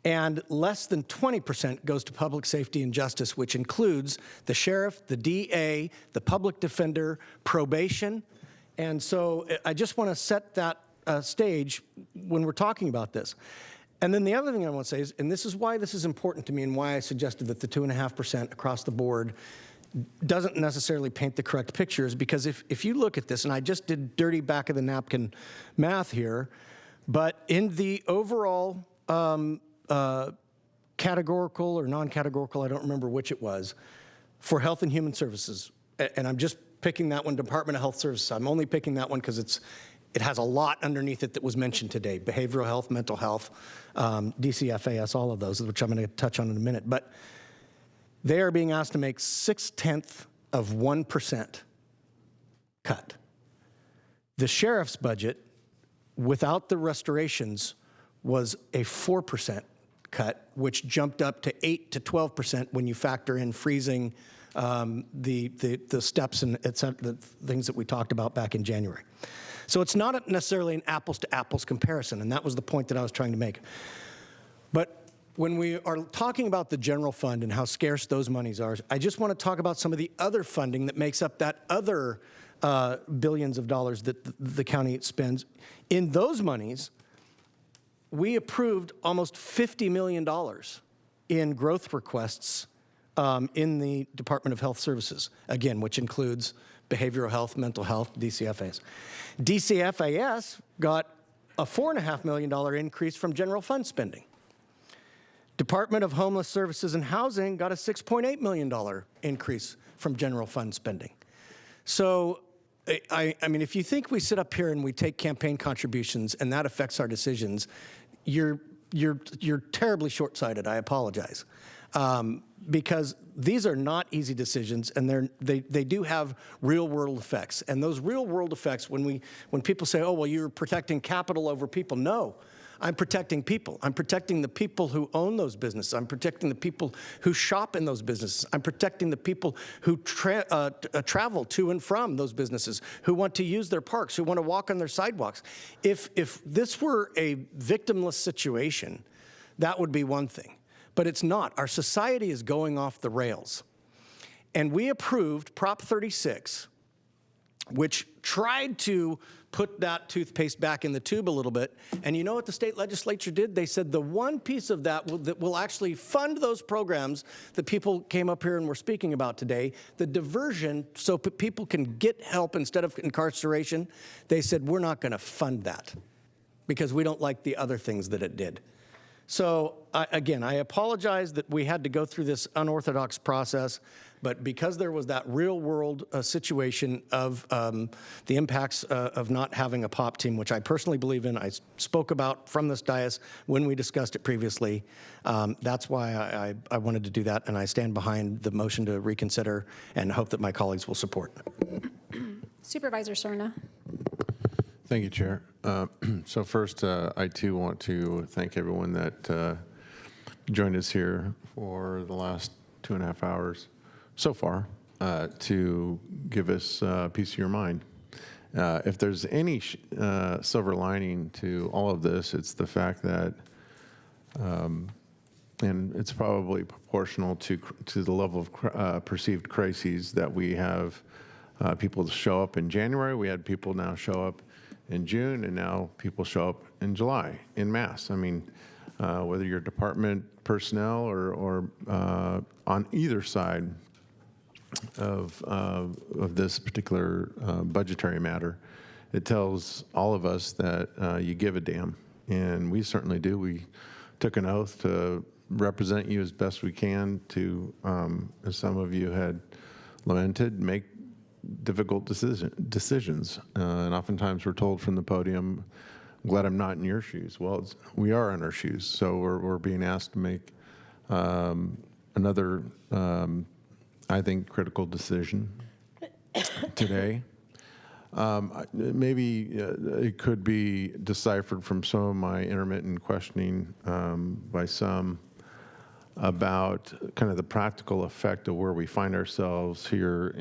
W: And less than 20% goes to public safety and justice, which includes the sheriff, the DA, the public defender, probation. And so I just want to set that stage when we're talking about this. And then the other thing I want to say is, and this is why this is important to me and why I suggested that the 2.5% across the board doesn't necessarily paint the correct picture, is because if you look at this, and I just did dirty back of the napkin math here, but in the overall categorical or non-categorical, I don't remember which it was, for health and human services, and I'm just picking that one, Department of Health Services. I'm only picking that one because it has a lot underneath it that was mentioned today: behavioral health, mental health, DCFAS, all of those, which I'm going to touch on in a minute. But they are being asked to make 0.6% cut. The sheriff's budget, without the restorations, was a 4% cut, which jumped up to 8 to 12% when you factor in freezing the steps and the things that we talked about back in January. So it's not necessarily an apples to apples comparison, and that was the point that I was trying to make. But when we are talking about the general fund and how scarce those monies are, I just want to talk about some of the other funding that makes up that other billions of dollars that the county spends. In those monies, we approved almost $50 million in growth requests in the Department of Health Services, again, which includes behavioral health, mental health, DCFAs. DCFAS got a $4.5 million increase from general fund spending. Department of Homeless Services and Housing got a $6.8 million increase from general fund spending. So, I mean, if you think we sit up here and we take campaign contributions and that affects our decisions, you're terribly short-sighted. I apologize. Because these are not easy decisions, and they do have real-world effects. And those real-world effects, when people say, "Oh, well, you're protecting capital over people," no, I'm protecting people. I'm protecting the people who own those businesses. I'm protecting the people who shop in those businesses. I'm protecting the people who travel to and from those businesses, who want to use their parks, who want to walk on their sidewalks. If this were a victimless situation, that would be one thing. But it's not. Our society is going off the rails. And we approved Prop 36, which tried to put that toothpaste back in the tube a little bit. And you know what the state legislature did? They said the one piece of that will actually fund those programs that people came up here and were speaking about today, the diversion so people can get help instead of incarceration. They said, we're not going to fund that because we don't like the other things that it did. So again, I apologize that we had to go through this unorthodox process, but because there was that real-world situation of the impacts of not having a POP team, which I personally believe in, I spoke about from this dais when we discussed it previously. That's why I wanted to do that, and I stand behind the motion to reconsider and hope that my colleagues will support.
A: Supervisor Serna.
E: Thank you, Chair. So first, I too want to thank everyone that joined us here for the last 2.5 hours so far to give us a piece of your mind. If there's any silver lining to all of this, it's the fact that, and it's probably proportional to the level of perceived crises that we have people show up in January. We had people now show up in June, and now people show up in July in mass. I mean, whether you're department personnel or on either side of this particular budgetary matter, it tells all of us that you give a damn, and we certainly do. We took an oath to represent you as best we can to, as some of you had lamented, make difficult decisions. And oftentimes we're told from the podium, I'm glad I'm not in your shoes. Well, we are in our shoes, so we're being asked to make another, I think, critical decision today. Maybe it could be deciphered from some of my intermittent questioning by some about kind of the practical effect of where we find ourselves here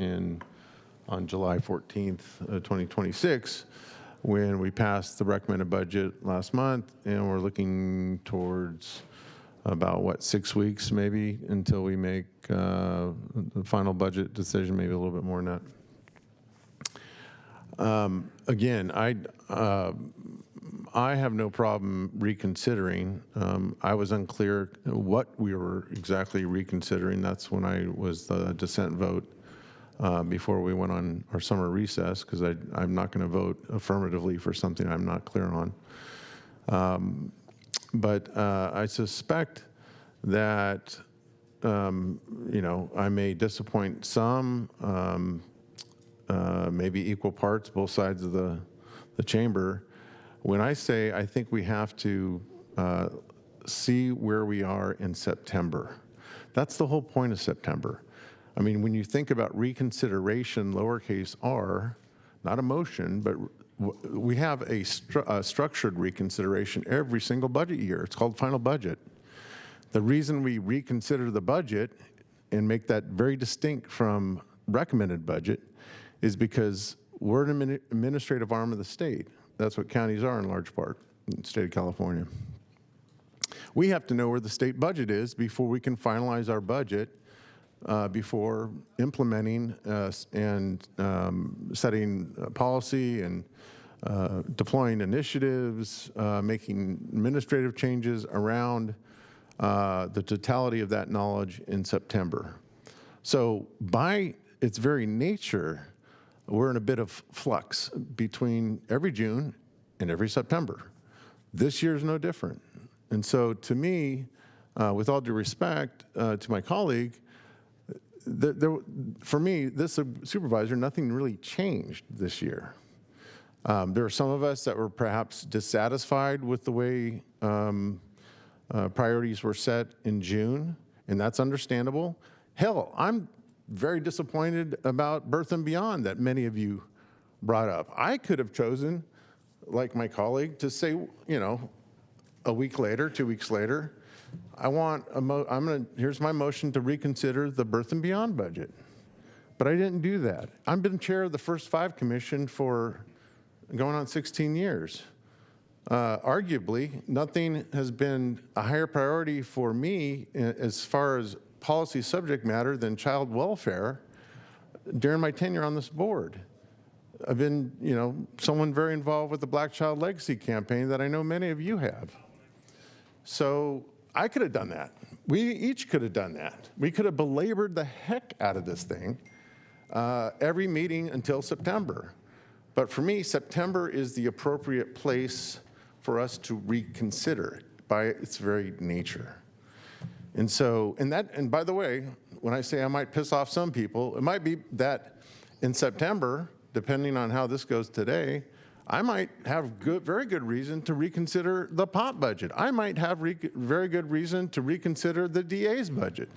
E: on July 14th, 2026, when we passed the recommended budget last month, and we're looking towards about, 6 weeks maybe until we make the final budget decision, maybe a little bit more than that. Again, I have no problem reconsidering. I was unclear what we were exactly reconsidering. That's when I was the dissent vote before we went on our summer recess, because I'm not going to vote affirmatively for something I'm not clear on. But I suspect that, I may disappoint some, maybe equal parts, both sides of the chamber. When I say I think we have to see where we are in September, that's the whole point of September. I mean, when you think about reconsideration, lowercase r, not a motion, but we have a structured reconsideration every single budget year. It's called final budget. The reason we reconsider the budget and make that very distinct from recommended budget is because we're an administrative arm of the state. That's what counties are in large part in the state of California. We have to know where the state budget is before we can finalize our budget before implementing and setting policy and deploying initiatives, making administrative changes around the totality of that knowledge in September. So by its very nature, we're in a bit of flux between every June and every September. This year is no different. And so to me, with all due respect to my colleague, for me, this supervisor, nothing really changed this year. There are some of us that were perhaps dissatisfied with the way priorities were set in June, and that's understandable. Hell, I'm very disappointed about Birth and Beyond that many of you brought up. I could have chosen, like my colleague, to say, a week later, 2 weeks later, here's my motion to reconsider the Birth and Beyond budget. But I didn't do that. I've been chair of the First Five Commission for going on 16 years. Arguably, nothing has been a higher priority for me as far as policy subject matter than child welfare during my tenure on this board. I've been, someone very involved with the Black Child Legacy campaign that I know many of you have. So I could have done that. We each could have done that. We could have belabored the heck out of this thing every meeting until September. But for me, September is the appropriate place for us to reconsider by its very nature. And by the way, when I say I might piss off some people, it might be that in September, depending on how this goes today, I might have very good reason to reconsider the POP budget. I might have very good reason to reconsider the DA's budget.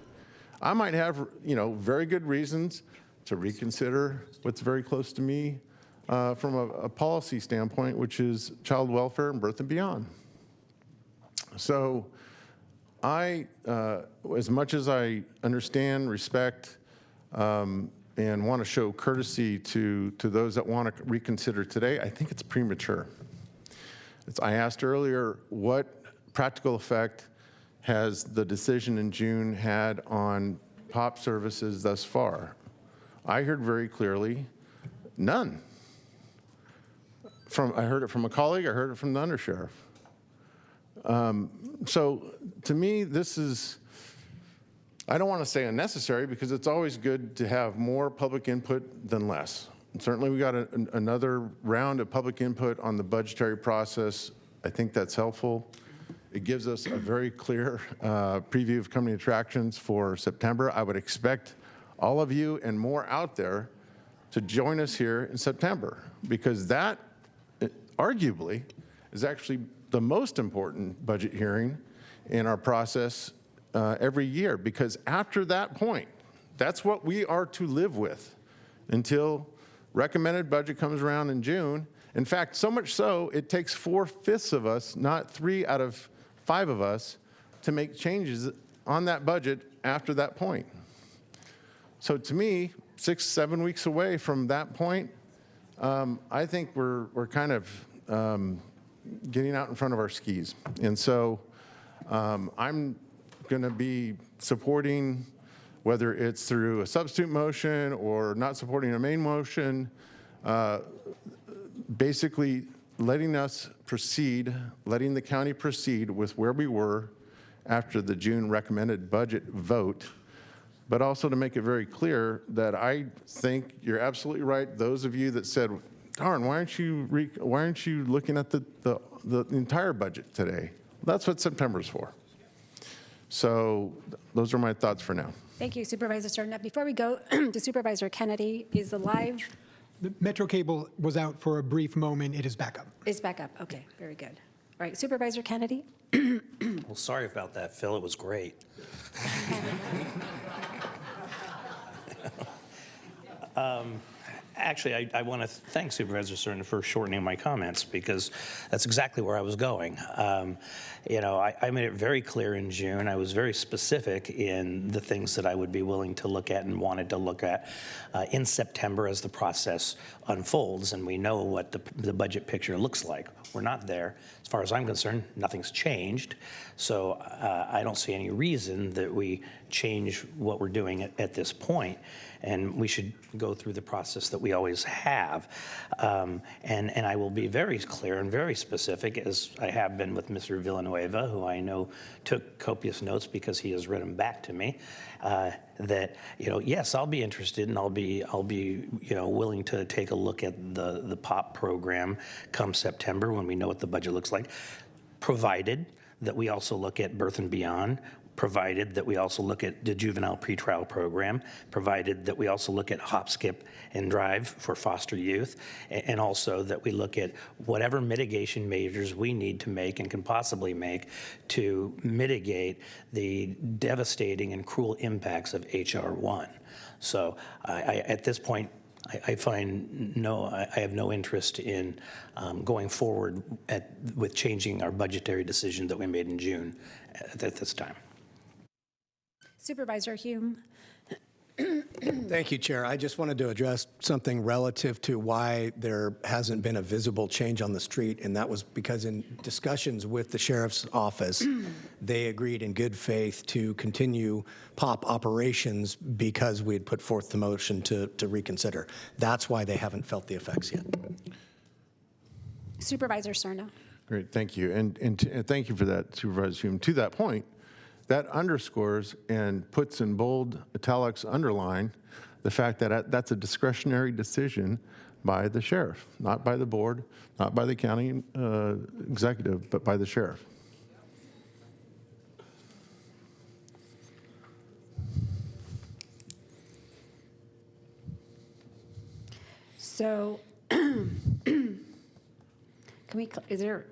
E: I might have, very good reasons to reconsider what's very close to me from a policy standpoint, which is child welfare and Birth and Beyond. So as much as I understand, respect, and want to show courtesy to those that want to reconsider today, I think it's premature. I asked earlier, what practical effect has the decision in June had on POP services thus far? I heard very clearly, none. I heard it from a colleague, I heard it from the undersheriff. So to me, this is, I don't want to say unnecessary because it's always good to have more public input than less. And certainly we got another round of public input on the budgetary process. I think that's helpful. It gives us a very clear preview of coming attractions for September. I would expect all of you and more out there to join us here in September because that arguably is actually the most important budget hearing in our process every year, because after that point, that's what we are to live with until recommended budget comes around in June. In fact, so much so, it takes 4/5 of us, not 3 out of 5 of us, to make changes on that budget after that point. So to me, 6-7 weeks away from that point, I think we're kind of getting out in front of our skis. And so I'm going to be supporting, whether it's through a substitute motion or not supporting a main motion, basically letting us proceed, letting the county proceed with where we were after the June recommended budget vote, but also to make it very clear that I think you're absolutely right. Those of you that said, darn, why aren't you looking at the entire budget today? That's what September's for. So those are my thoughts for now.
A: Thank you, Supervisor Stern. Now, before we go to Supervisor Kennedy, is the live?
B: The Metro cable was out for a brief moment. It is back up.
A: It's back up. Okay, very good. All right, Supervisor Kennedy.
O: Well, sorry about that, Phil. It was great. Actually, I want to thank Supervisor Cerna for shortening my comments because that's exactly where I was going. I made it very clear in June. I was very specific in the things that I would be willing to look at and wanted to look at in September as the process unfolds, and we know what the budget picture looks like. We're not there. As far as I'm concerned, nothing's changed. So I don't see any reason that we change what we're doing at this point. And we should go through the process that we always have. And I will be very clear and very specific, as I have been with Mr. Villanueva, who I know took copious notes because he has written back to me, that, yes, I'll be interested and I'll be willing to take a look at the POP program come September when we know what the budget looks like, provided that we also look at Birth and Beyond, provided that we also look at the juvenile pretrial program, provided that we also look at hop, skip, and drive for foster youth, and also that we look at whatever mitigation measures we need to make and can possibly make to mitigate the devastating and cruel impacts of H.R. 1. So at this point, I have no interest in going forward with changing our budgetary decision that we made in June at this time.
A: Supervisor Hume.
W: Thank you, Chair. I just wanted to address something relative to why there hasn't been a visible change on the street, and that was because in discussions with the sheriff's office, they agreed in good faith to continue POP operations because we had put forth the motion to reconsider. That's why they haven't felt the effects yet.
A: Supervisor Cerna.
E: Great, thank you. And thank you for that, Supervisor Hume. To that point, that underscores and puts in bold italics underline the fact that that's a discretionary decision by the sheriff, not by the board, not by the county executive, but by the sheriff.
A: So, is there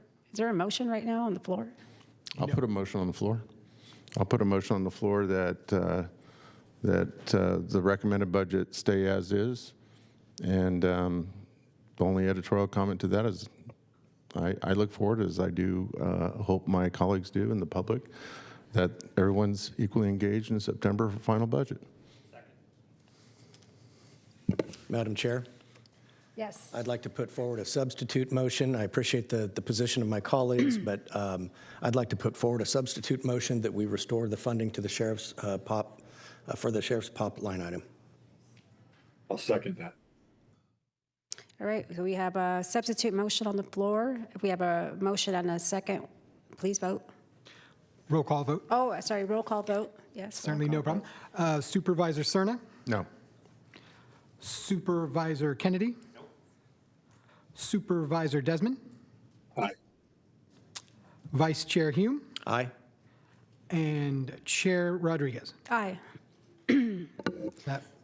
A: a motion right now on the floor?
E: I'll put a motion on the floor. I'll put a motion on the floor that the recommended budget stay as is, and the only editorial comment to that is I look forward, as I do hope my colleagues do and the public, that everyone's equally engaged in September for final budget.
W: Madam Chair?
A: Yes.
W: I'd like to put forward a substitute motion. I appreciate the position of my colleagues, but I'd like to put forward a substitute motion that we restore the funding to the sheriff's POP, for the sheriff's POP line item.
K: I'll second that.
A: All right, so we have a substitute motion on the floor. If we have a motion and a second, please vote.
B: Roll call vote.
A: Oh, sorry, roll call vote. Yes.
B: Certainly, no problem. Supervisor Cerna?
E: No.
B: Supervisor Kennedy? No. Supervisor Desmond?
K: Aye.
B: Vice Chair Hume?
W: Aye.
B: And Chair Rodriguez?
A: Aye.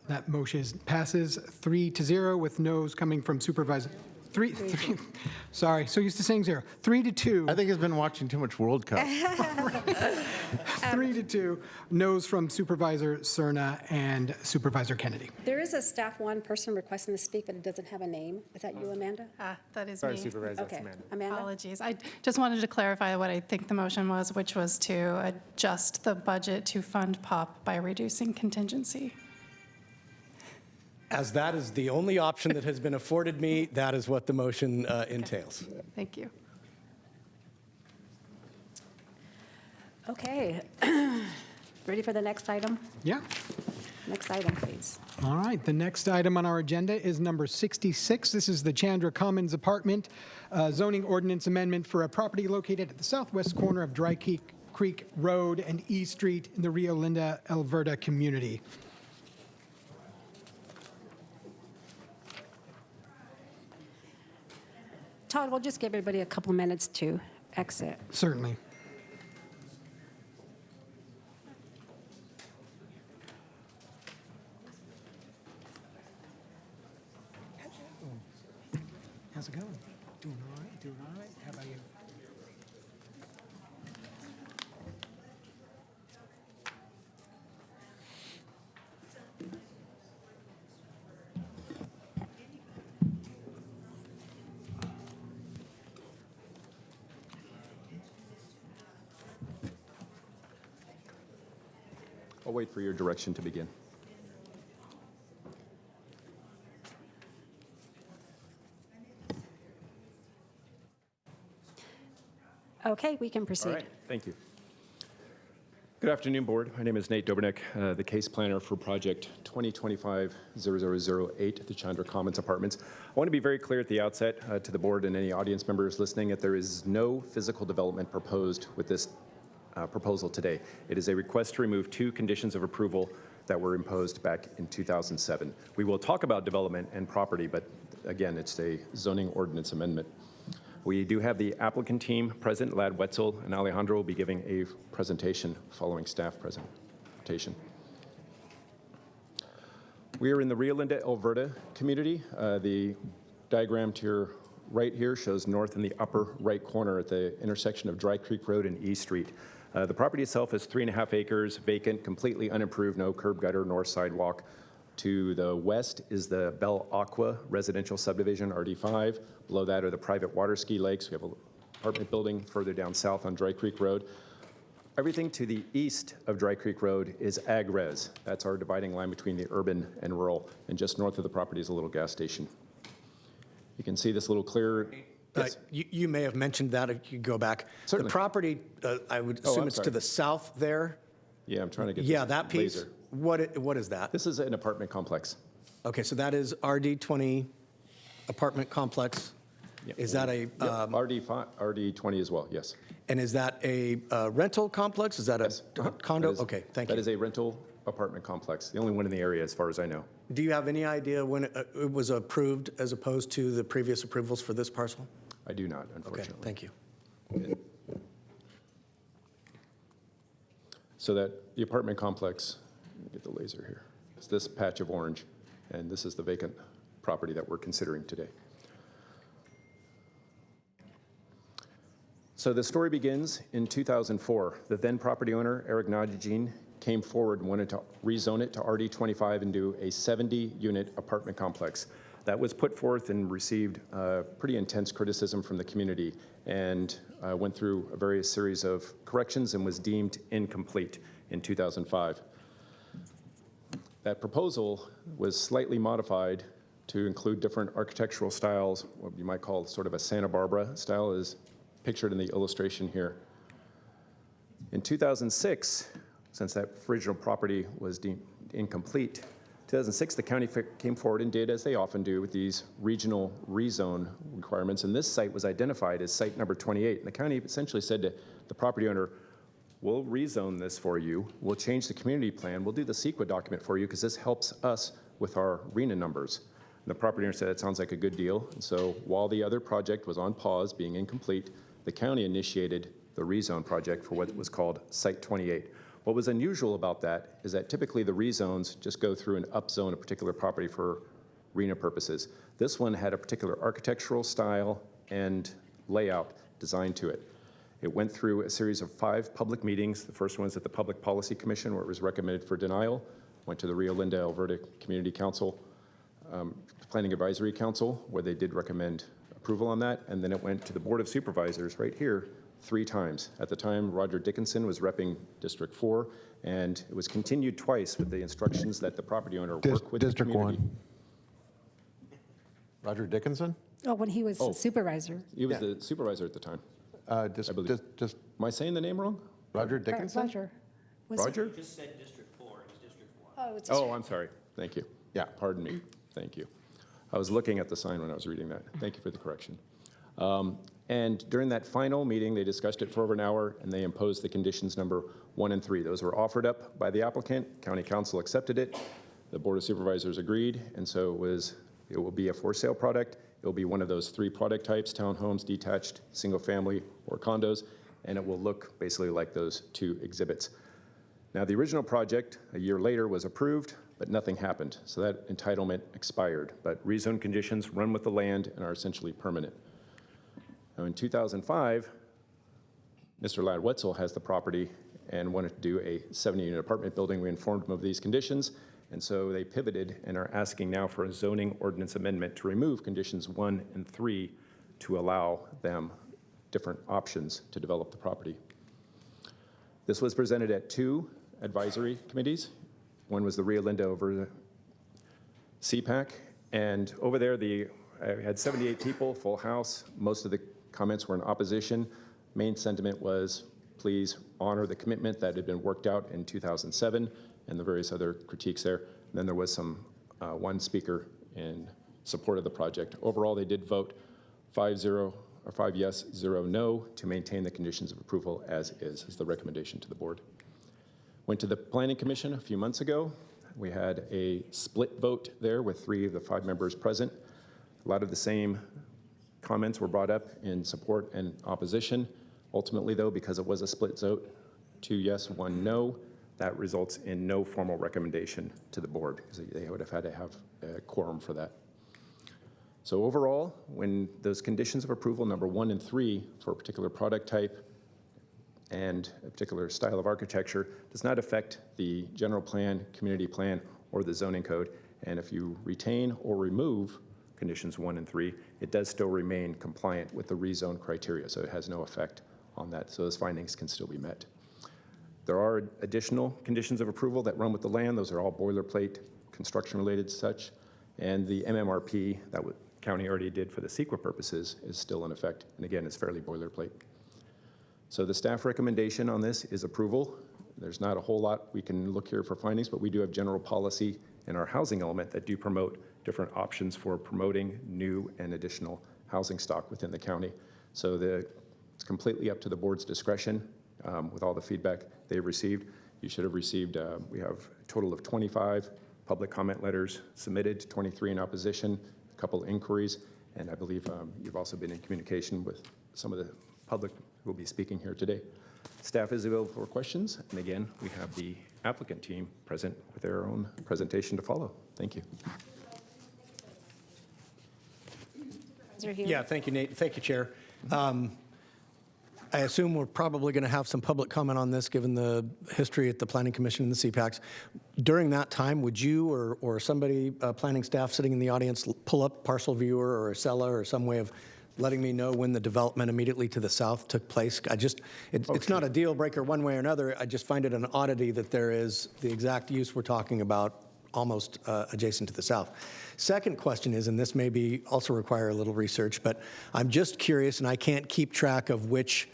B: That motion passes 3-0 with noes coming from Supervisor. Three, sorry, so used to saying 0. 3-2.
E: I think he's been watching too much World Cup.
B: 3-2, noes from Supervisor Cerna and Supervisor Kennedy.
A: There is a staff one person requesting to speak, but it doesn't have a name. Is that you, Amanda?
L: That is me.
W: Sorry, Supervisor.
A: Okay,
W: Amanda.
A: Amanda?
L: Apologies. I just wanted to clarify what I think the motion was, which was to adjust the budget to fund POP by reducing contingency.
W: As that is the only option that has been afforded me, that is what the motion entails.
L: Thank you.
A: Okay. Ready for the next item?
B: Yeah.
A: Next item, please.
B: All right, the next item on our agenda is number 66. This is the Chandra Commons Apartment zoning ordinance amendment for a property located at the southwest corner of Dry Creek Road and E Street in the Rio Linda, Alberta community.
A: Todd, we'll just give everybody a couple minutes to exit.
B: Certainly. How's it going? Doing all right? Doing all right? How about you?
P: I'll wait for your direction to begin.
A: Okay, we can proceed.
P: All right, thank you. Good afternoon, Board. My name is Nate Dobrnik, the case planner for project 2025-0008, the Chandra Commons Apartments. I want to be very clear at the outset to the Board and any audience members listening that there is no physical development proposed with this proposal today. It is a request to remove 2 conditions of approval that were imposed back in 2007. We will talk about development and property, but again, it's a zoning ordinance amendment. We do have the applicant team present. Lad Wetzel and Alejandro will be giving a presentation following staff presentation. We are in the Rio Linda, Alberta community. The diagram to your right here shows north in the upper right corner at the intersection of Dry Creek Road and E Street. The property itself is 3.5 acres, vacant, completely unimproved, no curb gutter nor sidewalk. To the west is the Belle Aqua residential subdivision, RD5. Below that are the private water ski lakes. We have an apartment building further down south on Dry Creek Road. Everything to the east of Dry Creek Road is ag res. That's our dividing line between the urban and rural. And just north of the property is a little gas station. You can see this little clear. Yes.
W: You may have mentioned that if you go back.
P: Certainly.
W: The property, I would assume it's to the south there.
P: Yeah, I'm trying to get
W: Yeah,
P: this
W: that piece.
P: laser.
W: What is that?
P: This is an apartment complex.
W: Okay, so that is RD20 apartment complex. Is that a
P: RD20 as well, yes.
W: And is that a rental complex? Is that a condo? Okay, thank you.
P: That is a rental apartment complex, the only one in the area as far as I know.
W: Do you have any idea when it was approved as opposed to the previous approvals for this parcel?
P: I do not, unfortunately.
W: Okay, thank you.
P: So that the apartment complex, let me get the laser here, is this patch of orange, and this is the vacant property that we're considering today. So the story begins in 2004. The then property owner, Eric Najin, came forward and wanted to rezone it to RD25 and do a 70-unit apartment complex. That was put forth and received pretty intense criticism from the community and went through a various series of corrections and was deemed incomplete in 2005. That proposal was slightly modified to include different architectural styles, what you might call sort of a Santa Barbara style, is pictured in the illustration here. In 2006, since that original property was deemed incomplete, 2006, the county came forward and did, as they often do, with these regional rezone requirements, and this site was identified as site number 28. And the county essentially said to the property owner, we'll rezone this for you, we'll change the community plan, we'll do the CEQA document for you because this helps us with our RENA numbers. And the property owner said, it sounds like a good deal. And so while the other project was on pause, being incomplete, the county initiated the rezone project for what was called Site 28. What was unusual about that is that typically the rezones just go through and upzone a particular property for RENA purposes. This one had a particular architectural style and layout designed to it. It went through a series of 5 public meetings. The first one was at the Public Policy Commission, where it was recommended for denial. Went to the Rio Linda, Alberta Community Council, Planning Advisory Council, where they did recommend approval on that, and then it went to the Board of Supervisors right here 3 times. At the time, Roger Dickinson was repping District 4, and it was continued twice with the instructions that the property owner work with
E: District
P: the community.
E: 1. Roger Dickinson?
A: Oh, when he was the supervisor.
P: He was the supervisor at the time, I believe.
E: Just
P: Am I saying the name wrong?
E: Roger Dickinson?
A: Roger.
P: Roger?
O: Just said District 4, it was District 1.
A: Oh, it's
P: Oh, I'm sorry. Thank you. Yeah, pardon me. Thank you. I was looking at the sign when I was reading that. Thank you for the correction. And during that final meeting, they discussed it for over an hour, and they imposed the conditions number 1 and 3. Those were offered up by the applicant. County Council accepted it. The Board of Supervisors agreed, and so it will be a for sale product. It will be one of those 3 product types: townhomes, detached, single family, or condos, and it will look basically like those 2 exhibits. Now, the original project, a year later, was approved, but nothing happened, so that entitlement expired. But rezone conditions run with the land and are essentially permanent. Now, in 2005, Mr. Lad Wetzel has the property and wanted to do a 70-unit apartment building. We informed him of these conditions, and so they pivoted and are asking now for a zoning ordinance amendment to remove conditions 1 and 3 to allow them different options to develop the property. This was presented at 2 advisory committees. One was the Rio Linda over the CPAC, and over there I had 78 people, full house. Most of the comments were in opposition. Main sentiment was, please honor the commitment that had been worked out in 2007 and the various other critiques there. And then there was one speaker in support of the project. Overall, they did vote 5 yes, 0 no to maintain the conditions of approval as is the recommendation to the board. Went to the Planning Commission a few months ago. We had a split vote there with 3 of the 5 members present. A lot of the same comments were brought up in support and opposition. Ultimately, though, because it was a split vote, 2 yes, 1 no, that results in no formal recommendation to the board, because they would have had to have a quorum for that. So overall, when those conditions of approval, number 1 and 3, for a particular product type and a particular style of architecture, does not affect the general plan, community plan, or the zoning code. And if you retain or remove conditions 1 and 3, it does still remain compliant with the rezone criteria, so it has no effect on that. So those findings can still be met. There are additional conditions of approval that run with the land. Those are all boilerplate, construction-related such. And the MMRP that the county already did for the CEQA purposes is still in effect. And again, it's fairly boilerplate. So the staff recommendation on this is approval. There's not a whole lot we can look here for findings, but we do have general policy in our housing element that do promote different options for promoting new and additional housing stock within the county. So it's completely up to the board's discretion with all the feedback they've received. You should have received, we have a total of 25 public comment letters submitted, 23 in opposition, a couple inquiries, and I believe you've also been in communication with some of the public who will be speaking here today. Staff is available for questions, and again, we have the applicant team present with their own presentation to follow. Thank you.
W: Yeah, thank you, Nate. Thank you, Chair. I assume we're probably going to have some public comment on this, given the history at the Planning Commission and the CPACs. During that time, would you or somebody, planning staff sitting in the audience, pull up Parcel Viewer or Acela or some way of letting me know when the development immediately to the south took place? It's not a deal breaker one way or another. I just find it an oddity that there is the exact use we're talking about almost adjacent to the south. Second question is, and this may also require a little research, but I'm just curious, and I can't keep track of which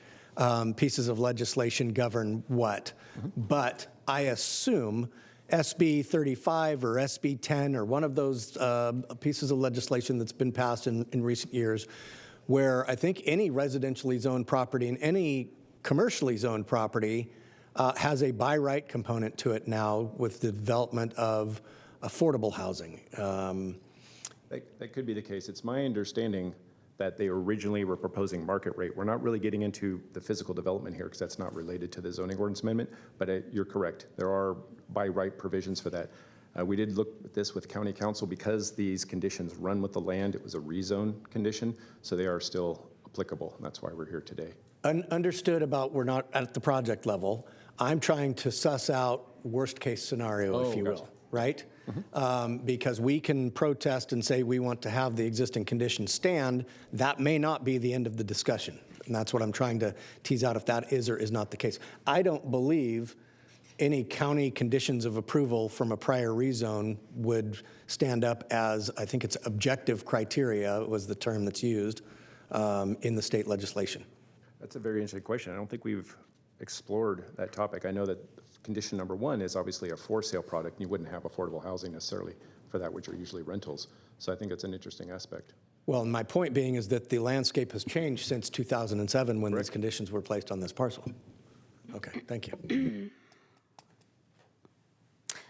W: pieces of legislation govern what, but I assume SB 35 or SB 10 or one of those pieces of legislation that's been passed in recent years, where I think any residentially zoned property and any commercially zoned property has a by right component to it now with the development of affordable housing.
P: That could be the case. It's my understanding that they originally were proposing market rate. We're not really getting into the physical development here because that's not related to the zoning ordinance amendment, but you're correct. There are by right provisions for that. We did look at this with county council because these conditions run with the land. It was a rezone condition, so they are still applicable. And that's why we're here today.
W: Understood about we're not at the project level. I'm trying to suss out worst case scenario, if you will, right? Because we can protest and say we want to have the existing conditions stand. That may not be the end of the discussion. And that's what I'm trying to tease out if that is or is not the case. I don't believe any county conditions of approval from a prior rezone would stand up as, I think it's objective criteria was the term that's used in the state legislation.
P: That's a very interesting question. I don't think we've explored that topic. I know that condition number 1 is obviously a for sale product, and you wouldn't have affordable housing necessarily for that, which are usually rentals. So I think that's an interesting aspect.
W: Well, my point being is that the landscape has changed since 2007 when these conditions were placed on this parcel. Okay, thank you.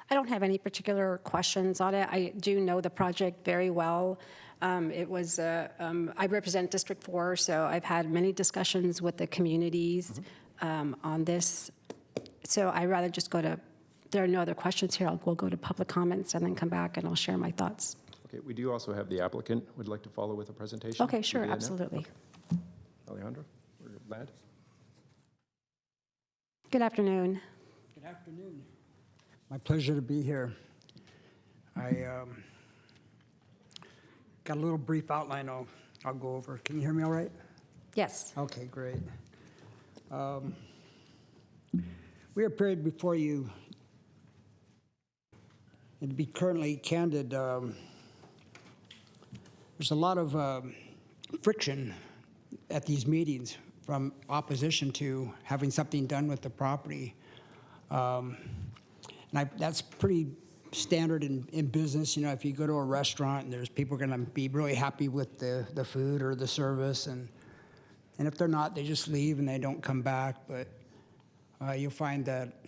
A: I don't have any particular questions on it. I do know the project very well. I represent District 4, so I've had many discussions with the communities on this. So I'd rather just go to, there are no other questions here, we'll go to public comments and then come back and I'll share my thoughts.
P: Okay, we do also have the applicant would like to follow with a presentation.
A: Okay, sure, absolutely.
P: Okay. Alejandro or Lad?
A: Good afternoon.
M: Good afternoon. My pleasure to be here. I got a little brief outline I'll go over. Can you hear me all right?
A: Yes.
M: Okay, great. We appeared before you And to be currently candid, there's a lot of friction at these meetings from opposition to having something done with the property. That's pretty standard in business. You know, if you go to a restaurant and there's people going to be really happy with the food or the service, and if they're not, they just leave and they don't come back. But you'll find that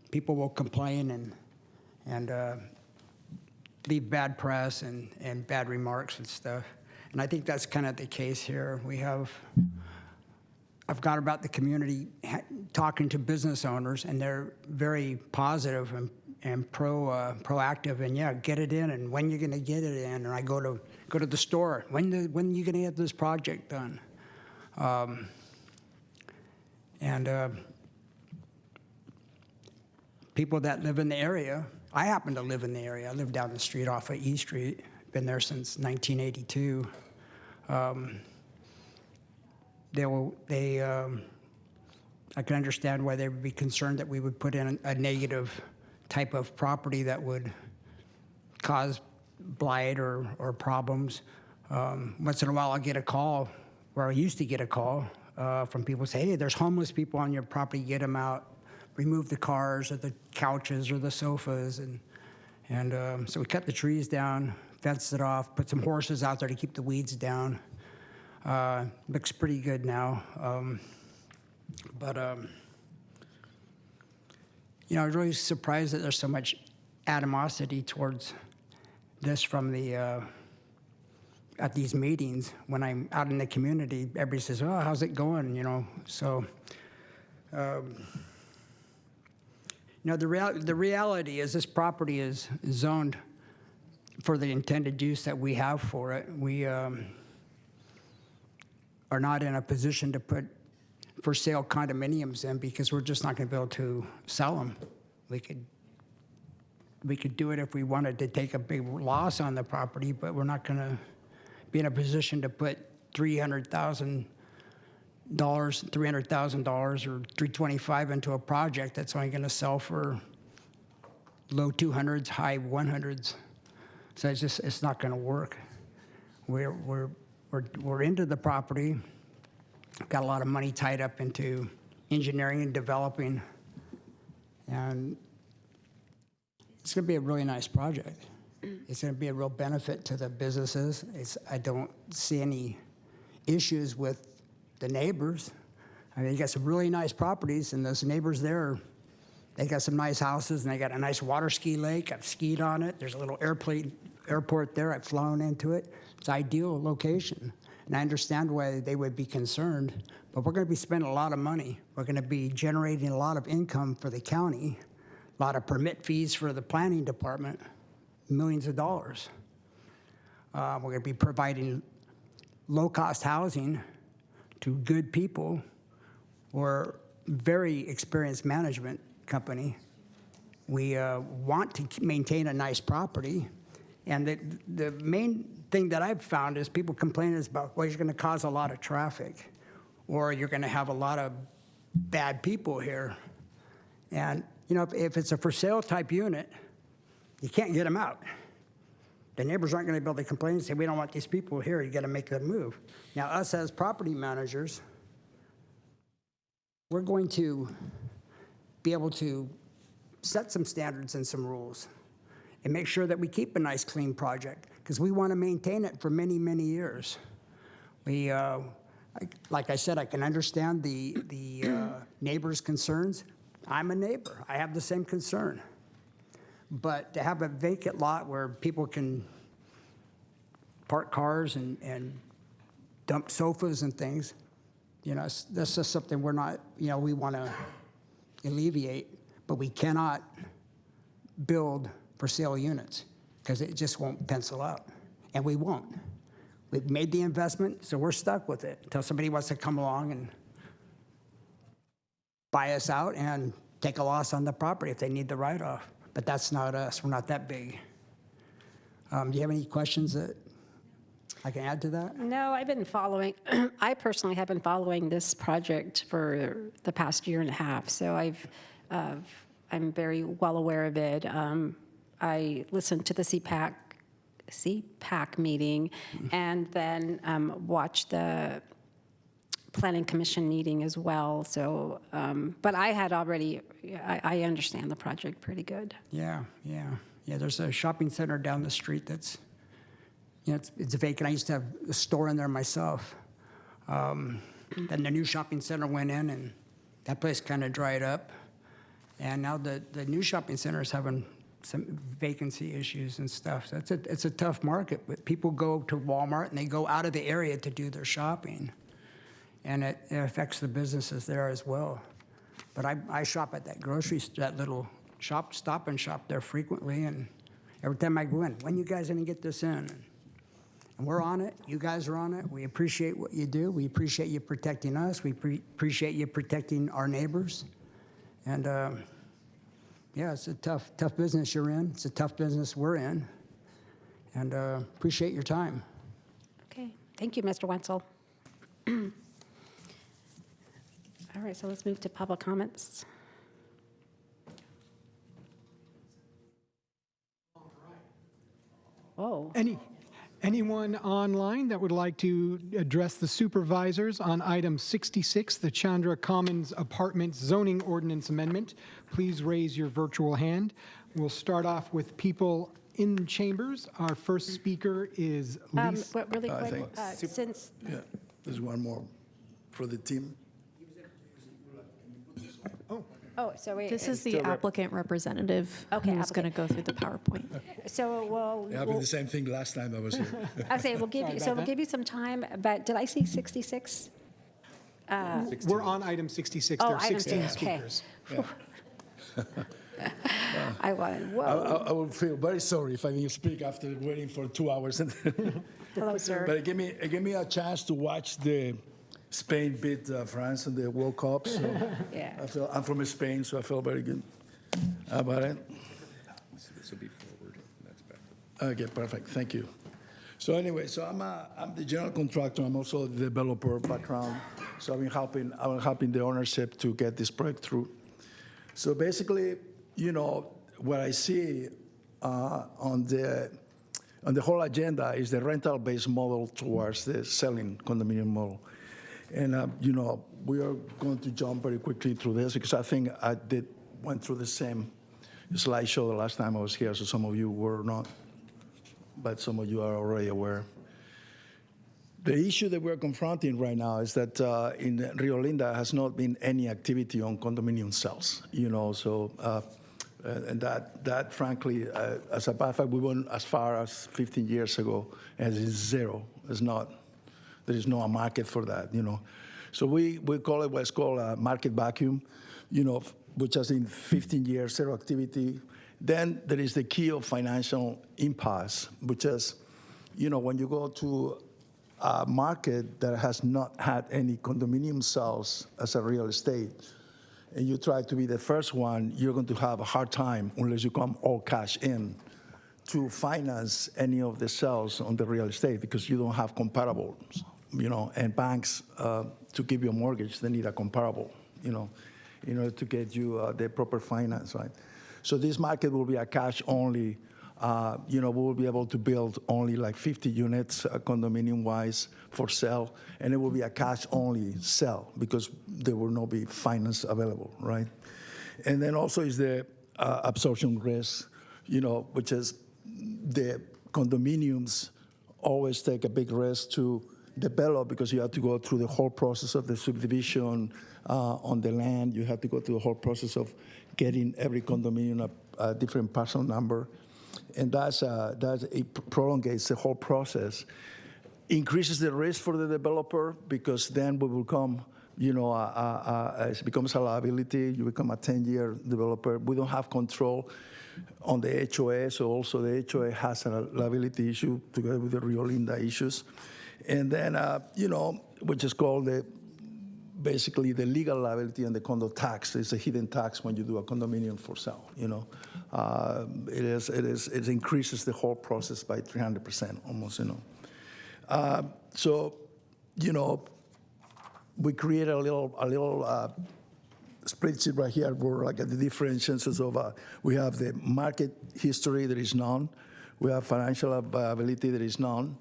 M: people will complain and leave bad press and bad remarks and stuff. And I think that's kind of the case here. I've got about the community talking to business owners, and they're very positive and proactive. And yeah, get it in, and when you're going to get it in. And I go to the store. When are you going to get this project done? People that live in the area. I happen to live in the area. I live down the street off of E Street. Been there since 1982. I can understand why they would be concerned that we would put in a negative type of property that would cause blight or problems. Once in a while, I'll get a call, or I used to get a call from people say, hey, there's homeless people on your property, get them out, remove the cars or the couches or the sofas. And so we cut the trees down, fenced it off, put some horses out there to keep the weeds down. Looks pretty good now. You know, I was really surprised that there's so much animosity towards this from at these meetings. When I'm out in the community, everybody says, oh, how's it going, you know? So, you know, the reality is this property is zoned for the intended use that we have for it. We are not in a position to put for sale condominiums in because we're just not going to be able to sell them. We could do it if we wanted to take a big loss on the property, but we're not going to be in a position to put $300,000 or $325 into a project that's only going to sell for low 200s, high 100s. So it's not going to work. We're into the property. Got a lot of money tied up into engineering and developing, and it's going to be a really nice project. It's going to be a real benefit to the businesses. I don't see any issues with the neighbors. I mean, you got some really nice properties, and those neighbors there, they got some nice houses, and they got a nice water ski lake. I've skied on it. There's a little airport there. I've flown into it. It's an ideal location. And I understand why they would be concerned, but we're going to be spending a lot of money. We're going to be generating a lot of income for the county, a lot of permit fees for the planning department, millions of dollars. We're going to be providing low-cost housing to good people. We're a very experienced management company. We want to maintain a nice property. And the main thing that I've found is people complaining about, well, you're going to cause a lot of traffic, or you're going to have a lot of bad people here. And, you know, if it's a for sale type unit, you can't get them out. The neighbors aren't going to be able to complain and say, we don't want these people here, you got to make them move. Now, us as property managers, we're going to be able to set some standards and some rules and make sure that we keep a nice, clean project, because we want to maintain it for many, many years. We, like I said, I can understand the neighbors' concerns. I'm a neighbor. I have the same concern. But to have a vacant lot where people can park cars and dump sofas and things, you know, that's just something we're not, you know, we want to alleviate, but we cannot build for sale units because it just won't pencil out, and we won't. We've made the investment, so we're stuck with it until somebody wants to come along and buy us out and take a loss on the property if they need the write-off. But that's not us. We're not that big. Do you have any questions that I can add to that?
A: No, I've been following, I personally have been following this project for the past year and a half, so I'm very well aware of it. I listened to the CPAC meeting, and then watched the Planning Commission meeting as well. So, but I had already, I understand the project pretty good.
M: Yeah. There's a shopping center down the street that's, it's vacant. I used to have a store in there myself. Then the new shopping center went in, and that place kind of dried up. And now the new shopping center is having some vacancy issues and stuff. So it's a tough market. But people go to Walmart and they go out of the area to do their shopping, and it affects the businesses there as well. But I shop at that little Stop and Shop there frequently, and every time I go in, when you guys gonna get this in? And we're on it. You guys are on it. We appreciate what you do. We appreciate you protecting us. We appreciate you protecting our neighbors. And yeah, it's a tough business you're in. It's a tough business we're in. And appreciate your time.
A: Okay, thank you, Mr. Wenzel. All right, so let's move to public comments. Oh.
B: Anyone online that would like to address the supervisors on item 66, the Chandra Commons Apartments Zoning Ordinance Amendment, please raise your virtual hand. We'll start off with people in chambers. Our first speaker is Lisa.
A: But really quick, since...
Q: Yeah, there's one more for the team.
A: Oh, so wait.
R: This is the applicant representative who's going to go through the PowerPoint.
A: So we'll...
Q: It happened the same thing last time I was here.
A: I say we'll give you some time, but did I see 66?
B: We're on item 66. There are 16 speakers.
Q: Yeah.
A: I won. Whoa.
Q: I would feel very sorry if I didn't speak after waiting for 2 hours.
A: Hello, sir.
Q: But it gave me a chance to watch the Spain beat France in the World Cup. So
A: yeah.
Q: I'm from Spain, so I feel very good about it.
E: This will be forward. That's back.
Q: Okay, perfect. Thank you. So anyway, I'm the general contractor. I'm also the developer background. So I'm helping the ownership to get this project through. So basically, what I see on the whole agenda is the rental-based model towards the selling condominium model. And, we are going to jump very quickly through this because I think went through the same slideshow the last time I was here, so some of you were not, but some of you are already aware. The issue that we're confronting right now is that in Rio Linda has not been any activity on condominium sales, and that frankly, as a matter of fact, we went as far as 15 years ago, and it's zero. There is no market for that, So we call it what's called a market vacuum, which has in 15 years, zero activity. Then there is the key of financial impasse, which is, when you go to a market that has not had any condominium sales as a real estate, and you try to be the first one, you're going to have a hard time unless you come all cash in to finance any of the sales on the real estate because you don't have comparables, and banks, to give you a mortgage, they need a comparable, in order to get you the proper finance, right? So this market will be a cash only. We will be able to build only like 50 units condominium-wise for sale, and it will be a cash-only sell because there will not be finance available, right? And then also is the absorption risk, which is the condominiums always take a big risk to develop because you have to go through the whole process of the subdivision on the land. You have to go through the whole process of getting every condominium a different parcel number. And it prolongates the whole process, increases the risk for the developer because then we will come, it becomes a liability. You become a 10-year developer. We don't have control on the HOA, so also the HOA has a liability issue together with the Rio Linda issues. And then, which is called basically the legal liability and the condo tax. It's a hidden tax when you do a condominium for sale, It increases the whole process by 300% almost, So, we create a little spreadsheet right here for like the differentiations of, we have the market history that is known. We have financial viability that is known.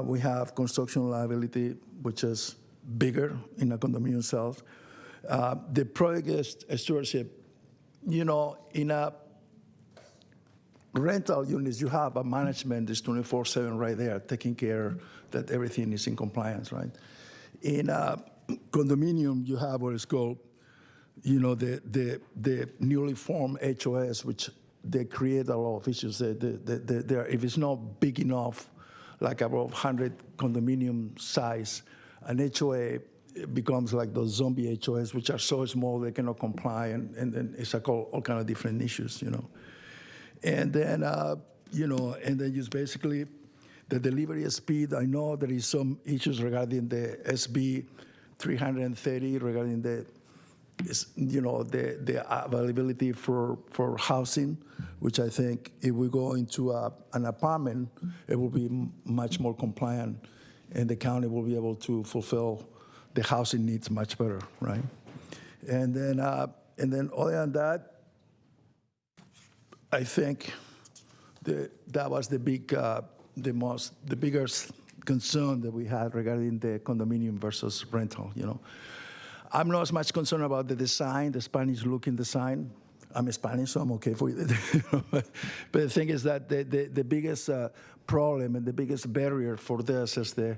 Q: We have construction liability, which is bigger in a condominium cells. The project stewardship, in a rental units, you have a management that's 24/7 right there, taking care that everything is in compliance, right? In a condominium, you have what is called, the newly formed HOS, which they create a lot of issues. If it's not big enough, like about 100 condominium size, an HOA becomes like those zombie HOAs, which are so small they cannot comply, and then it's like all kind of different issues, And then, and then just basically the delivery speed. I know there is some issues regarding the SB 330 regarding the availability for housing, which I think if we go into an apartment, it will be much more compliant, and the county will be able to fulfill the housing needs much better, right? And then other than that, I think that was the biggest concern that we had regarding the condominium versus rental. I'm not as much concerned about the design, the Spanish-looking design. I'm Spanish, so I'm okay for it. But the thing is that the biggest problem and the biggest barrier for this is the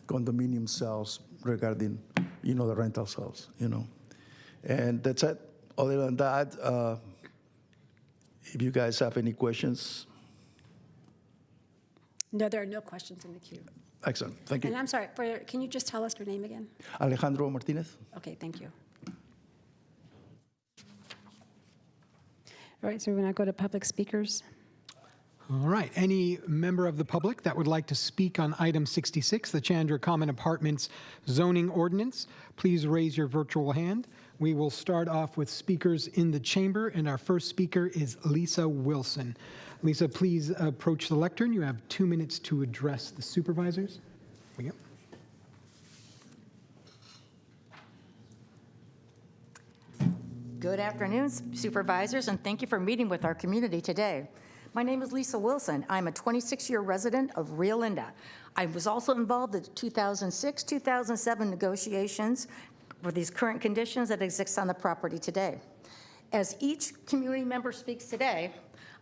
Q: condominium cells regarding, the rental cells, And that's it. Other than that, if you guys have any questions.
A: No, there are no questions in the queue.
Q: Excellent. Thank you.
A: And I'm sorry, can you just tell us your name again?
Q: Alejandro Martinez.
A: Okay, thank you. All right, so we're going to go to public speakers.
B: All right. Any member of the public that would like to speak on item 66, the Chandra Common Apartments zoning ordinance, please raise your virtual hand. We will start off with speakers in the chamber, and our first speaker is Lisa Wilson. Lisa, please approach the lectern. You have 2 minutes to address the supervisors. Here we go.
D: Good afternoon, supervisors, and thank you for meeting with our community today. My name is Lisa Wilson. I'm a 26-year resident of Rio Linda. I was also involved in the 2006-2007 negotiations for these current conditions that exist on the property today. As each community member speaks today,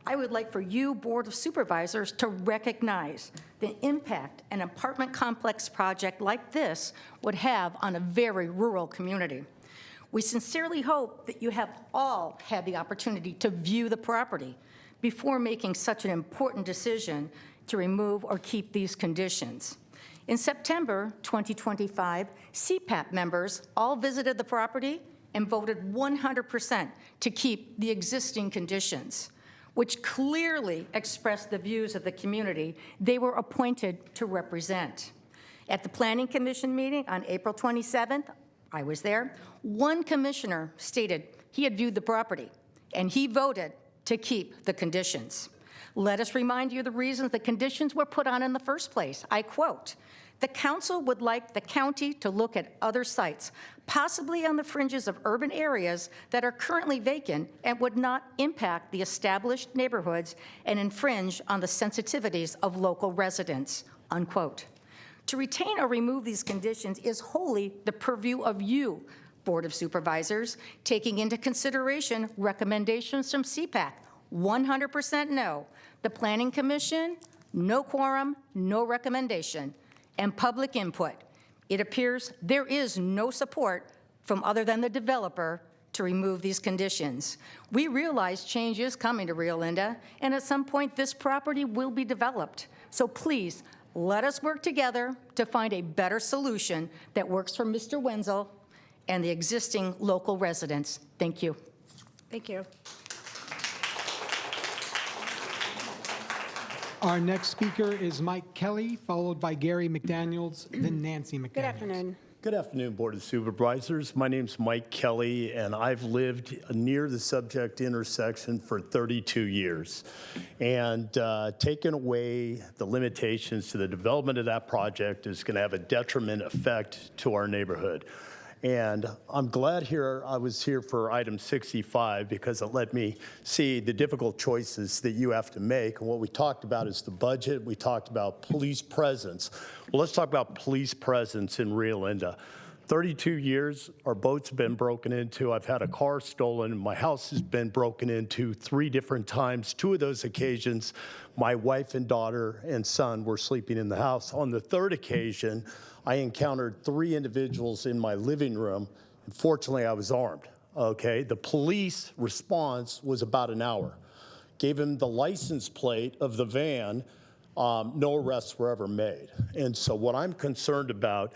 D: I would like for you, Board of Supervisors, to recognize the impact an apartment complex project like this would have on a very rural community. We sincerely hope that you have all had the opportunity to view the property before making such an important decision to remove or keep these conditions. In September 2025, CPAP members all visited the property and voted 100% to keep the existing conditions, which clearly expressed the views of the community they were appointed to represent. At the Planning Commission meeting on April 27th, I was there, one commissioner stated he had viewed the property and he voted to keep the conditions. Let us remind you of the reasons the conditions were put on in the first place. I quote, "The council would like the county to look at other sites, possibly on the fringes of urban areas that are currently vacant and would not impact the established neighborhoods and infringe on the sensitivities of local residents," unquote. To retain or remove these conditions is wholly the purview of you, Board of Supervisors, taking into consideration recommendations from CPAC, 100% no. The Planning Commission, no quorum, no recommendation, and public input. It appears there is no support from other than the developer to remove these conditions. We realize change is coming to Rio Linda, and at some point this property will be developed. So please, let us work together to find a better solution that works for Mr. Wenzel and the existing local residents. Thank you.
A: Thank you.
B: Our next speaker is Mike Kelly, followed by Gary McDaniels, then Nancy McDaniels.
A: Good afternoon.
N: Good afternoon, Board of Supervisors. My name's Mike Kelly, and I've lived near the subject intersection for 32 years. And taking away the limitations to the development of that project is going to have a detriment effect to our neighborhood. And I'm glad I was here for item 65 because it let me see the difficult choices that you have to make. And what we talked about is the budget. We talked about police presence. Well, let's talk about police presence in Rio Linda. 32 years, our boat's been broken into. I've had a car stolen. My house has been broken into 3 different times. 2 of those occasions, my wife and daughter and son were sleeping in the house. On the 3rd occasion, I encountered 3 individuals in my living room. And fortunately, I was armed, okay? The police response was about an hour. Gave him the license plate of the van. No arrests were ever made. And so what I'm concerned about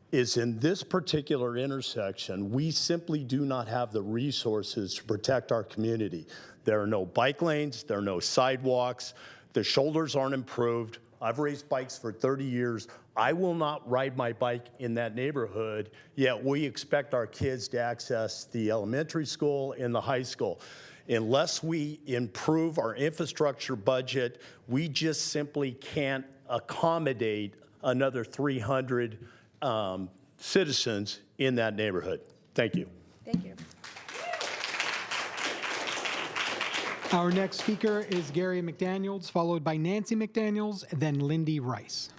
N: is in this particular intersection, we simply do not have the resources to protect our community. There are no bike lanes, there are no sidewalks, the shoulders aren't improved. I've raced bikes for 30 years. I will not ride my bike in that neighborhood, yet we expect our kids to access the elementary school and the high school. Unless we improve our infrastructure budget, we just simply can't accommodate another 300 citizens in that neighborhood. Thank you.
A: Thank you.
B: Our next speaker is Gary McDaniels, followed by Nancy McDaniels, then Lindy Rice.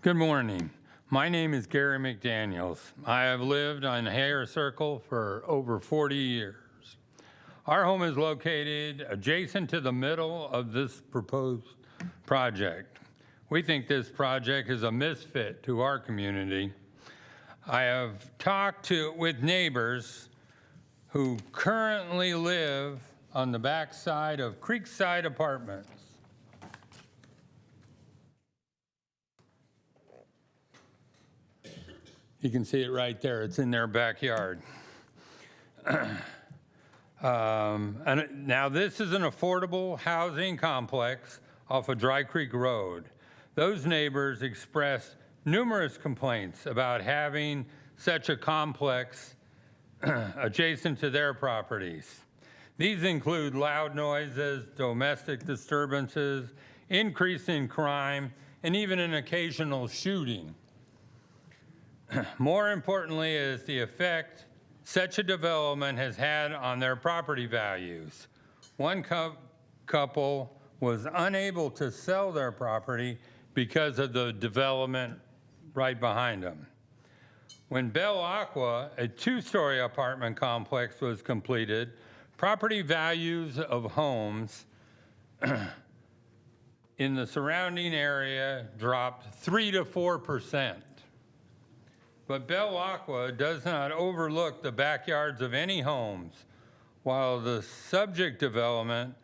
F: Good morning. My name is Gary McDaniels. I have lived on Hare Circle for over 40 years. Our home is located adjacent to the middle of this proposed project. We think this project is a misfit to our community. I have talked with neighbors who currently live on the back side of Creekside Apartments. You can see it right there. It's in their backyard. And now this is an affordable housing complex off of Dry Creek Road. Those neighbors expressed numerous complaints about having such a complex adjacent to their properties. These include loud noises, domestic disturbances, increasing crime, and even an occasional shooting. More importantly is the effect such a development has had on their property values. One couple was unable to sell their property because of the development right behind them. When Belle Aqua, a 2-story apartment complex, was completed, property values of homes in the surrounding area dropped 3 to 4%. But Belle Aqua does not overlook the backyards of any homes, while the subject development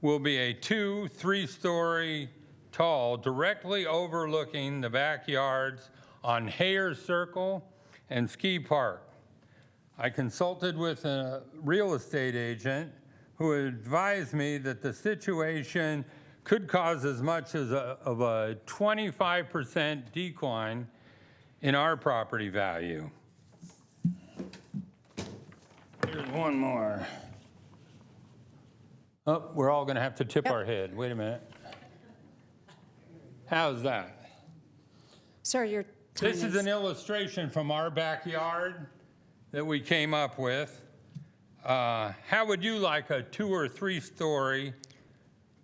F: will be a 2-3-story tall, directly overlooking the backyards on Hare Circle and Ski Park. I consulted with a real estate agent who advised me that the situation could cause as much as a 25% decline in our property value. Here's one more. Oh, we're all gonna have to tip our head. Wait a minute. How's that?
A: Sir, your time
F: This is an illustration from our backyard that we came up with. How would you like a 2- or 3-story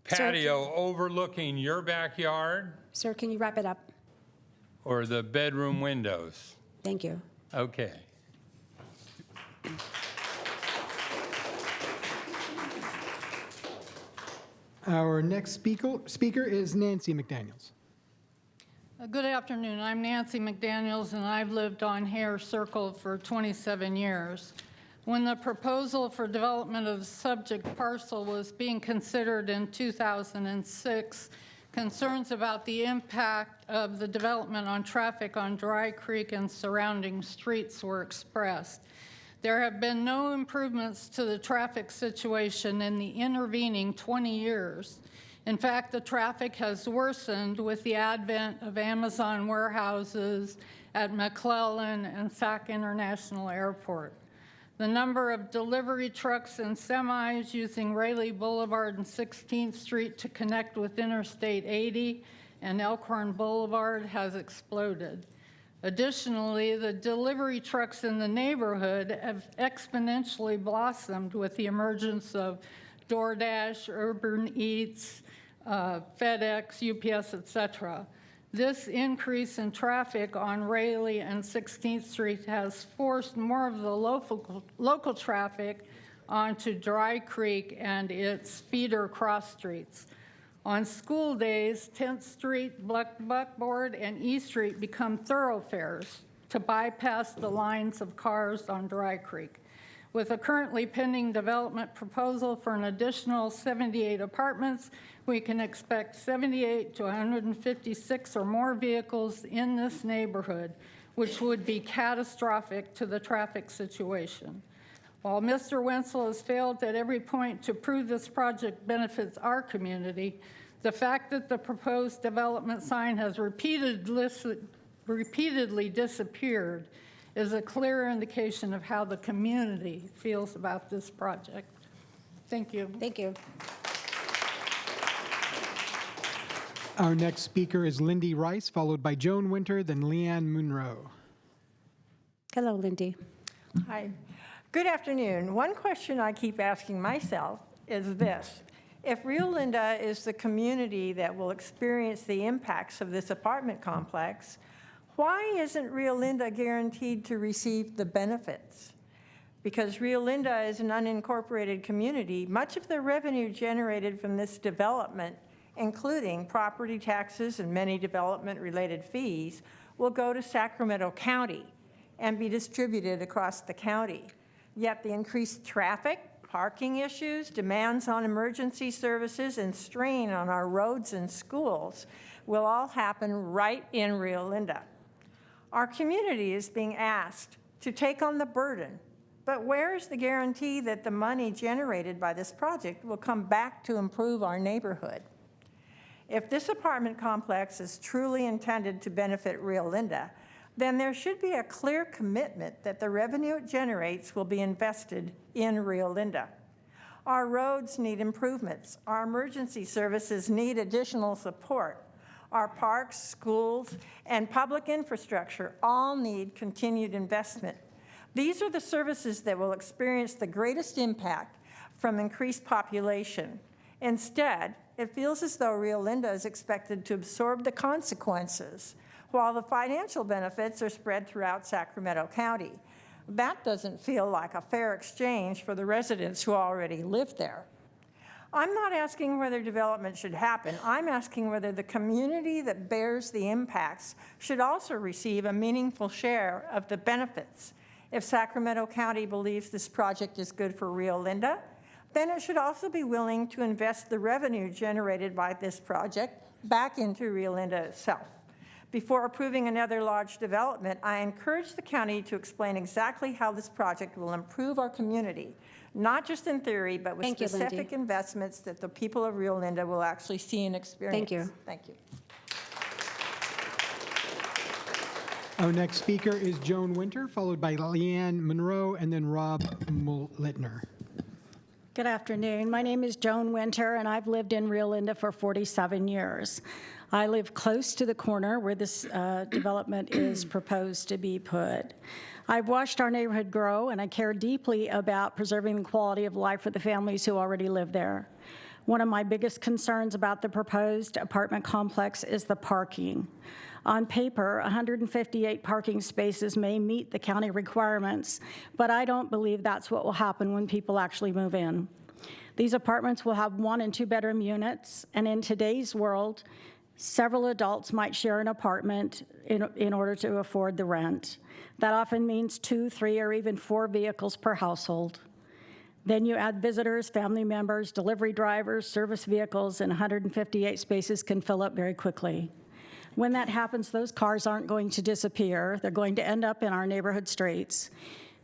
F: patio overlooking your backyard?
A: Sir, can you wrap it up?
F: Or the bedroom windows?
A: Thank you.
F: Okay.
B: Our next speaker is Nancy McDaniels.
S: Good afternoon. I'm Nancy McDaniels, and I've lived on Hare Circle for 27 years. When the proposal for development of the subject parcel was being considered in 2006, concerns about the impact of the development on traffic on Dry Creek and surrounding streets were expressed. There have been no improvements to the traffic situation in the intervening 20 years. In fact, the traffic has worsened with the advent of Amazon warehouses at McClellan and Sac International Airport. The number of delivery trucks and semis using Raleigh Boulevard and 16th Street to connect with Interstate 80 and Elkhorn Boulevard has exploded. Additionally, the delivery trucks in the neighborhood have exponentially blossomed with the emergence of DoorDash, Urban Eats, FedEx, UPS, etc. This increase in traffic on Raleigh and 16th Street has forced more of the local traffic onto Dry Creek and its feeder cross streets. On school days, 10th Street, Buckboard, and E Street become thoroughfares to bypass the lines of cars on Dry Creek. With a currently pending development proposal for an additional 78 apartments, we can expect 78 to 156 or more vehicles in this neighborhood, which would be catastrophic to the traffic situation. While Mr. Wenzel has failed at every point to prove this project benefits our community, the fact that the proposed development sign has repeatedly disappeared is a clear indication of how the community feels about this project. Thank you.
A: Thank you.
B: Our next speaker is Lindy Rice, followed by Joan Winter, then Leanne Munro.
A: Hello, Lindy.
C: Hi. Good afternoon. One question I keep asking myself is this. If Rio Linda is the community that will experience the impacts of this apartment complex, why isn't Rio Linda guaranteed to receive the benefits? Because Rio Linda is an unincorporated community, much of the revenue generated from this development, including property taxes and many development-related fees, will go to Sacramento County and be distributed across the county. Yet the increased traffic, parking issues, demands on emergency services, and strain on our roads and schools will all happen right in Rio Linda. Our community is being asked to take on the burden, but where is the guarantee that the money generated by this project will come back to improve our neighborhood? If this apartment complex is truly intended to benefit Rio Linda, then there should be a clear commitment that the revenue it generates will be invested in Rio Linda. Our roads need improvements. Our emergency services need additional support. Our parks, schools, and public infrastructure all need continued investment. These are the services that will experience the greatest impact from increased population. Instead, it feels as though Rio Linda is expected to absorb the consequences, while the financial benefits are spread throughout Sacramento County. That doesn't feel like a fair exchange for the residents who already live there. I'm not asking whether development should happen. I'm asking whether the community that bears the impacts should also receive a meaningful share of the benefits. If Sacramento County believes this project is good for Rio Linda, then it should also be willing to invest the revenue generated by this project back into Rio Linda itself. Before approving another large development, I encourage the county to explain exactly how this project will improve our community, not just in theory, but with specific investments that the people of Rio Linda will actually see and experience.
A: Thank you.
C: Thank you.
B: Our next speaker is Joan Winter, followed by Leanne Monroe, and then Rob Littner.
T: Good afternoon. My name is Joan Winter, and I've lived in Rio Linda for 47 years. I live close to the corner where this development is proposed to be put. I've watched our neighborhood grow, and I care deeply about preserving the quality of life for the families who already live there. One of my biggest concerns about the proposed apartment complex is the parking. On paper, 158 parking spaces may meet the county requirements, but I don't believe that's what will happen when people actually move in. These apartments will have 1- and 2-bedroom units, and in today's world, several adults might share an apartment in order to afford the rent. That often means 2, 3, or even 4 vehicles per household. Then you add visitors, family members, delivery drivers, service vehicles, and 158 spaces can fill up very quickly. When that happens, those cars aren't going to disappear. They're going to end up in our neighborhood streets.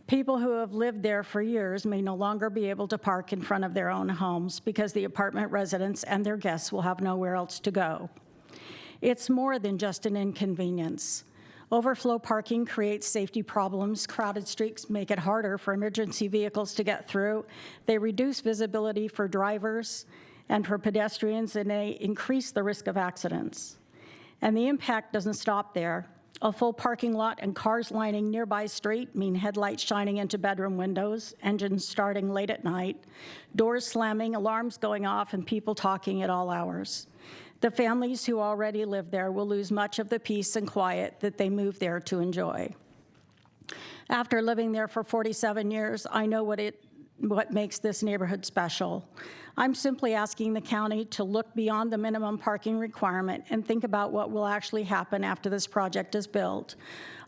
T: People who have lived there for years may no longer be able to park in front of their own homes because the apartment residents and their guests will have nowhere else to go. It's more than just an inconvenience. Overflow parking creates safety problems. Crowded streets make it harder for emergency vehicles to get through. They reduce visibility for drivers and for pedestrians, and they increase the risk of accidents. And the impact doesn't stop there. A full parking lot and cars lining nearby street mean headlights shining into bedroom windows, engines starting late at night, doors slamming, alarms going off, and people talking at all hours. The families who already live there will lose much of the peace and quiet that they moved there to enjoy. After living there for 47 years, I know what makes this neighborhood special. I'm simply asking the county to look beyond the minimum parking requirement and think about what will actually happen after this project is built.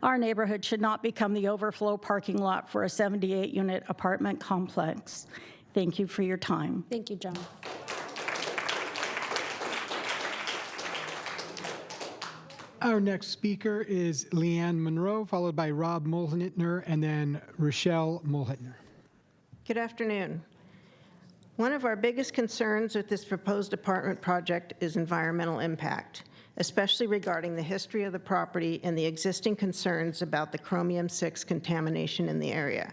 T: Our neighborhood should not become the overflow parking lot for a 78-unit apartment complex. Thank you for your time.
A: Thank you, Joan.
B: Our next speaker is Leanne Monroe, followed by Rob Mulhitner, and then Rochelle Mulhitner.
G: Good afternoon. One of our biggest concerns with this proposed apartment project is environmental impact, especially regarding the history of the property and the existing concerns about the chromium-6 contamination in the area.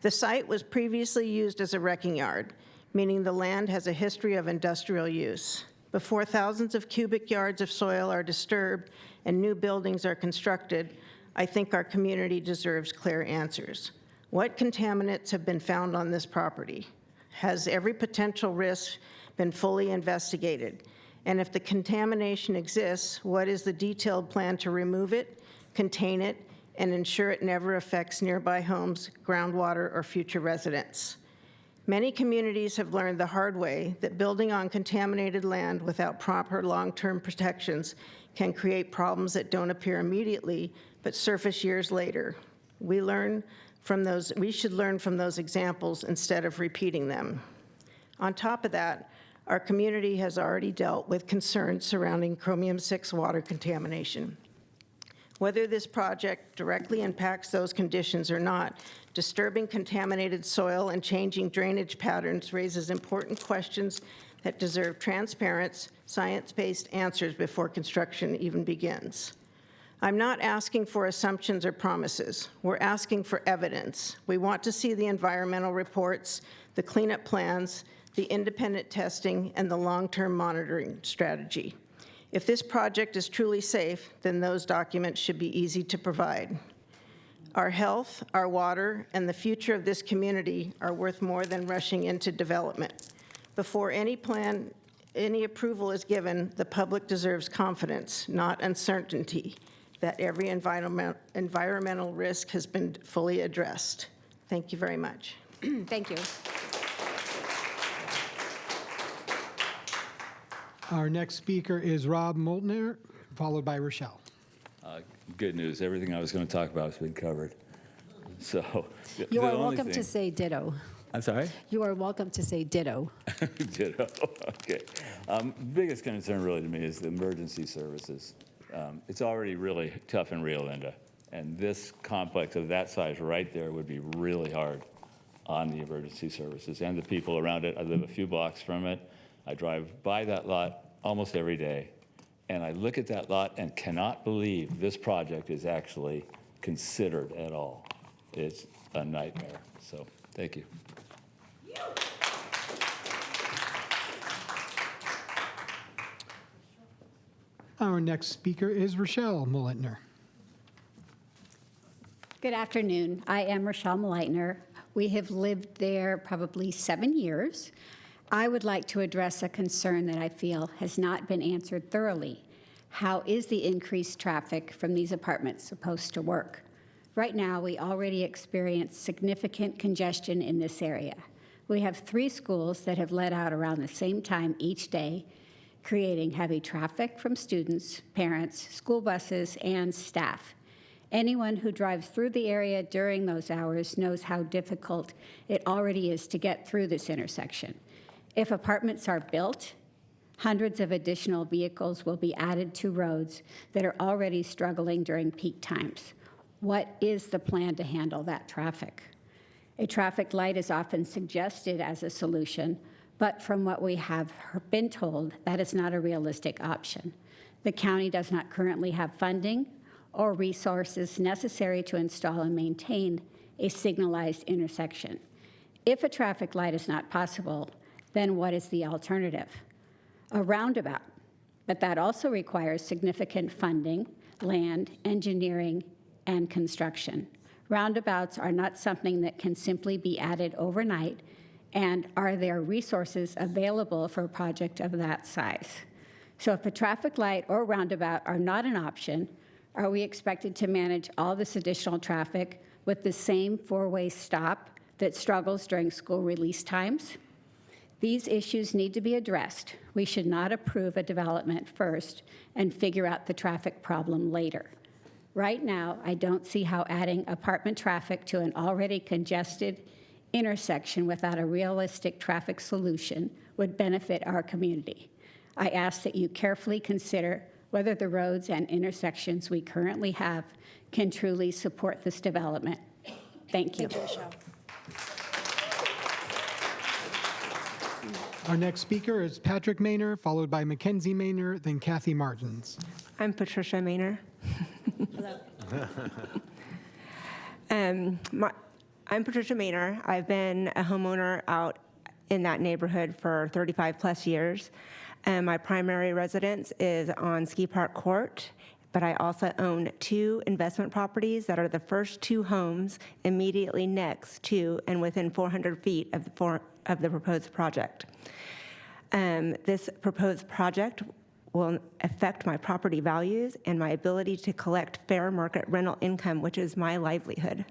G: The site was previously used as a wrecking yard, meaning the land has a history of industrial use. Before thousands of cubic yards of soil are disturbed and new buildings are constructed, I think our community deserves clear answers. What contaminants have been found on this property? Has every potential risk been fully investigated? And if the contamination exists, what is the detailed plan to remove it, contain it, and ensure it never affects nearby homes, groundwater, or future residents? Many communities have learned the hard way that building on contaminated land without proper long-term protections can create problems that don't appear immediately but surface years later. We should learn from those examples instead of repeating them. On top of that, our community has already dealt with concerns surrounding chromium-6 water contamination. Whether this project directly impacts those conditions or not, disturbing contaminated soil and changing drainage patterns raises important questions that deserve transparent, science-based answers before construction even begins. I'm not asking for assumptions or promises. We're asking for evidence. We want to see the environmental reports, the cleanup plans, the independent testing, and the long-term monitoring strategy. If this project is truly safe, then those documents should be easy to provide. Our health, our water, and the future of this community are worth more than rushing into development. Before any approval is given, the public deserves confidence, not uncertainty, that every environmental risk has been fully addressed. Thank you very much.
A: Thank you.
B: Our next speaker is Rob Mulhitner, followed by Rochelle.
U: Good news. Everything I was going to talk about has been covered. So
A: You are welcome to say ditto.
U: I'm sorry?
A: You are welcome to say ditto.
U: Ditto. Okay. Biggest concern really to me is the emergency services. It's already really tough in Rio Linda, and this complex of that size right there would be really hard on the emergency services and the people around it. I live a few blocks from it. I drive by that lot almost every day, and I look at that lot and cannot believe this project is actually considered at all. It's a nightmare. So thank you.
B: Our next speaker is Rochelle Mulhitner.
V: Good afternoon. I am Rochelle Mulhitner. We have lived there probably 7 years. I would like to address a concern that I feel has not been answered thoroughly. How is the increased traffic from these apartments supposed to work? Right now, we already experience significant congestion in this area. We have 3 schools that have let out around the same time each day, creating heavy traffic from students, parents, school buses, and staff. Anyone who drives through the area during those hours knows how difficult it already is to get through this intersection. If apartments are built, hundreds of additional vehicles will be added to roads that are already struggling during peak times. What is the plan to handle that traffic? A traffic light is often suggested as a solution, but from what we have been told, that is not a realistic option. The county does not currently have funding or resources necessary to install and maintain a signalized intersection. If a traffic light is not possible, then what is the alternative? A roundabout, but that also requires significant funding, land, engineering, and construction. Roundabouts are not something that can simply be added overnight, and are there resources available for a project of that size? So if a traffic light or roundabout are not an option, are we expected to manage all this additional traffic with the same four-way stop that struggles during school release times? These issues need to be addressed. We should not approve a development first and figure out the traffic problem later. Right now, I don't see how adding apartment traffic to an already congested intersection without a realistic traffic solution would benefit our community. I ask that you carefully consider whether the roads and intersections we currently have can truly support this development. Thank you.
A: Thank you, Michelle.
B: Our next speaker is Patrick Maynor, followed by Mackenzie Maynor, then Kathy Martins.
H: I'm Patricia Maynor. I'm Patricia Maynor. I've been a homeowner out in that neighborhood for 35 plus years. My primary residence is on Ski Park Court, but I also own 2 investment properties that are the first 2 homes immediately next to and within 400 feet of the proposed project. This proposed project will affect my property values and my ability to collect fair market rental income, which is my livelihood.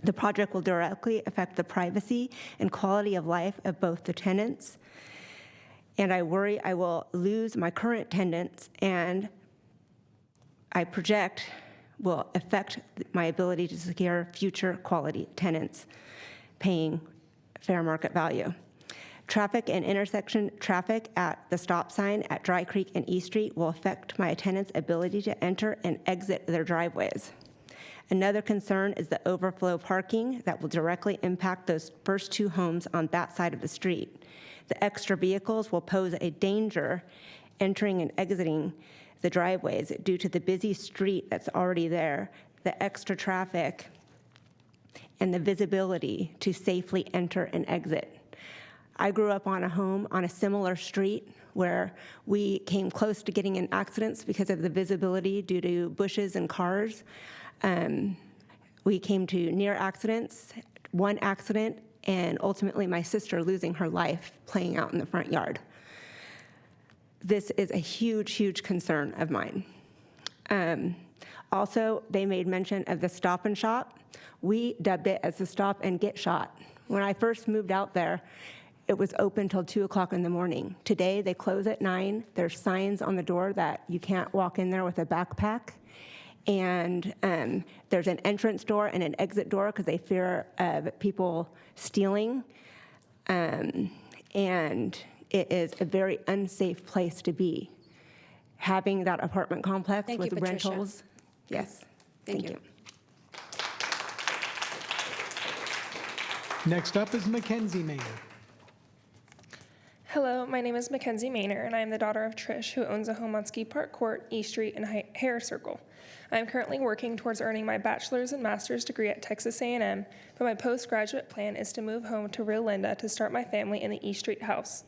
H: The project will directly affect the privacy and quality of life of both the tenants, and I worry I will lose my current tenants, and I project will affect my ability to secure future quality tenants paying fair market value. Traffic and intersection traffic at the stop sign at Dry Creek and East Street will affect my tenants' ability to enter and exit their driveways. Another concern is the overflow parking that will directly impact those first 2 homes on that side of the street. The extra vehicles will pose a danger entering and exiting the driveways due to the busy street that's already there, the extra traffic, and the visibility to safely enter and exit. I grew up on a home on a similar street where we came close to getting in accidents because of the visibility due to bushes and cars. We came to near accidents, 1 accident, and ultimately my sister losing her life playing out in the front yard. This is a huge, huge concern of mine. Also, they made mention of the Stop and Shop. We dubbed it as the Stop and Get Shot. When I first moved out there, it was open till 2 o'clock in the morning. Today, they close at 9. There's signs on the door that you can't walk in there with a backpack. And there's an entrance door and an exit door because they fear of people stealing. And it is a very unsafe place to be. Having that apartment complex
A: Thank
V: with
A: you, Patricia.
V: rentals. Yes, thank you.
B: Next up is Mackenzie Maynor.
I: Hello, my name is Mackenzie Maynor, and I am the daughter of Trish, who owns a home on Ski Park Court, East Street, and Hare Circle. I am currently working towards earning my bachelor's and master's degree at Texas A&M, but my postgraduate plan is to move home to Rio Linda to start my family in the East Street house.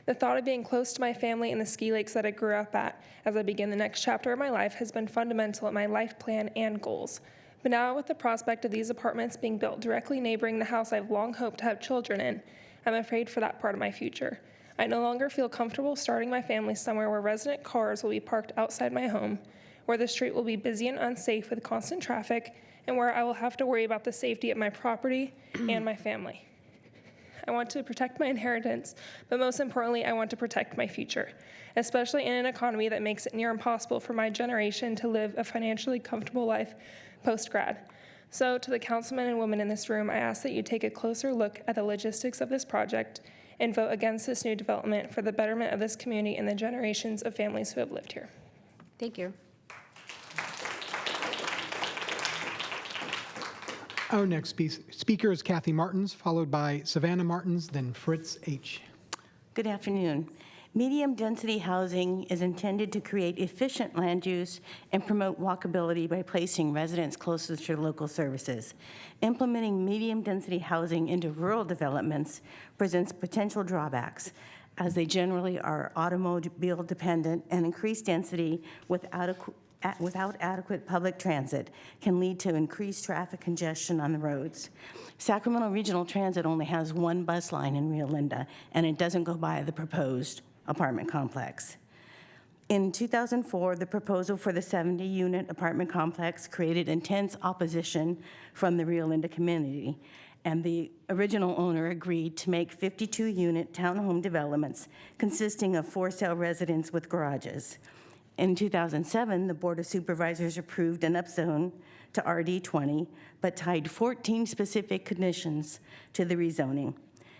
I: The thought of being close to my family in the ski lakes that I grew up at as I begin the next chapter of my life has been fundamental in my life plan and goals. But now, with the prospect of these apartments being built directly neighboring the house I've long hoped to have children in, I'm afraid for that part of my future. I no longer feel comfortable starting my family somewhere where resident cars will be parked outside my home, where the street will be busy and unsafe with constant traffic, and where I will have to worry about the safety of my property and my family. I want to protect my inheritance, but most importantly, I want to protect my future, especially in an economy that makes it near impossible for my generation to live a financially comfortable life post-grad. So to the councilmen and women in this room, I ask that you take a closer look at the logistics of this project and vote against this new development for the betterment of this community and the generations of families who have lived here.
A: Thank you.
B: Our next speaker is Kathy Martins, followed by Savannah Martins, then Fritz H.
J: Good afternoon. Medium-density housing is intended to create efficient land use and promote walkability by placing residents closest to local services. Implementing medium-density housing into rural developments presents potential drawbacks, as they generally are automobile-dependent, and increased density without without adequate public transit can lead to increased traffic congestion on the roads. Sacramento Regional Transit only has one bus line in Rio Linda, and it doesn't go by the proposed apartment complex. In 2004, the proposal for the 70-unit apartment complex created intense opposition from the Rio Linda community, and the original owner agreed to make 52-unit townhome developments consisting of for-sale residents with garages. In 2007, the Board of Supervisors approved an upzone to RD20, but tied 14 specific conditions to the rezoning.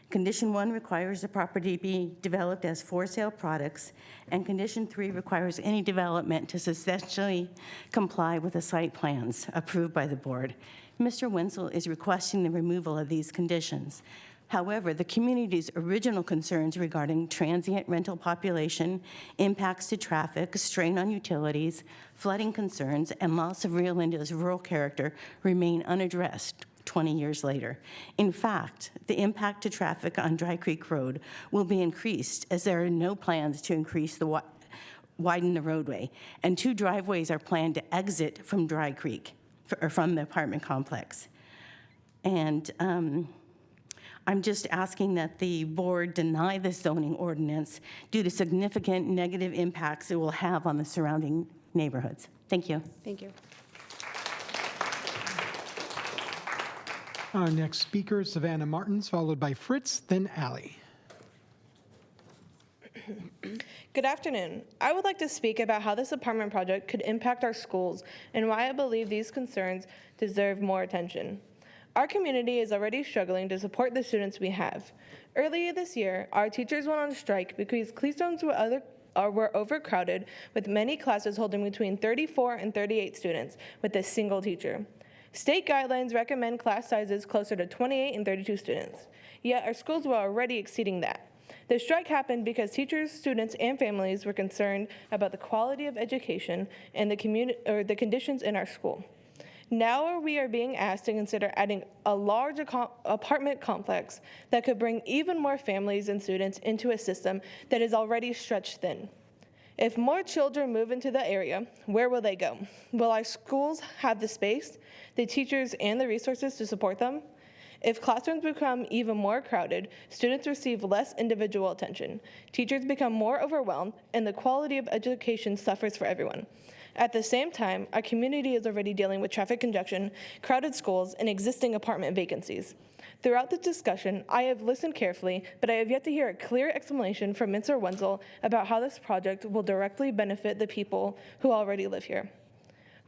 J: Condition 1 requires the property be developed as for-sale products, and Condition 3 requires any development to substantially comply with the site plans approved by the board. Mr. Wenzel is requesting the removal of these conditions. However, the community's original concerns regarding transient rental population, impacts to traffic, strain on utilities, flooding concerns, and loss of Rio Linda's rural character remain unaddressed 20 years later. In fact, the impact to traffic on Dry Creek Road will be increased as there are no plans to increase the widen the roadway, and 2 driveways are planned to exit from Dry Creek, or from the apartment complex. And I'm just asking that the board deny the zoning ordinance due to significant negative impacts it will have on the surrounding neighborhoods. Thank you.
A: Thank you.
B: Our next speaker is Savannah Martins, followed by Fritz, then Allie.
K: Good afternoon. I would like to speak about how this apartment project could impact our schools and why I believe these concerns deserve more attention. Our community is already struggling to support the students we have. Earlier this year, our teachers went on strike because classrooms were overcrowded, with many classes holding between 34 and 38 students with a single teacher. State guidelines recommend class sizes closer to 28 and 32 students, yet our schools were already exceeding that. The strike happened because teachers, students, and families were concerned about the quality of education and the conditions in our school. Now we are being asked to consider adding a large apartment complex that could bring even more families and students into a system that is already stretched thin. If more children move into the area, where will they go? Will our schools have the space, the teachers, and the resources to support them? If classrooms become even more crowded, students receive less individual attention, teachers become more overwhelmed, and the quality of education suffers for everyone. At the same time, our community is already dealing with traffic congestion, crowded schools, and existing apartment vacancies. Throughout the discussion, I have listened carefully, but I have yet to hear a clear explanation from Mr. Wenzel about how this project will directly benefit the people who already live here.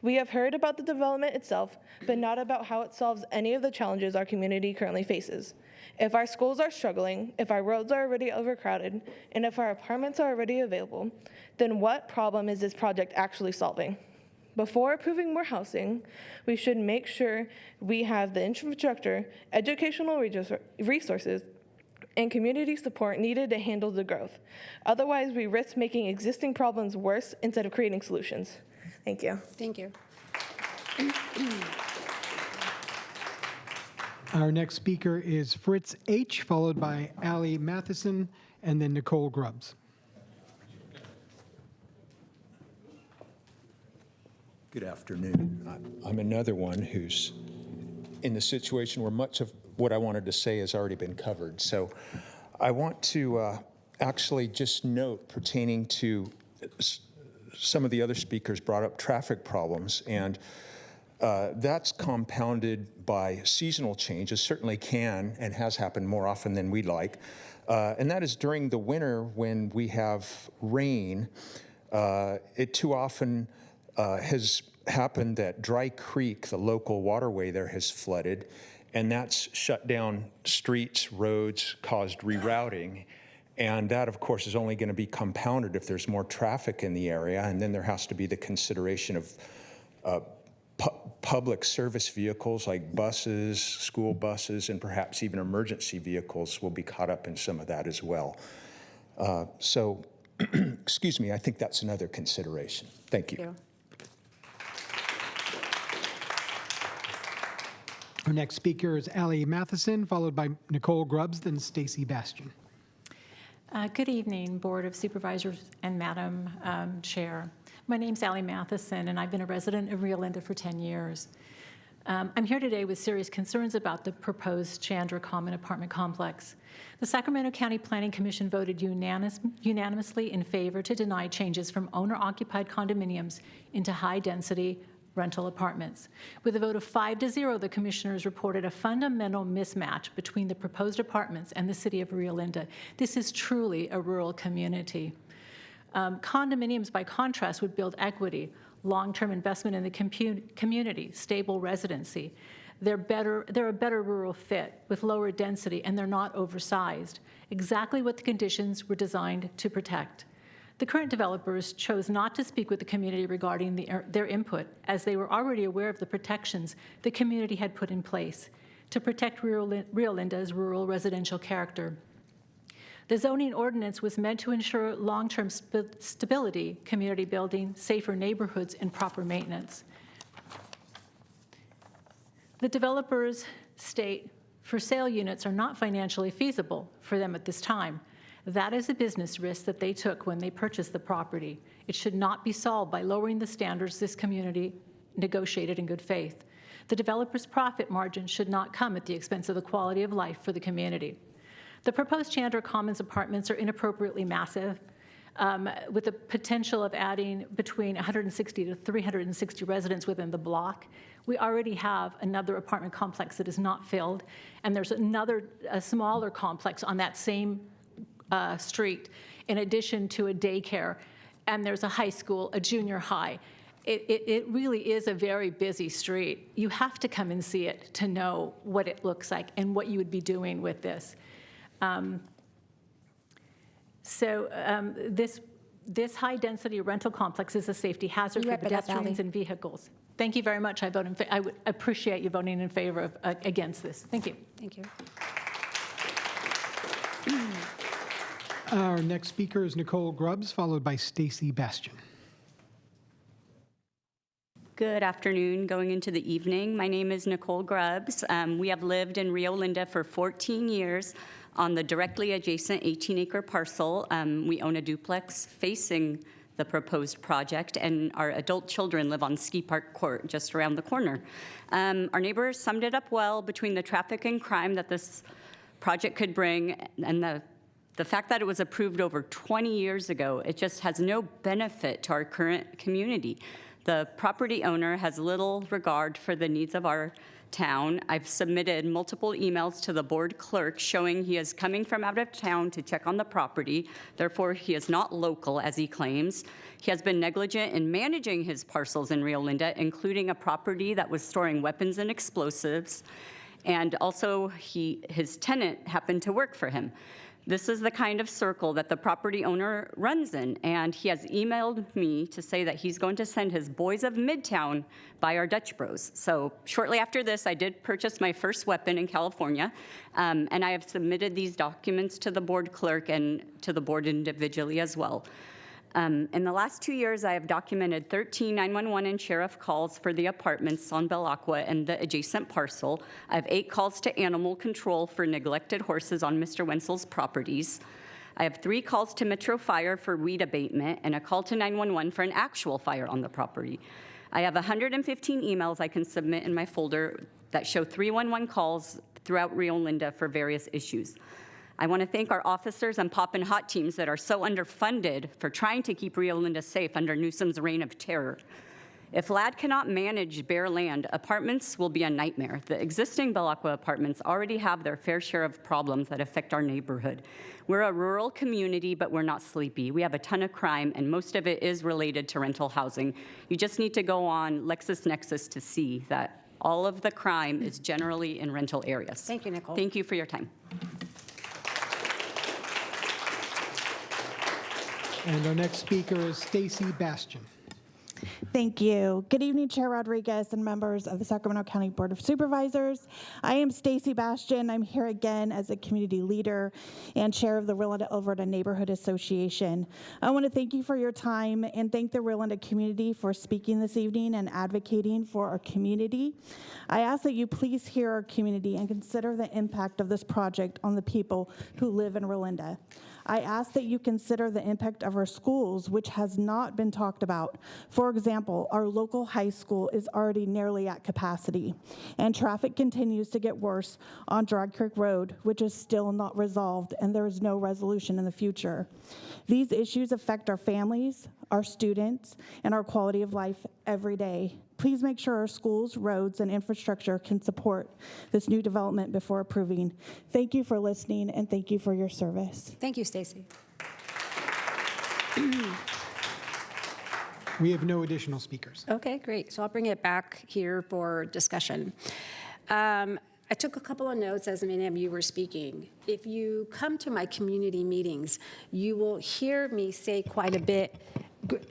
K: We have heard about the development itself, but not about how it solves any of the challenges our community currently faces. If our schools are struggling, if our roads are already overcrowded, and if our apartments are already available, then what problem is this project actually solving? Before approving more housing, we should make sure we have the infrastructure, educational resources, and community support needed to handle the growth. Otherwise, we risk making existing problems worse instead of creating solutions. Thank you.
A: Thank you.
B: Our next speaker is Fritz H., followed by Allie Matheson, and then Nicole Grubbs.
L: Good afternoon. I'm another one who's in the situation where much of what I wanted to say has already been covered. So I want to actually just note, pertaining to some of the other speakers brought up traffic problems, and that's compounded by seasonal changes, certainly can and has happened more often than we'd like. And that is during the winter when we have rain. It too often has happened that Dry Creek, the local waterway there, has flooded, and that's shut down streets, roads, caused rerouting. And that, of course, is only going to be compounded if there's more traffic in the area, and then there has to be the consideration of public service vehicles like buses, school buses, and perhaps even emergency vehicles will be caught up in some of that as well. So, excuse me, I think that's another consideration. Thank you.
A: Thank you.
B: Our next speaker is Allie Matheson, followed by Nicole Grubbs, then Stacy Bastian.
R: Good evening, Board of Supervisors and Madam Chair.
O: My name's Allie Matheson, and I've been a resident of Rio Linda for 10 years. I'm here today with serious concerns about the proposed Chandra Common apartment complex. The Sacramento County Planning Commission voted unanimously in favor to deny changes from owner-occupied condominiums into high-density rental apartments. With a vote of 5-0, the commissioners reported a fundamental mismatch between the proposed apartments and the city of Rio Linda. This is truly a rural community. Condominiums, by contrast, would build equity, long-term investment in the community, stable residency. They're a better rural fit with lower density, and they're not oversized, exactly what the conditions were designed to protect. The current developers chose not to speak with the community regarding their input, as they were already aware of the protections the community had put in place to protect Rio Linda's rural residential character. The zoning ordinance was meant to ensure long-term stability, community building, safer neighborhoods, and proper maintenance. The developers state for sale units are not financially feasible for them at this time. That is a business risk that they took when they purchased the property. It should not be solved by lowering the standards this community negotiated in good faith. The developer's profit margin should not come at the expense of the quality of life for the community. The proposed Chandra Commons apartments are inappropriately massive, with the potential of adding between 160 to 360 residents within the block. We already have another apartment complex that is not filled, and there's a smaller complex on that same street, in addition to a daycare, and there's a high school, a junior high. It really is a very busy street. You have to come and see it to know what it looks like and what you would be doing with this. This high-density rental complex is a safety hazard for pedestrians and vehicles. Thank you very much. I would appreciate you voting in favor of against this. Thank you.
A: Thank you.
B: Our next speaker is Nicole Grubbs, followed by Stacy Bastian.
P: Good afternoon, going into the evening. My name is Nicole Grubbs. We have lived in Rio Linda for 14 years on the directly adjacent 18-acre parcel. We own a duplex facing the proposed project, and our adult children live on Ski Park Court just around the corner. Our neighbors summed it up well between the traffic and crime that this project could bring and the fact that it was approved over 20 years ago. It just has no benefit to our current community. The property owner has little regard for the needs of our town. I've submitted multiple emails to the board clerk showing he is coming from out of town to check on the property. Therefore, he is not local, as he claims. He has been negligent in managing his parcels in Rio Linda, including a property that was storing weapons and explosives. And also, his tenant happened to work for him. This is the kind of circle that the property owner runs in, and he has emailed me to say that he's going to send his boys of Midtown by our Dutch Bros. So shortly after this, I did purchase my first weapon in California, and I have submitted these documents to the board clerk and to the board individually as well. In the last 2 years, I have documented 13 911 and sheriff calls for the apartments on Bel Aqua and the adjacent parcel. I have 8 calls to animal control for neglected horses on Mr. Wenzel's properties. I have 3 calls to Metro Fire for weed abatement and a call to 911 for an actual fire on the property. I have 115 emails I can submit in my folder that show 311 calls throughout Rio Linda for various issues. I want to thank our officers and pop and hot teams that are so underfunded for trying to keep Rio Linda safe under Newsom's reign of terror. If LAD cannot manage bare land, apartments will be a nightmare. The existing Bel Aqua apartments already have their fair share of problems that affect our neighborhood. We're a rural community, but we're not sleepy. We have a ton of crime, and most of it is related to rental housing. You just need to go on LexisNexis to see that all of the crime is generally in rental areas.
A: Thank you, Nicole.
P: Thank you for your time.
B: And our next speaker is Stacy Bastian.
W: Thank you. Good evening, Chair Rodriguez and members of the Sacramento County Board of Supervisors. I am Stacy Bastian. I'm here again as a community leader and chair of the Rio Linda Alberta Neighborhood Association. I want to thank you for your time and thank the Rio Linda community for speaking this evening and advocating for our community. I ask that you please hear our community and consider the impact of this project on the people who live in Rio Linda. I ask that you consider the impact of our schools, which has not been talked about. For example, our local high school is already nearly at capacity, and traffic continues to get worse on Dry Creek Road, which is still not resolved, and there is no resolution in the future. These issues affect our families, our students, and our quality of life every day. Please make sure our schools, roads, and infrastructure can support this new development before approving. Thank you for listening, and thank you for your service.
A: Thank you, Stacy.
B: We have no additional speakers.
A: Okay, great. So I'll bring it back here for discussion. I took a couple of notes as many of you were speaking. If you come to my community meetings, you will hear me say quite a bit,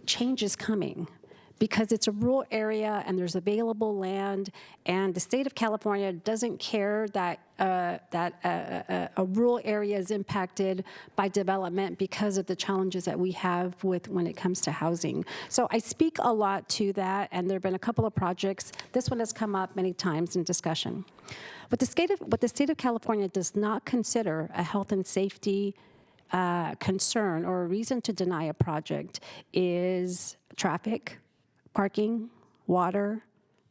A: change is coming, because it's a rural area and there's available land, and the state of California doesn't care that a rural area is impacted by development because of the challenges that we have with when it comes to housing. So I speak a lot to that, and there have been a couple of projects. This one has come up many times in discussion. What the state of California does not consider a health and safety concern or a reason to deny a project is traffic, parking, water,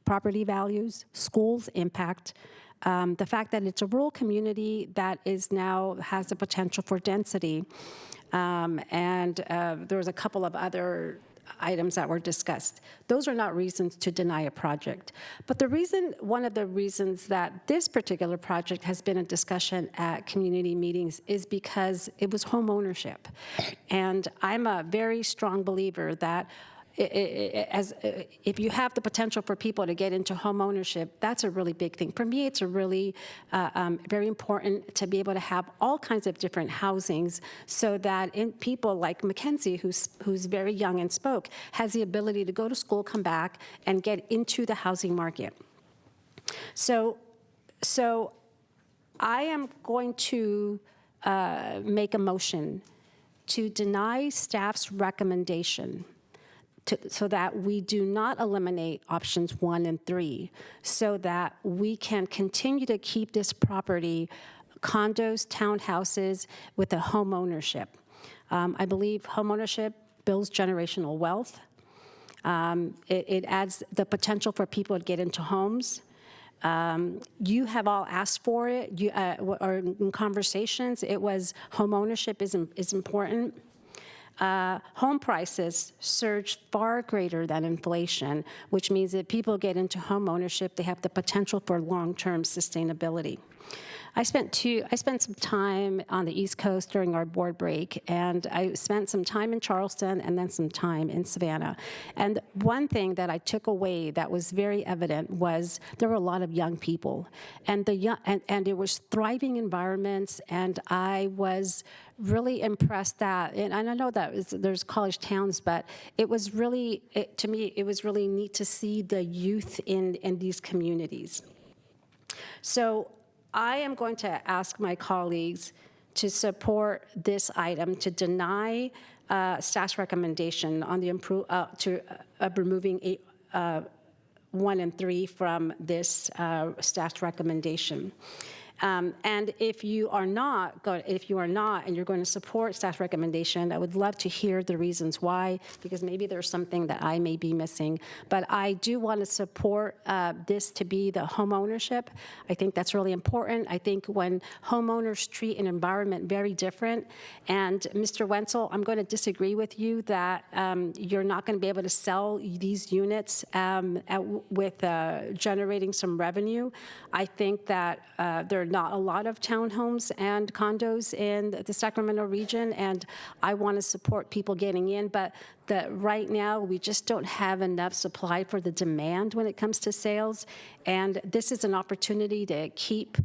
A: property values, schools impact, the fact that it's a rural community that is now has the potential for density, and there was a couple of other items that were discussed. Those are not reasons to deny a project. But one of the reasons that this particular project has been a discussion at community meetings is because it was home ownership. And I'm a very strong believer that if you have the potential for people to get into home ownership, that's a really big thing. For me, it's a really very important to be able to have all kinds of different housings so that people like Mackenzie, who's very young and spoke, has the ability to go to school, come back, and get into the housing market. So I am going to make a motion to deny staff's recommendation so that we do not eliminate options 1 and 3, so that we can continue to keep this property condos, townhouses with a home ownership. I believe home ownership builds generational wealth. It adds the potential for people to get into homes. You have all asked for it, or in conversations, it was home ownership is important. Home prices surge far greater than inflation, which means that people get into home ownership, they have the potential for long-term sustainability. I spent some time on the East Coast during our board break, and I spent some time in Charleston and then some time in Savannah. And one thing that I took away that was very evident was there were a lot of young people, and it was thriving environments, and I was really impressed that, and I know that there's college towns, but it was really, to me, it was really neat to see the youth in these communities. So I am going to ask my colleagues to support this item to deny staff's recommendation on the removing 1 and 3 from this staff's recommendation. And if you are not and you're going to support staff recommendation, I would love to hear the reasons why, because maybe there's something that I may be missing. But I do want to support this to be the home ownership. I think that's really important. I think when homeowners treat an environment very different, and Mr. Wenzel, I'm going to disagree with you that you're not going to be able to sell these units with generating some revenue. I think that there are not a lot of townhomes and condos in the Sacramento region, and I want to support people getting in, but right now we just don't have enough supply for the demand when it comes to sales, and this is an opportunity to keep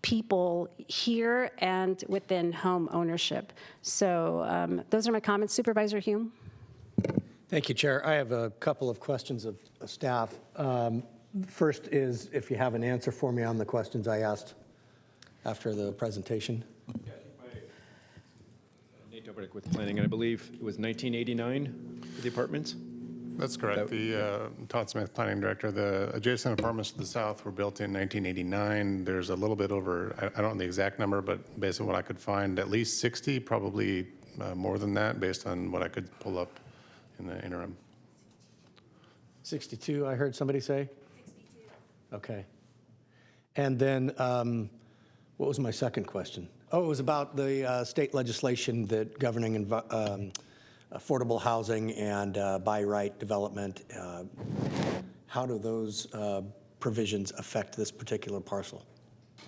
A: people here and within home ownership. So those are my comments. Supervisor Hume.
E: Thank you, Chair. I have a couple of questions of staff. First is if you have an answer for me on the questions I asked after the presentation.
M: Nate Dobrik with Planning, and I believe it was 1989 for the apartments?
D: That's correct. Todd Smith, Planning Director. The adjacent apartments to the south were built in 1989. There's a little bit over, I don't know the exact number, but based on what I could find, at least 60, probably more than that, based on what I could pull up in the interim.
E: 62, I heard somebody say? 62. Okay. And then what was my second question? Oh, it was about the state legislation that governing affordable housing and by right development. How do those provisions affect this particular parcel?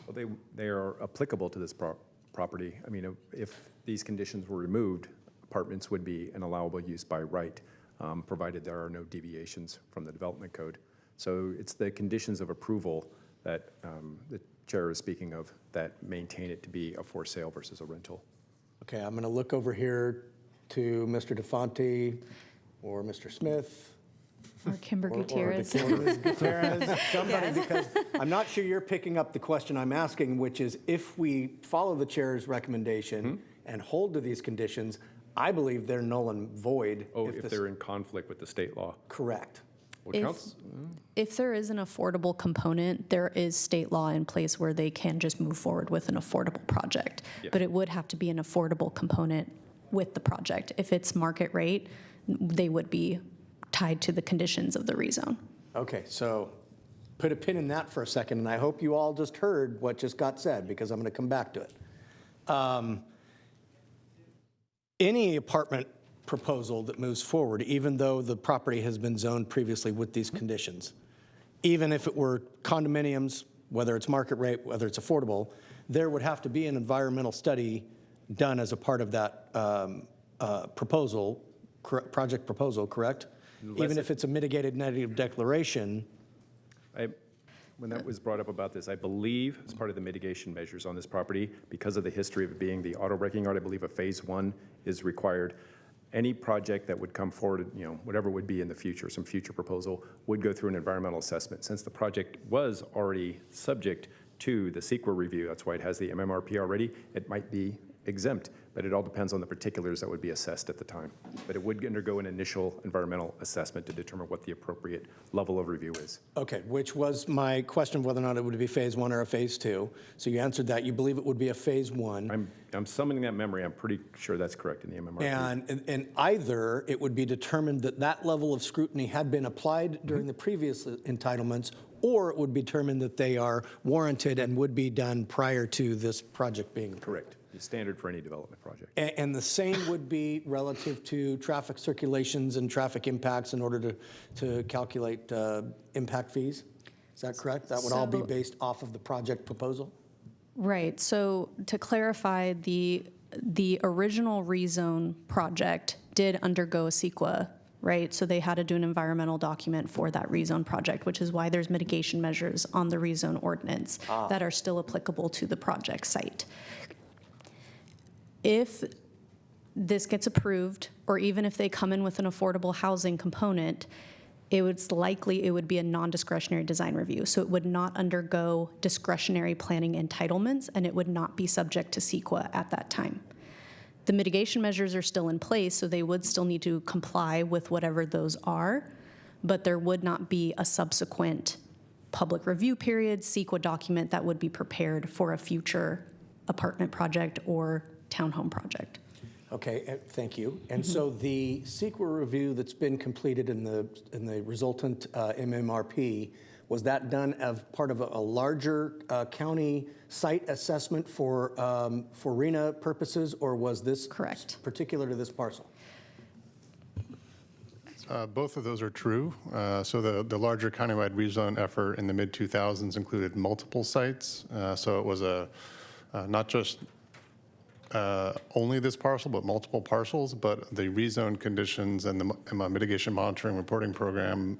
M: Well, they are applicable to this property. I mean, if these conditions were removed, apartments would be an allowable use by right, provided there are no deviations from the development code. So it's the conditions of approval that the chair is speaking of that maintain it to be a for sale versus a rental.
E: Okay, I'm going to look over here to Mr. DeFonte or Mr. Smith.
R: Or Kimber Gutierrez.
E: Or Ms. Gutierrez, somebody, because I'm not sure you're picking up the question I'm asking, which is if we follow the chair's recommendation and hold to these conditions, I believe they're null and void.
M: Oh, if they're in conflict with the state law.
E: Correct.
R: If there is an affordable component, there is state law in place where they can just move forward with an affordable project.
M: Yes.
R: But it would have to be an affordable component with the project. If it's market rate, they would be tied to the conditions of the rezone.
E: Okay, so put a pin in that for a second, and I hope you all just heard what just got said, because I'm going to come back to it. Any apartment proposal that moves forward, even though the property has been zoned previously with these conditions, even if it were condominiums, whether it's market rate, whether it's affordable, there would have to be an environmental study done as a part of that project proposal, correct? Even if it's a mitigated negative declaration.
M: When that was brought up about this, I believe as part of the mitigation measures on this property, because of the history of it being the auto wrecking yard, I believe a phase 1 is required. Any project that would come forward, whatever would be in the future, some future proposal, would go through an environmental assessment. Since the project was already subject to the CEQA review, that's why it has the MMRP already, it might be exempt, but it all depends on the particulars that would be assessed at the time. But it would undergo an initial environmental assessment to determine what the appropriate level of review is.
E: Okay, which was my question of whether or not it would be phase 1 or a phase 2. So you answered that. You believe it would be a phase 1.
M: I'm summoning that memory. I'm pretty sure that's correct in the MMRP.
E: And either it would be determined that that level of scrutiny had been applied during the previous entitlements, or it would be determined that they are warranted and would be done prior to this project being
M: correct. Standard for any development project.
E: And the same would be relative to traffic circulations and traffic impacts in order to calculate impact fees? Is that correct? That would all be based off of the project proposal?
R: Right. So to clarify, the original rezone project did undergo a CEQA, right? So they had to do an environmental document for that rezone project, which is why there's mitigation measures on the rezone ordinance that are still applicable to the project site. If this gets approved, or even if they come in with an affordable housing component, it would be a non-discretionary design review. So it would not undergo discretionary planning entitlements, and it would not be subject to CEQA at that time. The mitigation measures are still in place, so they would still need to comply with whatever those are, but there would not be a subsequent public review period, CEQA document that would be prepared for a future apartment project or townhome project.
E: Okay, thank you. And so the CEQA review that's been completed in the resultant MMRP, was that done as part of a larger county site assessment for RENA purposes, or was this
R: correct
E: particular to this parcel?
D: Both of those are true. So the larger countywide rezone effort in the mid-2000s included multiple sites. So it was not just only this parcel, but multiple parcels. But the rezone conditions and the mitigation monitoring reporting program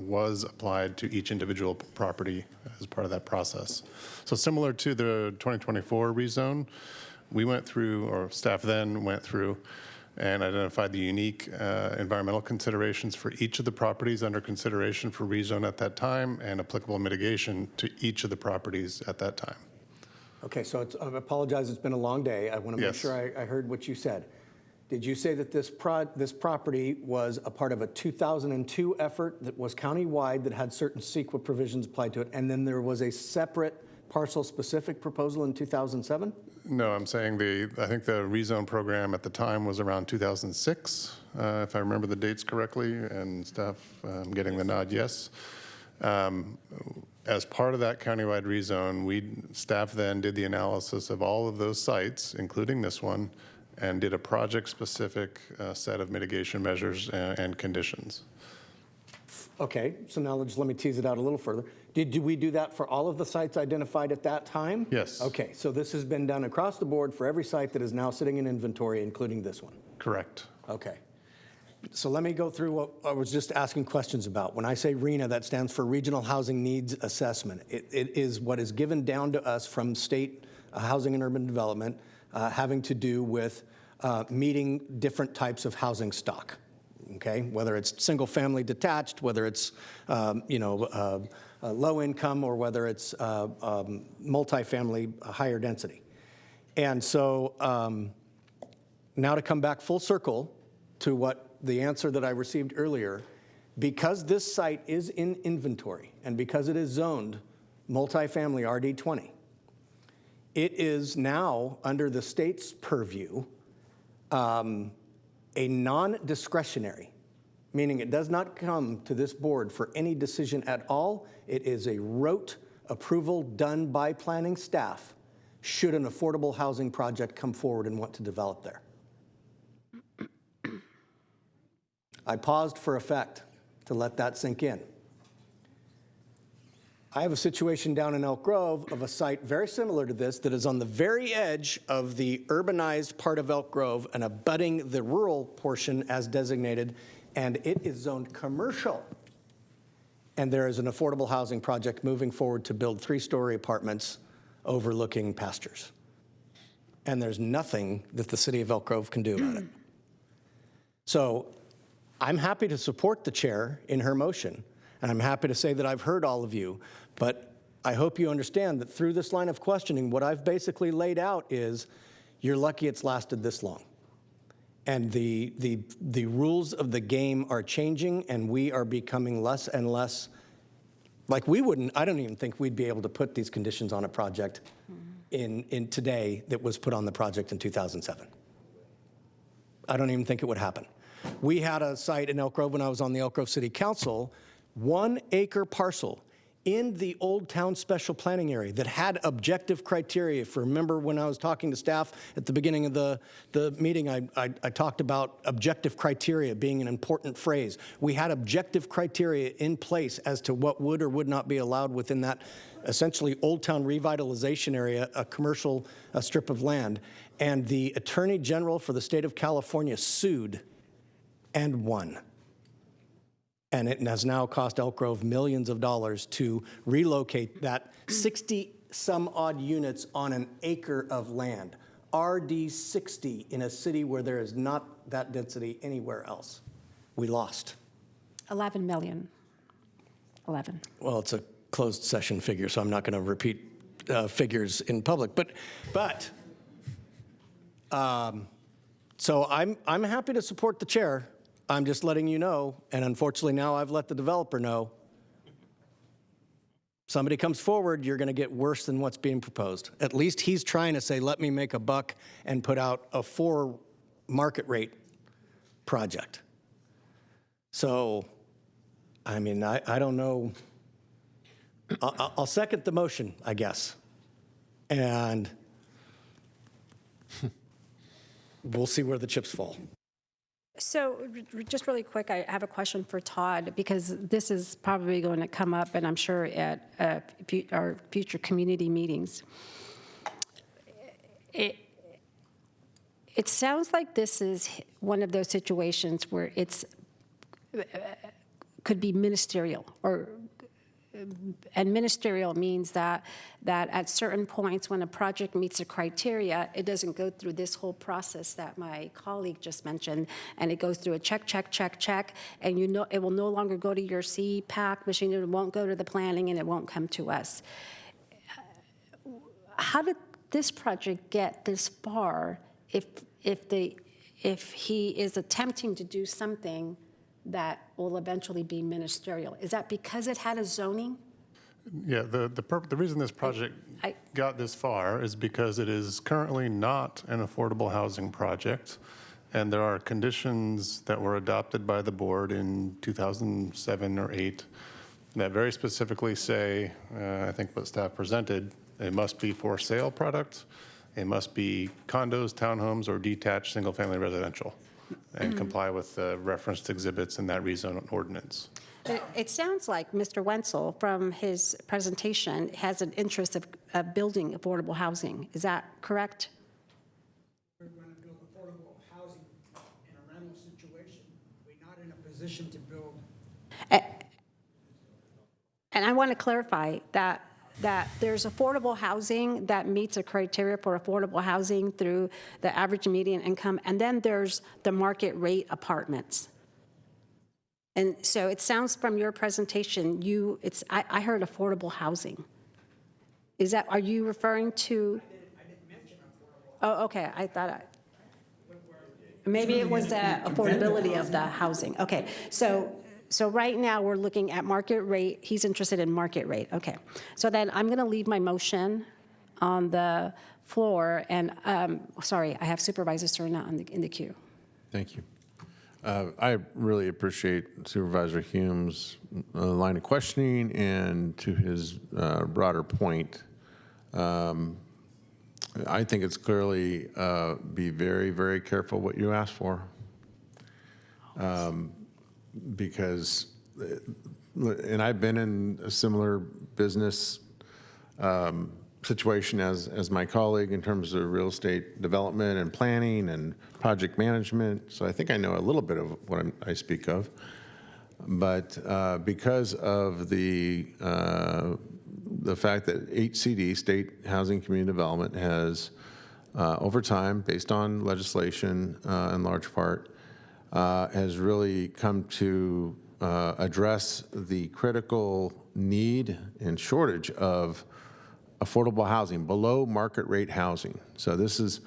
D: was applied to each individual property as part of that process. So similar to the 2024 rezone, we went through, or staff then went through, and identified the unique environmental considerations for each of the properties under consideration for rezone at that time, and applicable mitigation to each of the properties at that time.
E: Okay, so I apologize, it's been a long day. I want to make
D: Yes.
E: sure I heard what you said. Did you say that this property was a part of a 2002 effort that was countywide that had certain CEQA provisions applied to it, and then there was a separate parcel-specific proposal in 2007?
D: No, I'm saying I think the rezone program at the time was around 2006, if I remember the dates correctly, and staff getting the nod yes. As part of that countywide rezone, staff then did the analysis of all of those sites, including this one, and did a project-specific set of mitigation measures and conditions.
E: Okay, so now let me tease it out a little further. Did we do that for all of the sites identified at that time?
D: Yes.
E: Okay, so this has been done across the board for every site that is now sitting in inventory, including this one?
D: Correct.
E: Okay. So let me go through what I was just asking questions about. When I say RHNA, that stands for Regional Housing Needs Assessment. It is what is given down to us from state housing and urban development having to do with meeting different types of housing stock, okay? Whether it's single-family detached, whether it's, low income, or whether it's multifamily higher density. And so now to come back full circle to what the answer that I received earlier, because this site is in inventory and because it is zoned multifamily RD20, it is now under the state's purview a non-discretionary, meaning it does not come to this board for any decision at all. It is a rote approval done by planning staff should an affordable housing project come forward and want to develop there. I paused for effect to let that sink in. I have a situation down in Elk Grove of a site very similar to this that is on the very edge of the urbanized part of Elk Grove and abutting the rural portion as designated, and it is zoned commercial. And there is an affordable housing project moving forward to build 3-story apartments overlooking pastures. And there's nothing that the city of Elk Grove can do about it. So I'm happy to support the chair in her motion, and I'm happy to say that I've heard all of you, but I hope you understand that through this line of questioning, what I've basically laid out is you're lucky it's lasted this long. And the rules of the game are changing, and we are becoming less and less, like I don't even think we'd be able to put these conditions on a project in today that was put on the project in 2007. I don't even think it would happen. We had a site in Elk Grove when I was on the Elk Grove City Council, 1-acre parcel in the Old Town Special Planning Area that had objective criteria. If you remember when I was talking to staff at the beginning of the meeting, I talked about objective criteria being an important phrase. We had objective criteria in place as to what would or would not be allowed within that essentially Old Town revitalization area, a commercial strip of land. And the Attorney General for the state of California sued and won. And it has now cost Elk Grove millions of dollars to relocate that 60-some-odd units on an acre of land, RD 60, in a city where there is not that density anywhere else. We lost.
A: 11 million. 11.
E: Well, it's a closed session figure, so I'm not going to repeat figures in public. So I'm happy to support the chair. I'm just letting you know, and unfortunately now I've let the developer know, somebody comes forward, you're going to get worse than what's being proposed. At least he's trying to say, let me make a buck and put out a 4 market rate project. So, I mean, I don't know. I'll second the motion, I guess. And we'll see where the chips fall.
A: So just really quick, I have a question for Todd, because this is probably going to come up, and I'm sure at our future community meetings. It sounds like this is one of those situations where it's could be ministerial, and ministerial means that at certain points when a project meets a criteria, it doesn't go through this whole process that my colleague just mentioned, and it goes through a check, and it will no longer go to your CPAC machine, it won't go to the planning, and it won't come to us. How did this project get this far if if he is attempting to do something that will eventually be ministerial? Is that because it had a zoning?
D: Yeah, the reason this project got this far is because it is currently not an affordable housing project, and there are conditions that were adopted by the board in 2007 or 8 that very specifically say, I think what staff presented, it must be for sale product, it must be condos, townhomes, or detached single-family residential, and comply with the referenced exhibits in that rezone ordinance.
A: It sounds like Mr. Wenzel, from his presentation, has an interest of building affordable housing. Is that correct?
F: We're going to build affordable housing in a rental situation. We're not in a position to build.
A: And I want to clarify that there's affordable housing that meets a criteria for affordable housing through the average median income, and then there's the market rate apartments. And so it sounds from your presentation, I heard affordable housing. Are you referring to?
F: I didn't mention affordable.
A: Oh, okay, I thought maybe it was the affordability of the housing. Okay, so right now we're looking at market rate. He's interested in market rate. Okay, so then I'm going to leave my motion on the floor. And sorry, I have Supervisor Serna in the queue.
N: Thank you. I really appreciate Supervisor Hume's line of questioning, and to his broader point, I think it's clearly be very, very careful what you ask for. Because, and I've been in a similar business situation as my colleague in terms of real estate development and planning and project management. So I think I know a little bit of what I speak of. But because of the fact that HCD, State Housing Community Development, has over time, based on legislation in large part, has really come to address the critical need and shortage of affordable housing, below market rate housing. So this is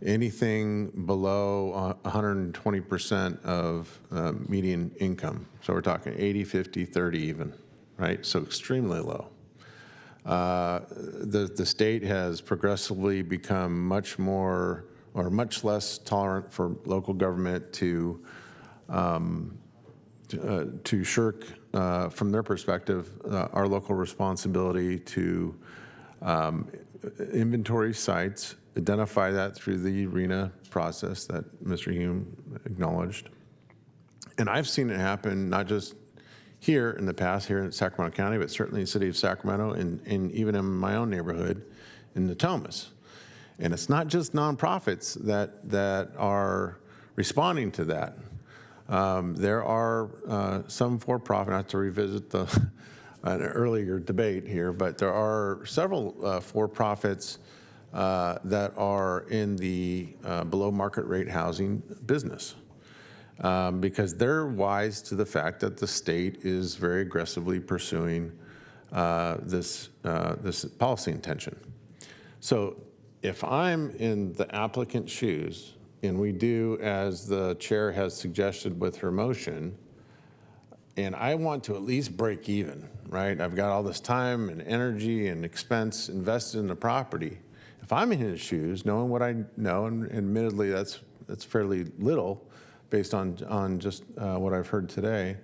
N: anything below 120% of median income. So we're talking 80, 50, 30 even, right? So extremely low. The state has progressively become much more or much less tolerant for local government to shirk, from their perspective, our local responsibility to inventory sites, identify that through the RENA process that Mr. Hume acknowledged. And I've seen it happen not just here in the past, here in Sacramento County, but certainly in the city of Sacramento and even in my own neighborhood in Natomas. And it's not just nonprofits that are responding to that. There are some for-profit, not to revisit an earlier debate here, but there are several for-profits that are in the below market rate housing business because they're wise to the fact that the state is very aggressively pursuing this policy intention. So if I'm in the applicant's shoes and we do as the chair has suggested with her motion, and I want to at least break even, right? I've got all this time and energy and expense invested in the property. If I'm in his shoes, knowing what I know, and admittedly that's fairly little based on just what I've heard today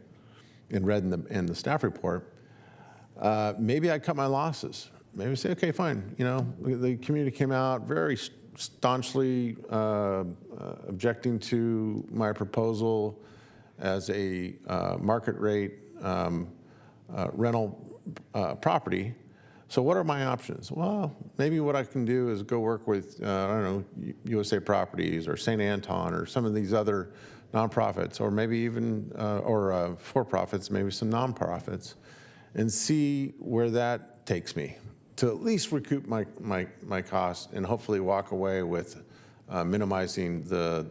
N: and read in the staff report, maybe I cut my losses. Maybe say, okay, fine. You know, the community came out very staunchly objecting to my proposal as a market rate rental property. So what are my options? Well, maybe what I can do is go work with, I don't know, USA Properties or St. Anton or some of these other nonprofits, or maybe even, or for-profits, maybe some nonprofits, and see where that takes me to at least recoup my costs and hopefully walk away with minimizing the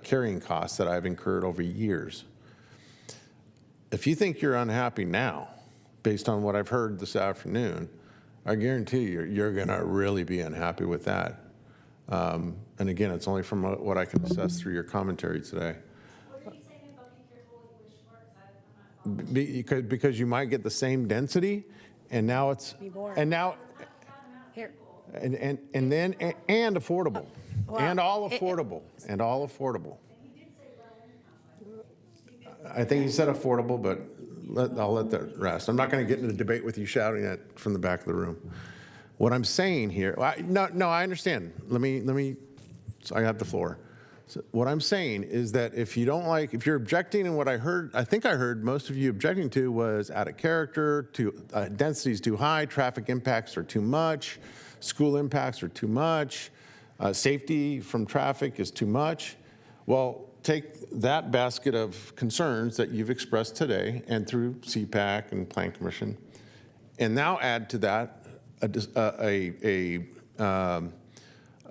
N: carrying costs that I've incurred over years. If you think you're unhappy now, based on what I've heard this afternoon, I guarantee you're going to really be unhappy with that And again, it's only from what I can assess through your commentary today. Because you might get the same density, and now it's, and now,
A: Here.
N: and then, and affordable, and all affordable, and all affordable. I think he said affordable, but I'll let that rest. I'm not going to get into the debate with you shouting at from the back of the room. What I'm saying here, no, I understand. Let me, so I have the floor. So what I'm saying is that if you don't like, if you're objecting, and what I think I heard most of you objecting to was out of character, density is too high, traffic impacts are too much, school impacts are too much, safety from traffic is too much. Well, take that basket of concerns that you've expressed today and through CPAC and Plan Commission, and now add to that a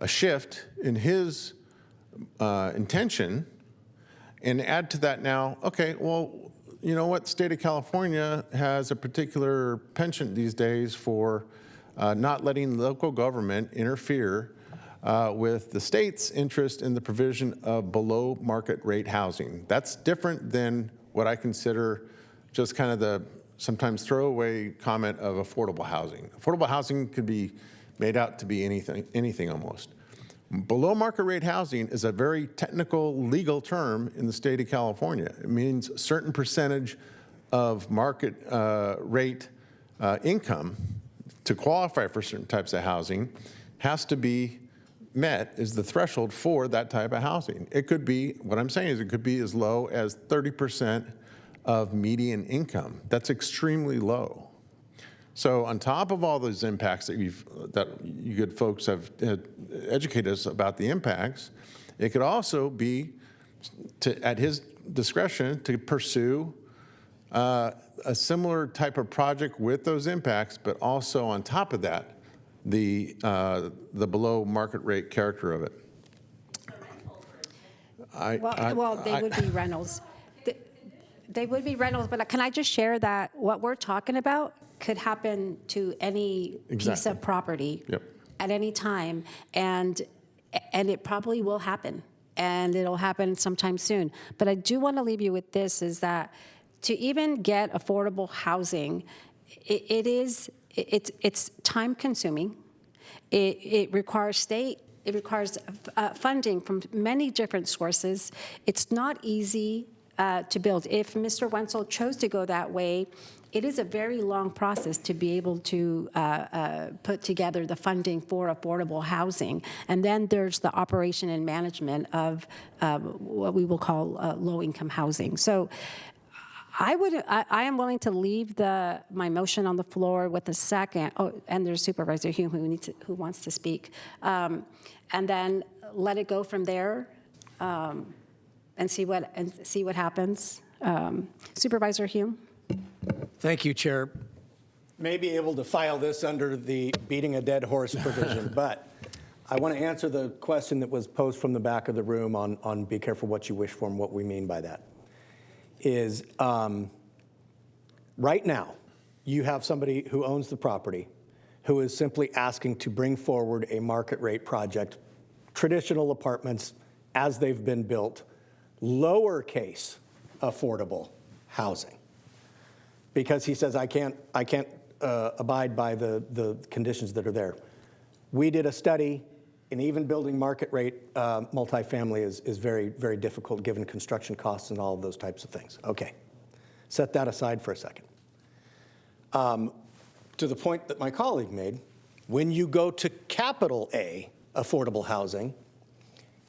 N: shift in his intention, and add to that now, okay, well, you know what, state of California has a particular penchant these days for not letting local government interfere with the state's interest in the provision of below market rate housing. That's different than what I consider just kind of the sometimes throwaway comment of affordable housing. Affordable housing could be made out to be anything almost. Below market rate housing is a very technical legal term in the state of California. It means a certain percentage of market rate income to qualify for certain types of housing has to be met as the threshold for that type of housing. It could be, what I'm saying is it could be as low as 30% of median income. That's extremely low. So on top of all those impacts that you good folks have educated us about the impacts, it could also be at his discretion to pursue a similar type of project with those impacts, but also on top of that, the below market rate character of it.
A: Well, they would be rentals. They would be rentals, but can I just share that what we're talking about could happen to any piece of property at any time, and it probably will happen, and it'll happen sometime soon. But I do want to leave you with this, is that to even get affordable housing, it's time consuming. It requires funding from many different sources. It's not easy to build. If Mr. Wenzel chose to go that way, it is a very long process to be able to put together the funding for affordable housing. And then there's the operation and management of what we will call low-income housing. So I am willing to leave my motion on the floor with a second. Oh, and there's Supervisor Hume who wants to speak, and then let it go from there, and see what happens. Supervisor Hume.
E: Thank you, Chair. May be able to file this under the beating a dead horse provision, but I want to answer the question that was posed from the back of the room on be careful what you wish for and what we mean by that. Is right now, you have somebody who owns the property who is simply asking to bring forward a market rate project, traditional apartments as they've been built, lowercase affordable housing. Because he says, I can't abide by the conditions that are there. We did a study, and even building market rate multifamily is very, very difficult given construction costs and all of those types of things. Okay, set that aside for a second. To the point that my colleague made, when you go to capital A, affordable housing,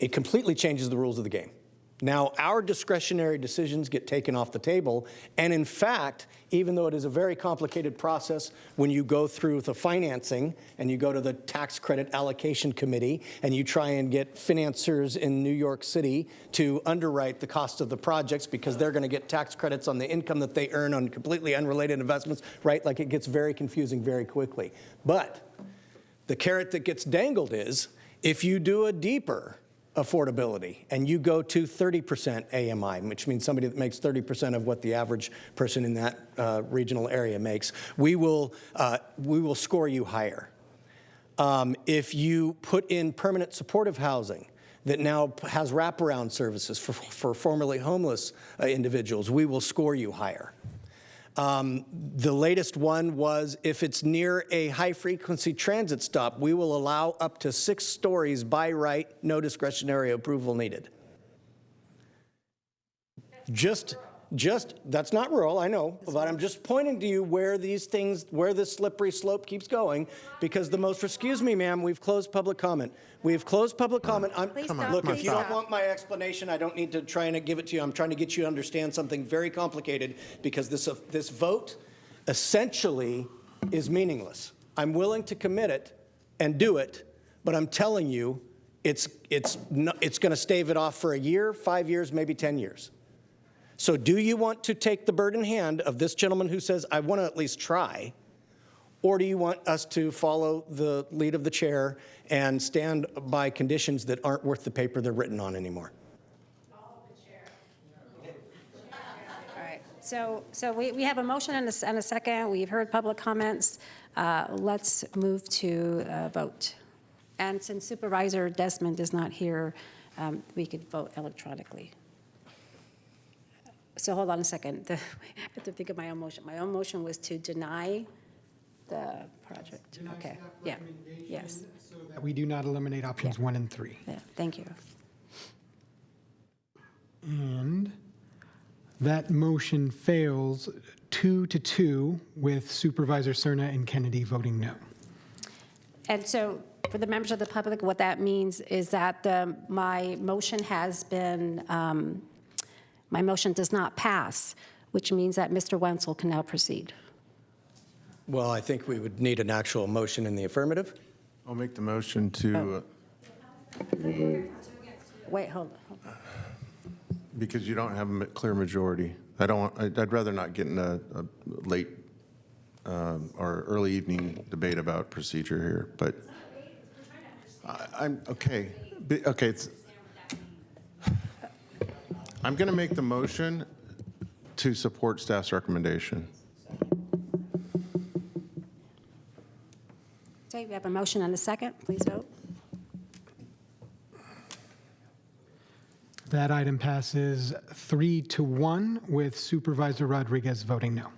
E: it completely changes the rules of the game. Now, our discretionary decisions get taken off the table, and in fact, even though it is a very complicated process when you go through the financing and you go to the tax credit allocation committee and you try and get financiers in New York City to underwrite the cost of the projects because they're going to get tax credits on the income that they earn on completely unrelated investments, right? Like, it gets very confusing very quickly. But the carrot that gets dangled is if you do a deeper affordability and you go to 30% AMI, which means somebody that makes 30% of what the average person in that regional area makes, we will score you higher. If you put in permanent supportive housing that now has wraparound services for formerly homeless individuals, we will score you higher. The latest one was if it's near a high-frequency transit stop, we will allow up to 6 stories by right, no discretionary approval needed. That's not rural, I know, but I'm just pointing to you where these things, where this slippery slope keeps going, because excuse me, ma'am, we've closed public comment. We've closed public comment. Look, if you don't want my explanation, I don't need to try and give it to you. I'm trying to get you to understand something very complicated, because this vote essentially is meaningless. I'm willing to commit it and do it, but I'm telling you, it's going to stave it off for a year, 5 years, maybe 10 years. So do you want to take the bird in hand of this gentleman who says, I want to at least try, or do you want us to follow the lead of the chair and stand by conditions that aren't worth the paper they're written on anymore?
A: All right, so we have a motion and a second. We've heard public comments. Let's move to vote. And since Supervisor Desmond is not here, we could vote electronically. So hold on a second. I have to think of my own motion. My own motion was to deny the project. Okay, yeah, yes.
B: So that we do not eliminate options 1 and 3.
A: Yeah, thank you.
B: And that motion fails 2-2 with Supervisor Cerna and Kennedy voting no.
A: And so for the members of the public, what that means is that my motion has been, my motion does not pass, which means that Mr. Wenzel can now proceed.
E: Well, I think we would need an actual motion in the affirmative.
N: I'll make the motion to,
A: Wait, hold on.
N: because you don't have a clear majority. I'd rather not get in a late or early evening debate about procedure here, but I'm okay. Okay, I'm going to make the motion to support staff's recommendation.
A: Okay, we have a motion and a second. Please vote.
B: That item passes 3-1 with Supervisor Rodriguez voting no.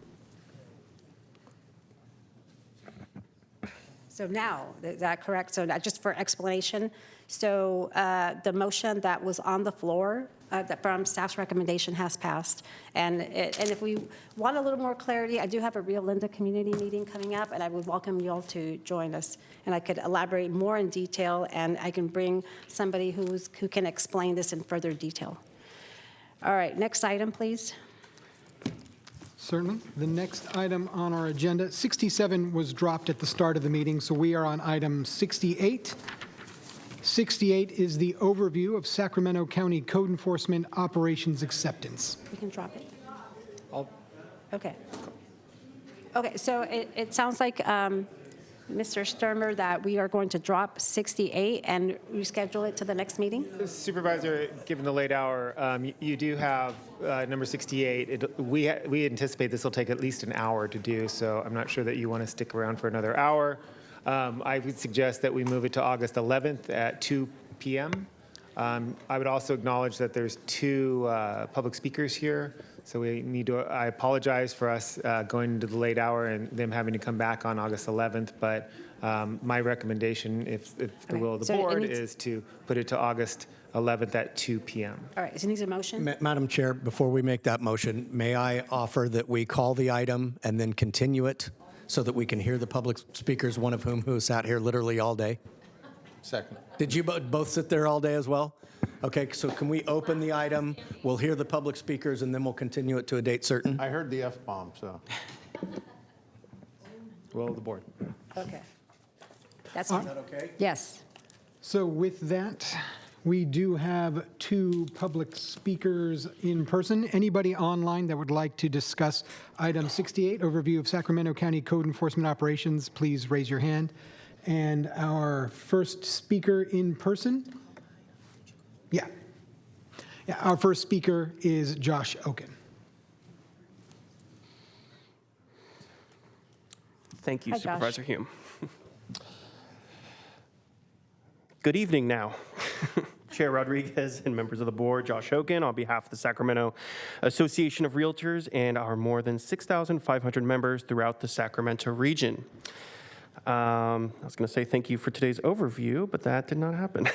A: So now, is that correct? So just for explanation, so the motion that was on the floor that from staff's recommendation has passed. And if we want a little more clarity, I do have a Rio Linda community meeting coming up, and I would welcome you all to join us. And I could elaborate more in detail, and I can bring somebody who can explain this in further detail. All right, next item, please.
B: Certainly. The next item on our agenda, 67 was dropped at the start of the meeting, so we are on item 68. 68 is the overview of Sacramento County Code Enforcement Operations Acceptance.
A: We can drop it. Okay. Okay, so it sounds like, Mr. Sturmer, that we are going to drop 68 and reschedule it to the next meeting?
C: Supervisor, given the late hour, you do have number 68. We anticipate this will take at least an hour to do, so I'm not sure that you want to stick around for another hour. I would suggest that we move it to August 11th at 2 p.m. I would also acknowledge that there's 2 public speakers here, so we need to, I apologize for us going into the late hour and them having to come back on August 11th, but my recommendation, if the will of the board, is to put it to August 11th at 2 p.m.
A: All right, so it needs a motion?
E: Madam Chair, before we make that motion, may I offer that we call the item and then continue it so that we can hear the public speakers, one of whom who sat here literally all day?
N: Second.
E: Did you both sit there all day as well? Okay, so can we open the item? We'll hear the public speakers, and then we'll continue it to a date certain.
N: I heard the F-bomb, so.
C: Will of the board.
A: Okay. That's fine.
E: Is that okay?
A: Yes.
B: So with that, we do have 2 public speakers in person. Anybody online that would like to discuss item 68, overview of Sacramento County Code Enforcement Operations, please raise your hand. And our first speaker in person, our first speaker is Josh Oken.
Q: Thank you,
A: Hi, Josh.
Q: Supervisor Hume. Good evening now. Chair Rodriguez and members of the board, Josh Hogan, on behalf of the Sacramento Association of Realtors and our more than 6,500 members throughout the Sacramento region. I was going to say thank you for today's overview, but that did not happen.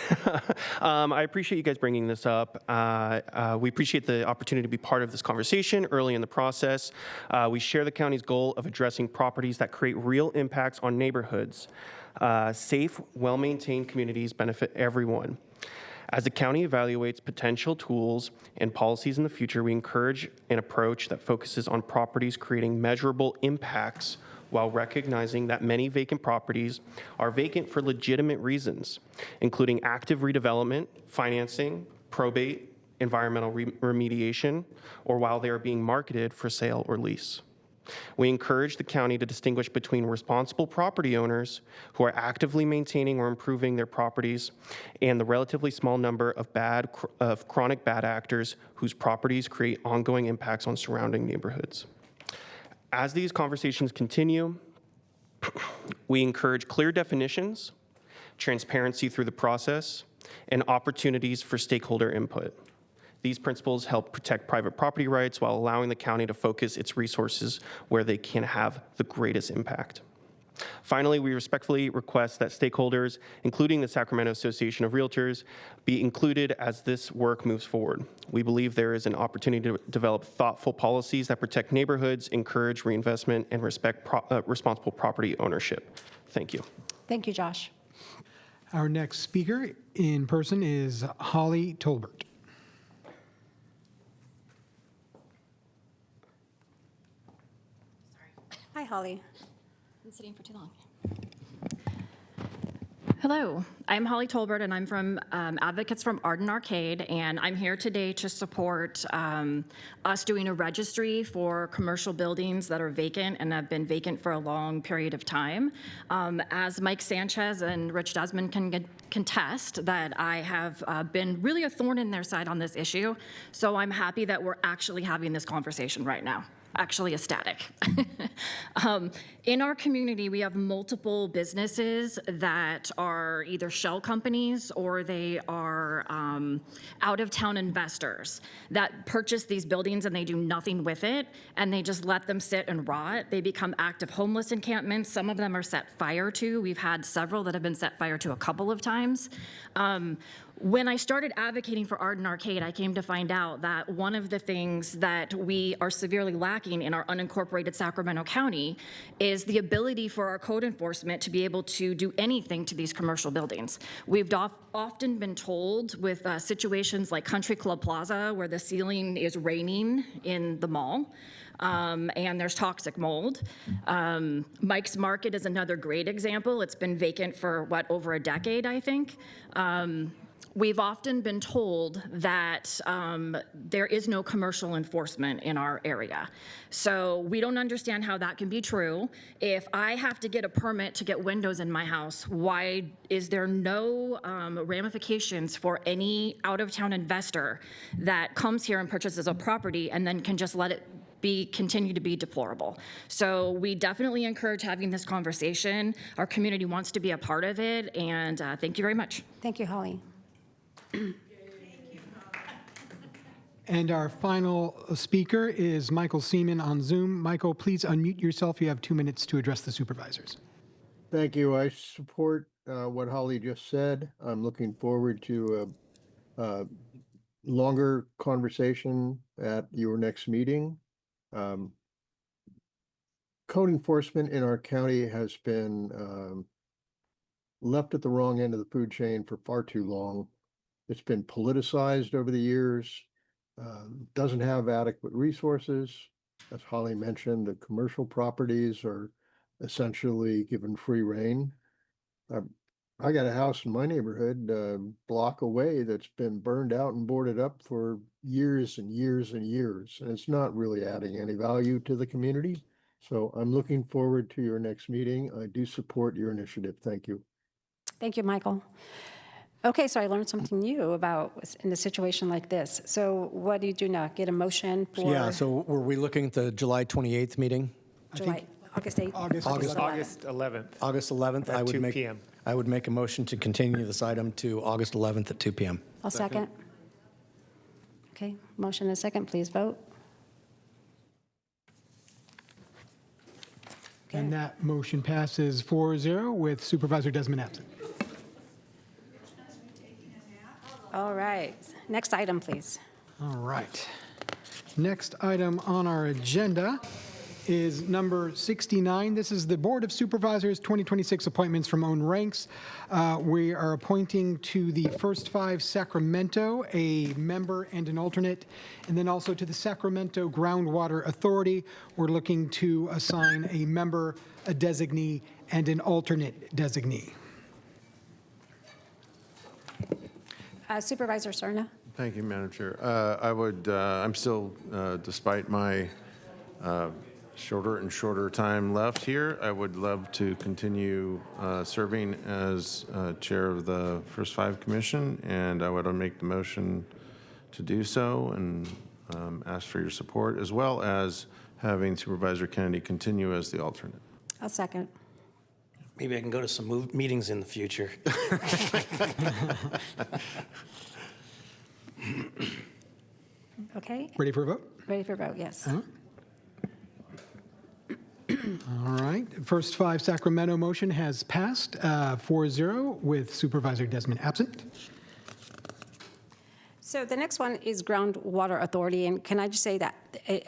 Q: I appreciate you guys bringing this up. We appreciate the opportunity to be part of this conversation early in the process. We share the county's goal of addressing properties that create real impacts on neighborhoods. Safe, well-maintained communities benefit everyone. As the county evaluates potential tools and policies in the future, we encourage an approach that focuses on properties creating measurable impacts while recognizing that many vacant properties are vacant for legitimate reasons, including active redevelopment, financing, probate, environmental remediation, or while they are being marketed for sale or lease. We encourage the county to distinguish between responsible property owners who are actively maintaining or improving their properties and the relatively small number of chronic bad actors whose properties create ongoing impacts on surrounding neighborhoods. As these conversations continue, we encourage clear definitions, transparency through the process, and opportunities for stakeholder input. These principles help protect private property rights while allowing the county to focus its resources where they can have the greatest impact. Finally, we respectfully request that stakeholders, including the Sacramento Association of Realtors, be included as this work moves forward. We believe there is an opportunity to develop thoughtful policies that protect neighborhoods, encourage reinvestment, and respect responsible property ownership. Thank you.
A: Thank you, Josh.
B: Our next speaker in person is Holly Tolbert.
S: Hi, Holly. Been sitting for too long. Hello, I'm Holly Tolbert, and I'm from Advocates from Arden Arcade, and I'm here today to support us doing a registry for commercial buildings that are vacant and have been vacant for a long period of time. As Mike Sanchez and Rich Desmond can contest, that I have been really a thorn in their side on this issue, so I'm happy that we're actually having this conversation right now. Actually ecstatic. In our community, we have multiple businesses that are either shell companies or they are out-of-town investors that purchase these buildings and they do nothing with it and they just let them sit and rot. They become active homeless encampments. Some of them are set fire to. We've had several that have been set fire to a couple of times. When I started advocating for Arden Arcade, I came to find out that one of the things that we are severely lacking in our unincorporated Sacramento County is the ability for our code enforcement to be able to do anything to these commercial buildings. We've often been told with situations like Country Club Plaza, where the ceiling is raining in the mall, and there's toxic mold. Mike's Market is another great example. It's been vacant for, over a decade, I think. We've often been told that there is no commercial enforcement in our area. So we don't understand how that can be true. If I have to get a permit to get windows in my house, why is there no ramifications for any out-of-town investor that comes here and purchases a property and then can just let it continue to be deplorable? So we definitely encourage having this conversation. Our community wants to be a part of it, and thank you very much.
A: Thank you, Holly.
B: And our final speaker is Michael Seaman on Zoom. Michael, please unmute yourself. You have 2 minutes to address the supervisors.
T: Thank you. I support what Holly just said. I'm looking forward to a longer conversation at your next meeting. Code enforcement in our county has been left at the wrong end of the food chain for far too long. It's been politicized over the years, doesn't have adequate resources. As Holly mentioned, the commercial properties are essentially given free rein. I got a house in my neighborhood, a block away, that's been burned out and boarded up for years and years and years, and it's not really adding any value to the community. So I'm looking forward to your next meeting. I do support your initiative. Thank you.
A: Thank you, Michael. Okay, so I learned something new about in a situation like this. So what do you do now? Get a motion for?
E: Yeah, so were we looking at the July 28th meeting?
A: August 8th?
B: August 11th.
C: August 11th.
E: August 11th,
C: At
E: I would
C: 2
E: make.
C: p.m.
E: I would make a motion to continue this item to August 11th at 2 p.m.
A: I'll second. Okay, motion and a second, please vote.
B: And that motion passes 4-0 with Supervisor Desmond absent.
A: All right, next item, please.
B: All right. Next item on our agenda is number 69. This is the Board of Supervisors 2026 appointments from own ranks. We are appointing to the First Five Sacramento a member and an alternate, and then also to the Sacramento Groundwater Authority. We're looking to assign a member, a designee, and an alternate designee.
A: Supervisor Serna?
N: Thank you, Madam Chair. I'm still, despite my shorter and shorter time left here, I would love to continue serving as chair of the First Five Commission, and I would make the motion to do so and ask for your support, as well as having Supervisor Kennedy continue as the alternate.
A: I'll second.
E: Maybe I can go to some meetings in the future.
A: Okay,
B: Ready for a vote?
A: ready for vote, yes.
B: All right. First Five Sacramento motion has passed 4-0 with Supervisor Desmond absent.
A: So the next one is Groundwater Authority, and can I just say that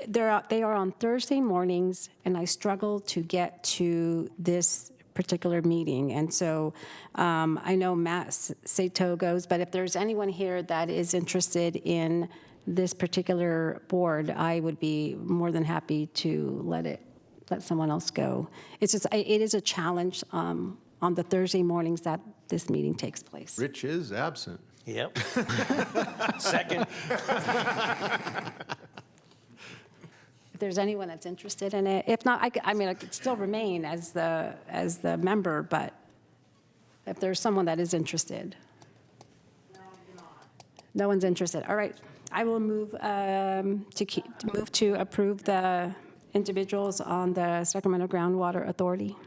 A: they are on Thursday mornings, and I struggle to get to this particular meeting. And so I know Matt Sato goes, but if there's anyone here that is interested in this particular board, I would be more than happy to let someone else go. It's just, it is a challenge on the Thursday mornings that this meeting takes place.
N: Rich is absent.
E: Yep. Second.
A: If there's anyone that's interested in it, if not, I mean, I could still remain as the member, but if there's someone that is interested. No one's interested. All right, I will move to approve the individuals on the Sacramento Groundwater Authority.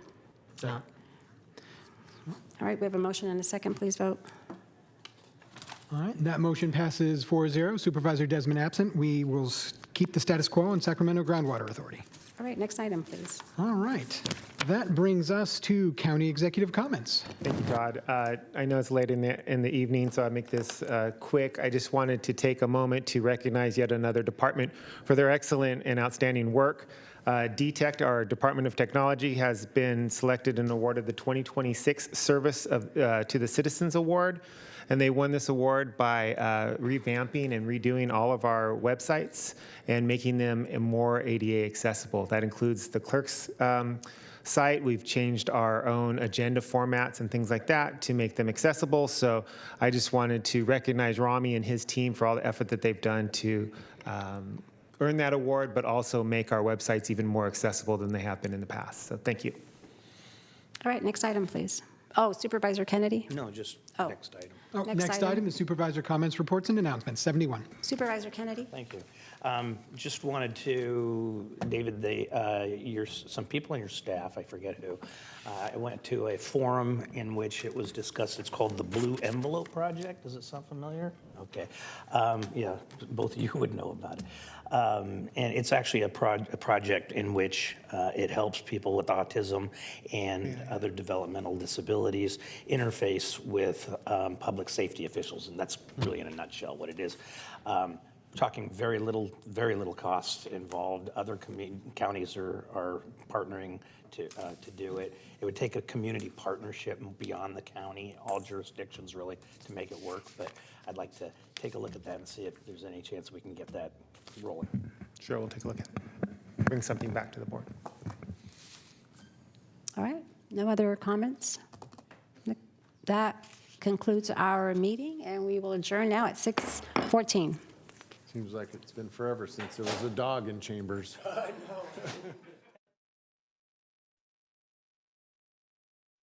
A: All right, we have a motion and a second. Please vote.
B: All right, that motion passes 4-0. Supervisor Desmond absent. We will keep the status quo on Sacramento Groundwater Authority.
A: All right, next item, please.
B: All right, that brings us to county executive comments.
C: Thank you, Todd. I know it's late in the evening, so I'll make this quick. I just wanted to take a moment to recognize yet another department for their excellent and outstanding work. DTECT, our Department of Technology, has been selected and awarded the 2026 Service to the Citizens Award. And they won this award by revamping and redoing all of our websites and making them more ADA accessible. That includes the clerk's site. We've changed our own agenda formats and things like that to make them accessible. So I just wanted to recognize Rami and his team for all the effort that they've done to earn that award, but also make our websites even more accessible than they have been in the past. So thank you.
A: All right, next item, please. Oh, Supervisor Kennedy?
E: No, just
A: Oh.
E: next item.
B: Next item is supervisor comments, reports, and announcements. 71.
A: Supervisor Kennedy?
G: Thank you. Just wanted to, David, some people on your staff, I forget who, I went to a forum in which it was discussed. It's called the Blue Envelope Project. Does it sound familiar? Okay. Yeah, both of you would know about it. And it's actually a project in which it helps people with autism and other developmental disabilities interface with public safety officials, and that's really in a nutshell what it is. Talking very little cost involved. Other counties are partnering to do it. It would take a community partnership beyond the county, all jurisdictions really, to make it work. But I'd like to take a look at that and see if there's any chance we can get that rolling.
C: Sure, we'll take a look at it. Bring something back to the board.
A: All right, no other comments? That concludes our meeting, and we will adjourn now at 6:14.
N: Seems like it's been forever since there was a dog in chambers.
G: I know.